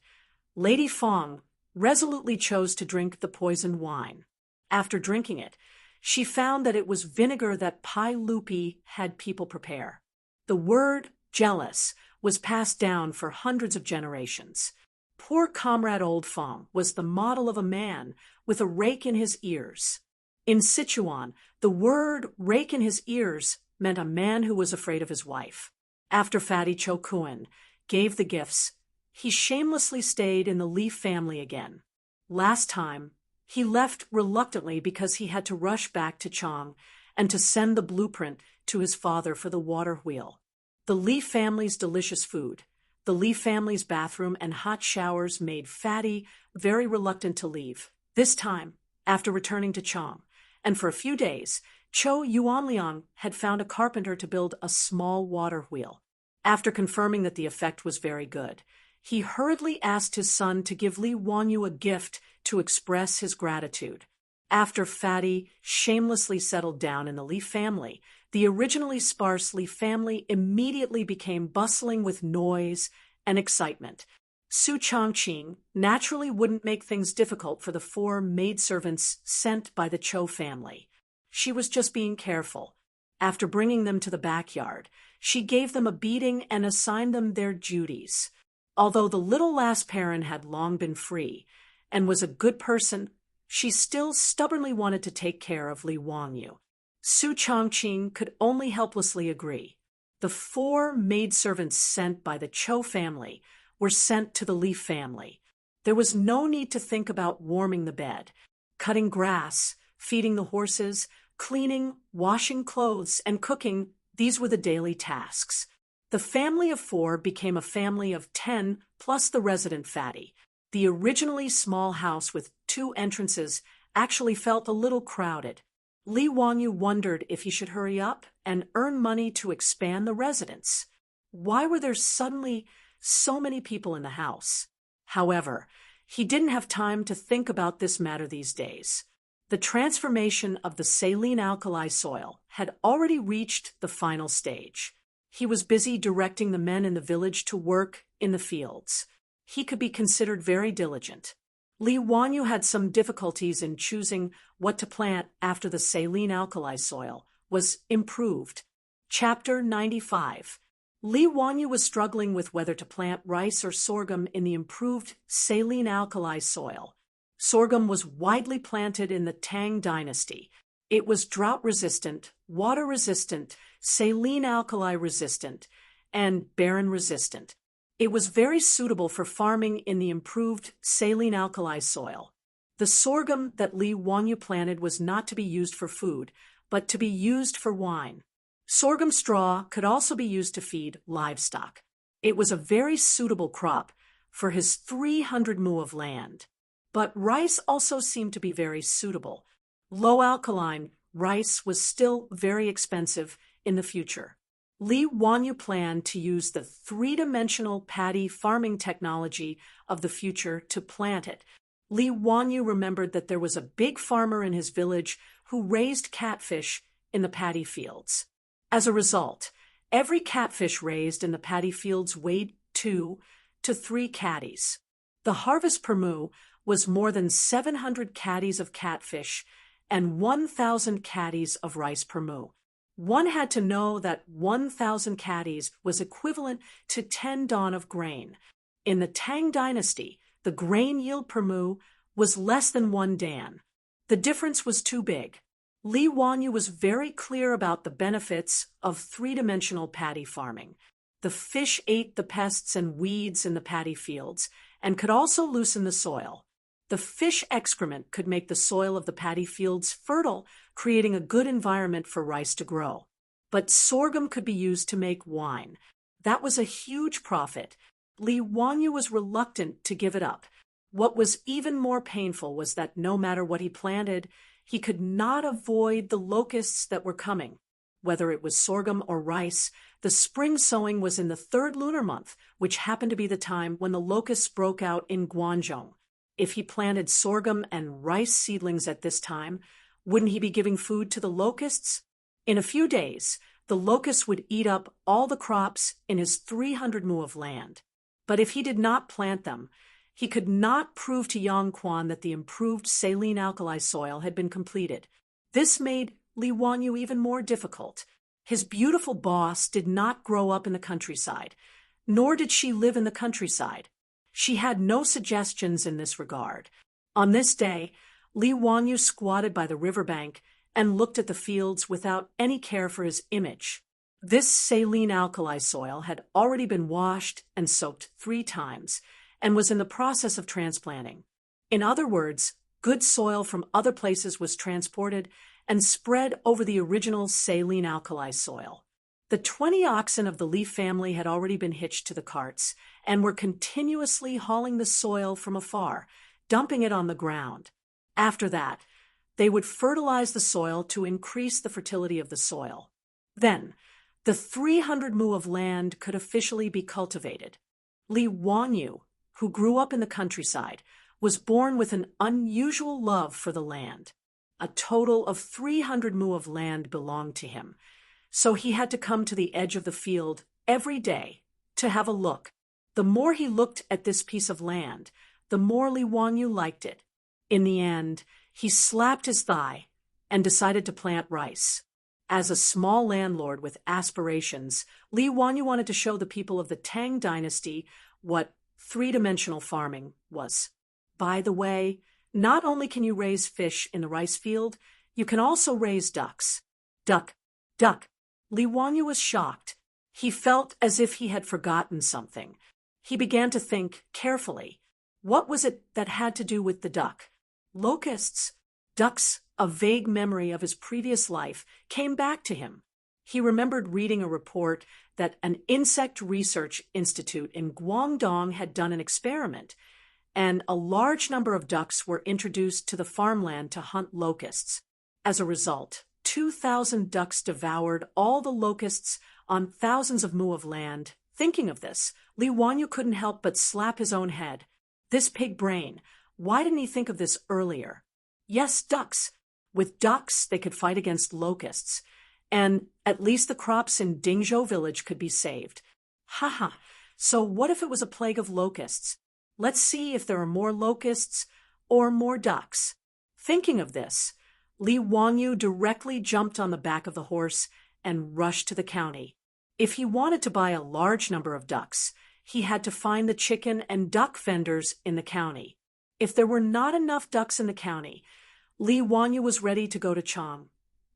Lady Feng resolutely chose to drink the poisoned wine. After drinking it, she found that it was vinegar that Pai Lupi had people prepare. The word jealous was passed down for hundreds of generations. Poor Comrade Old Fong was the model of a man with a rake in his ears. In Sichuan, the word rake in his ears meant a man who was afraid of his wife. After Fatty Chokuen gave the gifts, he shamelessly stayed in the Li family again. Last time, he left reluctantly because he had to rush back to Chang and to send the blueprint to his father for the water wheel. The Li family's delicious food, the Li family's bathroom and hot showers made Fatty very reluctant to leave. This time, after returning to Chang, and for a few days, Cho Yuanliang had found a carpenter to build a small water wheel. After confirming that the effect was very good, he hurriedly asked his son to give Li Wanyu a gift to express his gratitude. After Fatty shamelessly settled down in the Li family, the originally sparse Li family immediately became bustling with noise and excitement. Su Chongqing naturally wouldn't make things difficult for the 4 maidservants sent by the Cho family. She was just being careful. After bringing them to the backyard, she gave them a beating and assigned them their duties. Although the little last Perrin had long been free and was a good person, she still stubbornly wanted to take care of Li Wangyu. Su Chongqing could only helplessly agree. The 4 maidservants sent by the Cho family were sent to the Li family. There was no need to think about warming the bed, cutting grass, feeding the horses, cleaning, washing clothes, and cooking. These were the daily tasks. The family of 4 became a family of 10 plus the resident Fatty. The originally small house with 2 entrances actually felt a little crowded. Li Wangyu wondered if he should hurry up and earn money to expand the residence. Why were there suddenly so many people in the house. However, he didn't have time to think about this matter these days. The transformation of the saline alkali soil had already reached the final stage. He was busy directing the men in the village to work in the fields. He could be considered very diligent. Li Wanyu had some difficulties in choosing what to plant after the saline alkali soil was improved. Chapter 95. Li Wanyu was struggling with whether to plant rice or sorghum in the improved saline alkali soil. Sorghum was widely planted in the Tang dynasty. It was drought-resistant, water-resistant, saline alkali-resistant, and barren-resistant. It was very suitable for farming in the improved saline alkali soil. The sorghum that Li Wanyu planted was not to be used for food, but to be used for wine. Sorghum straw could also be used to feed livestock. It was a very suitable crop for his 300 mu of land. But rice also seemed to be very suitable. Low alkaline rice was still very expensive in the future. Li Wanyu planned to use the three-dimensional paddy farming technology of the future to plant it. Li Wanyu remembered that there was a big farmer in his village who raised catfish in the paddy fields. As a result, every catfish raised in the paddy fields weighed 2 to 3 caddies. The harvest per mu was more than 700 caddies of catfish and 1,000 caddies of rice per mu. One had to know that 1,000 caddies was equivalent to 10 dawn of grain. In the Tang dynasty, the grain yield per mu was less than 1 dan. The difference was too big. Li Wanyu was very clear about the benefits of three-dimensional paddy farming. The fish ate the pests and weeds in the paddy fields and could also loosen the soil. The fish excrement could make the soil of the paddy fields fertile, creating a good environment for rice to grow. But sorghum could be used to make wine. That was a huge profit. Li Wanyu was reluctant to give it up. What was even more painful was that no matter what he planted, he could not avoid the locusts that were coming. Whether it was sorghum or rice, the spring sowing was in the 3rd lunar month, which happened to be the time when the locusts broke out in Guangzhou. If he planted sorghum and rice seedlings at this time, wouldn't he be giving food to the locusts? In a few days, the locusts would eat up all the crops in his 300 mu of land. But if he did not plant them, he could not prove to Yangquan that the improved saline alkali soil had been completed. This made Li Wanyu even more difficult. His beautiful boss did not grow up in the countryside, nor did she live in the countryside. She had no suggestions in this regard. On this day, Li Wanyu squatted by the riverbank and looked at the fields without any care for his image. This saline alkali soil had already been washed and soaked 3 times and was in the process of transplanting. In other words, good soil from other places was transported and spread over the original saline alkali soil. The 20 oxen of the Li family had already been hitched to the carts and were continuously hauling the soil from afar, dumping it on the ground. After that, they would fertilize the soil to increase the fertility of the soil. Then, the 300 mu of land could officially be cultivated. Li Wanyu, who grew up in the countryside, was born with an unusual love for the land. A total of 300 mu of land belonged to him, so he had to come to the edge of the field every day to have a look. The more he looked at this piece of land, the more Li Wanyu liked it. In the end, he slapped his thigh and decided to plant rice. As a small landlord with aspirations, Li Wanyu wanted to show the people of the Tang dynasty what three-dimensional farming was. By the way, not only can you raise fish in the rice field, you can also raise ducks. Duck, duck. Li Wanyu was shocked. He felt as if he had forgotten something. He began to think carefully. What was it that had to do with the duck? Locusts. Ducks, a vague memory of his previous life, came back to him. He remembered reading a report that an insect research institute in Guangdong had done an experiment, and a large number of ducks were introduced to the farmland to hunt locusts. As a result, 2,000 ducks devoured all the locusts on thousands of mu of land. Thinking of this, Li Wanyu couldn't help but slap his own head. This pig brain. Why didn't he think of this earlier? Yes, ducks. With ducks, they could fight against locusts. And at least the crops in Dingzhou village could be saved. Haha. So what if it was a plague of locusts? Let's see if there are more locusts or more ducks. Thinking of this, Li Wanyu directly jumped on the back of the horse and rushed to the county. If he wanted to buy a large number of ducks, he had to find the chicken and duck vendors in the county. If there were not enough ducks in the county, Li Wanyu was ready to go to Chang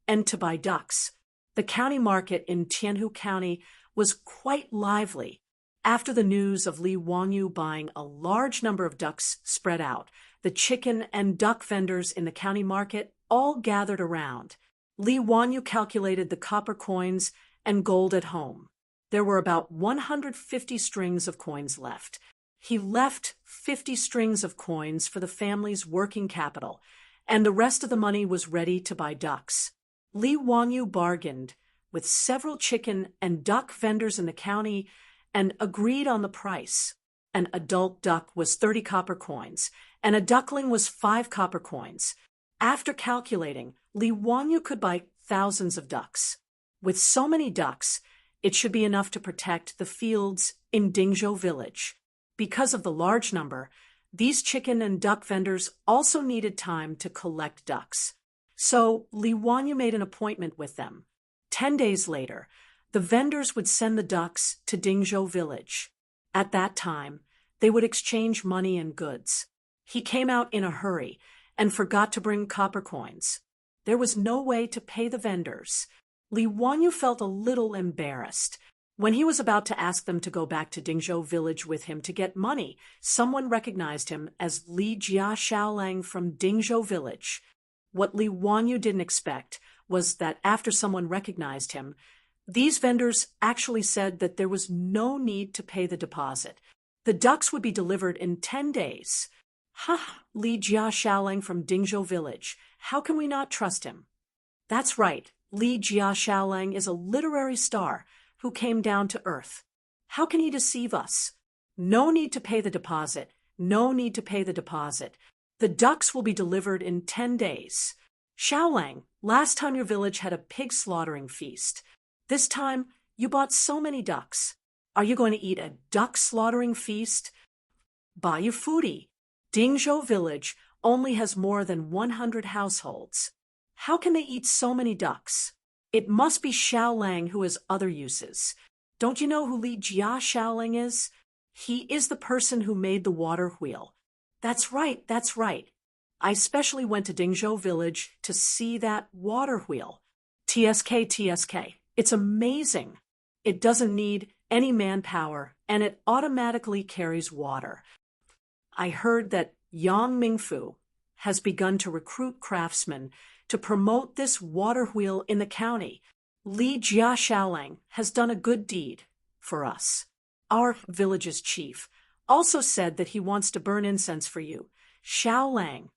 and to buy ducks. The county market in Tianhu County was quite lively. After the news of Li Wanyu buying a large number of ducks spread out, the chicken and duck vendors in the county market all gathered around. Li Wanyu calculated the copper coins and gold at home. There were about 150 strings of coins left. He left 50 strings of coins for the family's working capital, and the rest of the money was ready to buy ducks. Li Wanyu bargained with several chicken and duck vendors in the county and agreed on the price. An adult duck was 30 copper coins, and a duckling was 5 copper coins. After calculating, Li Wanyu could buy thousands of ducks. With so many ducks, it should be enough to protect the fields in Dingzhou village. Because of the large number, these chicken and duck vendors also needed time to collect ducks. So Li Wanyu made an appointment with them. 10 days later, the vendors would send the ducks to Dingzhou village. At that time, they would exchange money and goods. He came out in a hurry and forgot to bring copper coins. There was no way to pay the vendors. Li Wanyu felt a little embarrassed. When he was about to ask them to go back to Dingzhou village with him to get money, someone recognized him as Li Jia Xiaolang from Dingzhou village. What Li Wanyu didn't expect was that after someone recognized him, these vendors actually said that there was no need to pay the deposit. The ducks would be delivered in 10 days. Ha! Li Jia Xiaolang from Dingzhou village. How can we not trust him? That's right. Li Jia Xiaolang is a literary star who came down to earth. How can he deceive us? No need to pay the deposit. No need to pay the deposit. The ducks will be delivered in 10 days. Xiaolang, last time your village had a pig slaughtering feast. This time, you bought so many ducks. Are you going to eat a duck slaughtering feast? Bayou foodie. Dingzhou village only has more than 100 households. How can they eat so many ducks? It must be Xiaolang who has other uses. Don't you know who Li Jia Xiaolang is? He is the person who made the water wheel. That's right, that's right. I especially went to Dingzhou village to see that water wheel. TSK. It's amazing. It doesn't need any manpower, and it automatically carries water. I heard that Yang Mingfu has begun to recruit craftsmen to promote this water wheel in the county. Li Jia Xiaolang has done a good deed for us. Our village's chief also said that he wants to burn incense for you. Xiaolang.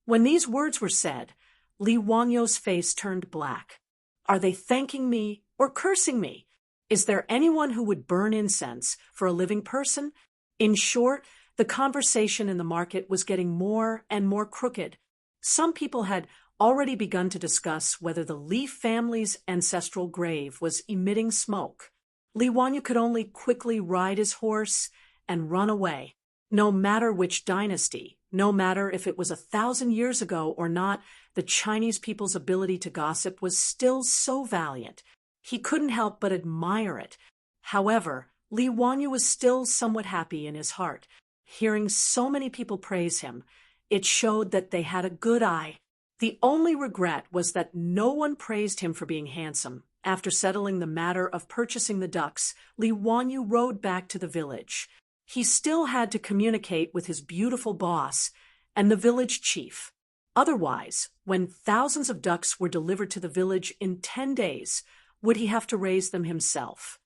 When these words were said, Li Wanyu's face turned black. Are they thanking me or cursing me? Is there anyone who would burn incense for a living person? In short, the conversation in the market was getting more and more crooked. Some people had already begun to discuss whether the Li family's ancestral grave was emitting smoke. Li Wanyu could only quickly ride his horse and run away. No matter which dynasty, no matter if it was 1,000 years ago or not, the Chinese people's ability to gossip was still so valiant. He couldn't help but admire it. However, Li Wanyu was still somewhat happy in his heart. Hearing so many people praise him, it showed that they had a good eye. The only regret was that no one praised him for being handsome. After settling the matter of purchasing the ducks, Li Wanyu rode back to the village. He still had to communicate with his beautiful boss and the village chief. Otherwise, when thousands of ducks were delivered to the village in 10 days, would he have to raise them himself?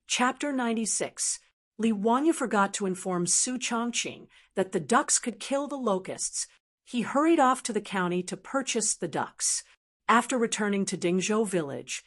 Chapter 96. Li Wanyu forgot to inform Su Chongqing that the ducks could kill the locusts. He hurried off to the county to purchase the ducks. After returning to Dingzhou village,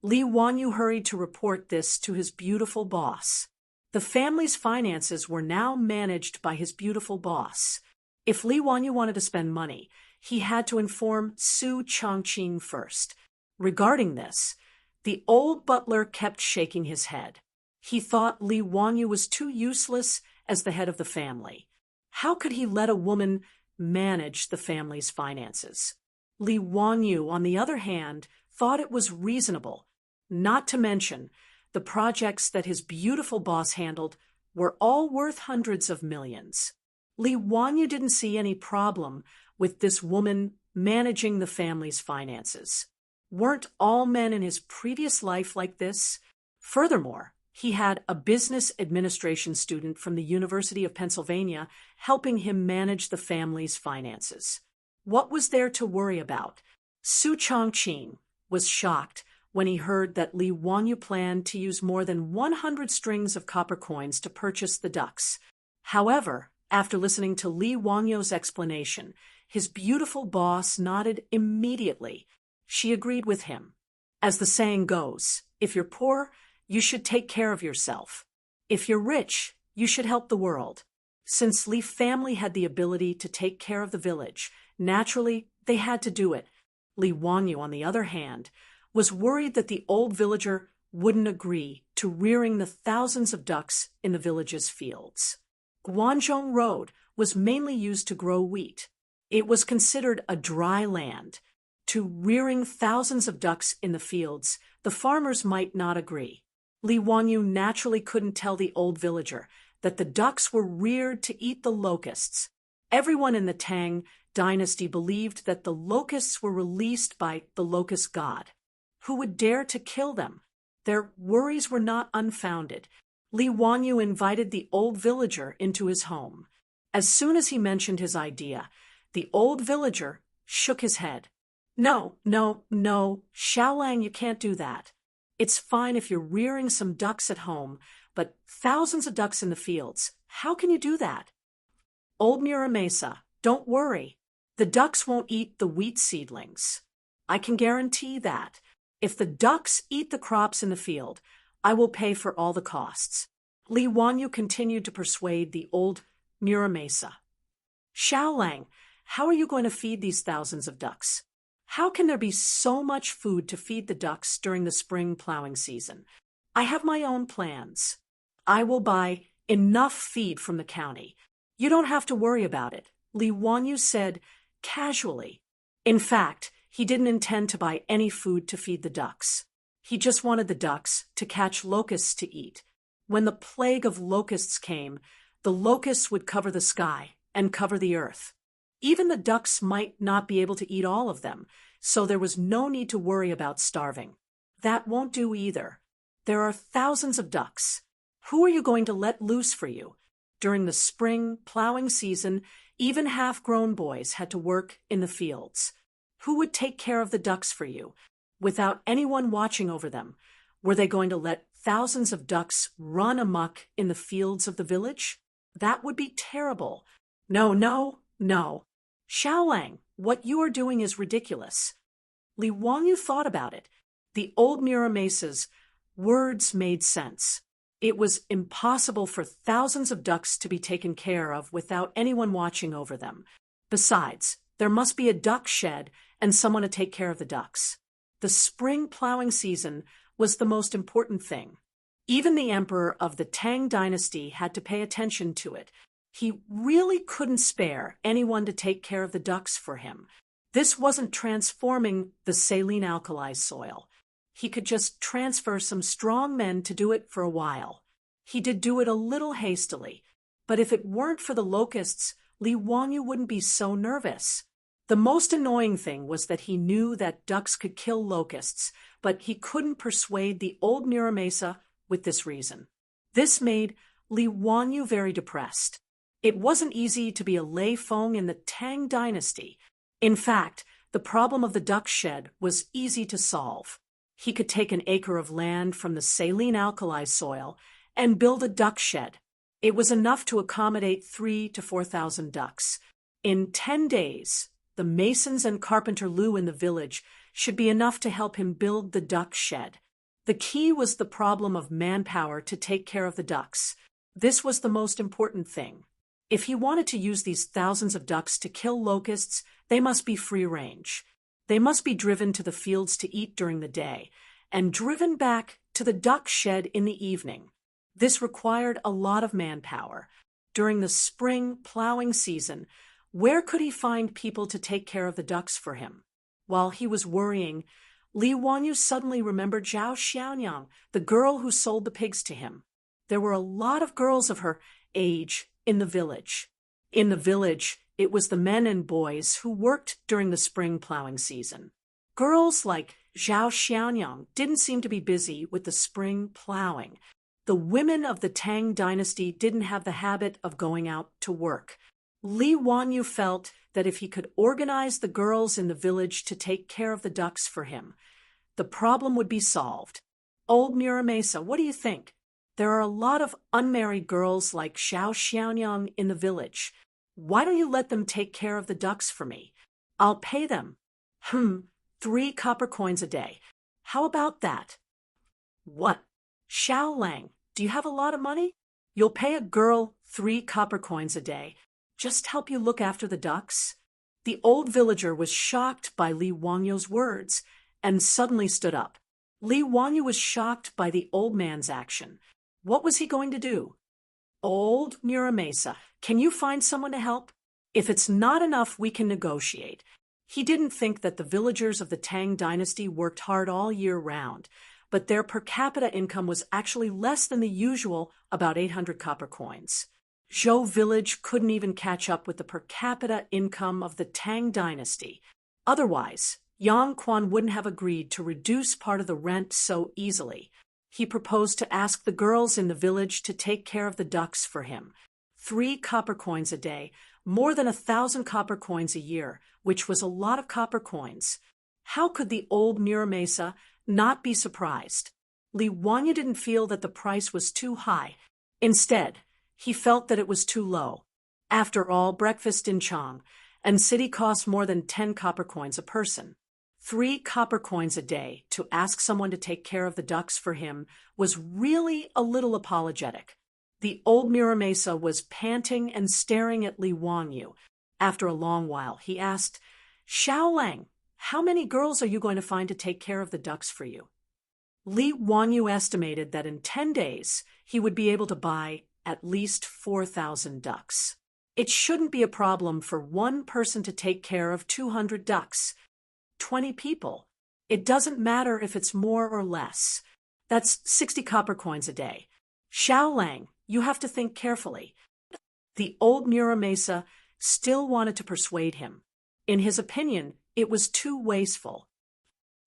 Li Wanyu hurried to report this to his beautiful boss. The family's finances were now managed by his beautiful boss. If Li Wanyu wanted to spend money, he had to inform Su Chongqing first. Regarding this, the old butler kept shaking his head. He thought Li Wanyu was too useless as the head of the family. How could he let a woman manage the family's finances? Li Wanyu, on the other hand, thought it was reasonable. Not to mention, the projects that his beautiful boss handled were all worth hundreds of millions. Li Wanyu didn't see any problem with this woman managing the family's finances. Weren't all men in his previous life like this? Furthermore, he had a business administration student from the University of Pennsylvania helping him manage the family's finances. What was there to worry about? Su Chongqing was shocked when he heard that Li Wanyu planned to use more than 100 strings of copper coins to purchase the ducks. However, after listening to Li Wanyu's explanation, his beautiful boss nodded immediately. She agreed with him. As the saying goes, if you're poor, you should take care of yourself. If you're rich, you should help the world. Since Li family had the ability to take care of the village, naturally, they had to do it. Li Wanyu, on the other hand, was worried that the old villager wouldn't agree to rearing the thousands of ducks in the village's fields. Guanzhong Road was mainly used to grow wheat. It was considered a dry land. To rearing thousands of ducks in the fields, the farmers might not agree. Li Wanyu naturally couldn't tell the old villager that the ducks were reared to eat the locusts. Everyone in the Tang dynasty believed that the locusts were released by the locust god. Who would dare to kill them? Their worries were not unfounded. Li Wanyu invited the old villager into his home. As soon as he mentioned his idea, the old villager shook his head. No, Xiaolang, you can't do that. It's fine if you're rearing some ducks at home, but thousands of ducks in the fields, how can you do that? Old Muramesa, don't worry. The ducks won't eat the wheat seedlings. I can guarantee that. If the ducks eat the crops in the field, I will pay for all the costs. Li Wanyu continued to persuade the old Muramesa. Xiaolang, how are you going to feed these thousands of ducks? How can there be so much food to feed the ducks during the spring plowing season? I have my own plans. I will buy enough feed from the county. You don't have to worry about it, Li Wanyu said casually. In fact, he didn't intend to buy any food to feed the ducks. He just wanted the ducks to catch locusts to eat. When the plague of locusts came, the locusts would cover the sky and cover the earth. Even the ducks might not be able to eat all of them, so there was no need to worry about starving. That won't do either. There are thousands of ducks. Who are you going to let loose for you? During the spring plowing season, even half-grown boys had to work in the fields. Who would take care of the ducks for you? Without anyone watching over them, were they going to let thousands of ducks run amok in the fields of the village? That would be terrible. No. Xiaolang, what you are doing is ridiculous. Li Wanyu thought about it. The old Muramesa's words made sense. It was impossible for thousands of ducks to be taken care of without anyone watching over them. Besides, there must be a duck shed and someone to take care of the ducks. The spring plowing season was the most important thing. Even the emperor of the Tang dynasty had to pay attention to it. He really couldn't spare anyone to take care of the ducks for him. This wasn't transforming the saline alkali soil. He could just transfer some strong men to do it for a while. He did do it a little hastily, but if it weren't for the locusts, Li Wanyu wouldn't be so nervous. The most annoying thing was that he knew that ducks could kill locusts, but he couldn't persuade the old Muramesa with this reason. This made Li Wanyu very depressed. It wasn't easy to be a Lei Feng in the Tang dynasty. In fact, the problem of the duck shed was easy to solve. He could take an acre of land from the saline alkali soil and build a duck shed. It was enough to accommodate 3,000 to 4,000 ducks. In 10 days, the masons and carpenter Lu in the village should be enough to help him build the duck shed. The The key was the problem of manpower to take care of the ducks. This was the most important thing. If he wanted to use these thousands of ducks to kill locusts, they must be free range. They must be driven to the fields to eat during the day, and driven back to the duck shed in the evening. This required a lot of manpower. During the spring plowing season, where could he find people to take care of the ducks for him? While he was worrying, Li Wanyu suddenly remembered Zhao Xiaonyang, the girl who sold the pigs to him. There were a lot of girls of her age in the village. In the village, it was the men and boys who worked during the spring plowing season. Girls like Zhao Xiaonyang didn't seem to be busy with the spring plowing. The women of the Tang dynasty didn't have the habit of going out to work. Li Wanyu felt that if he could organize the girls in the village to take care of the ducks for him, the problem would be solved. Old Muramesa, what do you think? There are a lot of unmarried girls like Zhao Xiaonyang in the village. Why don't you let them take care of the ducks for me? I'll pay them. 3 copper coins a day. How about that? What? Xiao Lang, do you have a lot of money? You'll pay a girl 3 copper coins a day. Just help you look after the ducks? The old villager was shocked by Li Wanyu's words and suddenly stood up. Li Wanyu was shocked by the old man's action. What was he going to do? Old Muramesa, can you find someone to help? If it's not enough, we can negotiate. He didn't think that the villagers of the Tang dynasty worked hard all year round, but their per capita income was actually less than the usual, about 800 copper coins. Zhou village couldn't even catch up with the per capita income of the Tang dynasty. Otherwise, Yang Quan wouldn't have agreed to reduce part of the rent so easily. He proposed to ask the girls in the village to take care of the ducks for him. 3 copper coins a day, more than 1,000 copper coins a year, which was a lot of copper coins. How could the old Muramesa not be surprised? Li Wanyu didn't feel that the price was too high. Instead, he felt that it was too low. After all, breakfast in Chang and city cost more than 10 copper coins a person. 3 copper coins a day to ask someone to take care of the ducks for him was really a little apologetic. The old Muramesa was panting and staring at Li Wanyu. After a long while, he asked, Xiao Lang, how many girls are you going to find to take care of the ducks for you? Li Wanyu estimated that in 10 days, he would be able to buy at least 4,000 ducks. It shouldn't be a problem for one person to take care of 200 ducks. 20 people. It doesn't matter if it's more or less. That's 60 copper coins a day. Xiao Lang, you have to think carefully. The old Muramesa still wanted to persuade him. In his opinion, it was too wasteful.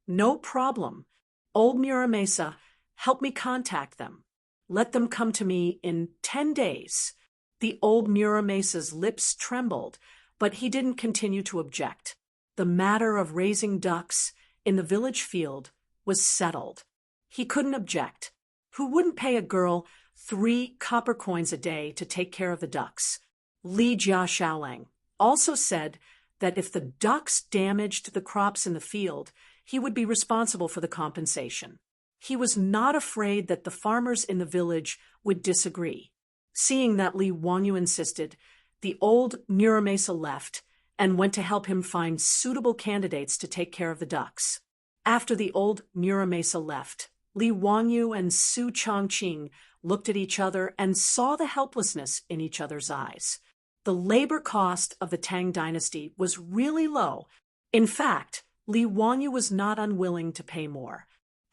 No problem. Old Muramesa, help me contact them. Let them come to me in 10 days. The old Muramesa's lips trembled, but he didn't continue to object. The matter of raising ducks in the village field was settled. He couldn't object. Who wouldn't pay a girl 3 copper coins a day to take care of the ducks? Li Jia Xiaolang also said that if the ducks damaged the crops in the field, he would be responsible for the compensation. He was not afraid that the farmers in the village would disagree. Seeing that Li Wanyu insisted, the old Muramesa left and went to help him find suitable candidates to take care of the ducks. After the old Muramesa left, Li Wanyu and Su Chongqing looked at each other and saw the helplessness in each other's eyes. The labor cost of the Tang dynasty was really low. In fact, Li Wanyu was not unwilling to pay more.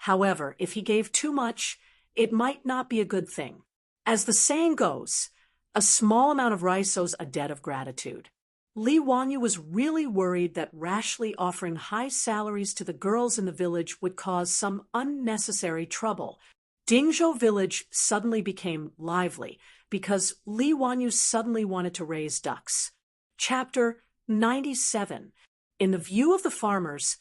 However, if he gave too much, it might not be a good thing. As the saying goes, a small amount of rice owes a debt of gratitude. Li Wanyu was really worried that rashly offering high salaries to the girls in the village would cause some unnecessary trouble. Dingzhou village suddenly became lively because Li Wanyu suddenly wanted to raise ducks. Chapter 97. In the view of the farmers,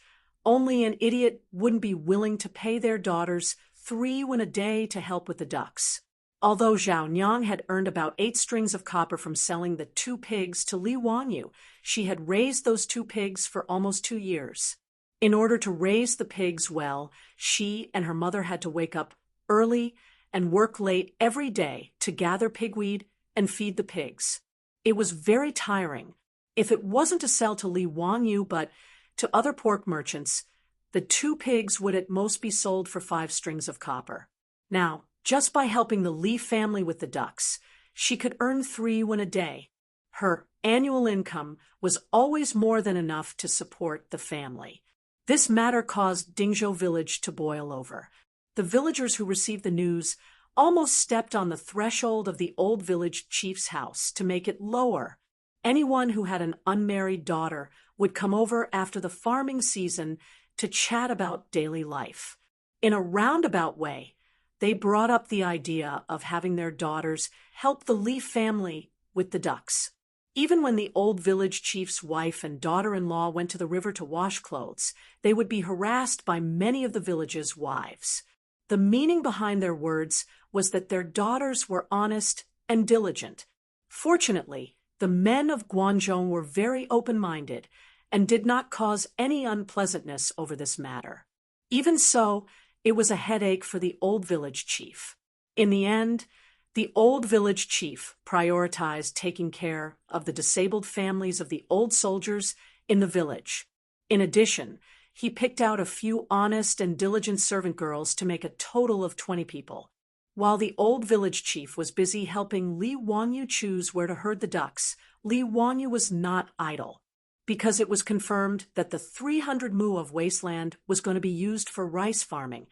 only an idiot wouldn't be willing to pay their daughters 3 won a day to help with the ducks. Although Zhao Nyang had earned about 8 strings of copper from selling the 2 pigs to Li Wanyu, she had raised those 2 pigs for almost 2 years. In order to raise the pigs well, she and her mother had to wake up early and work late every day to gather pigweed and feed the pigs. It was very tiring. If it wasn't to sell to Li Wanyu but to other pork merchants, the 2 pigs would at most be sold for 5 strings of copper. Now, just by helping the Li family with the ducks, she could earn 3 won a day. Her annual income was always more than enough to support the family. This matter caused Dingzhou village to boil over. The villagers who received the news almost stepped on the threshold of the old village chief's house to make it lower. Anyone who had an unmarried daughter would come over after the farming season to chat about daily life. In a roundabout way, they brought up the idea of having their daughters help the Li family with the ducks. Even when the old village chief's wife and daughter-in-law went to the river to wash clothes, they would be harassed by many of the village's wives. The meaning behind their words was that their daughters were honest and diligent. Fortunately, the men of Guangzhou were very open-minded and did not cause any unpleasantness over this matter. Even so, it was a headache for the old village chief. In the end, the old village chief prioritized taking care of the disabled families of the old soldiers in the village. In addition, he picked out a few honest and diligent servant girls to make a total of 20 people. While the old village chief was busy helping Li Wanyu choose where to herd the ducks, Li Wanyu was not idle. Because it was confirmed that the 300 mu of wasteland was going to be used for rice farming,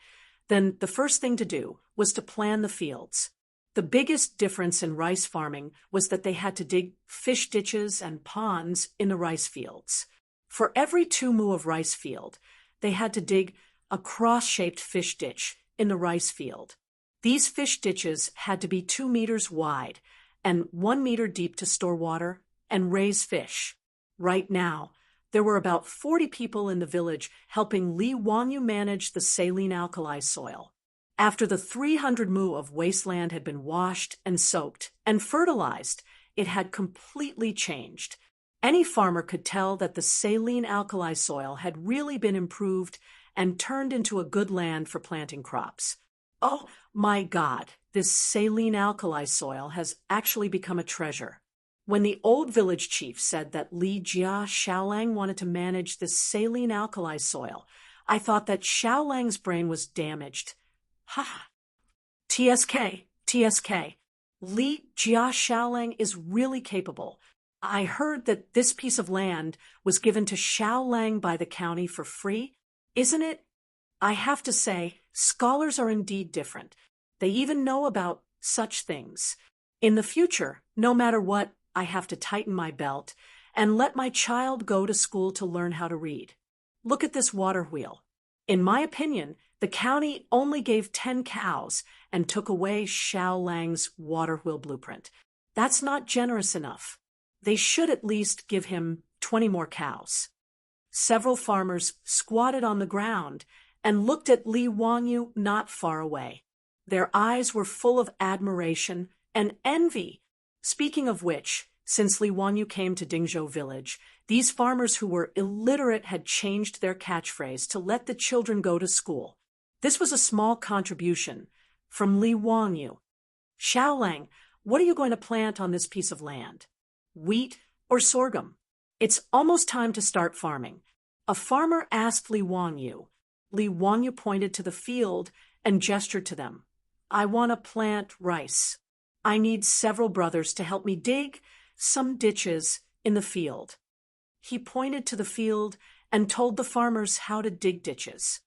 then the first thing to do was to plan the fields. The biggest difference in rice farming was that they had to dig fish ditches and ponds in the rice fields. For every 2 mu of rice field, they had to dig a cross-shaped fish ditch in the rice field. These fish ditches had to be 2 meters wide and 1 meter deep to store water and raise fish. Right now, there were about 40 people in the village helping Li Wanyu manage the saline alkali soil. After the 300 mu of wasteland had been washed and soaked and fertilized, it had completely changed. Any farmer could tell that the saline alkali soil had really been improved and turned into a good land for planting crops. Oh my God, this saline alkali soil has actually become a treasure. When the old village chief said that Li Jia Xiaolang wanted to manage this saline alkali soil, I thought that Xiaolang's brain was damaged. Ha! TSK. Li Jia Xiaolang is really capable. I heard that this piece of land was given to Xiaolang by the county for free, isn't it? I have to say, scholars are indeed different. They even know about such things. In the future, no matter what, I have to tighten my belt and let my child go to school to learn how to read. Look at this water wheel. In my opinion, the county only gave 10 cows and took away Xiaolang's water wheel blueprint. That's not generous enough. They should at least give him 20 more cows. Several farmers squatted on the ground and looked at Li Wanyu not far away. Their eyes were full of admiration and envy. Speaking of which, since Li Wanyu came to Dingzhou village, these farmers who were illiterate had changed their catchphrase to let the children go to school. This was a small contribution from Li Wanyu. Xiaolang, what are you going to plant on this piece of land? Wheat or sorghum? It's almost time to start farming. A farmer asked Li Wanyu. Li Wanyu pointed to the field and gestured to them. I want to plant rice. I need several brothers to help me dig some ditches in the field. He pointed to the field and told the farmers how to dig ditches.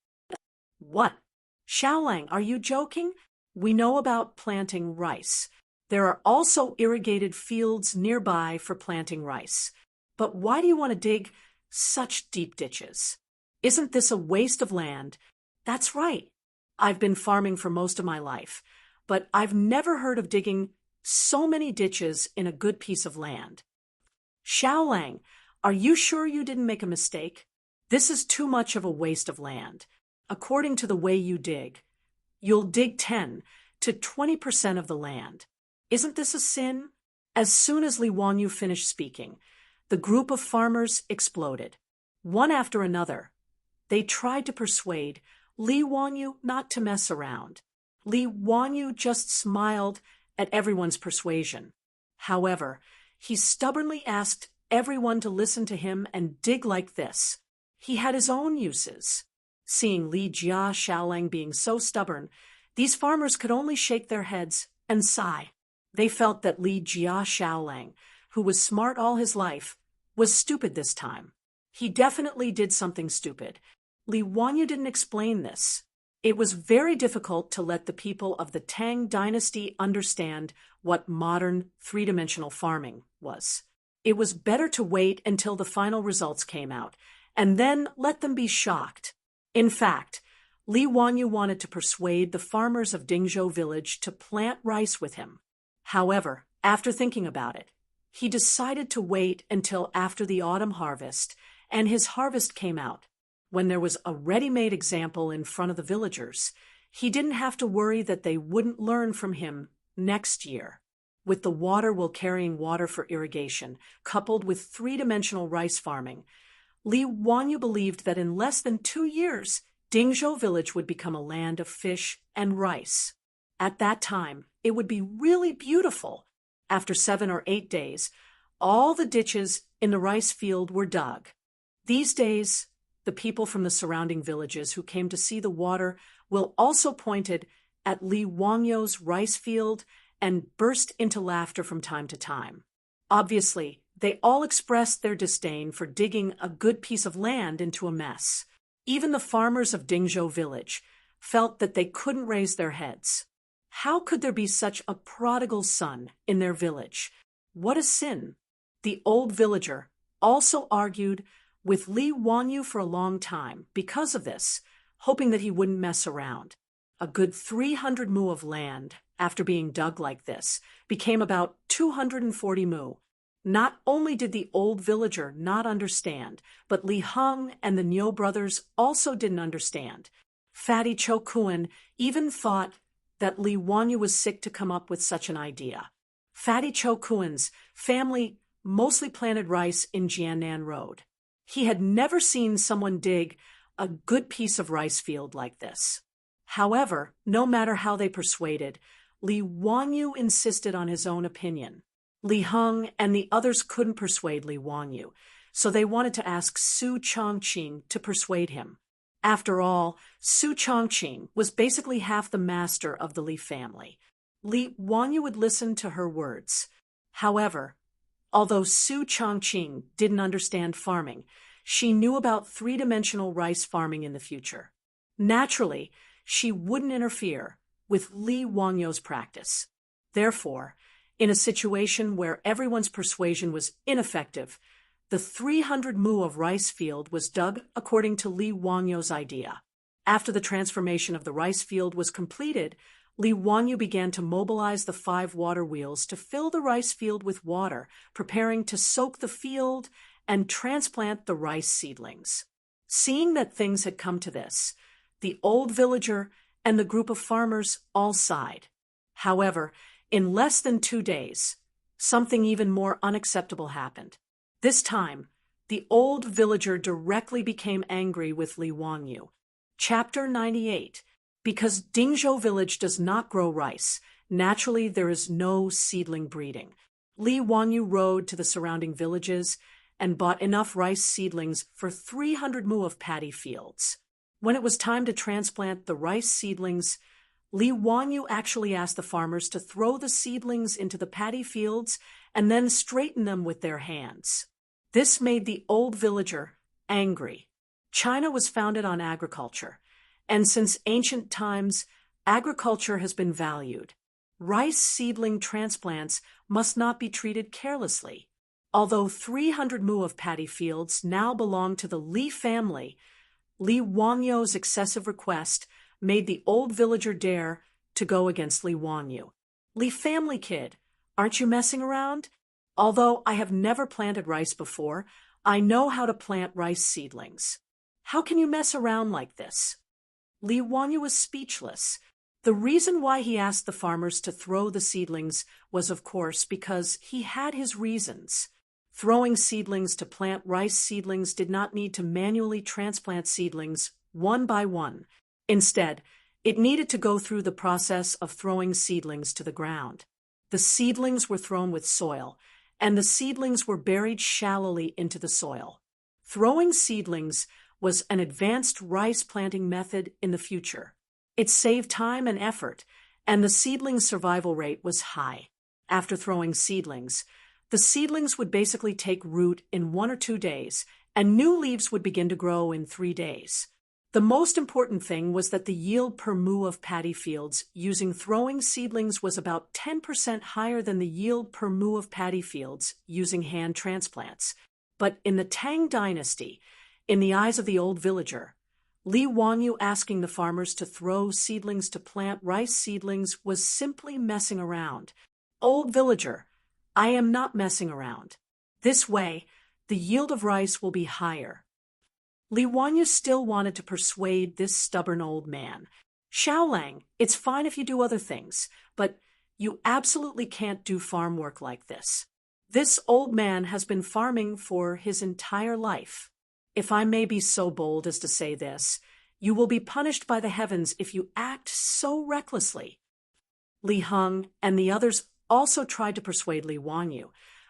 What? Xiaolang, are you joking? We know about planting rice. There are also irrigated fields nearby for planting rice. But why do you want to dig such deep ditches? Isn't this a waste of land? That's right. I've been farming for most of my life, but I've never heard of digging so many ditches in a good piece of land. Xiaolang, are you sure you didn't make a mistake? This is too much of a waste of land. According to the way you dig, you'll dig 10 to 20% of the land. Isn't this a sin? As soon as Li Wanyu finished speaking, the group of farmers exploded. One after another, They tried to persuade Li Wanyu not to mess around. Li Wanyu just smiled at everyone's persuasion. However, he stubbornly asked everyone to listen to him and dig like this. He had his own uses. Seeing Li Jia Xiaolang being so stubborn, these farmers could only shake their heads and sigh. They felt that Li Jia Xiaolang, who was smart all his life, was stupid this time. He definitely did something stupid. Li Wanyu didn't explain this. It was very difficult to let the people of the Tang dynasty understand what modern three-dimensional farming was. It was better to wait until the final results came out, and then let them be shocked. In fact, Li Wanyu wanted to persuade the farmers of Dingzhou village to plant rice with him. However, after thinking about it, he decided to wait until after the autumn harvest, and his harvest came out. When there was a ready-made example in front of the villagers, he didn't have to worry that they wouldn't learn from him next year. With the water while carrying water for irrigation, coupled with three-dimensional rice farming, Li Wanyu believed that in less than 2 years, Dingzhou village would become a land of fish and rice. At that time, it would be really beautiful. After 7 or 8 days, all the ditches in the rice field were dug. These days, the people from the surrounding villages who came to see the water will also pointed at Li Wangyu's rice field and burst into laughter from time to time. Obviously, they all expressed their disdain for digging a good piece of land into a mess. Even the farmers of Dingzhou village felt that they couldn't raise their heads. How could there be such a prodigal son in their village? What a sin! The old villager also argued with Li Wanyu for a long time because of this, hoping that he wouldn't mess around. A good 300 mu of land, after being dug like this, became about 240 mu. Not only did the old villager not understand, but Li Heng and the Niu brothers also didn't understand. Fatty Cho Kuan even thought that Li Wanyu was sick to come up with such an idea. Fatty Cho Kuan's family mostly planted rice in Jiannan Road. He had never seen someone dig a good piece of rice field like this. However, no matter how they persuaded, Li Wanyu insisted on his own opinion. Li Heng and the others couldn't persuade Li Wanyu, so they wanted to ask Su Chongqing to persuade him. After all, Su Chongqing was basically half the master of the Li family. Li Wanyu would listen to her words. However, although Su Chongqing didn't understand farming, she knew about three-dimensional rice farming in the future. Naturally, she wouldn't interfere with Li Wangyu's practice. Therefore, in a situation where everyone's persuasion was ineffective, the 300 mu of rice field was dug according to Li Wangyu's idea. After the transformation of the rice field was completed, Li Wanyu began to mobilize the 5 water wheels to fill the rice field with water, preparing to soak the field and transplant the rice seedlings. Seeing that things had come to this, the old villager and the group of farmers all sighed. However, in less than 2 days, something even more unacceptable happened. This time, the old villager directly became angry with Li Wanyu. Chapter 98. Because Dingzhou village does not grow rice, naturally there is no seedling breeding. Li Wanyu rode to the surrounding villages and bought enough rice seedlings for 300 mu of paddy fields. When it was time to transplant the rice seedlings, Li Wanyu actually asked the farmers to throw the seedlings into the paddy fields and then straighten them with their hands. This made the old villager angry. China was founded on agriculture, and since ancient times, agriculture has been valued. Rice seedling transplants must not be treated carelessly. Although 300 mu of paddy fields now belong to the Li family, Li Wangyu's excessive request made the old villager dare to go against Li Wanyu. Li family kid, aren't you messing around? Although I have never planted rice before, I know how to plant rice seedlings. How can you mess around like this? Li Wanyu was speechless. The reason why he asked the farmers to throw the seedlings was, of course, because he had his reasons. Throwing seedlings to plant rice seedlings did not need to manually transplant seedlings one by one. Instead, it needed to go through the process of throwing seedlings to the ground. The seedlings were thrown with soil, and the seedlings were buried shallowly into the soil. Throwing seedlings was an advanced rice planting method in the future. It saved time and effort, and the seedling's survival rate was high. After throwing seedlings, the seedlings would basically take root in 1 or 2 days, and new leaves would begin to grow in 3 days. The most important thing was that the yield per moo of paddy fields using throwing seedlings was about 10% higher than the yield per moo of paddy fields using hand transplants. But in the Tang dynasty, in the eyes of the old villager, Li Wanyu asking the farmers to throw seedlings to plant rice seedlings was simply messing around. Old villager, I am not messing around. This way, the yield of rice will be higher. Li Wanyu still wanted to persuade this stubborn old man. Xiaolang, it's fine if you do other things, but you absolutely can't do farm work like this. This old man has been farming for his entire life. If I may be so bold as to say this, you will be punished by the heavens if you act so recklessly. Li Heng and the others also tried to persuade Li Wanyu,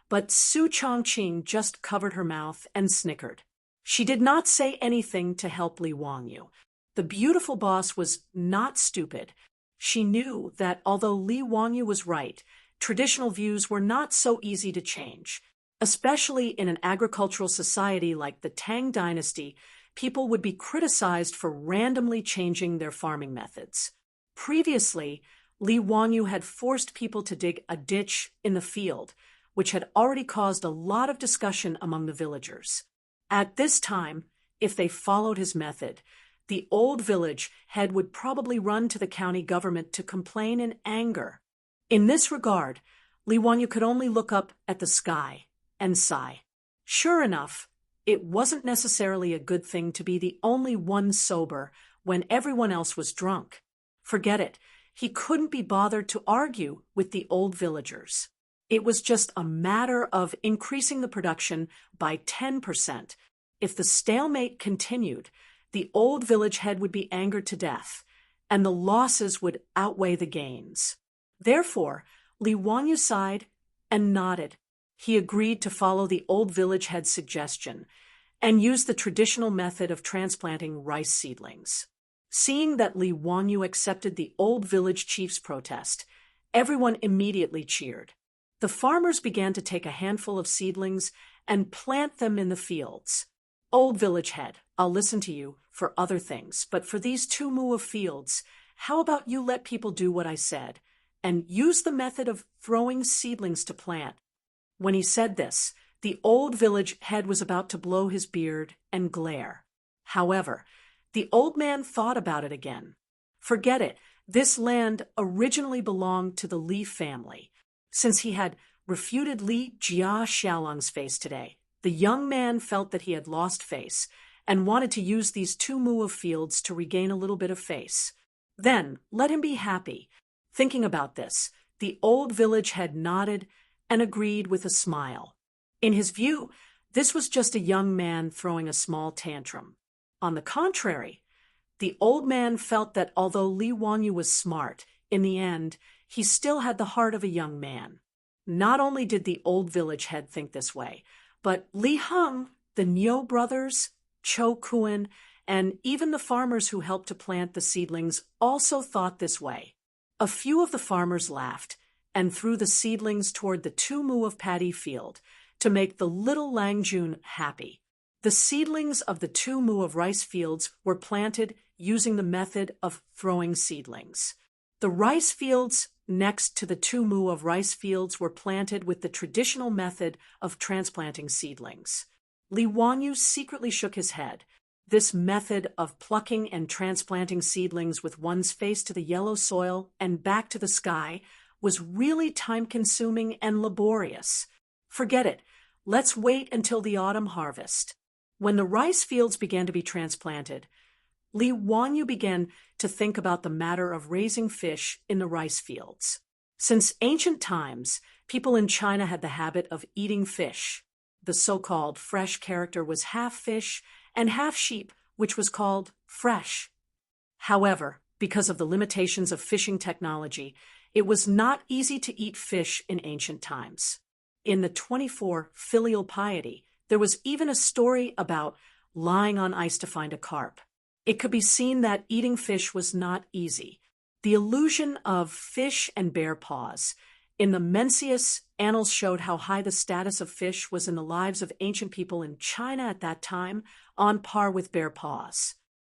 but Su Chongqing just covered her mouth and snickered. She did not say anything to help Li Wanyu. The beautiful boss was not stupid. She knew that although Li Wanyu was right, traditional views were not so easy to change. Especially in an agricultural society like the Tang dynasty, people would be criticized for randomly changing their farming methods. Previously, Li Wanyu had forced people to dig a ditch in the field, which had already caused a lot of discussion among the villagers. At this time, if they followed his method, the old village head would probably run to the county government to complain in anger. In this regard, Li Wanyu could only look up at the sky and sigh. Sure enough, it wasn't necessarily a good thing to be the only one sober when everyone else was drunk. Forget it, he couldn't be bothered to argue with the old villagers. It was just a matter of increasing the production by 10%. If the stalemate continued, the old village head would be angered to death, and the losses would outweigh the gains. Therefore, Li Wanyu sighed and nodded. He agreed to follow the old village head's suggestion and use the traditional method of transplanting rice seedlings. Seeing that Li Wanyu accepted the old village chief's protest, everyone immediately cheered. The farmers began to take a handful of seedlings and plant them in the fields. Old village head, I'll listen to you for other things, but for these 2 moo of fields, how about you let people do what I said and use the method of throwing seedlings to plant? When he said this, the old village head was about to blow his beard and glare. However, the old man thought about it again. Forget it, this land originally belonged to the Li family. Since he had refuted Li Jia Xiaolang's face today, the young man felt that he had lost face and wanted to use these 2 moo of fields to regain a little bit of face. Then let him be happy. Thinking about this, the old village head nodded and agreed with a smile. In his view, this was just a young man throwing a small tantrum. On the contrary, the old man felt that although Li Wanyu was smart, in the end, he still had the heart of a young man. Not only did the old village head think this way, but Li Heng, the Niu brothers, Cho Kuan, and even the farmers who helped to plant the seedlings also thought this way. A few of the farmers laughed and threw the seedlings toward the 2 moo of paddy field to make the little Langjun happy. The seedlings of the 2 moo of rice fields were planted using the method of throwing seedlings. The rice fields next to the 2 moo of rice fields were planted with the traditional method of transplanting seedlings. Li Wanyu secretly shook his head. This method of plucking and transplanting seedlings with one's face to the yellow soil and back to the sky was really time-consuming and laborious. Forget it. Let's wait until the autumn harvest. When the rice fields began to be transplanted, Li Wanyu began to think about the matter of raising fish in the rice fields. Since ancient times, people in China had the habit of eating fish. the so-called fresh character was half fish and half sheep, which was called fresh. However, because of the limitations of fishing technology, it was not easy to eat fish in ancient times. In the 24 Filial Piety, there was even a story about lying on ice to find a carp. It could be seen that eating fish was not easy. The illusion of fish and bear paws in the Mencius Annals showed how high the status of fish was in the lives of ancient people in China at that time, on par with bear paws.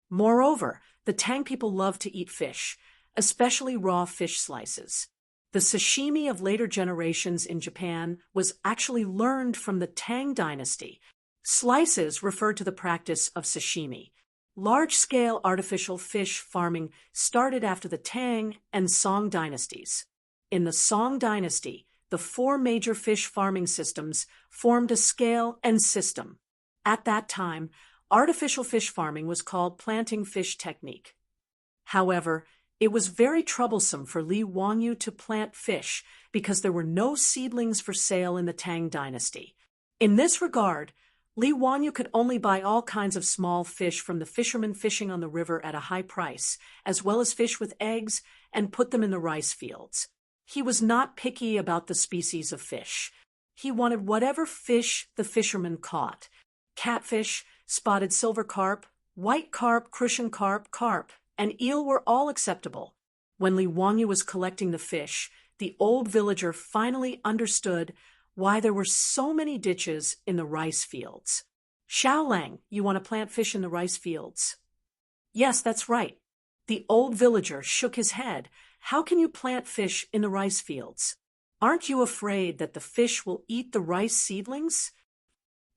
Moreover, the Tang people loved to eat fish, especially raw fish slices. The sashimi of later generations in Japan was actually learned from the Tang dynasty. Slices refer to the practice of sashimi. Large-scale artificial fish farming started after the Tang and Song dynasties. In the Song dynasty, the 4 major fish farming systems formed a scale and system. At that time, artificial fish farming was called planting fish technique. However, it was very troublesome for Li Wangyu to plant fish because there were no seedlings for sale in the Tang dynasty. In this regard, Li Wangyu could only buy all kinds of small fish from the fishermen fishing on the river at a high price, as well as fish with eggs, and put them in the rice fields. He was not picky about the species of fish. He wanted whatever fish the fishermen caught. Catfish, spotted silver carp, white carp, crucian carp, and eel were all acceptable. When Li Wangyu was collecting the fish, the old villager finally understood why there were so many ditches in the rice fields. Xiaolang, you want to plant fish in the rice fields? Yes, that's right. The old villager shook his head. How can you plant fish in the rice fields? Aren't you afraid that the fish will eat the rice seedlings?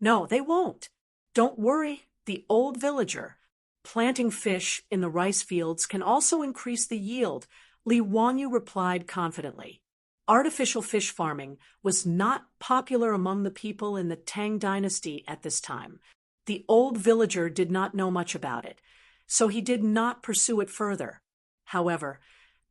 No, they won't. Don't worry, the old villager. Planting fish in the rice fields can also increase the yield, Li Wangyu replied confidently. Artificial fish farming was not popular among the people in the Tang dynasty at this time. The old villager did not know much about it, so he did not pursue it further. However,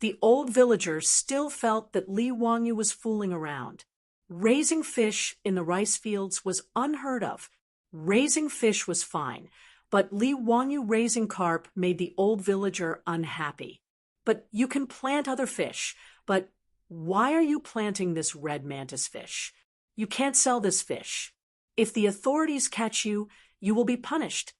the old villager still felt that Li Wangyu was fooling around. Raising fish in the rice fields was unheard of. Raising fish was fine, but Li Wangyu raising carp made the old villager unhappy. But you can plant other fish, but why are you planting this red mantis fish? You can't sell this fish. If the authorities catch you, you will be punished.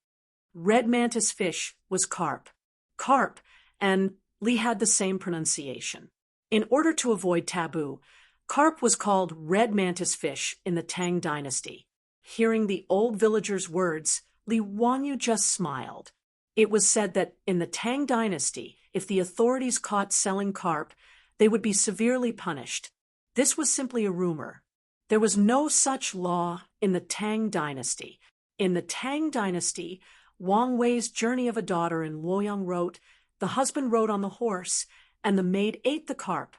Red mantis fish was carp. Carp, and Li had the same pronunciation. In order to avoid taboo, carp was called red mantis fish in the Tang dynasty. Hearing the old villager's words, Li Wangyu just smiled. It was said that in the Tang dynasty, if the authorities caught selling carp, they would be severely punished. This was simply a rumor. There was no such law in the Tang dynasty. In the Tang dynasty, Wang Wei's Journey of a Daughter in Luoyang wrote, the husband rode on the horse, and the maid ate the carp.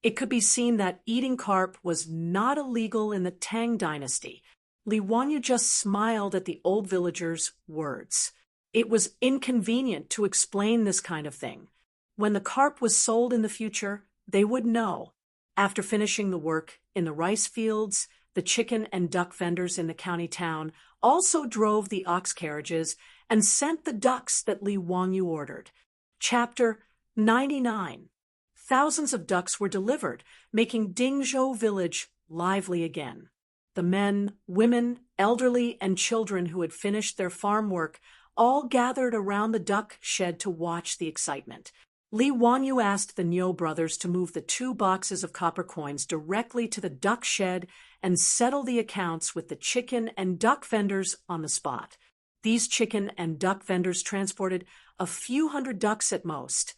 It could be seen that eating carp was not illegal in the Tang dynasty. Li Wangyu just smiled at the old villager's words. It was inconvenient to explain this kind of thing. When the carp was sold in the future, they would know. After finishing the work in the rice fields, the chicken and duck vendors in the county town also drove the ox carriages and sent the ducks that Li Wangyu ordered. Chapter 99. Thousands of ducks were delivered, making Dingzhou village lively again. The men, women, elderly, and children who had finished their farm work all gathered around the duck shed to watch the excitement. Li Wangyu asked the Niu brothers to move the 2 boxes of copper coins directly to the duck shed and settle the accounts with the chicken and duck vendors on the spot. These chicken and duck vendors transported a few hundred ducks at most,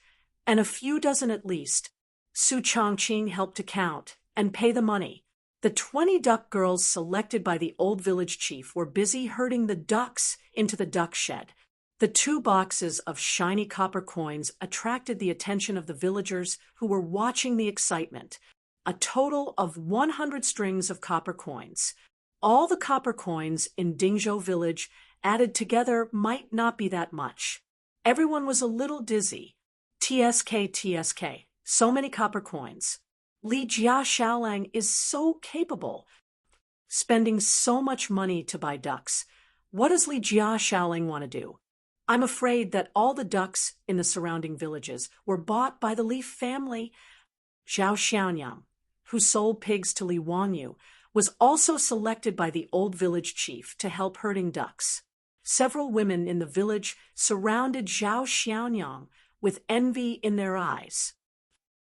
and a few dozen at least. Su Chongqing helped to count and pay the money. The 20 duck girls selected by the old village chief were busy herding the ducks into the duck shed. The 2 boxes of shiny copper coins attracted the attention of the villagers who were watching the excitement. A total of 100 strings of copper coins. All the copper coins in Dingzhou village added together might not be that much. Everyone was a little dizzy. TSK, so many copper coins. Li Jia Xiaolang is so capable. Spending so much money to buy ducks, what does Li Jia Xiaoling want to do? I'm afraid that all the ducks in the surrounding villages were bought by the Li family. Zhao Xianyang, who sold pigs to Li Wanyu, was also selected by the old village chief to help herding ducks. Several women in the village surrounded Zhao Xianyang with envy in their eyes.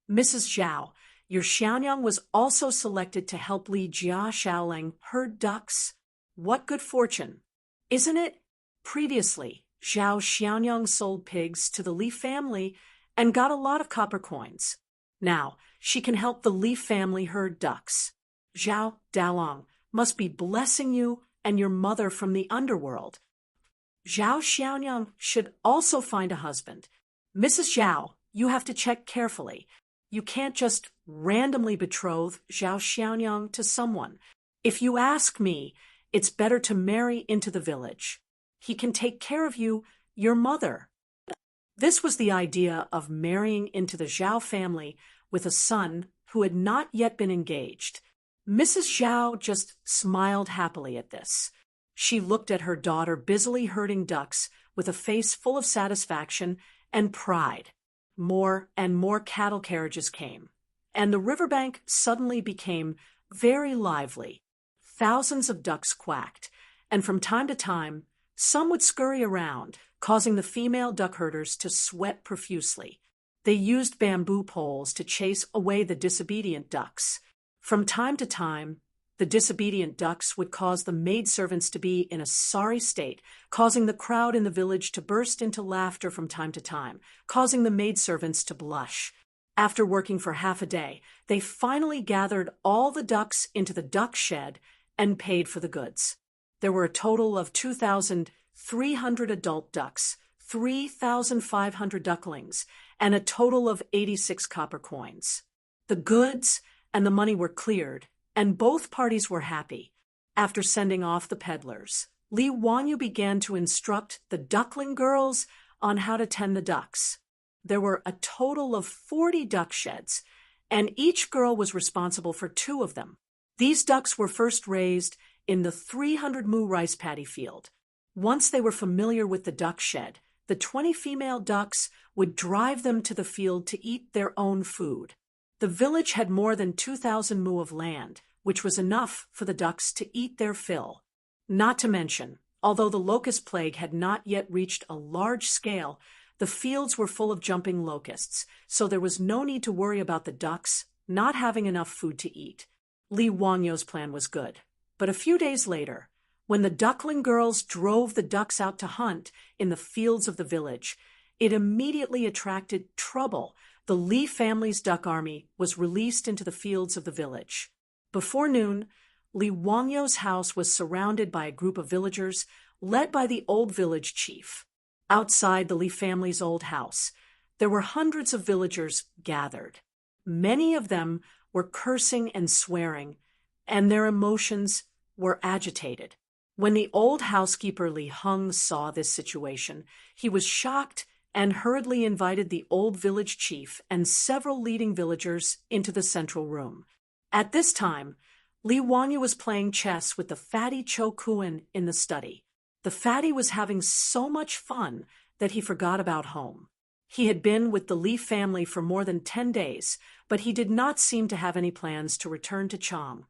Mrs. Zhao, your Xianyang was also selected to help Li Jia Xiaoling herd ducks. What good fortune, isn't it? Previously, Zhao Xianyang sold pigs to the Li family and got a lot of copper coins. Now, she can help the Li family herd ducks. Zhao Dalong must be blessing you and your mother from the underworld. Zhao Xianyang should also find a husband. Mrs. Zhao, you have to check carefully. You can't just randomly betroth Zhao Xianyang to someone. If you ask me, it's better to marry into the village. He can take care of you, your mother. This was the idea of marrying into the Zhao family with a son who had not yet been engaged. Mrs. Zhao just smiled happily at this. She looked at her daughter busily herding ducks with a face full of satisfaction and pride. More and more cattle carriages came, and the riverbank suddenly became very lively. Thousands of ducks quacked, and from time to time, some would scurry around, causing the female duck herders to sweat profusely. They used bamboo poles to chase away the disobedient ducks. From time to time, the disobedient ducks would cause the maidservants to be in a sorry state, causing the crowd in the village to burst into laughter from time to time, causing the maidservants to blush. After working for half a day, they finally gathered all the ducks into the duck shed and paid for the goods. There were a total of 2,300 adult ducks, 3,500 ducklings, and a total of 86 copper coins. The goods and the money were cleared, and both parties were happy. After sending off the peddlers, Li Wanyu began to instruct the duckling girls on how to tend the ducks. There were a total of 40 duck sheds, and each girl was responsible for 2 of them. These ducks were first raised in the 300 mu rice paddy field. Once they were familiar with the duck shed, the 20 female ducks would drive them to the field to eat their own food. The village had more than 2,000 mu of land, which was enough for the ducks to eat their fill. Not to mention, although the locust plague had not yet reached a large scale, the fields were full of jumping locusts, so there was no need to worry about the ducks not having enough food to eat. Li Wangyo's plan was good, but a few days later, when the duckling girls drove the ducks out to hunt in the fields of the village, it immediately attracted trouble. The Li family's duck army was released into the fields of the village. Before noon, Li Wangyo's house was surrounded by a group of villagers led by the old village chief. Outside the Li family's old house, there were hundreds of villagers gathered. Many of them were cursing and swearing, and their emotions were agitated. When the old housekeeper Li Heng saw this situation, he was shocked and hurriedly invited the old village chief and several leading villagers into the central room. At this time, Li Wanyu was playing chess with the fatty Cho Kuan in the study. The fatty was having so much fun that he forgot about home. He had been with the Li family for more than 10 days, but he did not seem to have any plans to return to Chang.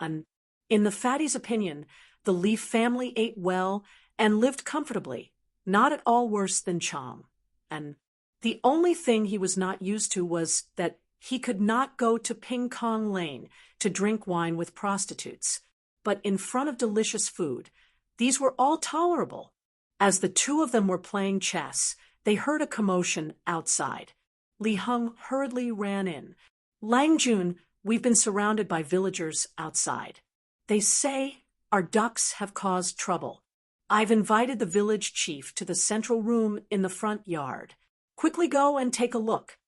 In the fatty's opinion, the Li family ate well and lived comfortably, not at all worse than Chang. And the only thing he was not used to was that he could not go to Ping Kong Lane to drink wine with prostitutes. But in front of delicious food, these were all tolerable. As the 2 of them were playing chess, they heard a commotion outside. Li Heng hurriedly ran in. "Lang Jun, we've been surrounded by villagers outside. They say our ducks have caused trouble. I've invited the village chief to the central room in the front yard. Quickly go and take a look."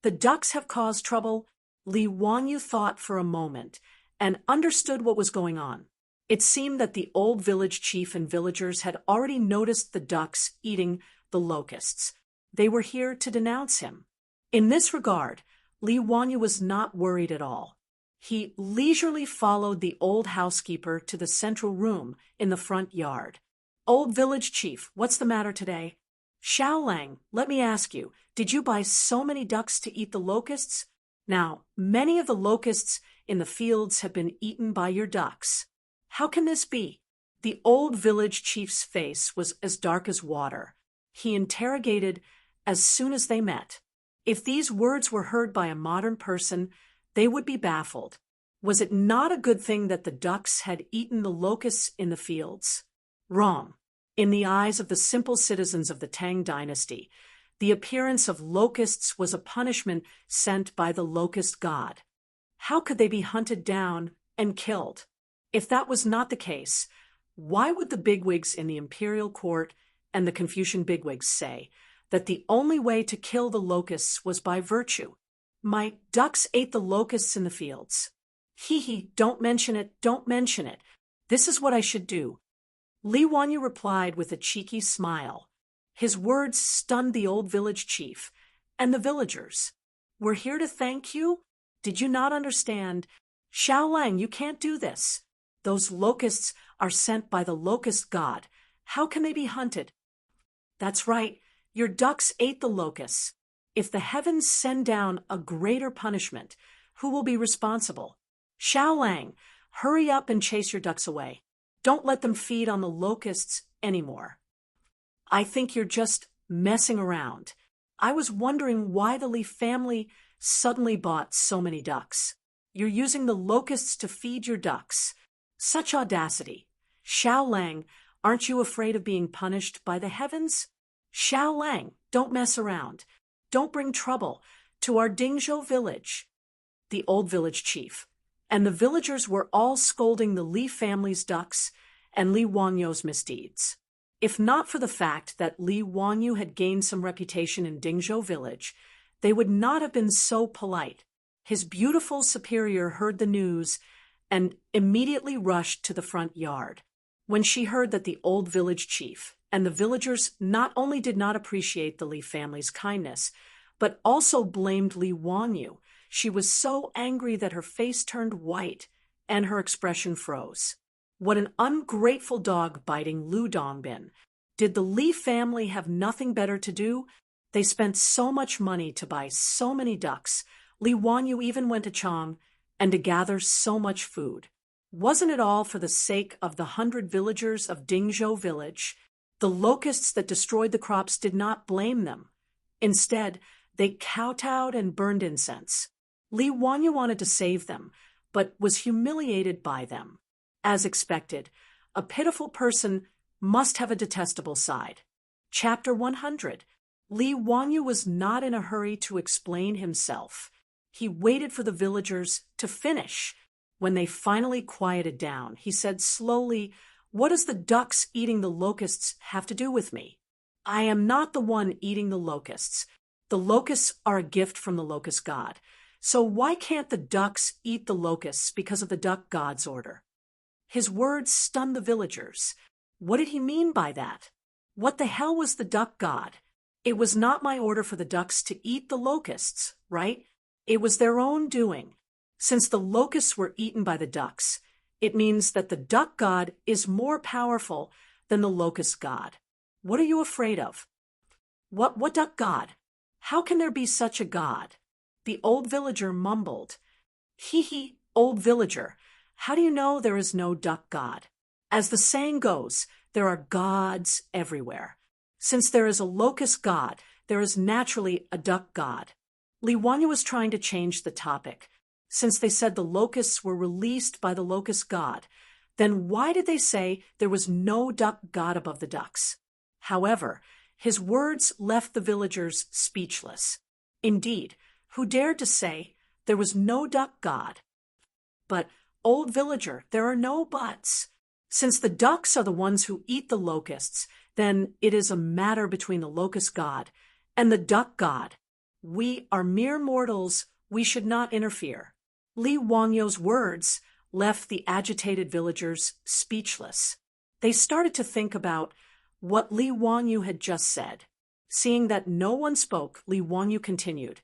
The ducks have caused trouble. Li Wanyu thought for a moment and understood what was going on. It seemed that the old village chief and villagers had already noticed the ducks eating the locusts. They were here to denounce him. In this regard, Li Wanyu was not worried at all. He leisurely followed the old housekeeper to the central room in the front yard. "Old village chief, what's the matter today?" "Xiao Lang, let me ask you, did you buy so many ducks to eat the locusts? Now, many of the locusts in the fields have been eaten by your ducks. How can this be?" The old village chief's face was as dark as water. He interrogated as soon as they met. If these words were heard by a modern person, they would be baffled. Was it not a good thing that the ducks had eaten the locusts in the fields? Wrong. In the eyes of the simple citizens of the Tang dynasty, the appearance of locusts was a punishment sent by the locust god. How could they be hunted down and killed? If that was not the case, why would the bigwigs in the imperial court and the Confucian bigwigs say that the only way to kill the locusts was by virtue? "My ducks ate the locusts in the fields." "Hee, don't mention it, don't mention it. This is what I should do." Li Wanyu replied with a cheeky smile. His words stunned the old village chief and the villagers. "We're here to thank you? Did you not understand? Xiao Lang, you can't do this. Those locusts are sent by the locust god. How can they be hunted?" "That's right. Your ducks ate the locusts. If the heavens send down a greater punishment, who will be responsible? Xiao Lang, hurry up and chase your ducks away. Don't let them feed on the locusts anymore." "I think you're just messing around. I was wondering why the Li family suddenly bought so many ducks. You're using the locusts to feed your ducks. Such audacity. Xiao Lang, aren't you afraid of being punished by the heavens? Xiao Lang, don't mess around. Don't bring trouble to our Dingzhou village." The old village chief and the villagers were all scolding the Li family's ducks and Li Wanyu's misdeeds. If not for the fact that Li Wanyu had gained some reputation in Dingzhou village, they would not have been so polite. His beautiful superior heard the news and immediately rushed to the front yard. When she heard that the old village chief and the villagers not only did not appreciate the Li family's kindness, but also blamed Li Wanyu, she was so angry that her face turned white and her expression froze. What an ungrateful dog biting Lu Dongbin. Did the Li family have nothing better to do? They spent so much money to buy so many ducks. Li Wanyu even went to Chang and to gather so much food. Wasn't it all for the sake of the 100 villagers of Dingzhou village? The locusts that destroyed the crops did not blame them. Instead, they kowtowed and burned incense. Li Wanyu wanted to save them, but was humiliated by them. As expected, a pitiful person must have a detestable side. Chapter 100. Li Wanyu was not in a hurry to explain himself. He waited for the villagers to finish. When they finally quieted down, he said slowly, "What does the ducks eating the locusts have to do with me? I am not the one eating the locusts. The locusts are a gift from the locust god. So why can't the ducks eat the locusts because of the duck god's order?" His words stunned the villagers. What did he mean by that? What the hell was the duck god? It was not my order for the ducks to eat the locusts, right? It was their own doing. Since the locusts were eaten by the ducks, it means that the duck god is more powerful than the locust god. What are you afraid of? What duck god? How can there be such a god? The old villager mumbled. Hee, old villager, how do you know there is no duck god? As the saying goes, there are gods everywhere. Since there is a locust god, there is naturally a duck god. Li Wanyu was trying to change the topic. Since they said the locusts were released by the locust god, then why did they say there was no duck god above the ducks? However, his words left the villagers speechless. Indeed, who dared to say there was no duck god? But, old villager, there are no buts. Since the ducks are the ones who eat the locusts, then it is a matter between the locust god and the duck god. We are mere mortals. We should not interfere. Li Wangyu's words left the agitated villagers speechless. They started to think about what Li Wanyu had just said. Seeing that no one spoke, Li Wanyu continued.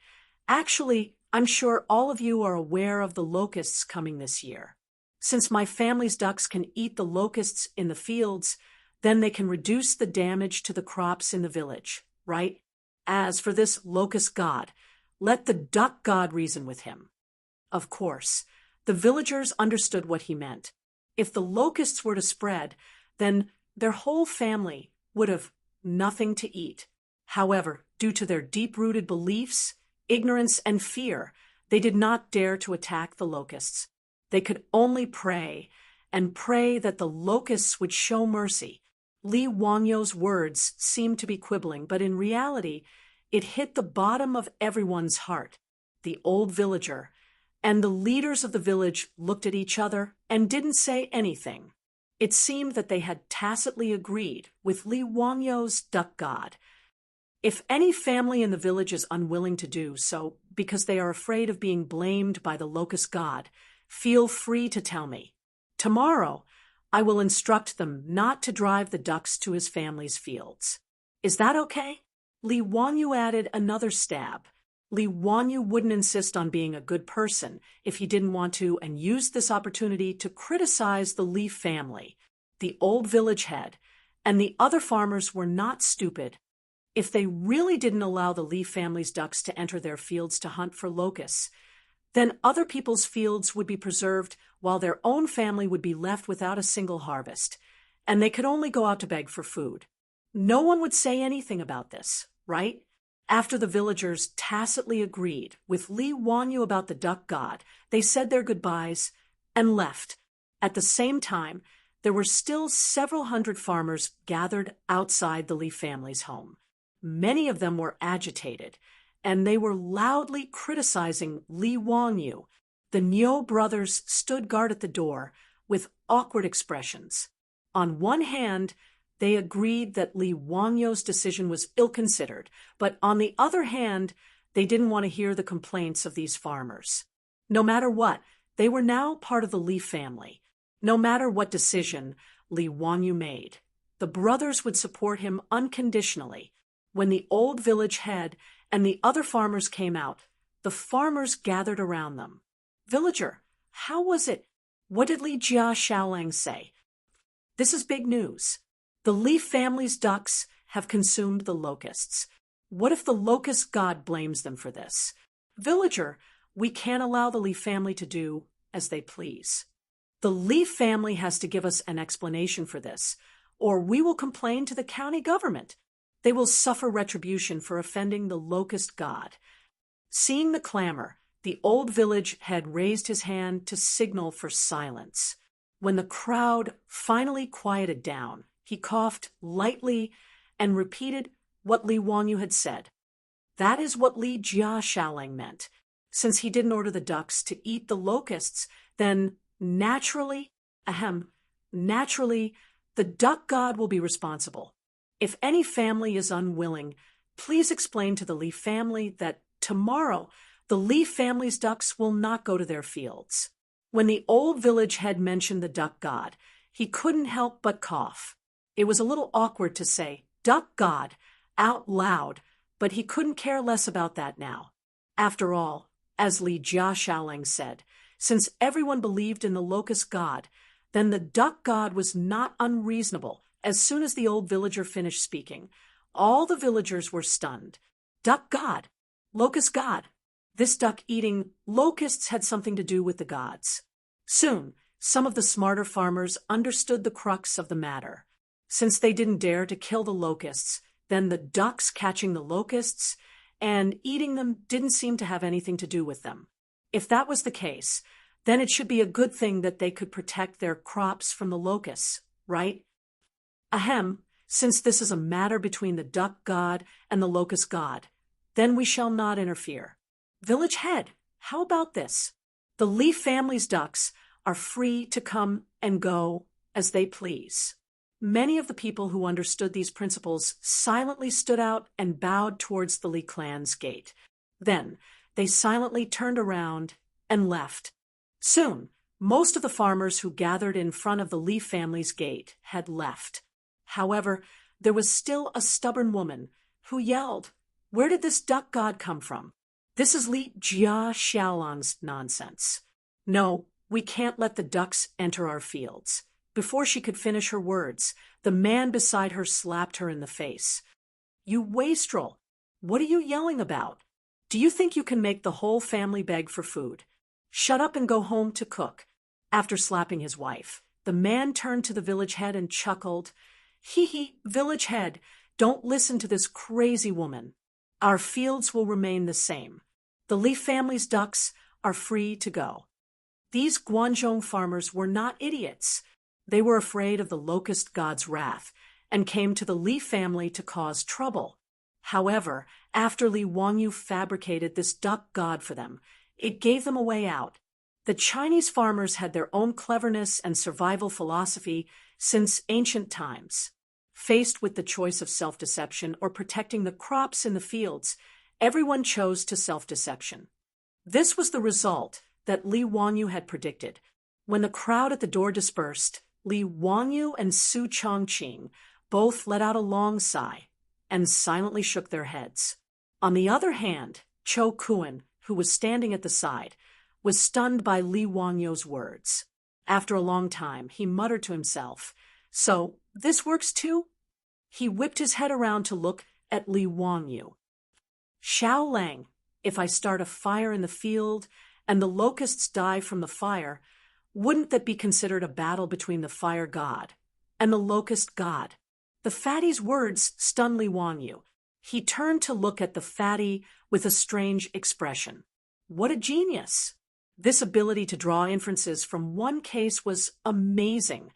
Actually, I'm sure all of you are aware of the locusts coming this year. Since my family's ducks can eat the locusts in the fields, then they can reduce the damage to the crops in the village, right? As for this locust god, let the duck god reason with him. Of course, the villagers understood what he meant. If the locusts were to spread, then their whole family would have nothing to eat. However, due to their deep-rooted beliefs, ignorance, and fear, they did not dare to attack the locusts. They could only pray, and pray that the locusts would show mercy. Li Wangyo's words seemed to be quibbling, but in reality, it hit the bottom of everyone's heart. The old villager and the leaders of the village looked at each other and didn't say anything. It seemed that they had tacitly agreed with Li Wangyo's duck god. If any family in the village is unwilling to do so because they are afraid of being blamed by the locust god, feel free to tell me. Tomorrow, I will instruct them not to drive the ducks to his family's fields. Is that okay? Li Wangyo added another stab. Li Wangyo wouldn't insist on being a good person if he didn't want to, and used this opportunity to criticize the Li family. The old village head and the other farmers were not stupid. If they really didn't allow the Li family's ducks to enter their fields to hunt for locusts, then other people's fields would be preserved while their own family would be left without a single harvest, and they could only go out to beg for food. No one would say anything about this, right? After the villagers tacitly agreed with Li Wangyo about the duck god, they said their goodbyes and left. At the same time, there were still several hundred farmers gathered outside the Li family's home. Many of them were agitated, and they were loudly criticizing Li Wangyo. The Nyo brothers stood guard at the door with awkward expressions. On one hand, they agreed that Li Wangyo's decision was ill-considered, but on the other hand, they didn't want to hear the complaints of these farmers. No matter what, they were now part of the Li family. No matter what decision Li Wangyo made, the brothers would support him unconditionally. When the old village head and the other farmers came out, the farmers gathered around them. "Villager, how was it? What did Li Jia Xiaolang say?" "This is big news. The Li family's ducks have consumed the locusts. What if the locust god blames them for this?" "Villager, we can't allow the Li family to do as they please. The Li family has to give us an explanation for this, or we will complain to the county government. They will suffer retribution for offending the locust god." Seeing the clamor, the old village head raised his hand to signal for silence. When the crowd finally quieted down, he coughed lightly and repeated what Li Wangyo had said. That is what Li Jia Xiaolang meant. Since he didn't order the ducks to eat the locusts, then naturally, the duck god will be responsible. If any family is unwilling, please explain to the Li family that tomorrow the Li family's ducks will not go to their fields. When the old village head mentioned the duck god, he couldn't help but cough. It was a little awkward to say duck god out loud, but he couldn't care less about that now. After all, as Li Jia Xiaolang said, since everyone believed in the locust god, then the duck god was not unreasonable. As soon as the old villager finished speaking, all the villagers were stunned. Duck god, locust god. This duck-eating locusts had something to do with the gods. Soon, some of the smarter farmers understood the crux of the matter. Since they didn't dare to kill the locusts, then the ducks catching the locusts and eating them didn't seem to have anything to do with them. If that was the case, then it should be a good thing that they could protect their crops from the locusts, right? Since this is a matter between the duck god and the locust god, then we shall not interfere. Village head, how about this? The Li family's ducks are free to come and go as they please. Many of the people who understood these principles silently stood out and bowed towards the Li clan's gate. Then they silently turned around and left. Soon, most of the farmers who gathered in front of the Li family's gate had left. However, there was still a stubborn woman who yelled, "Where did this duck god come from?" This is Li Jia Xiaolang's nonsense. No, we can't let the ducks enter our fields. Before she could finish her words, the man beside her slapped her in the face. You wastrel! What are you yelling about? Do you think you can make the whole family beg for food? Shut up and go home to cook. After slapping his wife, the man turned to the village head and chuckled. Hee hee, village head, don't listen to this crazy woman. Our fields will remain the same. The Li family's ducks are free to go. These Guangzhou farmers were not idiots. They were afraid of the locust god's wrath and came to the Li family to cause trouble. However, after Li Wangyu fabricated this duck god for them, it gave them a way out. The Chinese farmers had their own cleverness and survival philosophy since ancient times. Faced with the choice of self-deception or protecting the crops in the fields, everyone chose to self-deception. This was the result that Li Wangyu had predicted. When the crowd at the door dispersed, Li Wangyu and Su Chongqing both let out a long sigh and silently shook their heads. On the other hand, Chou Kuan, who was standing at the side, was stunned by Li Wangyu's words. After a long time, he muttered to himself, "So, this works too?" He whipped his head around to look at Li Wangyu. "Xiao Lang, if I start a fire in the field and the locusts die from the fire, wouldn't that be considered a battle between the fire god and the locust god?" The fatty's words stunned Li Wangyu. He turned to look at the fatty with a strange expression. What a genius! This ability to draw inferences from one case was amazing.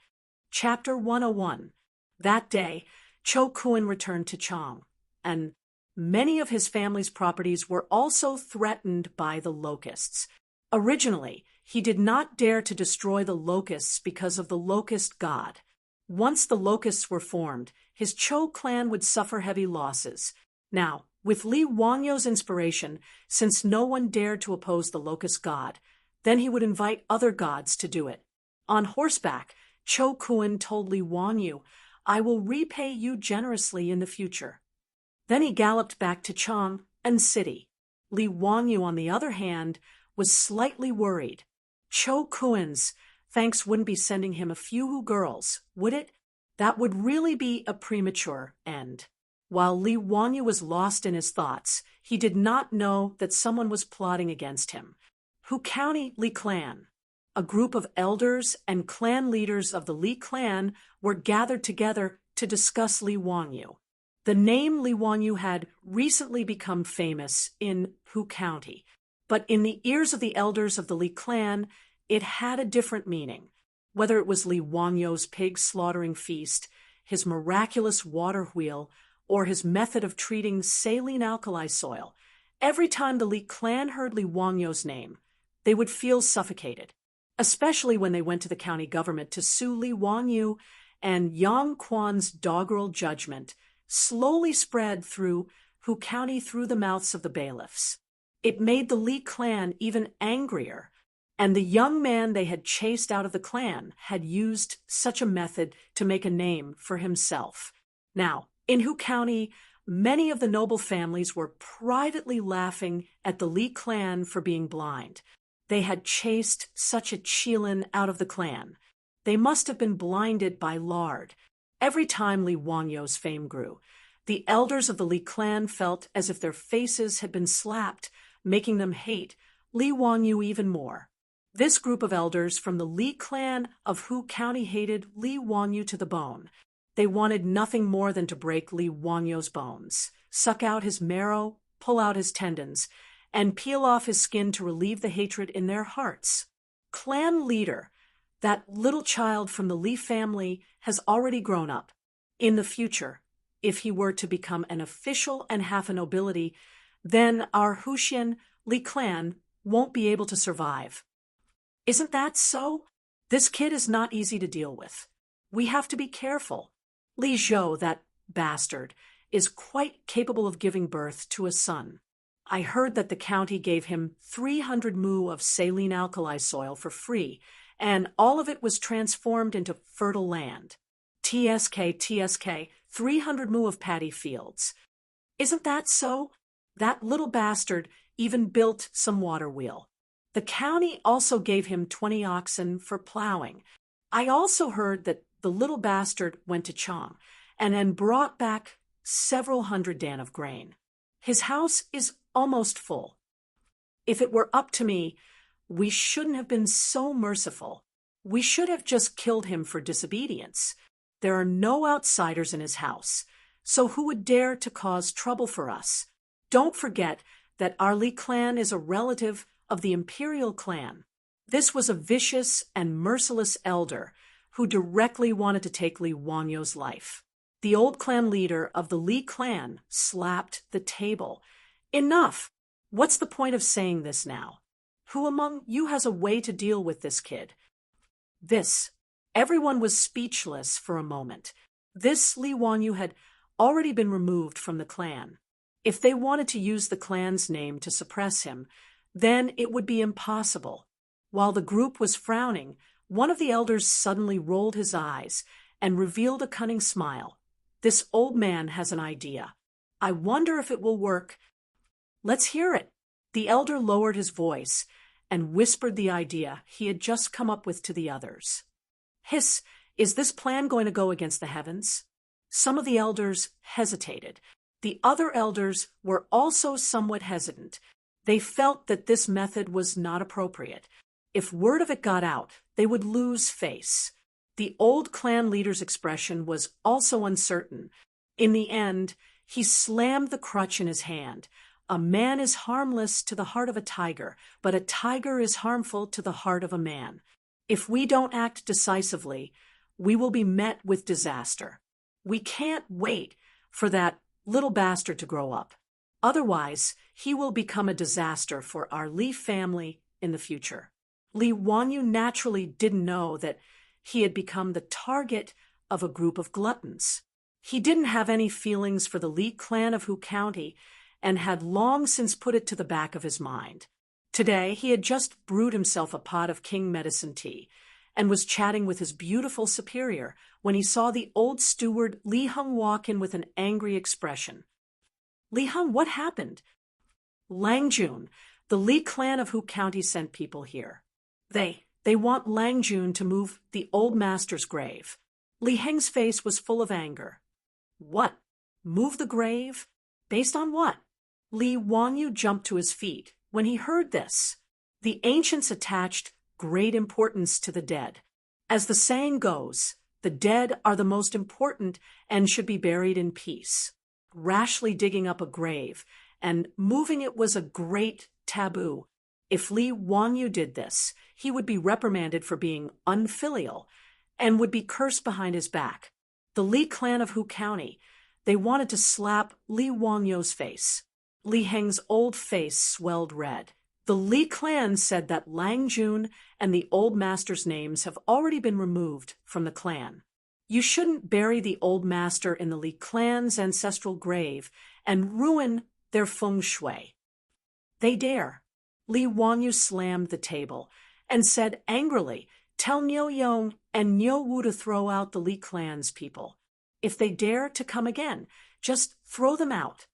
Chapter 101. That day, Chou Kuan returned to Chang, and many of his family's properties were also threatened by the locusts. Originally, he did not dare to destroy the locusts because of the locust god. Once the locusts were formed, his Chou clan would suffer heavy losses. Now, with Li Wangyu's inspiration, since no one dared to oppose the locust god, then he would invite other gods to do it. On horseback, Chou Kuan told Li Wangyu, "I will repay you generously in the future." Then he galloped back to Chang and city. Li Wangyu, on the other hand, was slightly worried. Chou Kuan's thanks wouldn't be sending him a few girls, would it? That would really be a premature end. While Li Wangyu was lost in his thoughts, he did not know that someone was plotting against him. Hu County Li Clan. A group of elders and clan leaders of the Li clan were gathered together to discuss Li Wangyu. The name Li Wangyu had recently become famous in Hu County, but in the ears of the elders of the Li clan, it had a different meaning. Whether it was Li Wangyu's pig slaughtering feast, his miraculous water wheel, or his method of treating saline alkali soil, every time the Li clan heard Li Wangyu's name, they would feel suffocated, especially when they went to the county government to sue Li Wangyu, and Yang Quan's doggerel judgment slowly spread through Hu County through the mouths of the bailiffs. It made the Li clan even angrier, and the young man they had chased out of the clan had used such a method to make a name for himself. Now, in Hu County, many of the noble families were privately laughing at the Li clan for being blind. They had chased such a Qilin out of the clan. They must have been blinded by lard. Every time Li Wangyu's fame grew, the elders of the Li clan felt as if their faces had been slapped, making them hate Li Wangyu even more. This group of elders from the Li clan of Hu County hated Li Wangyu to the bone. They wanted nothing more than to break Li Wangyu's bones, suck out his marrow, pull out his tendons, and peel off his skin to relieve the hatred in their hearts. Clan leader, that little child from the Li family, has already grown up. In the future, if he were to become an official and half a nobility, then our Huxian Li clan won't be able to survive. Isn't that so? This kid is not easy to deal with. We have to be careful. Li Zhou, that bastard, is quite capable of giving birth to a son. I heard that the county gave him 300 mu of saline alkali soil for free, and all of it was transformed into fertile land. TSK, 300 mu of paddy fields. Isn't that so? That little bastard even built some water wheel. The county also gave him 20 oxen for plowing. I also heard that the little bastard went to Chang and then brought back several hundred dan of grain. His house is almost full. If it were up to me, we shouldn't have been so merciful. We should have just killed him for disobedience. There are no outsiders in his house, so who would dare to cause trouble for us? Don't forget that our Li clan is a relative of the imperial clan. This was a vicious and merciless elder who directly wanted to take Li Wanyo's life. The old clan leader of the Li clan slapped the table. Enough! What's the point of saying this now? Who among you has a way to deal with this kid? Everyone was speechless for a moment. This Li Wanyu had already been removed from the clan. If they wanted to use the clan's name to suppress him, then it would be impossible. While the group was frowning, one of the elders suddenly rolled his eyes and revealed a cunning smile. This old man has an idea. I wonder if it will work. Let's hear it. The elder lowered his voice and whispered the idea he had just come up with to the others. Hiss, is this plan going to go against the heavens? Some of the elders hesitated. The other elders were also somewhat hesitant. They felt that this method was not appropriate. If word of it got out, they would lose face. The old clan leader's expression was also uncertain. In the end, he slammed the crutch in his hand. A man is harmless to the heart of a tiger, but a tiger is harmful to the heart of a man. If we don't act decisively, we will be met with disaster. We can't wait for that little bastard to grow up. Otherwise, he will become a disaster for our Li family in the future. Li Wanyu naturally didn't know that he had become the target of a group of gluttons. He didn't have any feelings for the Li clan of Hu County and had long since put it to the back of his mind. Today, he had just brewed himself a pot of king medicine tea and was chatting with his beautiful superior when he saw the old steward Li Heng walk in with an angry expression. Li Heng, what happened? Lang Jun, the Li clan of Hu County sent people here. They want Lang Jun to move the old master's grave. Li Heng's face was full of anger. What? Move the grave? Based on what? Li Wanyu jumped to his feet when he heard this. The ancients attached great importance to the dead. As the saying goes, the dead are the most important and should be buried in peace. Rashly digging up a grave and moving it was a great taboo. If Li Wanyu did this, he would be reprimanded for being unfilial and would be cursed behind his back. The Li clan of Hu County, they wanted to slap Li Wanyu's face. Li Heng's old face swelled red. The Li clan said that Lang Jun and the old master's names have already been removed from the clan. You shouldn't bury the old master in the Li clan's ancestral grave and ruin their feng shui. They dare. Li Wanyu slammed the table and said angrily, tell Niu Yong and Niu Wu to throw out the Li clan's people. If they dare to come again, just throw them out.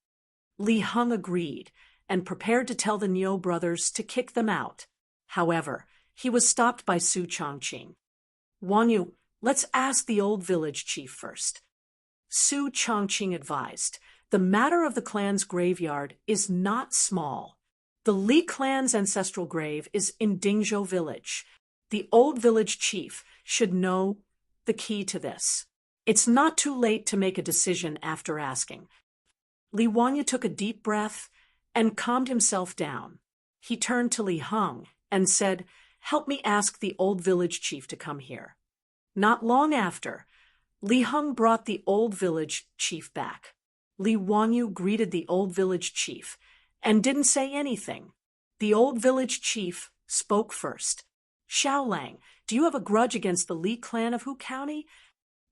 Li Heng agreed and prepared to tell the Niu brothers to kick them out. However, he was stopped by Su Chongqing. Wanyu, let's ask the old village chief first. Su Chongqing advised, the matter of the clan's graveyard is not small. The Li clan's ancestral grave is in Dingzhou village. The old village chief should know the key to this. It's not too late to make a decision after asking. Li Wanyu took a deep breath and calmed himself down. He turned to Li Heng and said, help me ask the old village chief to come here. Not long after, Li Heng brought the old village chief back. Li Wanyu greeted the old village chief and didn't say anything. The old village chief spoke first. Xiaolang, do you have a grudge against the Li clan of Hu County?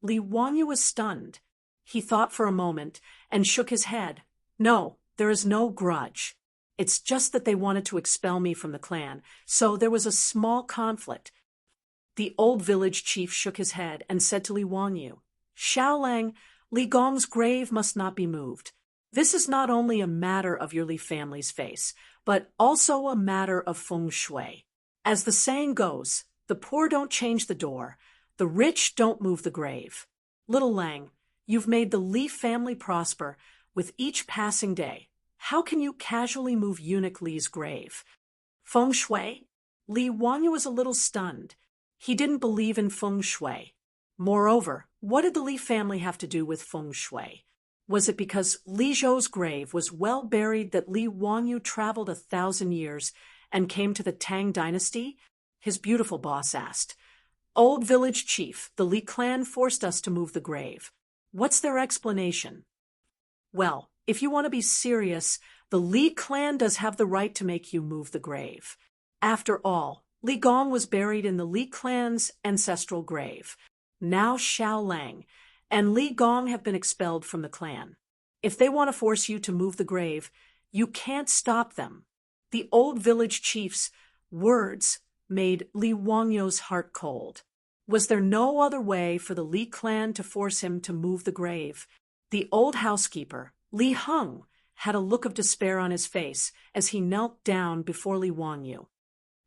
Li Wanyu was stunned. He thought for a moment and shook his head. No, there is no grudge. It's just that they wanted to expel me from the clan, so there was a small conflict. The old village chief shook his head and said to Li Wanyu, Xiaolang, Li Gong's grave must not be moved. This is not only a matter of your Li family's face, but also a matter of feng shui. As the saying goes, the poor don't change the door, the rich don't move the grave. Little Lang, you've made the Li family prosper with each passing day. How can you casually move eunuch Li's grave? Feng shui? Li Wanyu was a little stunned. He didn't believe in feng shui. Moreover, what did the Li family have to do with feng shui? Was it because Li Zhou's grave was well buried that Li Wanyu traveled 1,000 years and came to the Tang dynasty? His beautiful boss asked. Old village chief, the Li clan forced us to move the grave. What's their explanation? Well, if you want to be serious, the Li clan does have the right to make you move the grave. After all, Li Gong was buried in the Li clan's ancestral grave. Now Xiao Lang and Li Gong have been expelled from the clan. If they want to force you to move the grave, you can't stop them. The old village chief's words made Li Wangyu's heart cold. Was there no other way for the Li clan to force him to move the grave? The old housekeeper, Li Heng, had a look of despair on his face as he knelt down before Li Wanyu.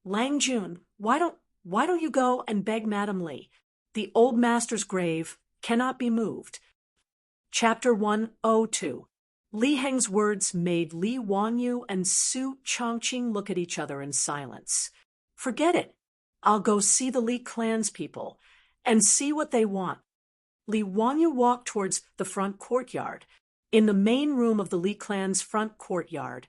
Lang Jun, why don't you go and beg Madame Li? The old master's grave cannot be moved. Chapter 102. Li Heng's words made Li Wanyu and Su Chongqing look at each other in silence. Forget it. I'll go see the Li clan's people and see what they want. Li Wanyu walked towards the front courtyard. In the main room of the Li clan's front courtyard,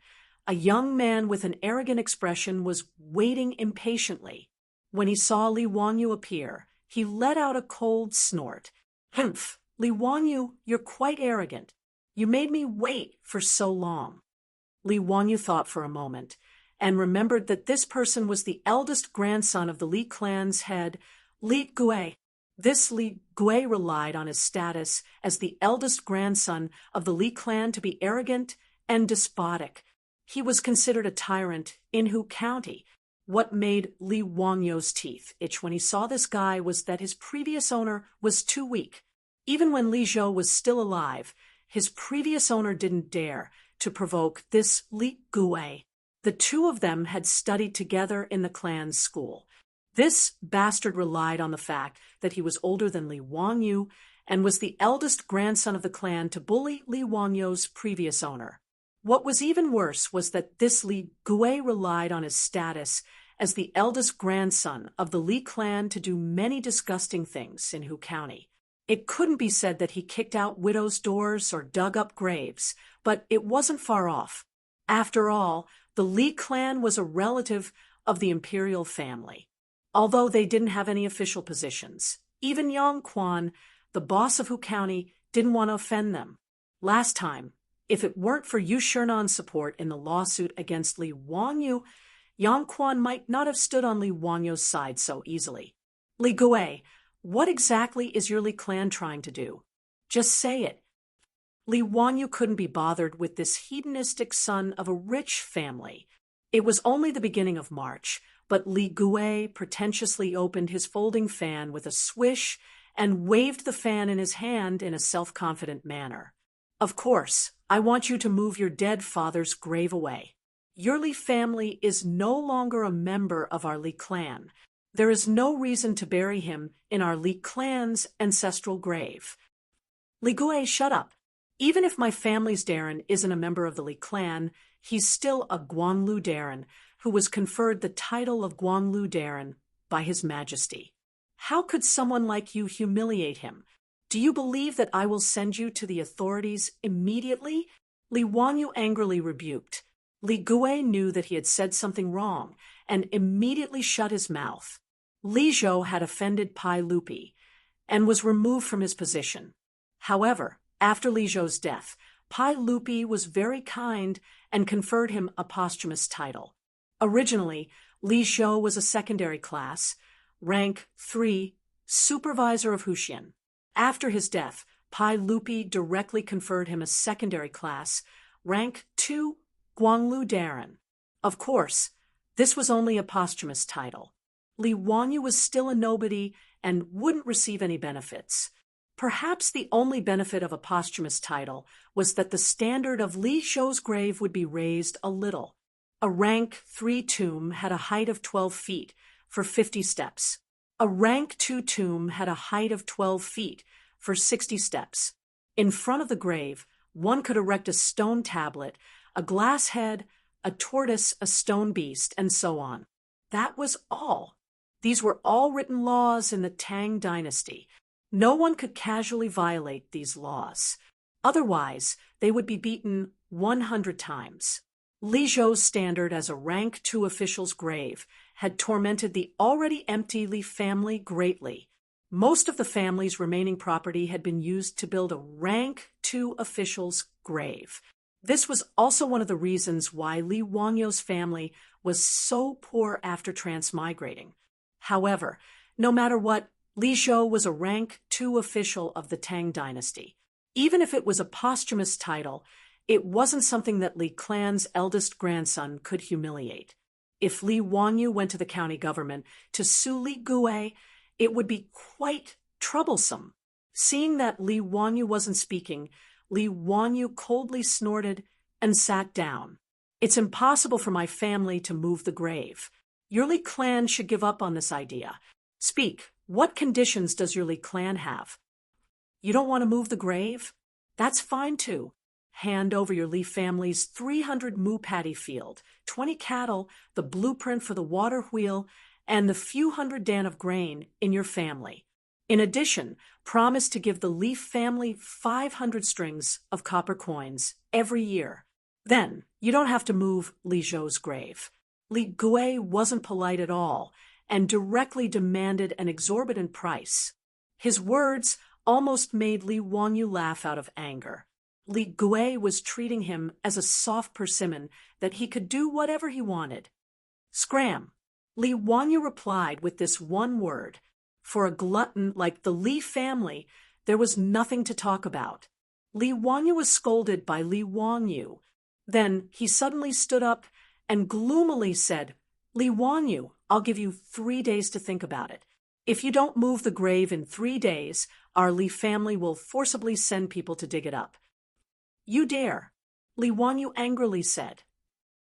a young man with an arrogant expression was waiting impatiently. When he saw Li Wanyu appear, he let out a cold snort. Humph, Li Wanyu, you're quite arrogant. You made me wait for so long. Li Wanyu thought for a moment, and remembered that this person was the eldest grandson of the Li clan's head, Li Gui. This Li Gui relied on his status as the eldest grandson of the Li clan to be arrogant and despotic. He was considered a tyrant in Hu County. What made Li Wangyu's teeth itch when he saw this guy was that his previous owner was too weak. Even when Li Zhou was still alive, his previous owner didn't dare to provoke this Li Gui. The two of them had studied together in the clan's school. This bastard relied on the fact that he was older than Li Wanyu and was the eldest grandson of the clan to bully Li Wangyu's previous owner. What was even worse was that this Li Gui relied on his status as the eldest grandson of the Li clan to do many disgusting things in Hu County. It couldn't be said that he kicked out widows' doors or dug up graves, but it wasn't far off. After all, the Li clan was a relative of the imperial family. Although they didn't have any official positions, even Yang Quan, the boss of Hu County, didn't want to offend them. Last time, if it weren't for Yu Shernan's support in the lawsuit against Li Wanyu, Yang Quan might not have stood on Li Wanyu's side so easily. Li Gui, what exactly is your Li clan trying to do? Just say it. Li Wanyu couldn't be bothered with this hedonistic son of a rich family. It was only the beginning of March, but Li Gui pretentiously opened his folding fan with a swish and waved the fan in his hand in a self-confident manner. Of course, I want you to move your dead father's grave away. Your Li family is no longer a member of our Li clan. There is no reason to bury him in our Li clan's ancestral grave. Li Gui, shut up. Even if my family's Darren isn't a member of the Li clan, he's still a Guanglu Darren who was conferred the title of Guanglu Darren by His Majesty. How could someone like you humiliate him? Do you believe that I will send you to the authorities immediately? Li Wanyu angrily rebuked. Li Gui knew that he had said something wrong and immediately shut his mouth. Li Zhou had offended Pai Lupi and was removed from his position. However, after Li Zhou's death, Pai Lupi was very kind and conferred him a posthumous title. Originally, Li Zhou was a secondary class, rank 3, supervisor of Huxian. After his death, Pai Lupi directly conferred him a secondary class, rank 2, Guanglu Darren. Of course, this was only a posthumous title. Li Wanyu was still a nobody and wouldn't receive any benefits. Perhaps the only benefit of a posthumous title was that the standard of Li Zhou's grave would be raised a little. A rank 3 tomb had a height of 12 feet for 50 steps. A rank 2 tomb had a height of 12 feet for 60 steps. In front of the grave, one could erect a stone tablet, a glass head, a tortoise, a stone beast, and so on. That was all. These were all written laws in the Tang dynasty. No one could casually violate these laws. Otherwise, they would be beaten 100 times. Li Zhou's standard as a rank 2 official's grave had tormented the already empty Li family greatly. Most of the family's remaining property had been used to build a rank 2 official's grave. This was also one of the reasons why Li Wangyu's family was so poor after transmigrating. However, no matter what, Li Zhou was a rank 2 official of the Tang dynasty. Even if it was a posthumous title, it wasn't something that Li clan's eldest grandson could humiliate. If Li Wangyu went to the county government to sue Li Gui, it would be quite troublesome. Seeing that Li Wangyu wasn't speaking, Li Wangyu coldly snorted and sat down. It's impossible for my family to move the grave. Your Li clan should give up on this idea. Speak, what conditions does your Li clan have? You don't want to move the grave? That's fine too. Hand over your Li family's 300 moo paddy field, 20 cattle, the blueprint for the water wheel, and the few hundred dan of grain in your family. In addition, promise to give the Li family 500 strings of copper coins every year. Then, you don't have to move Li Zhou's grave. Li Gui wasn't polite at all and directly demanded an exorbitant price. His words almost made Li Wangyu laugh out of anger. Li Gui was treating him as a soft persimmon that he could do whatever he wanted. Scram! Li Wangyu replied with this one word. For a glutton like the Li family, there was nothing to talk about. Li Wangyu was scolded by Li Wangyu. Then he suddenly stood up and gloomily said, Li Wangyu, I'll give you 3 days to think about it. If you don't move the grave in 3 days, our Li family will forcibly send people to dig it up. You dare, Li Wangyu angrily said.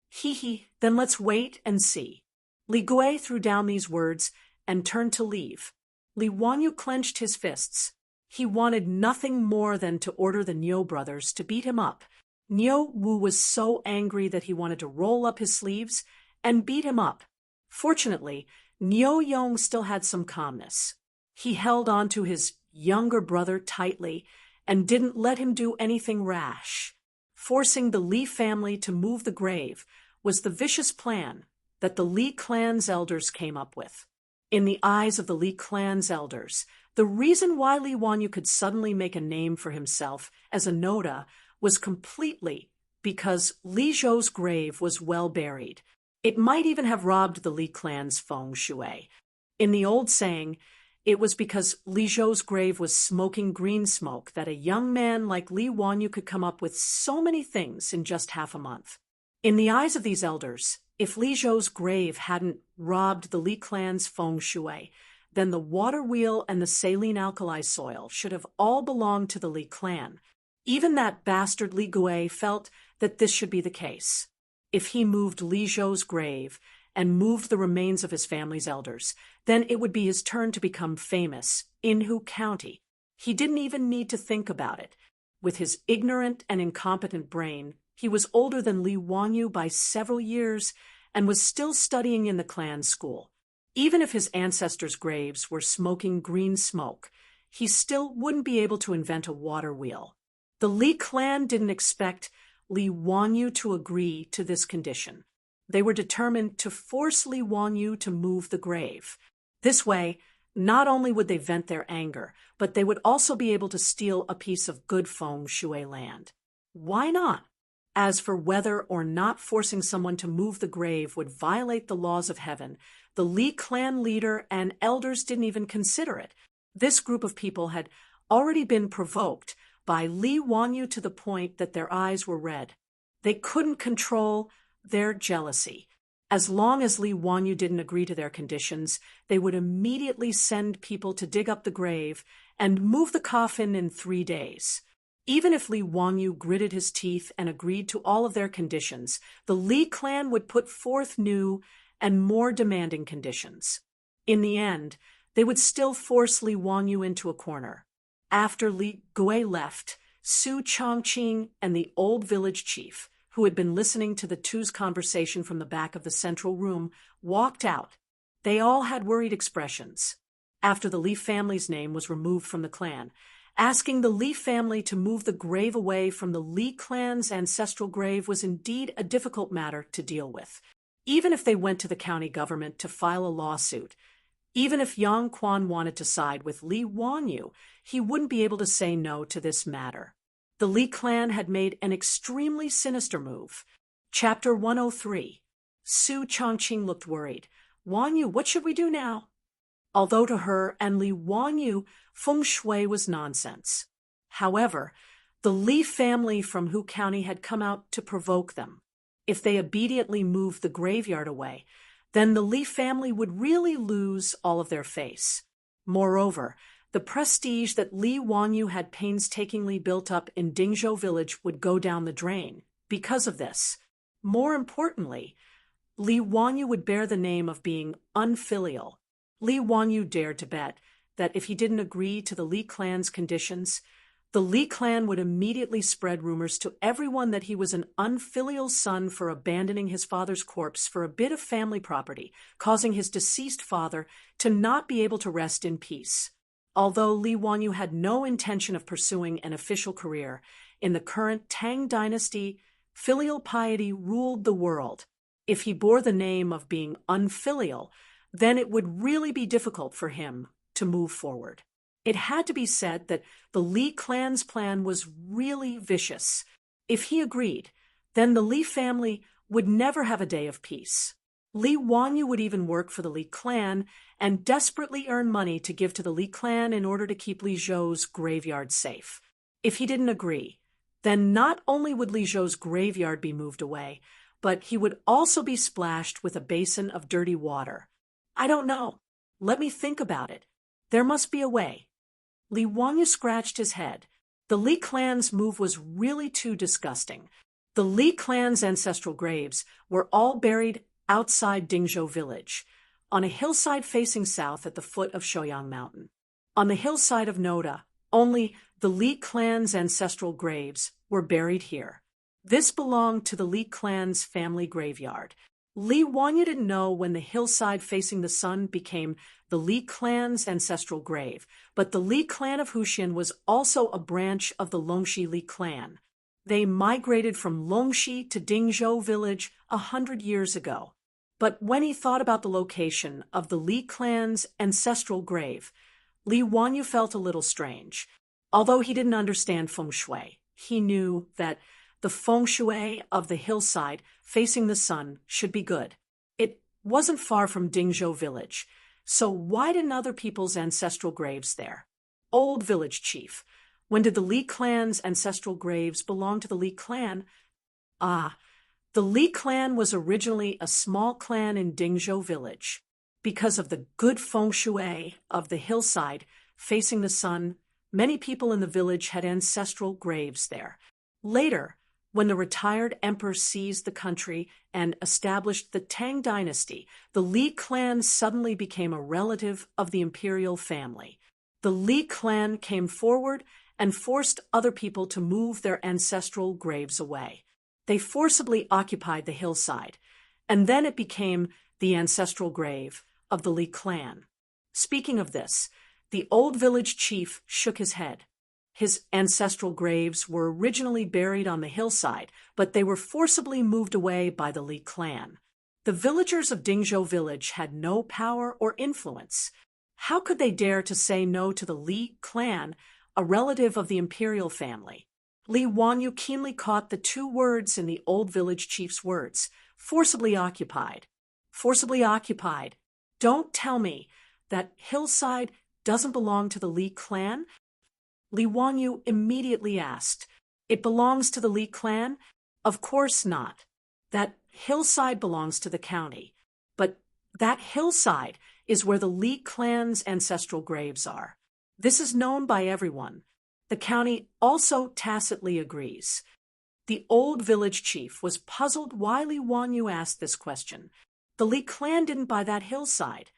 Hee, then let's wait and see. Li Gui threw down these words and turned to leave. Li Wangyu clenched his fists. He wanted nothing more than to order the Niu brothers to beat him up. Niu Wu was so angry that he wanted to roll up his sleeves and beat him up. Fortunately, Niu Yong still had some calmness. He held on to his younger brother tightly and didn't let him do anything rash. Forcing the Li family to move the grave was the vicious plan that the Li clan's elders came up with. In the eyes of the Li clan's elders, the reason why Li Wangyu could suddenly make a name for himself as a Noda was completely because Li Zhou's grave was well buried. It might even have robbed the Li clan's feng shui. In the old saying, it was because Li Zhou's grave was smoking green smoke that a young man like Li Wangyu could come up with so many things in just half a month. In the eyes of these elders, if Li Zhou's grave hadn't robbed the Li clan's feng shui, then the water wheel and the saline alkali soil should have all belonged to the Li clan. Even that bastard Li Gui felt that this should be the case. If he moved Li Zhou's grave and moved the remains of his family's elders, then it would be his turn to become famous in Hu County. He didn't even need to think about it. With his ignorant and incompetent brain, he was older than Li Wangyu by several years and was still studying in the clan school. Even if his ancestors' graves were smoking green smoke, he still wouldn't be able to invent a water wheel. The Li clan didn't expect Li Wangyu to agree to this condition. They were determined to force Li Wangyu to move the grave. This way, not only would they vent their anger, but they would also be able to steal a piece of good feng shui land. Why not? As for whether or not forcing someone to move the grave would violate the laws of heaven, the Li clan leader and elders didn't even consider it. This group of people had already been provoked by Li Wangyu to the point that their eyes were red. They couldn't control their jealousy. As long as Li Wangyu didn't agree to their conditions, they would immediately send people to dig up the grave and move the coffin in 3 days. Even if Li Wangyu gritted his teeth and agreed to all of their conditions, the Li clan would put forth new and more demanding conditions. In the end, they would still force Li Wangyu into a corner. After Li Gui left, Su Chongqing and the old village chief, who had been listening to the two's conversation from the back of the central room, walked out. They all had worried expressions. After the Li family's name was removed from the clan, asking the Li family to move the grave away from the Li clan's ancestral grave was indeed a difficult matter to deal with. Even if they went to the county government to file a lawsuit, even if Yang Quan wanted to side with Li Wangyu, he wouldn't be able to say no to this matter. The Li clan had made an extremely sinister move. Chapter 103. Su Chongqing looked worried. Wangyu, what should we do now? Although to her and Li Wangyu, feng shui was nonsense. However, the Li family from Hu County had come out to provoke them. If they obediently moved the graveyard away, then the Li family would really lose all of their face. Moreover, the prestige that Li Wangyu had painstakingly built up in Dingzhou village would go down the drain because of this. More importantly, Li Wangyu would bear the name of being unfilial. Li Wangyu dared to bet that if he didn't agree to the Li clan's conditions, the Li clan would immediately spread rumors to everyone that he was an unfilial son for abandoning his father's corpse for a bit of family property, causing his deceased father to not be able to rest in peace. Although Li Wangyu had no intention of pursuing an official career, in the current Tang dynasty, filial piety ruled the world. If he bore the name of being unfilial, then it would really be difficult for him to move forward. It had to be said that the Li clan's plan was really vicious. If he agreed, then the Li family would never have a day of peace. Li Wangyu would even work for the Li clan and desperately earn money to give to the Li clan in order to keep Li Zhou's graveyard safe. If he didn't agree, then not only would Li Zhou's graveyard be moved away, but he would also be splashed with a basin of dirty water. I don't know. Let me think about it. There must be a way. Li Wangyu scratched his head. The Li clan's move was really too disgusting. The Li clan's ancestral graves were all buried outside Dingzhou village, on a hillside facing south at the foot of Shouyang Mountain. On the hillside of Noda, only the Li clan's ancestral graves were buried here. This belonged to the Li clan's family graveyard. Li Wangyu didn't know when the hillside facing the sun became the Li clan's ancestral grave, but the Li clan of Huxian was also a branch of the Longxi Li clan. They migrated from Longxi to Dingzhou village 100 years ago. But when he thought about the location of the Li clan's ancestral grave, Li Wangyu felt a little strange. Although he didn't understand feng shui, he knew that the feng shui of the hillside facing the sun should be good. It wasn't far from Dingzhou village, so why didn't other people's ancestral graves there? Old village chief, when did the Li clan's ancestral graves belong to the Li clan? The Li clan was originally a small clan in Dingzhou village. Because of the good feng shui of the hillside facing the sun, many people in the village had ancestral graves there. Later, when the retired emperor seized the country and established the Tang dynasty, the Li clan suddenly became a relative of the imperial family. The Li clan came forward and forced other people to move their ancestral graves away. They forcibly occupied the hillside, and then it became the ancestral grave of the Li clan. Speaking of this, the old village chief shook his head. His ancestral graves were originally buried on the hillside, but they were forcibly moved away by the Li clan. The villagers of Dingzhou village had no power or influence. How could they dare to say no to the Li clan, a relative of the imperial family? Li Wangyu keenly caught the two words in the old village chief's words, forcibly occupied. Forcibly occupied. Don't tell me that hillside doesn't belong to the Li clan? Li Wangyu immediately asked, "It belongs to the Li clan?" "Of course not. That hillside belongs to the county. But that hillside is where the Li clan's ancestral graves are. This is known by everyone. The county also tacitly agrees. The old village chief was puzzled why Li Wanyu asked this question. The Li clan didn't buy that hillside.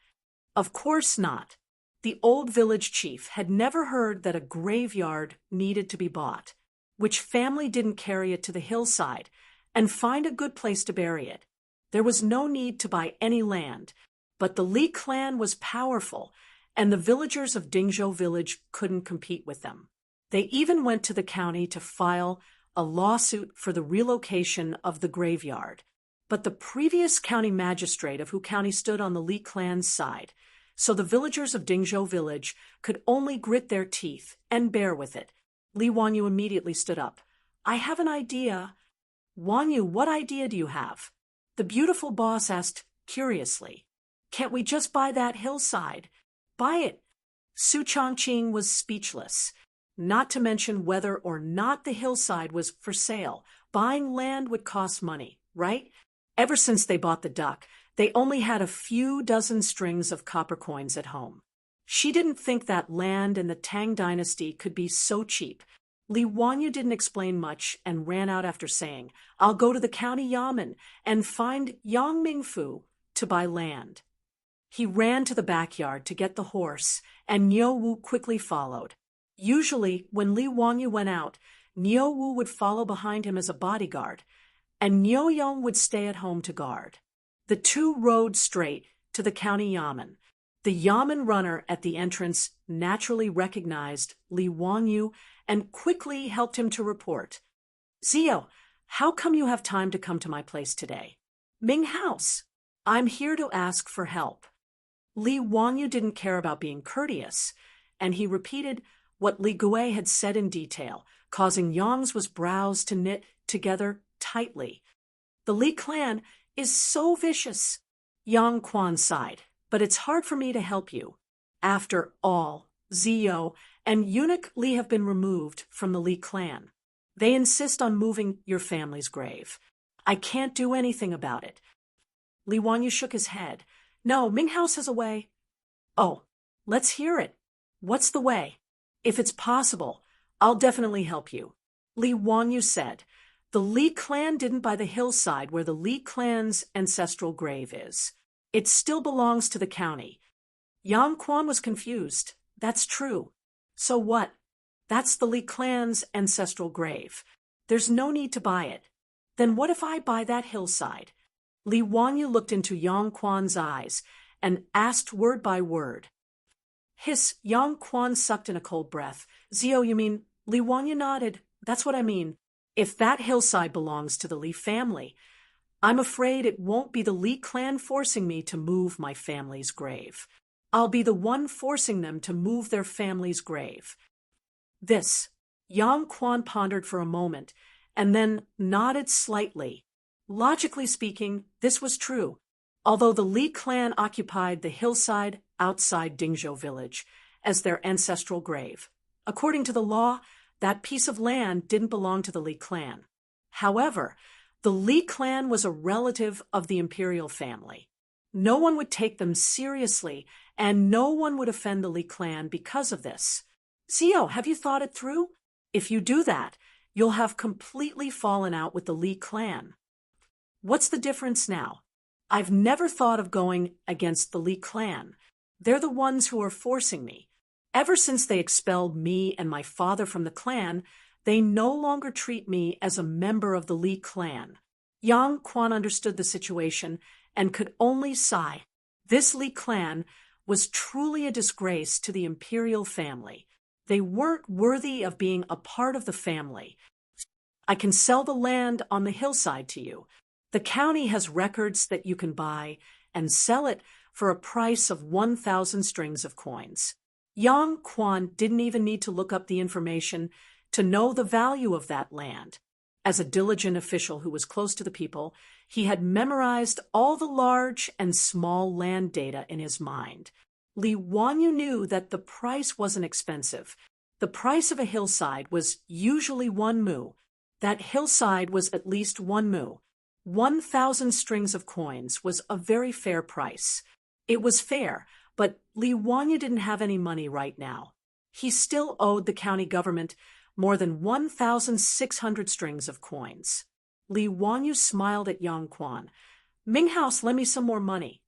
Of course not. The old village chief had never heard that a graveyard needed to be bought. Which family didn't carry it to the hillside and find a good place to bury it? There was no need to buy any land, but the Li clan was powerful, and the villagers of Dingzhou village couldn't compete with them. They even went to the county to file a lawsuit for the relocation of the graveyard. But the previous county magistrate of Hu County stood on the Li clan's side, so the villagers of Dingzhou village could only grit their teeth and bear with it. Li Wanyu immediately stood up. I have an idea. Wanyu, what idea do you have? The beautiful boss asked curiously. Can't we just buy that hillside? Buy it. Su Chongqing was speechless, not to mention whether or not the hillside was for sale. Buying land would cost money, right? Ever since they bought the duck, they only had a few dozen strings of copper coins at home. She didn't think that land in the Tang dynasty could be so cheap. Li Wanyu didn't explain much and ran out after saying, I'll go to the county yamen and find Yang Mingfu to buy land. He ran to the backyard to get the horse, and Niu Wu quickly followed. Usually, when Li Wanyu went out, Niu Wu would follow behind him as a bodyguard, and Niu Yong would stay at home to guard. The two rode straight to the county yamen. The yamen runner at the entrance naturally recognized Li Wanyu and quickly helped him to report. Zio, how come you have time to come to my place today? Ming House. I'm here to ask for help. Li Wanyu didn't care about being courteous, and he repeated what Li Gui had said in detail, causing Yang's brows to knit together tightly. The Li clan is so vicious. Yang Quan sighed. But it's hard for me to help you. After all, Zio and eunuch Li have been removed from the Li clan. They insist on moving your family's grave. I can't do anything about it. Li Wanyu shook his head. No, Ming House has a way. Oh, let's hear it. What's the way? If it's possible, I'll definitely help you. Li Wanyu said. The Li clan didn't buy the hillside where the Li clan's ancestral grave is. It still belongs to the county. Yang Quan was confused. That's true. So what? That's the Li clan's ancestral grave. There's no need to buy it. Then what if I buy that hillside? Li Wanyu looked into Yang Quan's eyes and asked word by word. Hiss, Yang Quan sucked in a cold breath. Zio, you mean? Li Wanyu nodded. That's what I mean. If that hillside belongs to the Li family, I'm afraid it won't be the Li clan forcing me to move my family's grave. I'll be the one forcing them to move their family's grave. This, Yang Quan pondered for a moment, and then nodded slightly. Logically speaking, this was true, although the Li clan occupied the hillside outside Dingzhou village as their ancestral grave. According to the law, that piece of land didn't belong to the Li clan. However, the Li clan was a relative of the imperial family. No one would take them seriously, and no one would offend the Li clan because of this. Zio, have you thought it through? If you do that, you'll have completely fallen out with the Li clan. What's the difference now? I've never thought of going against the Li clan. They're the ones who are forcing me. Ever since they expelled me and my father from the clan, they no longer treat me as a member of the Li clan. Yang Quan understood the situation and could only sigh. This Li clan was truly a disgrace to the imperial family. They weren't worthy of being a part of the family. I can sell the land on the hillside to you. The county has records that you can buy and sell it for a price of 1,000 strings of coins. Yang Quan didn't even need to look up the information to know the value of that land. As a diligent official who was close to the people, he had memorized all the large and small land data in his mind. Li Wanyu knew that the price wasn't expensive. The price of a hillside was usually 1 mu. That hillside was at least 1 mu. 1,000 strings of coins was a very fair price. It was fair, but Li Wanyu didn't have any money right now. He still owed the county government more than 1,600 strings of coins. Li Wanyu smiled at Yang Quan. Ming House, lend me some more money.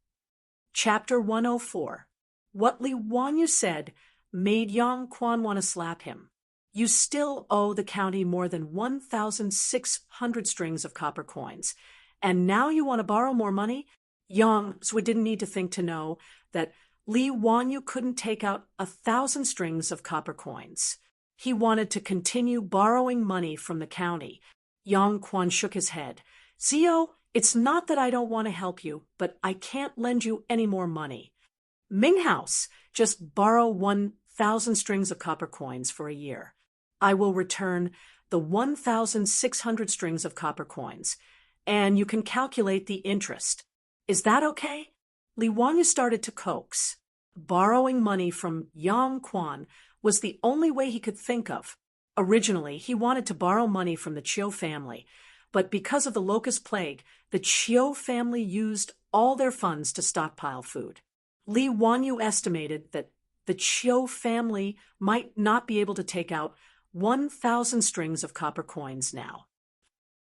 Chapter 104. What Li Wanyu said made Yang Quan want to slap him. You still owe the county more than 1,600 strings of copper coins, and now you want to borrow more money? Yang Zhui didn't need to think to know that Li Wanyu couldn't take out 1,000 strings of copper coins. He wanted to continue borrowing money from the county. Yang Quan shook his head. Zio, it's not that I don't want to help you, but I can't lend you any more money. Ming House, just borrow 1,000 strings of copper coins for a year. I will return the 1,600 strings of copper coins, and you can calculate the interest. Is that okay? Li Wanyu started to coax. Borrowing money from Yang Quan was the only way he could think of. Originally, he wanted to borrow money from the Chiu family, but because of the locust plague, the Chiu family used all their funds to stockpile food. Li Wanyu estimated that the Chiu family might not be able to take out 1,000 strings of copper coins now.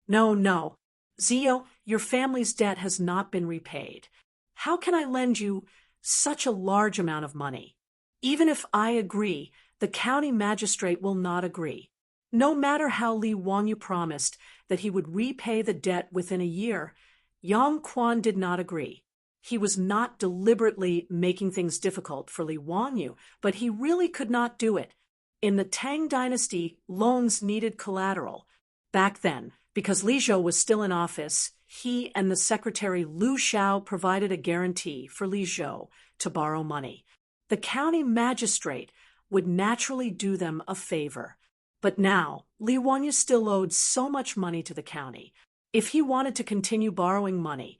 No. Zio, your family's debt has not been repaid. How can I lend you such a large amount of money? Even if I agree, the county magistrate will not agree. No matter how Li Wanyu promised that he would repay the debt within a year, Yang Quan did not agree. He was not deliberately making things difficult for Li Wanyu, but he really could not do it. In the Tang dynasty, loans needed collateral. Back then, because Li Zhou was still in office, he and the secretary Lu Xiao provided a guarantee for Li Zhou to borrow money. The county magistrate would naturally do them a favor. But now, Li Wanyu still owed so much money to the county. If he wanted to continue borrowing money,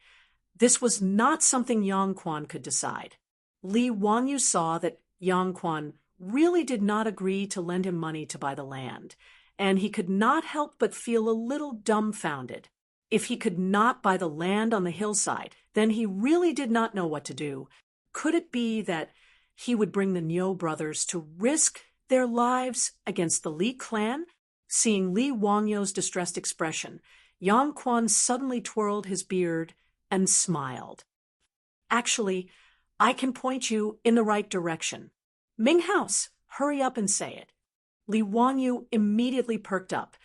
this was not something Yang Quan could decide. Li Wanyu saw that Yang Quan really did not agree to lend him money to buy the land, and he could not help but feel a little dumbfounded. If he could not buy the land on the hillside, then he really did not know what to do. Could it be that he would bring the Niu brothers to risk their lives against the Li clan? Seeing Li Wanyu's distressed expression, Yang Quan suddenly twirled his beard and smiled. Actually, I can point you in the right direction. Ming House, hurry up and say it. Li Wanyu immediately perked up.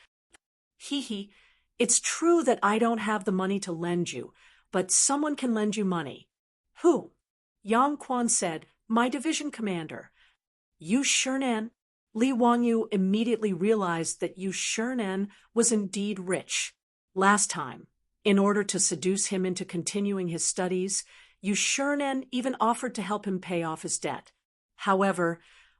It's true that I don't have the money to lend you, but someone can lend you money. Who? Yang Quan said, my division commander. Yu Shernan. Li Wanyu immediately realized that Yu Shernan was indeed rich. Last time, in order to seduce him into continuing his studies, Yu Shernan even offered to help him pay off his debt. However,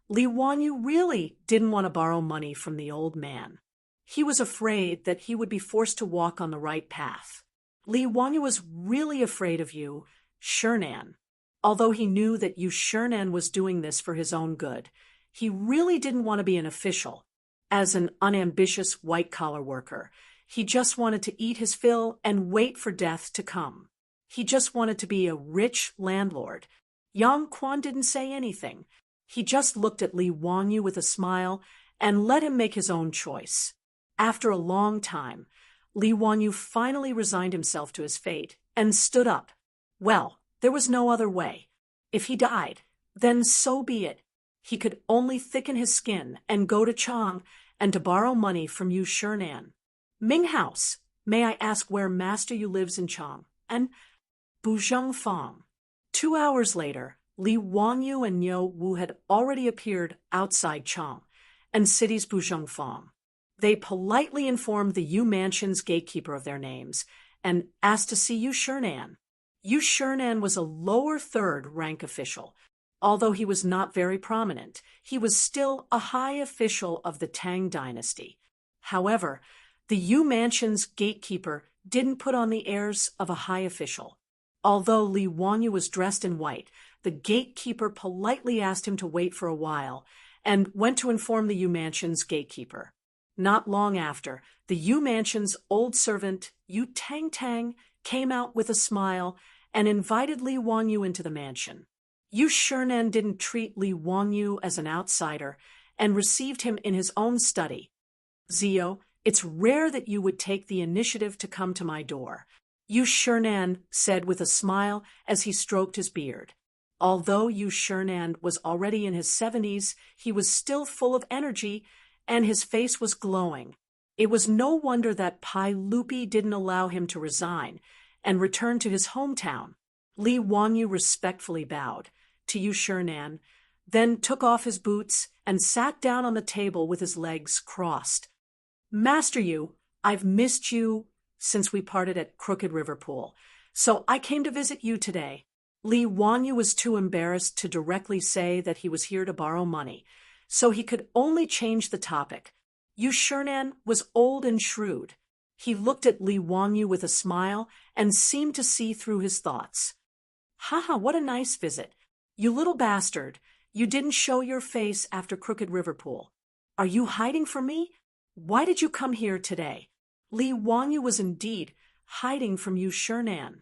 Li Wanyu really didn't want to borrow money from the old man. He was afraid that he would be forced to walk on the right path. Li Wanyu was really afraid of Yu Shernan. Although he knew that Yu Shernan was doing this for his own good, he really didn't want to be an official. As an unambitious white-collar worker, he just wanted to eat his fill and wait for death to come. He just wanted to be a rich landlord. Yang Quan didn't say anything. He just looked at Li Wanyu with a smile and let him make his own choice. After a long time, Li Wanyu finally resigned himself to his fate and stood up. Well, there was no other way. If he died, then so be it. He could only thicken his skin and go to Chang and to borrow money from Yu Shernan. Ming House, may I ask where Master Yu lives in Chang? And Buzheng Fang. 2 hours later, Li Wanyu and Niu Wu had already appeared outside Chang and city's Buzheng Fang. They politely informed the Yu Mansion's gatekeeper of their names and asked to see Yu Shernan. Yu Shernan was a lower third rank official. Although he was not very prominent, he was still a high official of the Tang dynasty. However, the Yu Mansion's gatekeeper didn't put on the airs of a high official. Although Li Wanyu was dressed in white, the gatekeeper politely asked him to wait for a while and went to inform the Yu Mansion's gatekeeper. Not long after, the Yu Mansion's old servant, Yu Tang, came out with a smile and invited Li Wanyu into the mansion. Yu Shernan didn't treat Li Wanyu as an outsider and received him in his own study. Zio, it's rare that you would take the initiative to come to my door, Yu Shernan said with a smile as he stroked his beard. Although Yu Shernan was already in his 70s, he was still full of energy, and his face was glowing. It was no wonder that Pai Lupi didn't allow him to resign and return to his hometown. Li Wanyu respectfully bowed to Yu Shernan, then took off his boots and sat down on the table with his legs crossed. Master Yu, I've missed you since we parted at Crooked River Pool, so I came to visit you today. Li Wanyu was too embarrassed to directly say that he was here to borrow money, so he could only change the topic. Yu Shernan was old and shrewd. He looked at Li Wanyu with a smile and seemed to see through his thoughts. Haha, what a nice visit. You little bastard, you didn't show your face after Crooked River Pool. Are you hiding from me? Why did you come here today? Li Wanyu was indeed hiding from Yu Shernan.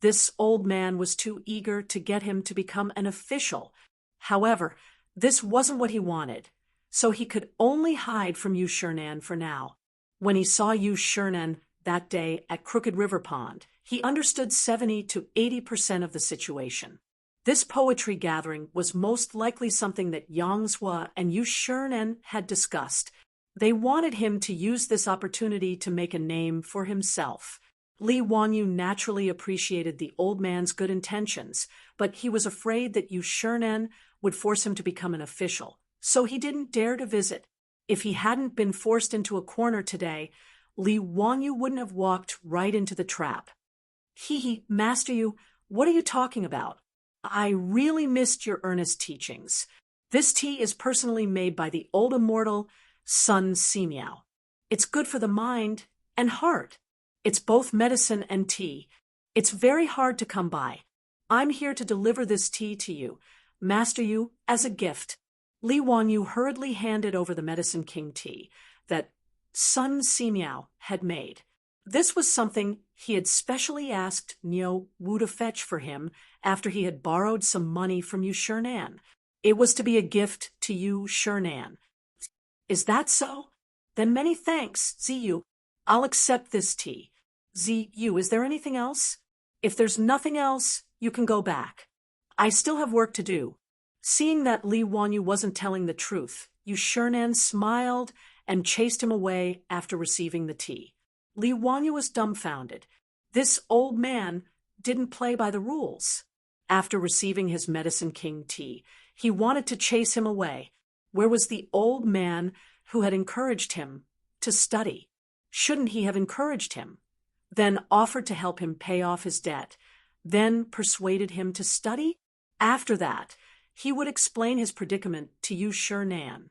This old man was too eager to get him to become an official. However, this wasn't what he wanted, so he could only hide from Yu Shernan for now. When he saw Yu Shernan that day at Crooked River Pond, he understood 70 to 80% of the situation. This poetry gathering was most likely something that Yang Zhua and Yu Shernan had discussed. They wanted him to use this opportunity to make a name for himself. Li Wanyu naturally appreciated the old man's good intentions, but he was afraid that Yu Shernan would force him to become an official, so he didn't dare to visit. If he hadn't been forced into a corner today, Li Wanyu wouldn't have walked right into the trap. Hee, Master Yu, what are you talking about? I really missed your earnest teachings. This tea is personally made by the old immortal Sun Simiao. It's good for the mind and heart. It's both medicine and tea. It's very hard to come by. I'm here to deliver this tea to you, Master Yu, as a gift. Li Wanyu hurriedly handed over the Medicine King tea that Sun Simiao had made. This was something he had specially asked Niu Wu to fetch for him after he had borrowed some money from Yu Shernan. It was to be a gift to Yu Shernan. Is that so? Then many thanks, Ziyu. I'll accept this tea. Ziyu, is there anything else? If there's nothing else, you can go back. I still have work to do. Seeing that Li Wanyu wasn't telling the truth, Yu Shernan smiled and chased him away after receiving the tea. Li Wanyu was dumbfounded. This old man didn't play by the rules. After receiving his Medicine King tea, he wanted to chase him away. Where was the old man who had encouraged him to study? Shouldn't he have encouraged him? Then offered to help him pay off his debt, then persuaded him to study? After that, he would explain his predicament to Yu Shernan.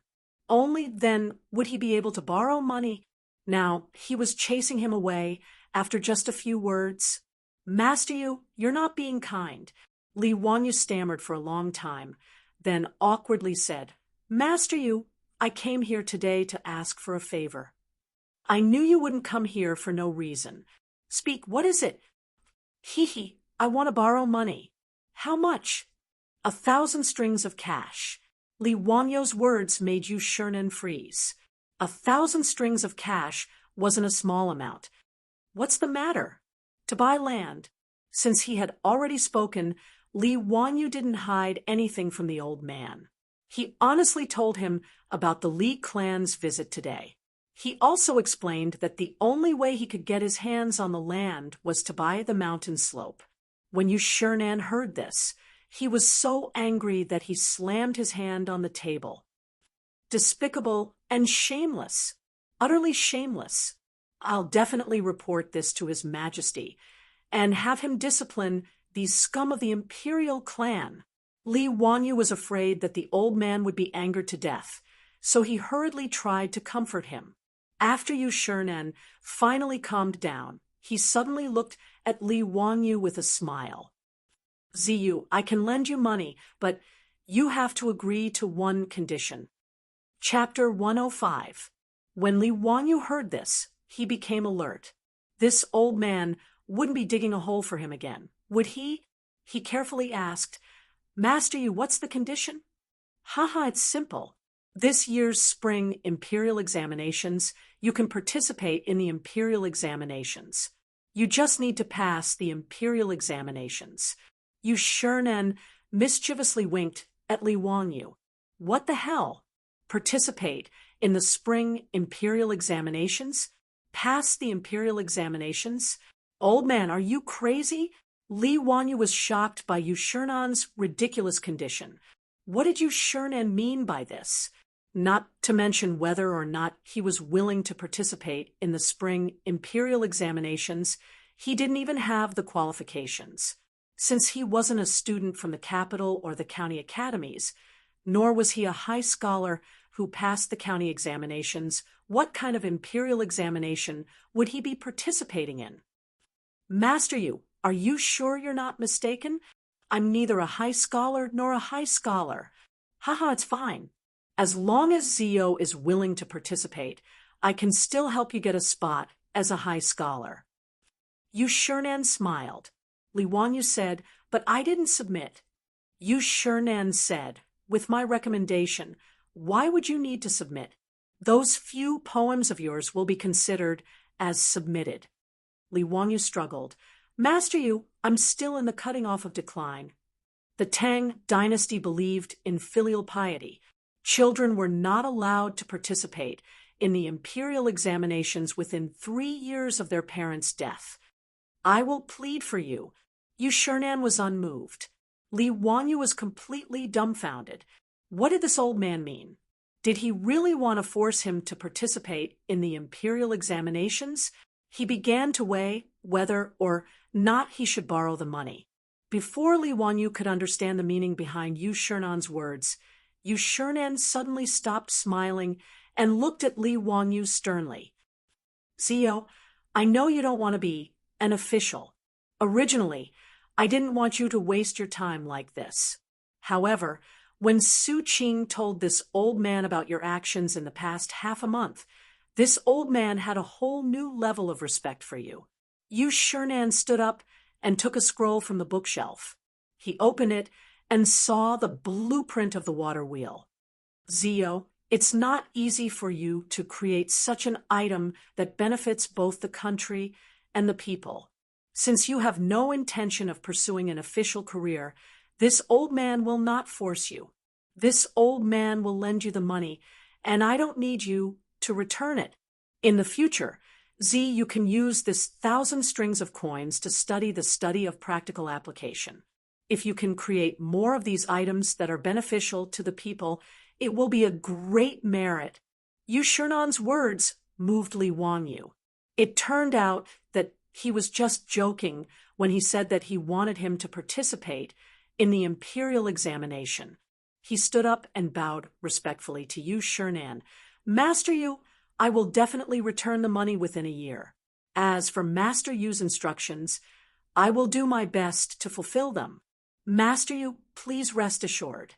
Only then would he be able to borrow money. Now, he was chasing him away after just a few words. Master Yu, you're not being kind. Li Wanyu stammered for a long time, then awkwardly said, Master Yu, I came here today to ask for a favor. I knew you wouldn't come here for no reason. Speak, what is it? Hee, I want to borrow money. How much? 1,000 strings of cash. Li Wanyu's words made Yu Shernan freeze. 1,000 strings of cash wasn't a small amount. What's the matter? To buy land. Since he had already spoken, Li Wanyu didn't hide anything from the old man. He honestly told him about the Li clan's visit today. He also explained that the only way he could get his hands on the land was to buy the mountain slope. When Yu Shernan heard this, he was so angry that he slammed his hand on the table. Despicable and shameless. Utterly shameless. I'll definitely report this to His Majesty and have him discipline these scum of the imperial clan. Li Wanyu was afraid that the old man would be angered to death, so he hurriedly tried to comfort him. After Yu Shernan finally calmed down, he suddenly looked at Li Wanyu with a smile. Ziyu, I can lend you money, but you have to agree to one condition. Chapter 105. When Li Wanyu heard this, he became alert. This old man wouldn't be digging a hole for him again, would he? He carefully asked, Master Yu, what's the condition? Haha, it's simple. This year's spring imperial examinations, you can participate in the imperial examinations. You just need to pass the imperial examinations. Yu Shurnen mischievously winked at Li Wanyu. What the hell? Participate in the spring imperial examinations? Pass the imperial examinations? Old man, are you crazy? Li Wanyu was shocked by Yu Shurnan's ridiculous condition. What did Yu Shurnan mean by this? Not to mention whether or not he was willing to participate in the spring imperial examinations, he didn't even have the qualifications. Since he wasn't a student from the capital or the county academies, nor was he a high scholar who passed the county examinations, what kind of imperial examination would he be participating in? Master Yu, are you sure you're not mistaken? I'm neither a high scholar nor a high scholar. Haha, it's fine. As long as Zio is willing to participate, I can still help you get a spot as a high scholar. Yu Shurnan smiled. Li Wanyu said, but I didn't submit. Yu Shurnan said, with my recommendation, why would you need to submit? Those few poems of yours will be considered as submitted. Li Wanyu struggled. Master Yu, I'm still in the cutting off of decline. The Tang dynasty believed in filial piety. Children were not allowed to participate in the imperial examinations within 3 years of their parents' death. I will plead for you. Yu Shurnan was unmoved. Li Wanyu was completely dumbfounded. What did this old man mean? Did he really want to force him to participate in the imperial examinations? He began to weigh whether or not he should borrow the money. Before Li Wanyu could understand the meaning behind Yu Shurnan's words, Yu Shurnan suddenly stopped smiling and looked at Li Wanyu sternly. Zio, I know you don't want to be an official. Originally, I didn't want you to waste your time like this. However, when Su Qing told this old man about your actions in the past half a month, this old man had a whole new level of respect for you. Yu Shurnan stood up and took a scroll from the bookshelf. He opened it and saw the blueprint of the water wheel. Zio, it's not easy for you to create such an item that benefits both the country and the people. Since you have no intention of pursuing an official career, this old man will not force you. This old man will lend you the money, and I don't need you to return it. In the future, you can use this 1,000 strings of coins to study the study of practical application. If you can create more of these items that are beneficial to the people, it will be a great merit. Yu Shurnan's words moved Li Wanyu. It turned out that he was just joking when he said that he wanted him to participate in the imperial examination. He stood up and bowed respectfully to Yu Shurnan. Master Yu, I will definitely return the money within a year. As for Master Yu's instructions, I will do my best to fulfill them. Master Yu, please rest assured.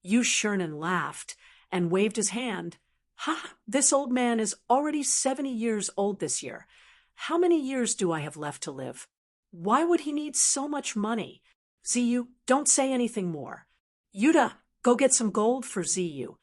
Yu Shurnan laughed and waved his hand. Ha! This old man is already 70 years old this year. How many years do I have left to live? Why would he need so much money? Ziyu, don't say anything more. Yuda, go get some gold for Ziyu.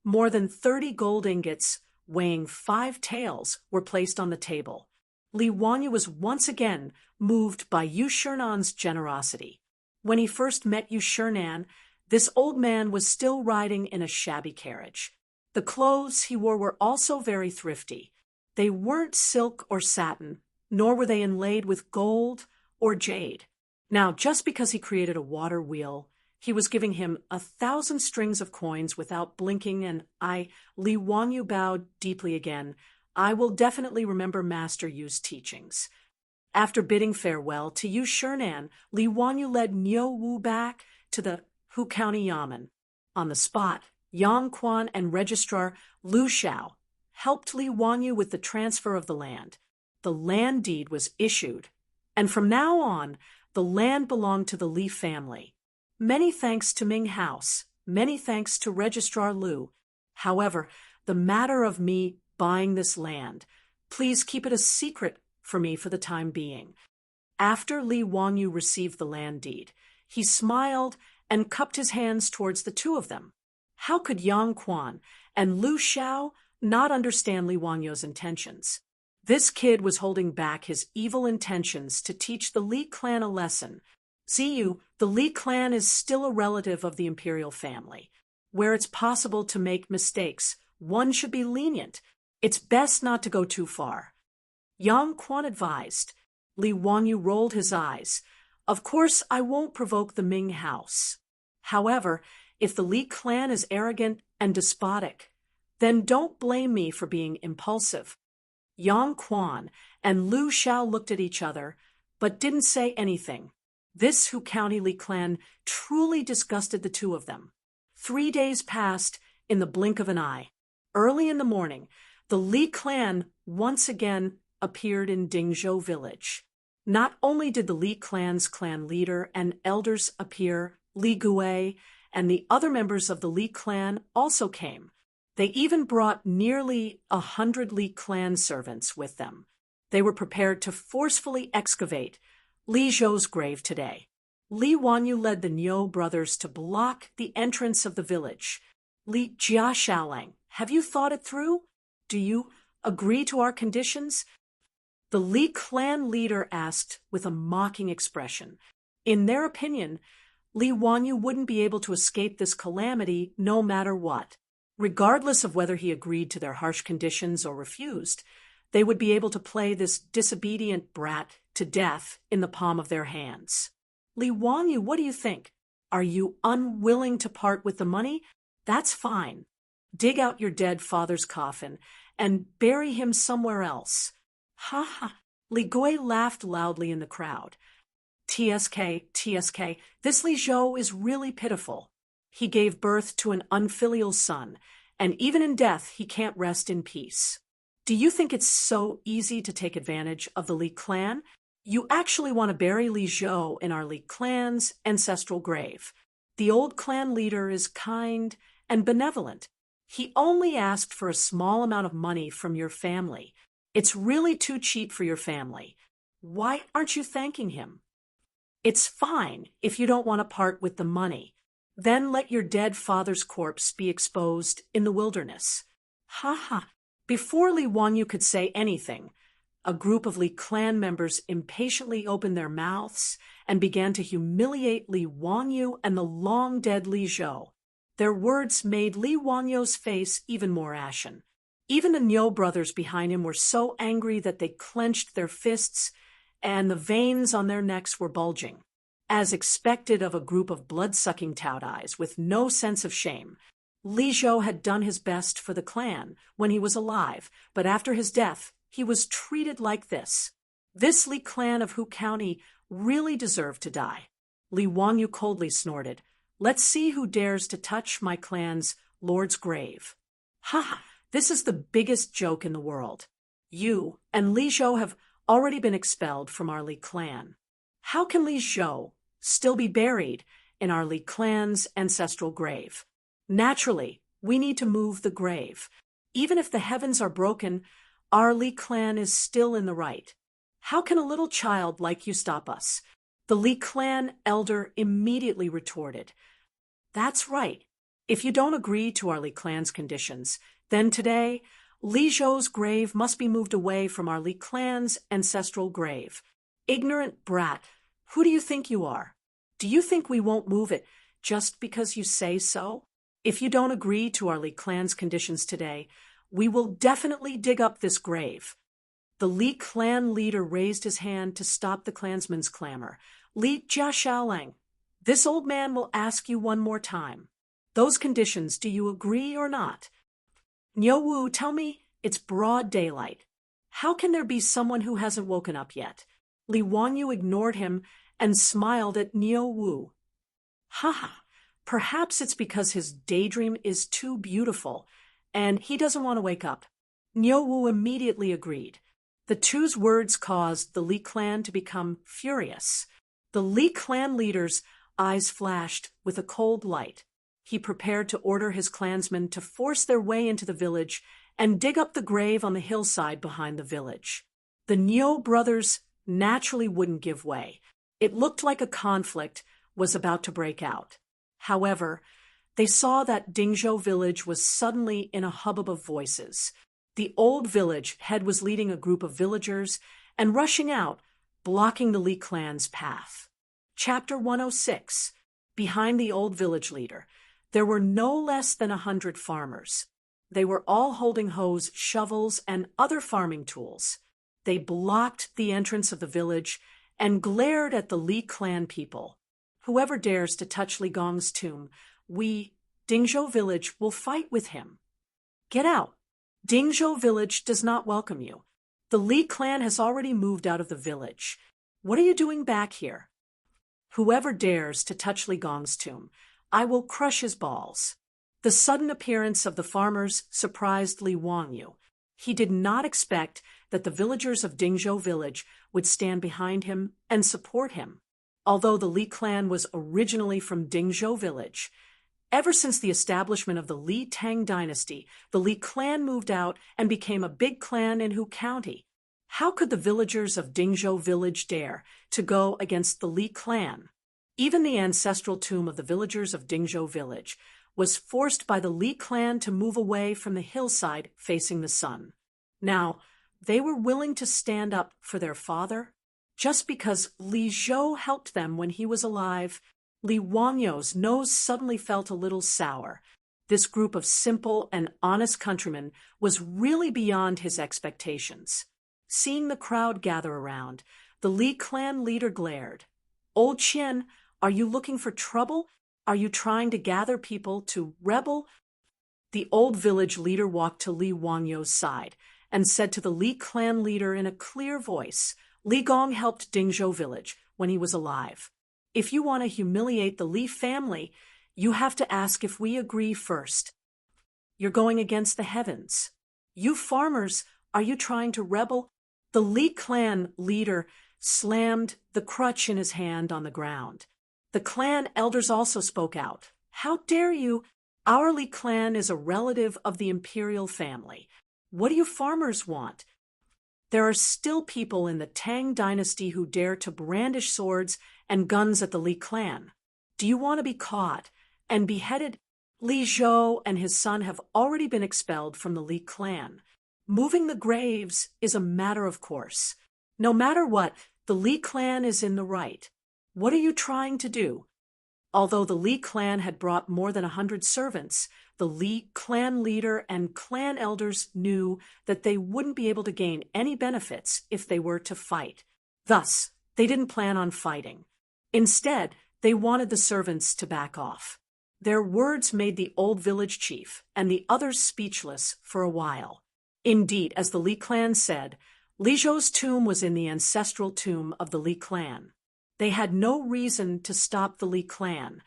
More than 30 gold ingots, weighing 5 taels, were placed on the table. Li Wanyu was once again moved by Yu Shurnan's generosity. When he first met Yu Shurnan, this old man was still riding in a shabby carriage. The clothes he wore were also very thrifty. They weren't silk or satin, nor were they inlaid with gold or jade. Now, just because he created a water wheel, he was giving him 1,000 strings of coins without blinking, and Li Wanyu bowed deeply again. I will definitely remember Master Yu's teachings. After bidding farewell to Yu Shurnan, Li Wanyu led Niu Wu back to the Hu County Yamen. On the spot, Yang Quan and Registrar Lu Xiao helped Li Wanyu with the transfer of the land. The land deed was issued, and from now on, the land belonged to the Li family. Many thanks to Ming House, many thanks to Registrar Lu. However, the matter of me buying this land, please keep it a secret for me for the time being. After Li Wanyu received the land deed, he smiled and cupped his hands towards the two of them. How could Yang Quan and Lu Xiao not understand Li Wanyo's intentions? This kid was holding back his evil intentions to teach the Li clan a lesson. Ziyu, the Li clan is still a relative of the imperial family. Where it's possible to make mistakes, one should be lenient. It's best not to go too far. Yang Quan advised. Li Wanyu rolled his eyes. Of course, I won't provoke the Ming house. However, if the Li clan is arrogant and despotic, then don't blame me for being impulsive. Yang Quan and Lu Xiao looked at each other, but didn't say anything. This Hu County Li clan truly disgusted the two of them. 3 days passed in the blink of an eye. Early in the morning, the Li clan once again appeared in Dingzhou village. Not only did the Li clan's clan leader and elders appear, Li Gui and the other members of the Li clan also came. They even brought nearly 100 Li clan servants with them. They were prepared to forcefully excavate Li Zhou's grave today. Li Wanyu led the Niu brothers to block the entrance of the village. Li Jiaxiaolang, have you thought it through? Do you agree to our conditions? The Li clan leader asked with a mocking expression. In their opinion, Li Wanyu wouldn't be able to escape this calamity no matter what. Regardless of whether he agreed to their harsh conditions or refused, they would be able to play this disobedient brat to death in the palm of their hands. Li Wanyu, what do you think? Are you unwilling to part with the money? That's fine. Dig out your dead father's coffin and bury him somewhere else. Ha ha. Li Gui laughed loudly in the crowd. TSK, this Li Zhou is really pitiful. He gave birth to an unfilial son, and even in death he can't rest in peace. Do you think it's so easy to take advantage of the Li clan? You actually want to bury Li Zhou in our Li clan's ancestral grave. The old clan leader is kind and benevolent. He only asked for a small amount of money from your family. It's really too cheap for your family. Why aren't you thanking him? It's fine if you don't want to part with the money. Then let your dead father's corpse be exposed in the wilderness. Ha ha. Before Li Wanyu could say anything, a group of Li clan members impatiently opened their mouths and began to humiliate Li Wanyu and the long-dead Li Zhou. Their words made Li Wanyu's face even more ashen. Even the Niu brothers behind him were so angry that they clenched their fists, and the veins on their necks were bulging. As expected of a group of blood-sucking Taodais with no sense of shame, Li Zhou had done his best for the clan when he was alive, but after his death, he was treated like this. This Li clan of Hu County really deserved to die. Li Wanyu coldly snorted. Let's see who dares to touch my clan's lord's grave. Ha ha, this is the biggest joke in the world. You and Li Zhou have already been expelled from our Li clan. How can Li Zhou still be buried in our Li clan's ancestral grave? Naturally, we need to move the grave. Even if the heavens are broken, our Li clan is still in the right. How can a little child like you stop us? The Li clan elder immediately retorted. That's right. If you don't agree to our Li clan's conditions, then today, Li Zhou's grave must be moved away from our Li clan's ancestral grave. Ignorant brat, who do you think you are? Do you think we won't move it just because you say so? If you don't agree to our Li clan's conditions today, we will definitely dig up this grave. The Li clan leader raised his hand to stop the clansman's clamor. Li Jiaxiaolang, this old man will ask you one more time. Those conditions, do you agree or not? Niu Wu, tell me, it's broad daylight. How can there be someone who hasn't woken up yet? Li Wanyu ignored him and smiled at Niu Wu. Ha ha, perhaps it's because his daydream is too beautiful, and he doesn't want to wake up. Niu Wu immediately agreed. The two's words caused the Li clan to become furious. The Li clan leader's eyes flashed with a cold light. He prepared to order his clansmen to force their way into the village and dig up the grave on the hillside behind the village. The Niu brothers naturally wouldn't give way. It looked like a conflict was about to break out. However, They saw that Dingzhou village was suddenly in a hubbub of voices. The old village head was leading a group of villagers and rushing out, blocking the Li clan's path. Chapter 106. Behind the old village leader, there were no less than 100 farmers. They were all holding hoes, shovels, and other farming tools. They blocked the entrance of the village and glared at the Li clan people. Whoever dares to touch Li Gong's tomb, we, Dingzhou village, will fight with him. Get out. Dingzhou village does not welcome you. The Li clan has already moved out of the village. What are you doing back here? Whoever dares to touch Li Gong's tomb, I will crush his balls. The sudden appearance of the farmers surprised Li Wangyu. He did not expect that the villagers of Dingzhou village would stand behind him and support him. Although the Li clan was originally from Dingzhou village, ever since the establishment of the Li Tang dynasty, the Li clan moved out and became a big clan in Hu County. How could the villagers of Dingzhou village dare to go against the Li clan? Even the ancestral tomb of the villagers of Dingzhou village was forced by the Li clan to move away from the hillside facing the sun. Now, they were willing to stand up for their father just because Li Zhou helped them when he was alive. Li Wangyu's nose suddenly felt a little sour. This group of simple and honest countrymen was really beyond his expectations. Seeing the crowd gather around, the Li clan leader glared. Old Qian, are you looking for trouble? Are you trying to gather people to rebel? The old village leader walked to Li Wangyu's side and said to the Li clan leader in a clear voice, Li Gong helped Dingzhou village when he was alive. If you want to humiliate the Li family, you have to ask if we agree first. You're going against the heavens. You farmers, are you trying to rebel? The Li clan leader slammed the crutch in his hand on the ground. The clan elders also spoke out. How dare you? Our Li clan is a relative of the imperial family. What do you farmers want? There are still people in the Tang dynasty who dare to brandish swords and guns at the Li clan. Do you want to be caught and beheaded? Li Zhou and his son have already been expelled from the Li clan. Moving the graves is a matter of course. No matter what, the Li clan is in the right. What are you trying to do? Although the Li clan had brought more than 100 servants, the Li clan leader and clan elders knew that they wouldn't be able to gain any benefits if they were to fight. Thus, they didn't plan on fighting. Instead, they wanted the servants to back off. Their words made the old village chief and the others speechless for a while. Indeed, as the Li clan said, Li Zhou's tomb was in the ancestral tomb of the Li clan. They had no reason to stop the Li clan.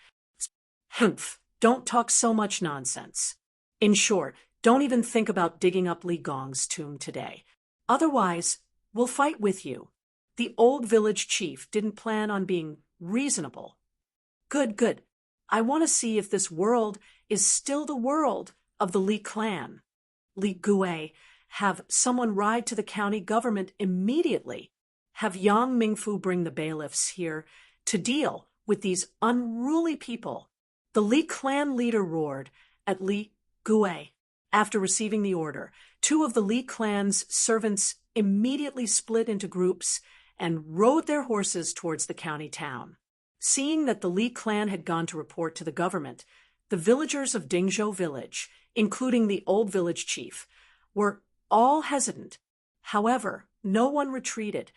Humph, don't talk so much nonsense. In short, don't even think about digging up Li Gong's tomb today. Otherwise, we'll fight with you. The old village chief didn't plan on being reasonable. Good. I want to see if this world is still the world of the Li clan. Li Gui, have someone ride to the county government immediately. Have Yang Mingfu bring the bailiffs here to deal with these unruly people. The Li clan leader roared at Li Gui. After receiving the order, 2 of the Li clan's servants immediately split into groups and rode their horses towards the county town. Seeing that the Li clan had gone to report to the government, the villagers of Dingzhou village, including the old village chief, were all hesitant. However, no one retreated.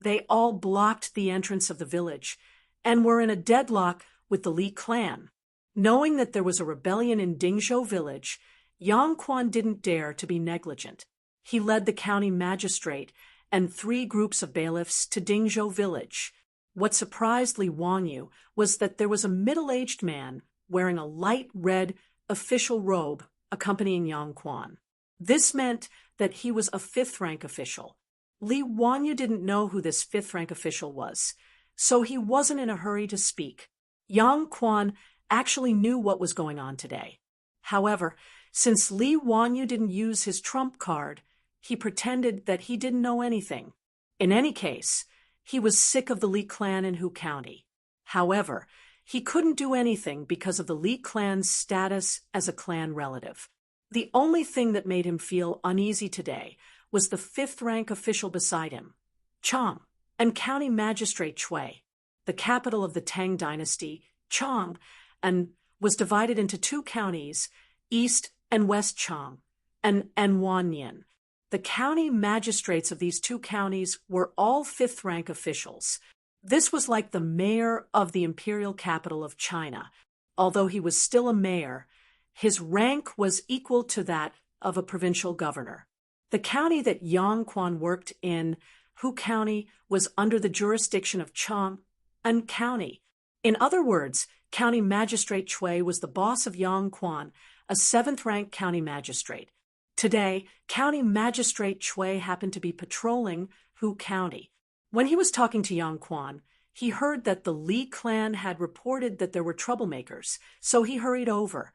They all blocked the entrance of the village and were in a deadlock with the Li clan. Knowing that there was a rebellion in Dingzhou village, Yang Quan didn't dare to be negligent. He led the county magistrate and 3 groups of bailiffs to Dingzhou village. What surprised Li Wangyu was that there was a middle-aged man wearing a light red official robe accompanying Yang Quan. This meant that he was a 5th-rank official. Li Wangyu didn't know who this 5th-rank official was, so he wasn't in a hurry to speak. Yang Quan actually knew what was going on today. However, since Li Wangyu didn't use his trump card, he pretended that he didn't know anything. In any case, he was sick of the Li clan in Hu County. However, He couldn't do anything because of the Li clan's status as a clan relative. The only thing that made him feel uneasy today was the fifth-rank official beside him, Chang, and County Magistrate Chui. The capital of the Tang dynasty, Chang, and was divided into two counties, East and West Chang, and Wanyan. The county magistrates of these two counties were all fifth-rank officials. This was like the mayor of the imperial capital of China. Although he was still a mayor, his rank was equal to that of a provincial governor. The county that Yang Quan worked in, Hu County, was under the jurisdiction of Chang and County. In other words, County Magistrate Chui was the boss of Yang Quan, a seventh-rank county magistrate. Today, County Magistrate Chui happened to be patrolling Hu County. When he was talking to Yang Quan, he heard that the Li clan had reported that there were troublemakers, so he hurried over.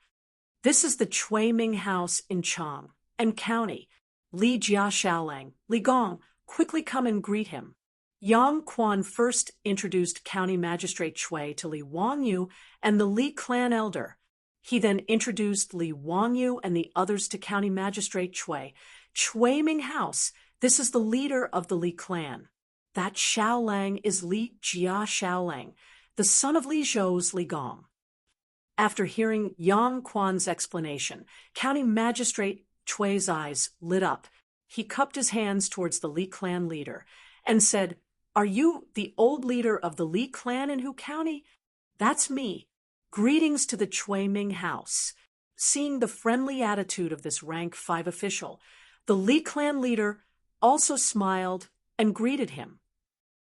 This is the Chui Ming house in Chang and County. Li Jia Xiaolang, Li Gong, quickly come and greet him. Yang Quan first introduced County Magistrate Chui to Li Wangyu and the Li clan elder. He then introduced Li Wangyu and the others to County Magistrate Chui. Chui Ming House, this is the leader of the Li clan. That Xiaolang is Li Jia Xiaolang, the son of Li Zhou's Li Gong. After hearing Yang Quan's explanation, County Magistrate Chui's eyes lit up. He cupped his hands towards the Li clan leader and said, "Are you the old leader of the Li clan in Hu County?" "That's me. Greetings to the Chui Ming house." Seeing the friendly attitude of this rank 5 official, the Li clan leader also smiled and greeted him.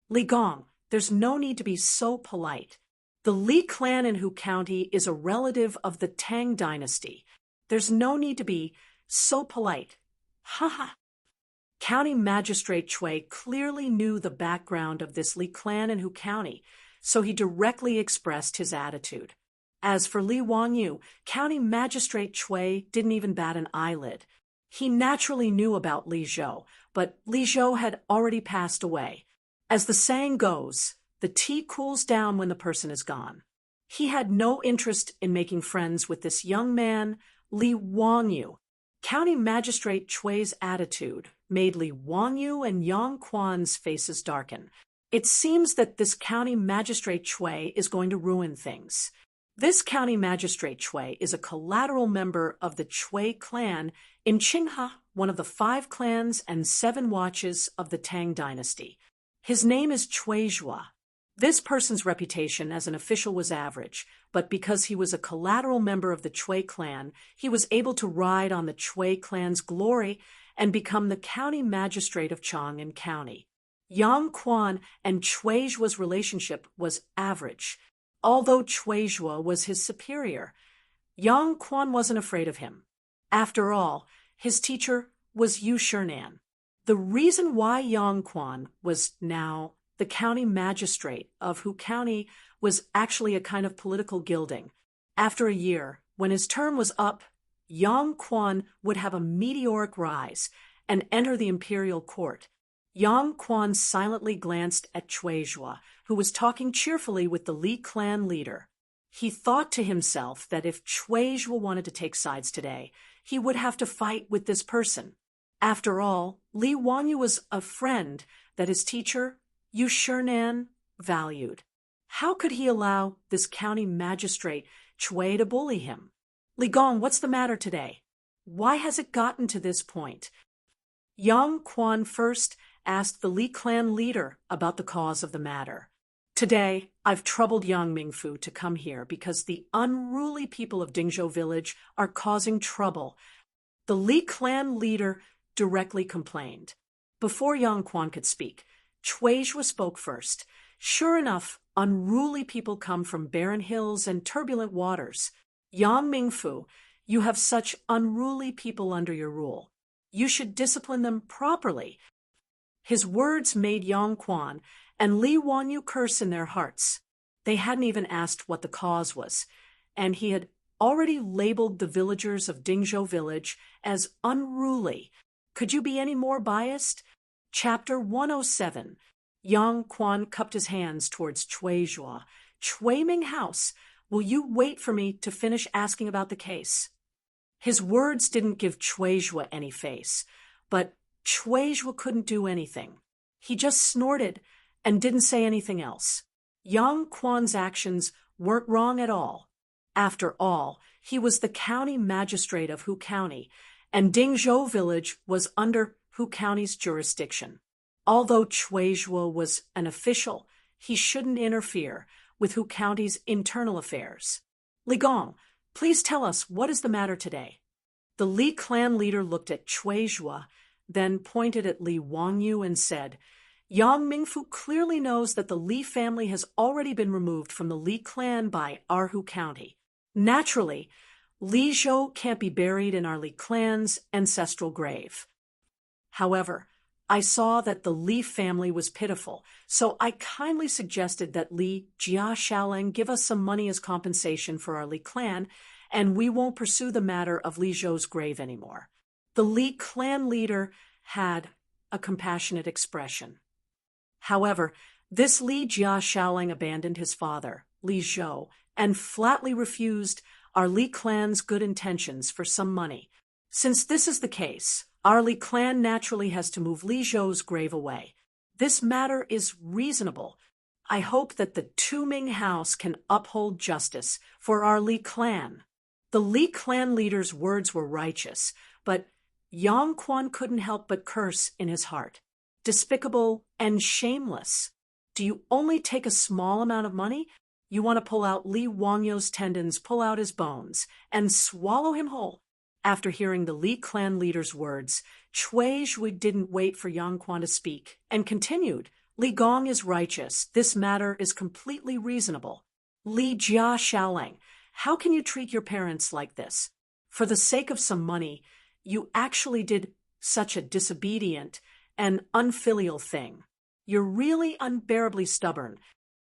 "Li Gong, there's no need to be so polite. The Li clan in Hu County is a relative of the Tang dynasty. There's no need to be so polite. Ha ha." County Magistrate Chui clearly knew the background of this Li clan in Hu County, so he directly expressed his attitude. As for Li Wangyu, County Magistrate Chui didn't even bat an eyelid. He naturally knew about Li Zhou, but Li Zhou had already passed away. As the saying goes, the tea cools down when the person is gone. He had no interest in making friends with this young man, Li Wangyu. County Magistrate Chui's attitude made Li Wangyu and Yang Quan's faces darken. It seems that this County Magistrate Chui is going to ruin things. This County Magistrate Chui is a collateral member of the Chui clan in Qinghe, one of the 5 clans and 7 watches of the Tang dynasty. His name is Chui Zhua. This person's reputation as an official was average, but because he was a collateral member of the Chui clan, he was able to ride on the Chui clan's glory and become the county magistrate of Chang'an County. Yang Quan and Chui Zhua's relationship was average. Although Chui Zhua was his superior, Yang Quan wasn't afraid of him. After all, his teacher was Yu Shinan. The reason why Yang Quan was now the county magistrate of Hu County was actually a kind of political gilding. After a year, when his term was up, Yang Quan would have a meteoric rise and enter the imperial court. Yang Quan silently glanced at Chui Zhua, who was talking cheerfully with the Li clan leader. He thought to himself that if Chui Zhua wanted to take sides today, he would have to fight with this person. After all, Li Wangyu was a friend that his teacher, Yu Shinan, valued. How could he allow this county magistrate, Chui, to bully him? "Li Gong, what's the matter today? Why has it gotten to this point?" Yang Quan first asked the Li clan leader about the cause of the matter. "Today, I've troubled Yang Mingfu to come here because the unruly people of Dingzhou village are causing trouble." The Li clan leader directly complained. Before Yang Quan could speak, Chui Zhua spoke first. "Sure enough, unruly people come from barren hills and turbulent waters. Yang Mingfu, you have such unruly people under your rule. You should discipline them properly." His words made Yang Quan and Li Wangyu curse in their hearts. They hadn't even asked what the cause was, and he had already labeled the villagers of Dingzhou village as unruly. Could you be any more biased? Chapter 107. Yang Quan cupped his hands towards Chui Zhua. Chui Ming House, will you wait for me to finish asking about the case? His words didn't give Chuizhua any face, but Chuizhua couldn't do anything. He just snorted and didn't say anything else. Yang Quan's actions weren't wrong at all. After all, he was the county magistrate of Hu County, and Dingzhou village was under Hu County's jurisdiction. Although Chuizhua was an official, he shouldn't interfere with Hu County's internal affairs. Li Gong, please tell us what is the matter today. The Li clan leader looked at Chuizhua, then pointed at Li Wangyu and said, Yang Mingfu clearly knows that the Li family has already been removed from the Li clan by our Hu County. Naturally, Li Zhou can't be buried in our Li clan's ancestral grave. However, I saw that the Li family was pitiful, so I kindly suggested that Li Jia Xiaoleng give us some money as compensation for our Li clan, and we won't pursue the matter of Li Zhou's grave anymore. The Li clan leader had a compassionate expression. However, this Li Jia Xiaoleng abandoned his father, Li Zhou, and flatly refused our Li clan's good intentions for some money. Since this is the case, our Li clan naturally has to move Li Zhou's grave away. This matter is reasonable. I hope that the Tu Ming House can uphold justice for our Li clan. The Li clan leader's words were righteous, but Yang Quan couldn't help but curse in his heart. Despicable and shameless. Do you only take a small amount of money? You want to pull out Li Wangyu's tendons, pull out his bones, and swallow him whole. After hearing the Li clan leader's words, Chuizhua didn't wait for Yang Quan to speak, and continued, Li Gong is righteous. This matter is completely reasonable. Li Jia Xiaoleng, how can you treat your parents like this? For the sake of some money, you actually did such a disobedient and unfilial thing. You're really unbearably stubborn.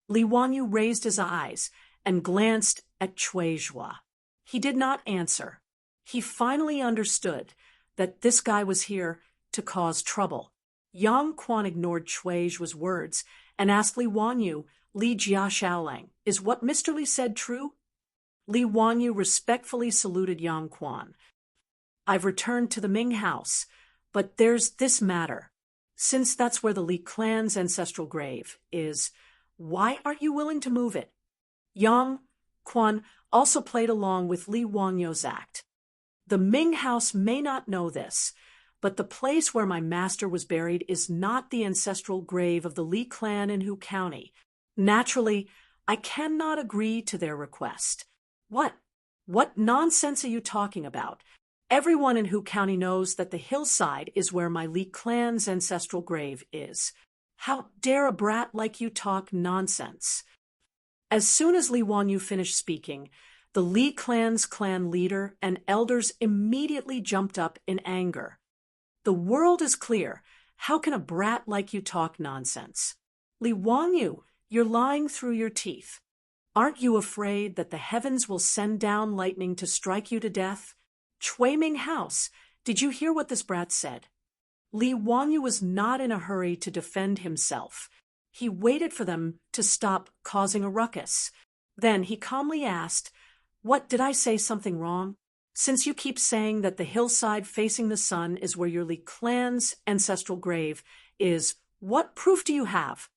Li Wangyu raised his eyes and glanced at Chuizhua. He did not answer. He finally understood that this guy was here to cause trouble. Yang Quan ignored Chuizhua's words and asked Li Wangyu, Li Jia Xiaoleng, is what Mr. Li said true? Li Wangyu respectfully saluted Yang Quan. I've returned to the Ming House, but there's this matter. Since that's where the Li clan's ancestral grave is, why aren't you willing to move it? Yang Quan also played along with Li Wangyu's act. The Ming House may not know this, but the place where my master was buried is not the ancestral grave of the Li clan in Hu County. Naturally, I cannot agree to their request. What nonsense are you talking about? Everyone in Hu County knows that the hillside is where my Li clan's ancestral grave is. How dare a brat like you talk nonsense? As soon as Li Wangyu finished speaking, the Li clan's clan leader and elders immediately jumped up in anger. The world is clear. How can a brat like you talk nonsense? Li Wangyu, you're lying through your teeth. Aren't you afraid that the heavens will send down lightning to strike you to death? Chui Ming House, did you hear what this brat said? Li Wangyu was not in a hurry to defend himself. He waited for them to stop causing a ruckus. Then he calmly asked, What, did I say something wrong? Since you keep saying that the hillside facing the sun is where your Li clan's ancestral grave is, what proof do you have?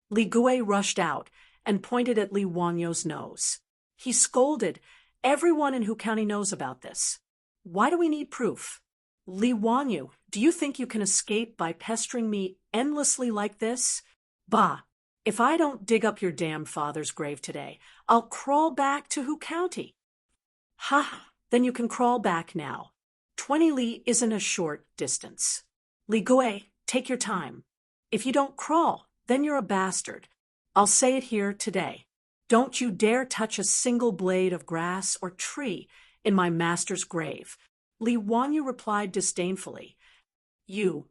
Li Gui rushed out and pointed at Li Wangyu's nose. He scolded, Everyone in Hu County knows about this. Why do we need proof? Li Wangyu, do you think you can escape by pestering me endlessly like this? Bah, if I don't dig up your damn father's grave today, I'll crawl back to Hu County. Ha, then you can crawl back now. 20 li isn't a short distance. Li Gui, take your time. If you don't crawl, then you're a bastard. I'll say it here today. Don't you dare touch a single blade of grass or tree in my master's grave. Li Wangyu replied disdainfully. You,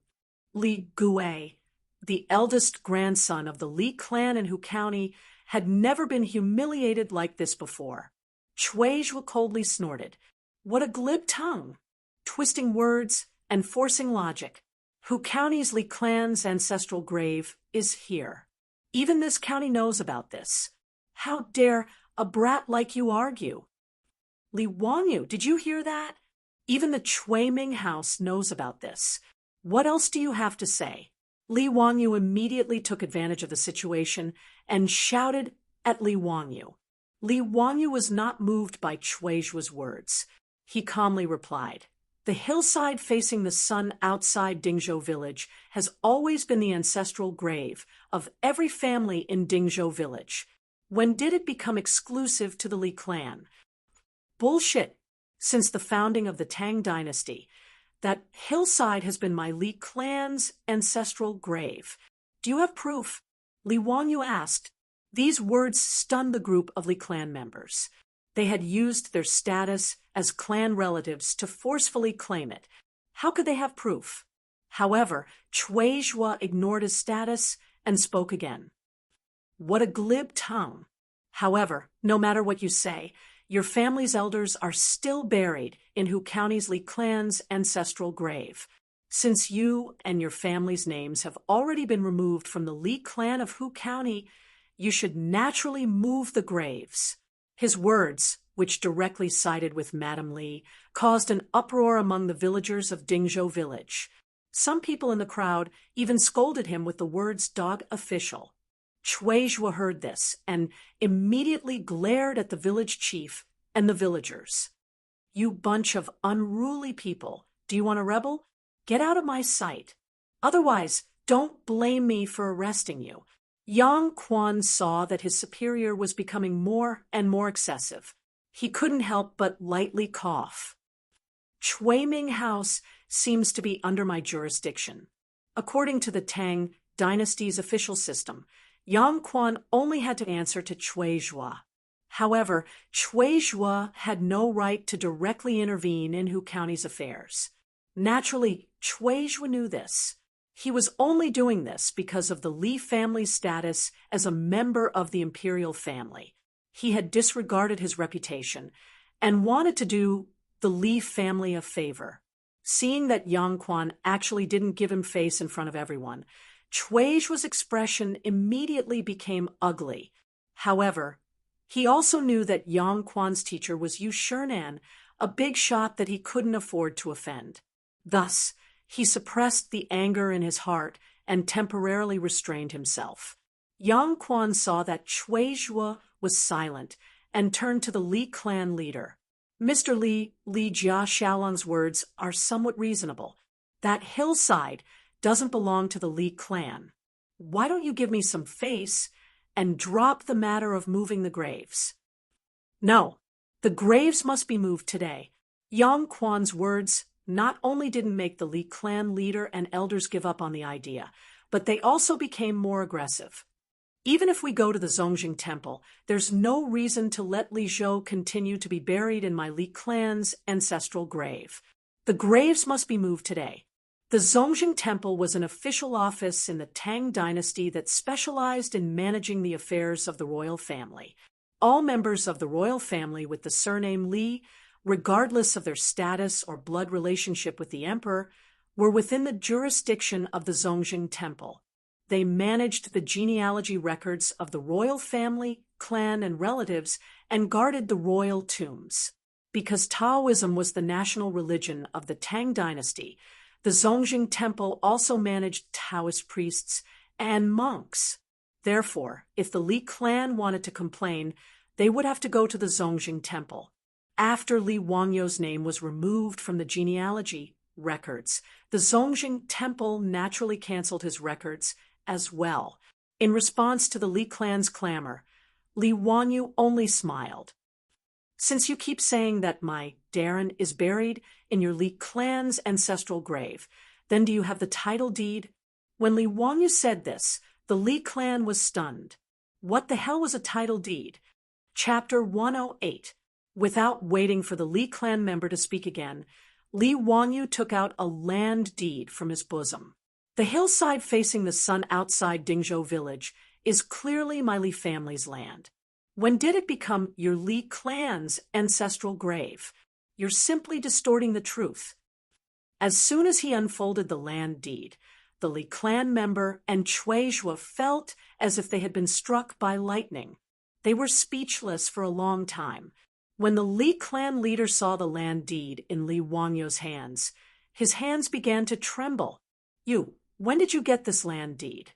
Li Gui, the eldest grandson of the Li clan in Hu County, had never been humiliated like this before. Chuizhua coldly snorted. What a glib tongue! Twisting words and forcing logic. Hu County's Li clan's ancestral grave is here. Even this county knows about this. How dare a brat like you argue? Li Wanyu, did you hear that? Even the Chui Ming house knows about this. What else do you have to say? Li Wanyu immediately took advantage of the situation and shouted at Li Wanyu. Li Wanyu was not moved by Chuizhua's words. He calmly replied, "The hillside facing the sun outside Dingzhou village has always been the ancestral grave of every family in Dingzhou village. When did it become exclusive to the Li clan?" Bullshit. Since the founding of the Tang dynasty, that hillside has been my Li clan's ancestral grave. Do you have proof? Li Wanyu asked. These words stunned the group of Li clan members. They had used their status as clan relatives to forcefully claim it. How could they have proof? However, Chuizhua ignored his status and spoke again. What a glib tongue. However, no matter what you say, your family's elders are still buried in Hu County's Li clan's ancestral grave. Since you and your family's names have already been removed from the Li clan of Hu County, you should naturally move the graves. His words, which directly sided with Madame Li, caused an uproar among the villagers of Dingzhou village. Some people in the crowd even scolded him with the words "dog official." Chuizhua heard this and immediately glared at the village chief and the villagers. "You bunch of unruly people, do you want to rebel? Get out of my sight. Otherwise, don't blame me for arresting you." Yang Quan saw that his superior was becoming more and more excessive. He couldn't help but lightly cough. "Chui Ming House seems to be under my jurisdiction. According to the Tang dynasty's official system, Yang Quan only had to answer to Chuizhua. However, Chuizhua had no right to directly intervene in Hu County's affairs. Naturally, Chuizhua knew this. He was only doing this because of the Li family's status as a member of the imperial family. He had disregarded his reputation and wanted to do the Li family a favor. Seeing that Yang Quan actually didn't give him face in front of everyone, Chuizhua's expression immediately became ugly. However, he also knew that Yang Quan's teacher was Yu Shernan, a big shot that he couldn't afford to offend. Thus, he suppressed the anger in his heart and temporarily restrained himself. Yang Quan saw that Chuizhua was silent and turned to the Li clan leader. "Mr. Li, Li Jia Xiaolong's words are somewhat reasonable. That hillside doesn't belong to the Li clan. Why don't you give me some face and drop the matter of moving the graves?" "No, the graves must be moved today." Yang Quan's words not only didn't make the Li clan leader and elders give up on the idea, but they also became more aggressive. "Even if we go to the Zongjing Temple, there's no reason to let Li Zhou continue to be buried in my Li clan's ancestral grave. The graves must be moved today." The Zongjing Temple was an official office in the Tang dynasty that specialized in managing the affairs of the royal family. All members of the royal family with the surname Li, regardless of their status or blood relationship with the emperor, were within the jurisdiction of the Zongjing Temple. They managed the genealogy records of the royal family, clan, and relatives, and guarded the royal tombs. Because Taoism was the national religion of the Tang dynasty, the Zongjing Temple also managed Taoist priests and monks. Therefore, if the Li clan wanted to complain, they would have to go to the Zongjing Temple. After Li Wangyu's name was removed from the genealogy records, the Zongjing Temple naturally canceled his records as well. In response to the Li clan's clamor, Li Wanyu only smiled. "Since you keep saying that my Darren is buried in your Li clan's ancestral grave, then do you have the title deed?" When Li Wanyu said this, the Li clan was stunned. What the hell was a title deed? Chapter 108. Without waiting for the Li clan member to speak again, Li Wanyu took out a land deed from his bosom. "The hillside facing the sun outside Dingzhou village is clearly my Li family's land. When did it become your Li clan's ancestral grave? You're simply distorting the truth." As soon as he unfolded the land deed, the Li clan member and Chuizhua felt as if they had been struck by lightning. They were speechless for a long time. When the Li clan leader saw the land deed in Li Wangyo's hands, his hands began to tremble. When did you get this land deed?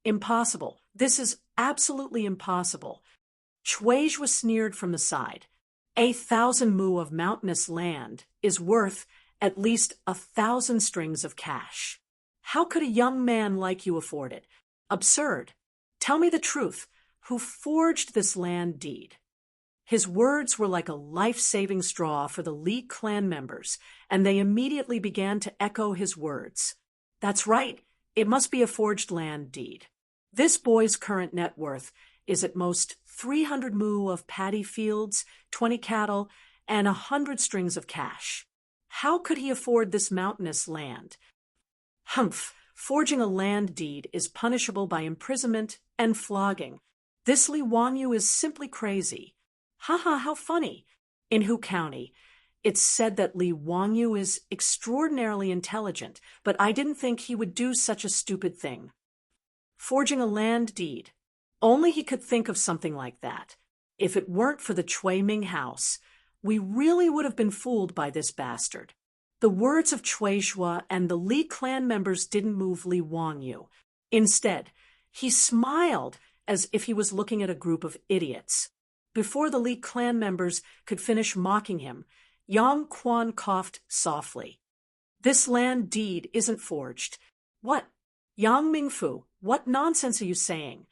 Impossible. This is absolutely impossible. Chuizh was sneered from the side. 1,000 mu of mountainous land is worth at least 1,000 strings of cash. How could a young man like you afford it? Absurd. Tell me the truth. Who forged this land deed? His words were like a life-saving straw for the Li clan members, and they immediately began to echo his words. That's right. It must be a forged land deed. This boy's current net worth is at most 300 mu of paddy fields, 20 cattle, and 100 strings of cash. How could he afford this mountainous land? Humph! Forging a land deed is punishable by imprisonment and flogging. This Li Wangyu is simply crazy. Haha, how funny. In Hu County, it's said that Li Wangyu is extraordinarily intelligent, but I didn't think he would do such a stupid thing. Forging a land deed. Only he could think of something like that. If it weren't for the Chui Ming house, we really would have been fooled by this bastard. The words of Chui Shua and the Li clan members didn't move Li Wangyu. Instead, he smiled as if he was looking at a group of idiots. Before the Li clan members could finish mocking him, Yang Quan coughed softly. This land deed isn't forged. What? Yang Mingfu, what nonsense are you saying?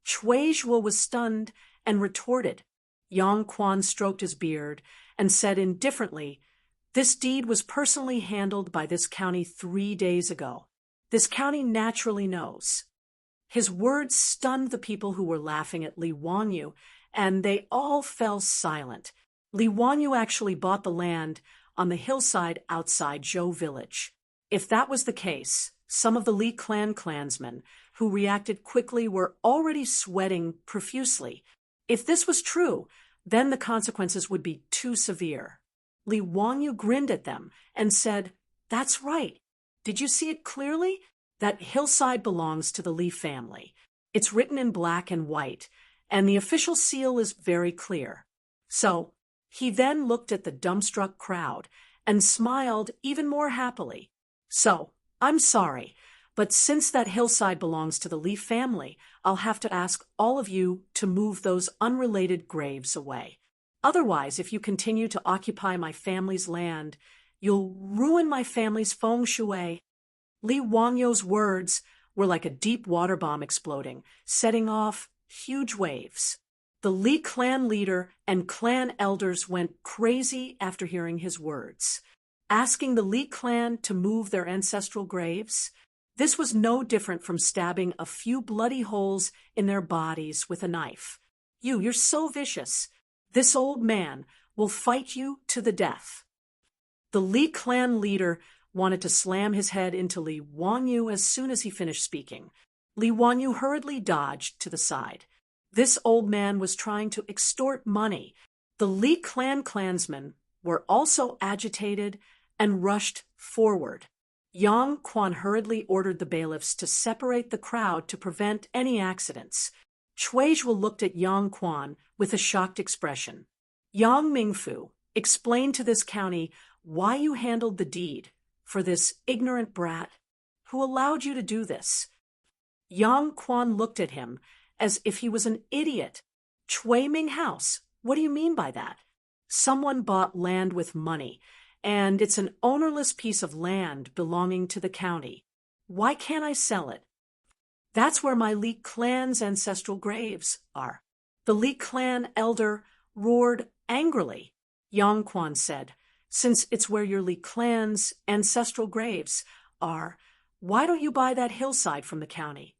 Chui Shua was stunned and retorted. Yang Quan stroked his beard and said indifferently, this deed was personally handled by this county 3 days ago. This county naturally knows. His words stunned the people who were laughing at Li Wangyu, and they all fell silent. Li Wangyu actually bought the land on the hillside outside Zhou village. If that was the case, some of the Li clan clansmen who reacted quickly were already sweating profusely. If this was true, then the consequences would be too severe. Li Wangyu grinned at them and said, that's right. Did you see it clearly? That hillside belongs to the Li family. It's written in black and white, and the official seal is very clear. So, he then looked at the dumbstruck crowd and smiled even more happily. So, I'm sorry, but since that hillside belongs to the Li family, I'll have to ask all of you to move those unrelated graves away. Otherwise, if you continue to occupy my family's land, you'll ruin my family's feng shui. Li Wangyu's words were like a deep water bomb exploding, setting off huge waves. The Li clan leader and clan elders went crazy after hearing his words. Asking the Li clan to move their ancestral graves? This was no different from stabbing a few bloody holes in their bodies with a knife. You're so vicious. This old man will fight you to the death. The Li clan leader wanted to slam his head into Li Wangyu as soon as he finished speaking. Li Wangyu hurriedly dodged to the side. This old man was trying to extort money. The Li clan clansmen were also agitated and rushed forward. Yang Quan hurriedly ordered the bailiffs to separate the crowd to prevent any accidents. Chui Shua looked at Yang Quan with a shocked expression. Yang Mingfu, explain to this county why you handled the deed for this ignorant brat. Who allowed you to do this? Yang Quan looked at him as if he was an idiot. Chui Ming House, what do you mean by that? Someone bought land with money, and it's an ownerless piece of land belonging to the county. Why can't I sell it? That's where my Li clan's ancestral graves are. The Li clan elder roared angrily. Yang Quan said, since it's where your Li clan's ancestral graves are, why don't you buy that hillside from the county?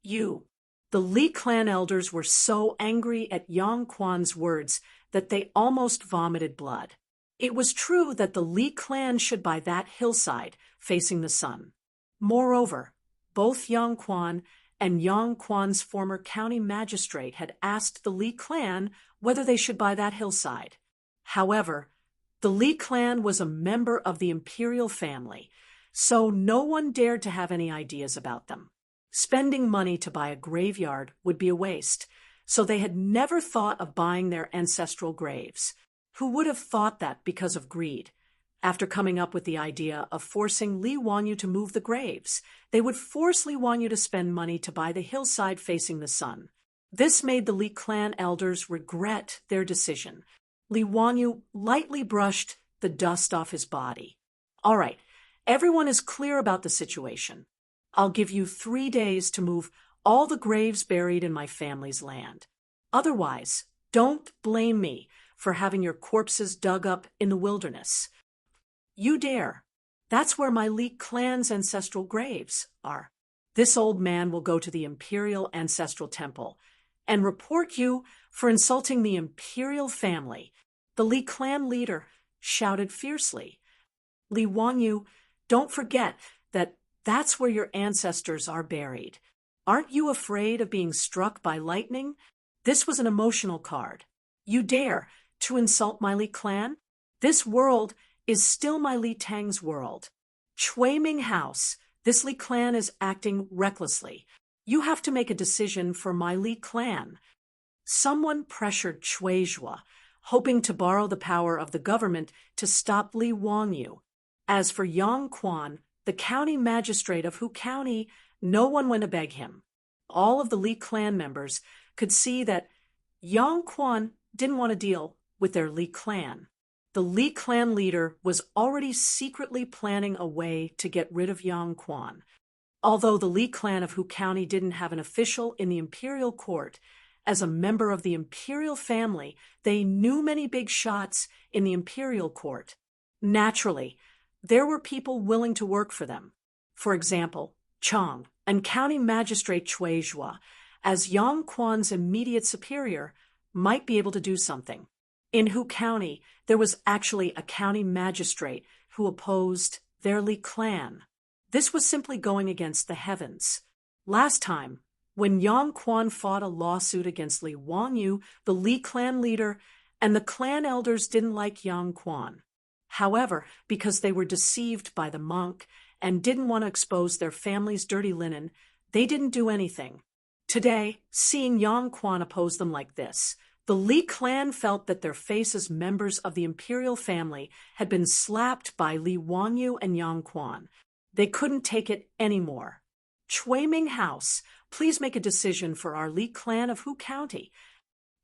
The Li clan elders were so angry at Yang Quan's words that they almost vomited blood. It was true that the Li clan should buy that hillside facing the sun. Moreover, both Yang Quan and Yang Quan's former county magistrate had asked the Li clan whether they should buy that hillside. However, the Li clan was a member of the imperial family, so no one dared to have any ideas about them. Spending money to buy a graveyard would be a waste, so they had never thought of buying their ancestral graves. Who would have thought that because of greed? After coming up with the idea of forcing Li Wanyu to move the graves, they would force Li Wanyu to spend money to buy the hillside facing the sun. This made the Li clan elders regret their decision. Li Wanyu lightly brushed the dust off his body. All right, everyone is clear about the situation. I'll give you 3 days to move all the graves buried in my family's land. Otherwise, don't blame me for having your corpses dug up in the wilderness. You dare. That's where my Li clan's ancestral graves are. This old man will go to the Imperial Ancestral Temple and report you for insulting the Imperial family, the Li clan leader shouted fiercely. Li Wanyu, don't forget that that's where your ancestors are buried. Aren't you afraid of being struck by lightning? This was an emotional card. You dare to insult my Li clan? This world is still my Li Tang's world. Chui Ming House, this Li clan is acting recklessly. You have to make a decision for my Li clan. Someone pressured Chui Zhua, hoping to borrow the power of the government to stop Li Wanyu. As for Yang Quan, the county magistrate of Hu County, no one went to beg him. All of the Li clan members could see that Yang Quan didn't want to deal with their Li clan. The Li clan leader was already secretly planning a way to get rid of Yang Quan. Although the Li clan of Hu County didn't have an official in the imperial court, as a member of the imperial family, they knew many big shots in the imperial court. Naturally, there were people willing to work for them. For example, Chang and County Magistrate Chui Zhua, as Yang Quan's immediate superior, might be able to do something. In Hu County, there was actually a county magistrate who opposed their Li clan. This was simply going against the heavens. Last time, when Yang Quan fought a lawsuit against Li Wanyu, the Li clan leader and the clan elders didn't like Yang Quan. However, because they were deceived by the monk and didn't want to expose their family's dirty linen, they didn't do anything. Today, seeing Yang Quan oppose them like this, the Li clan felt that their face as members of the imperial family had been slapped by Li Wanyu and Yang Quan. They couldn't take it anymore. Chui Ming House, please make a decision for our Li clan of Hu County.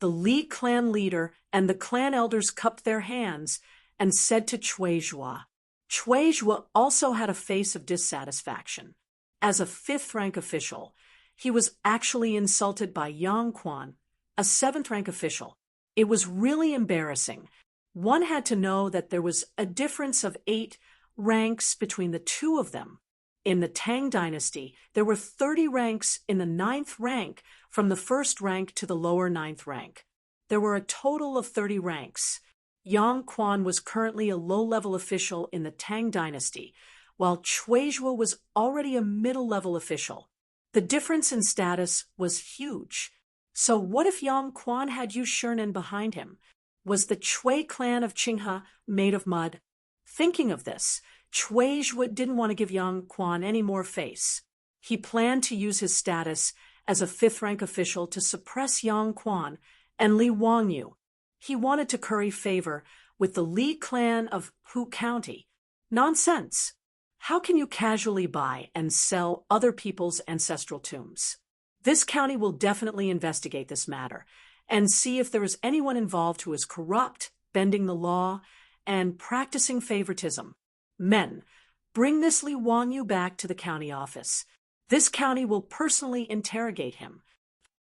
The Li clan leader and the clan elders cupped their hands and said to Chui Zhua. Chui Zhua also had a face of dissatisfaction. As a 5th-rank official, he was actually insulted by Yang Quan, a 7th-rank official. It was really embarrassing. One had to know that there was a difference of 8 ranks between the two of them. In the Tang dynasty, there were 30 ranks in the 9th rank from the 1st rank to the lower 9th rank. There were a total of 30 ranks. Yang Quan was currently a low-level official in the Tang dynasty, while Chui Zhua was already a middle-level official. The difference in status was huge. So what if Yang Quan had Yu Shurnen behind him? Was the Chui clan of Qinghe made of mud? Thinking of this, Chui Zhua didn't want to give Yang Quan any more face. He planned to use his status as a 5th-rank official to suppress Yang Quan and Li Wanyu. He wanted to curry favor with the Li clan of Hu County. Nonsense! How can you casually buy and sell other people's ancestral tombs? This county will definitely investigate this matter and see if there is anyone involved who is corrupt, bending the law, and practicing favoritism. Men, bring this Li Wanyu back to the county office. This county will personally interrogate him.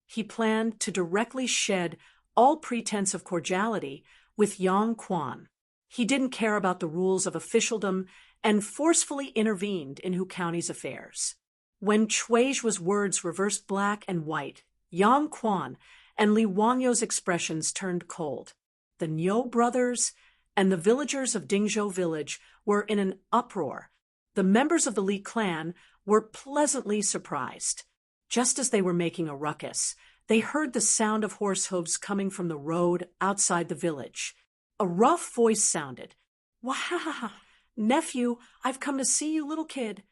He planned to directly shed all pretense of cordiality with Yang Quan. He didn't care about the rules of officialdom and forcefully intervened in Hu County's affairs. When Chui Zhua's words reversed black and white, Yang Quan and Li Wanyu's expressions turned cold. The Niu brothers and the villagers of Dingzhou village were in an uproar. The members of the Li clan were pleasantly surprised. Just as they were making a ruckus, they heard the sound of horse hooves coming from the road outside the village. A rough voice sounded. "Wah, nephew, I've come to see you, little kid."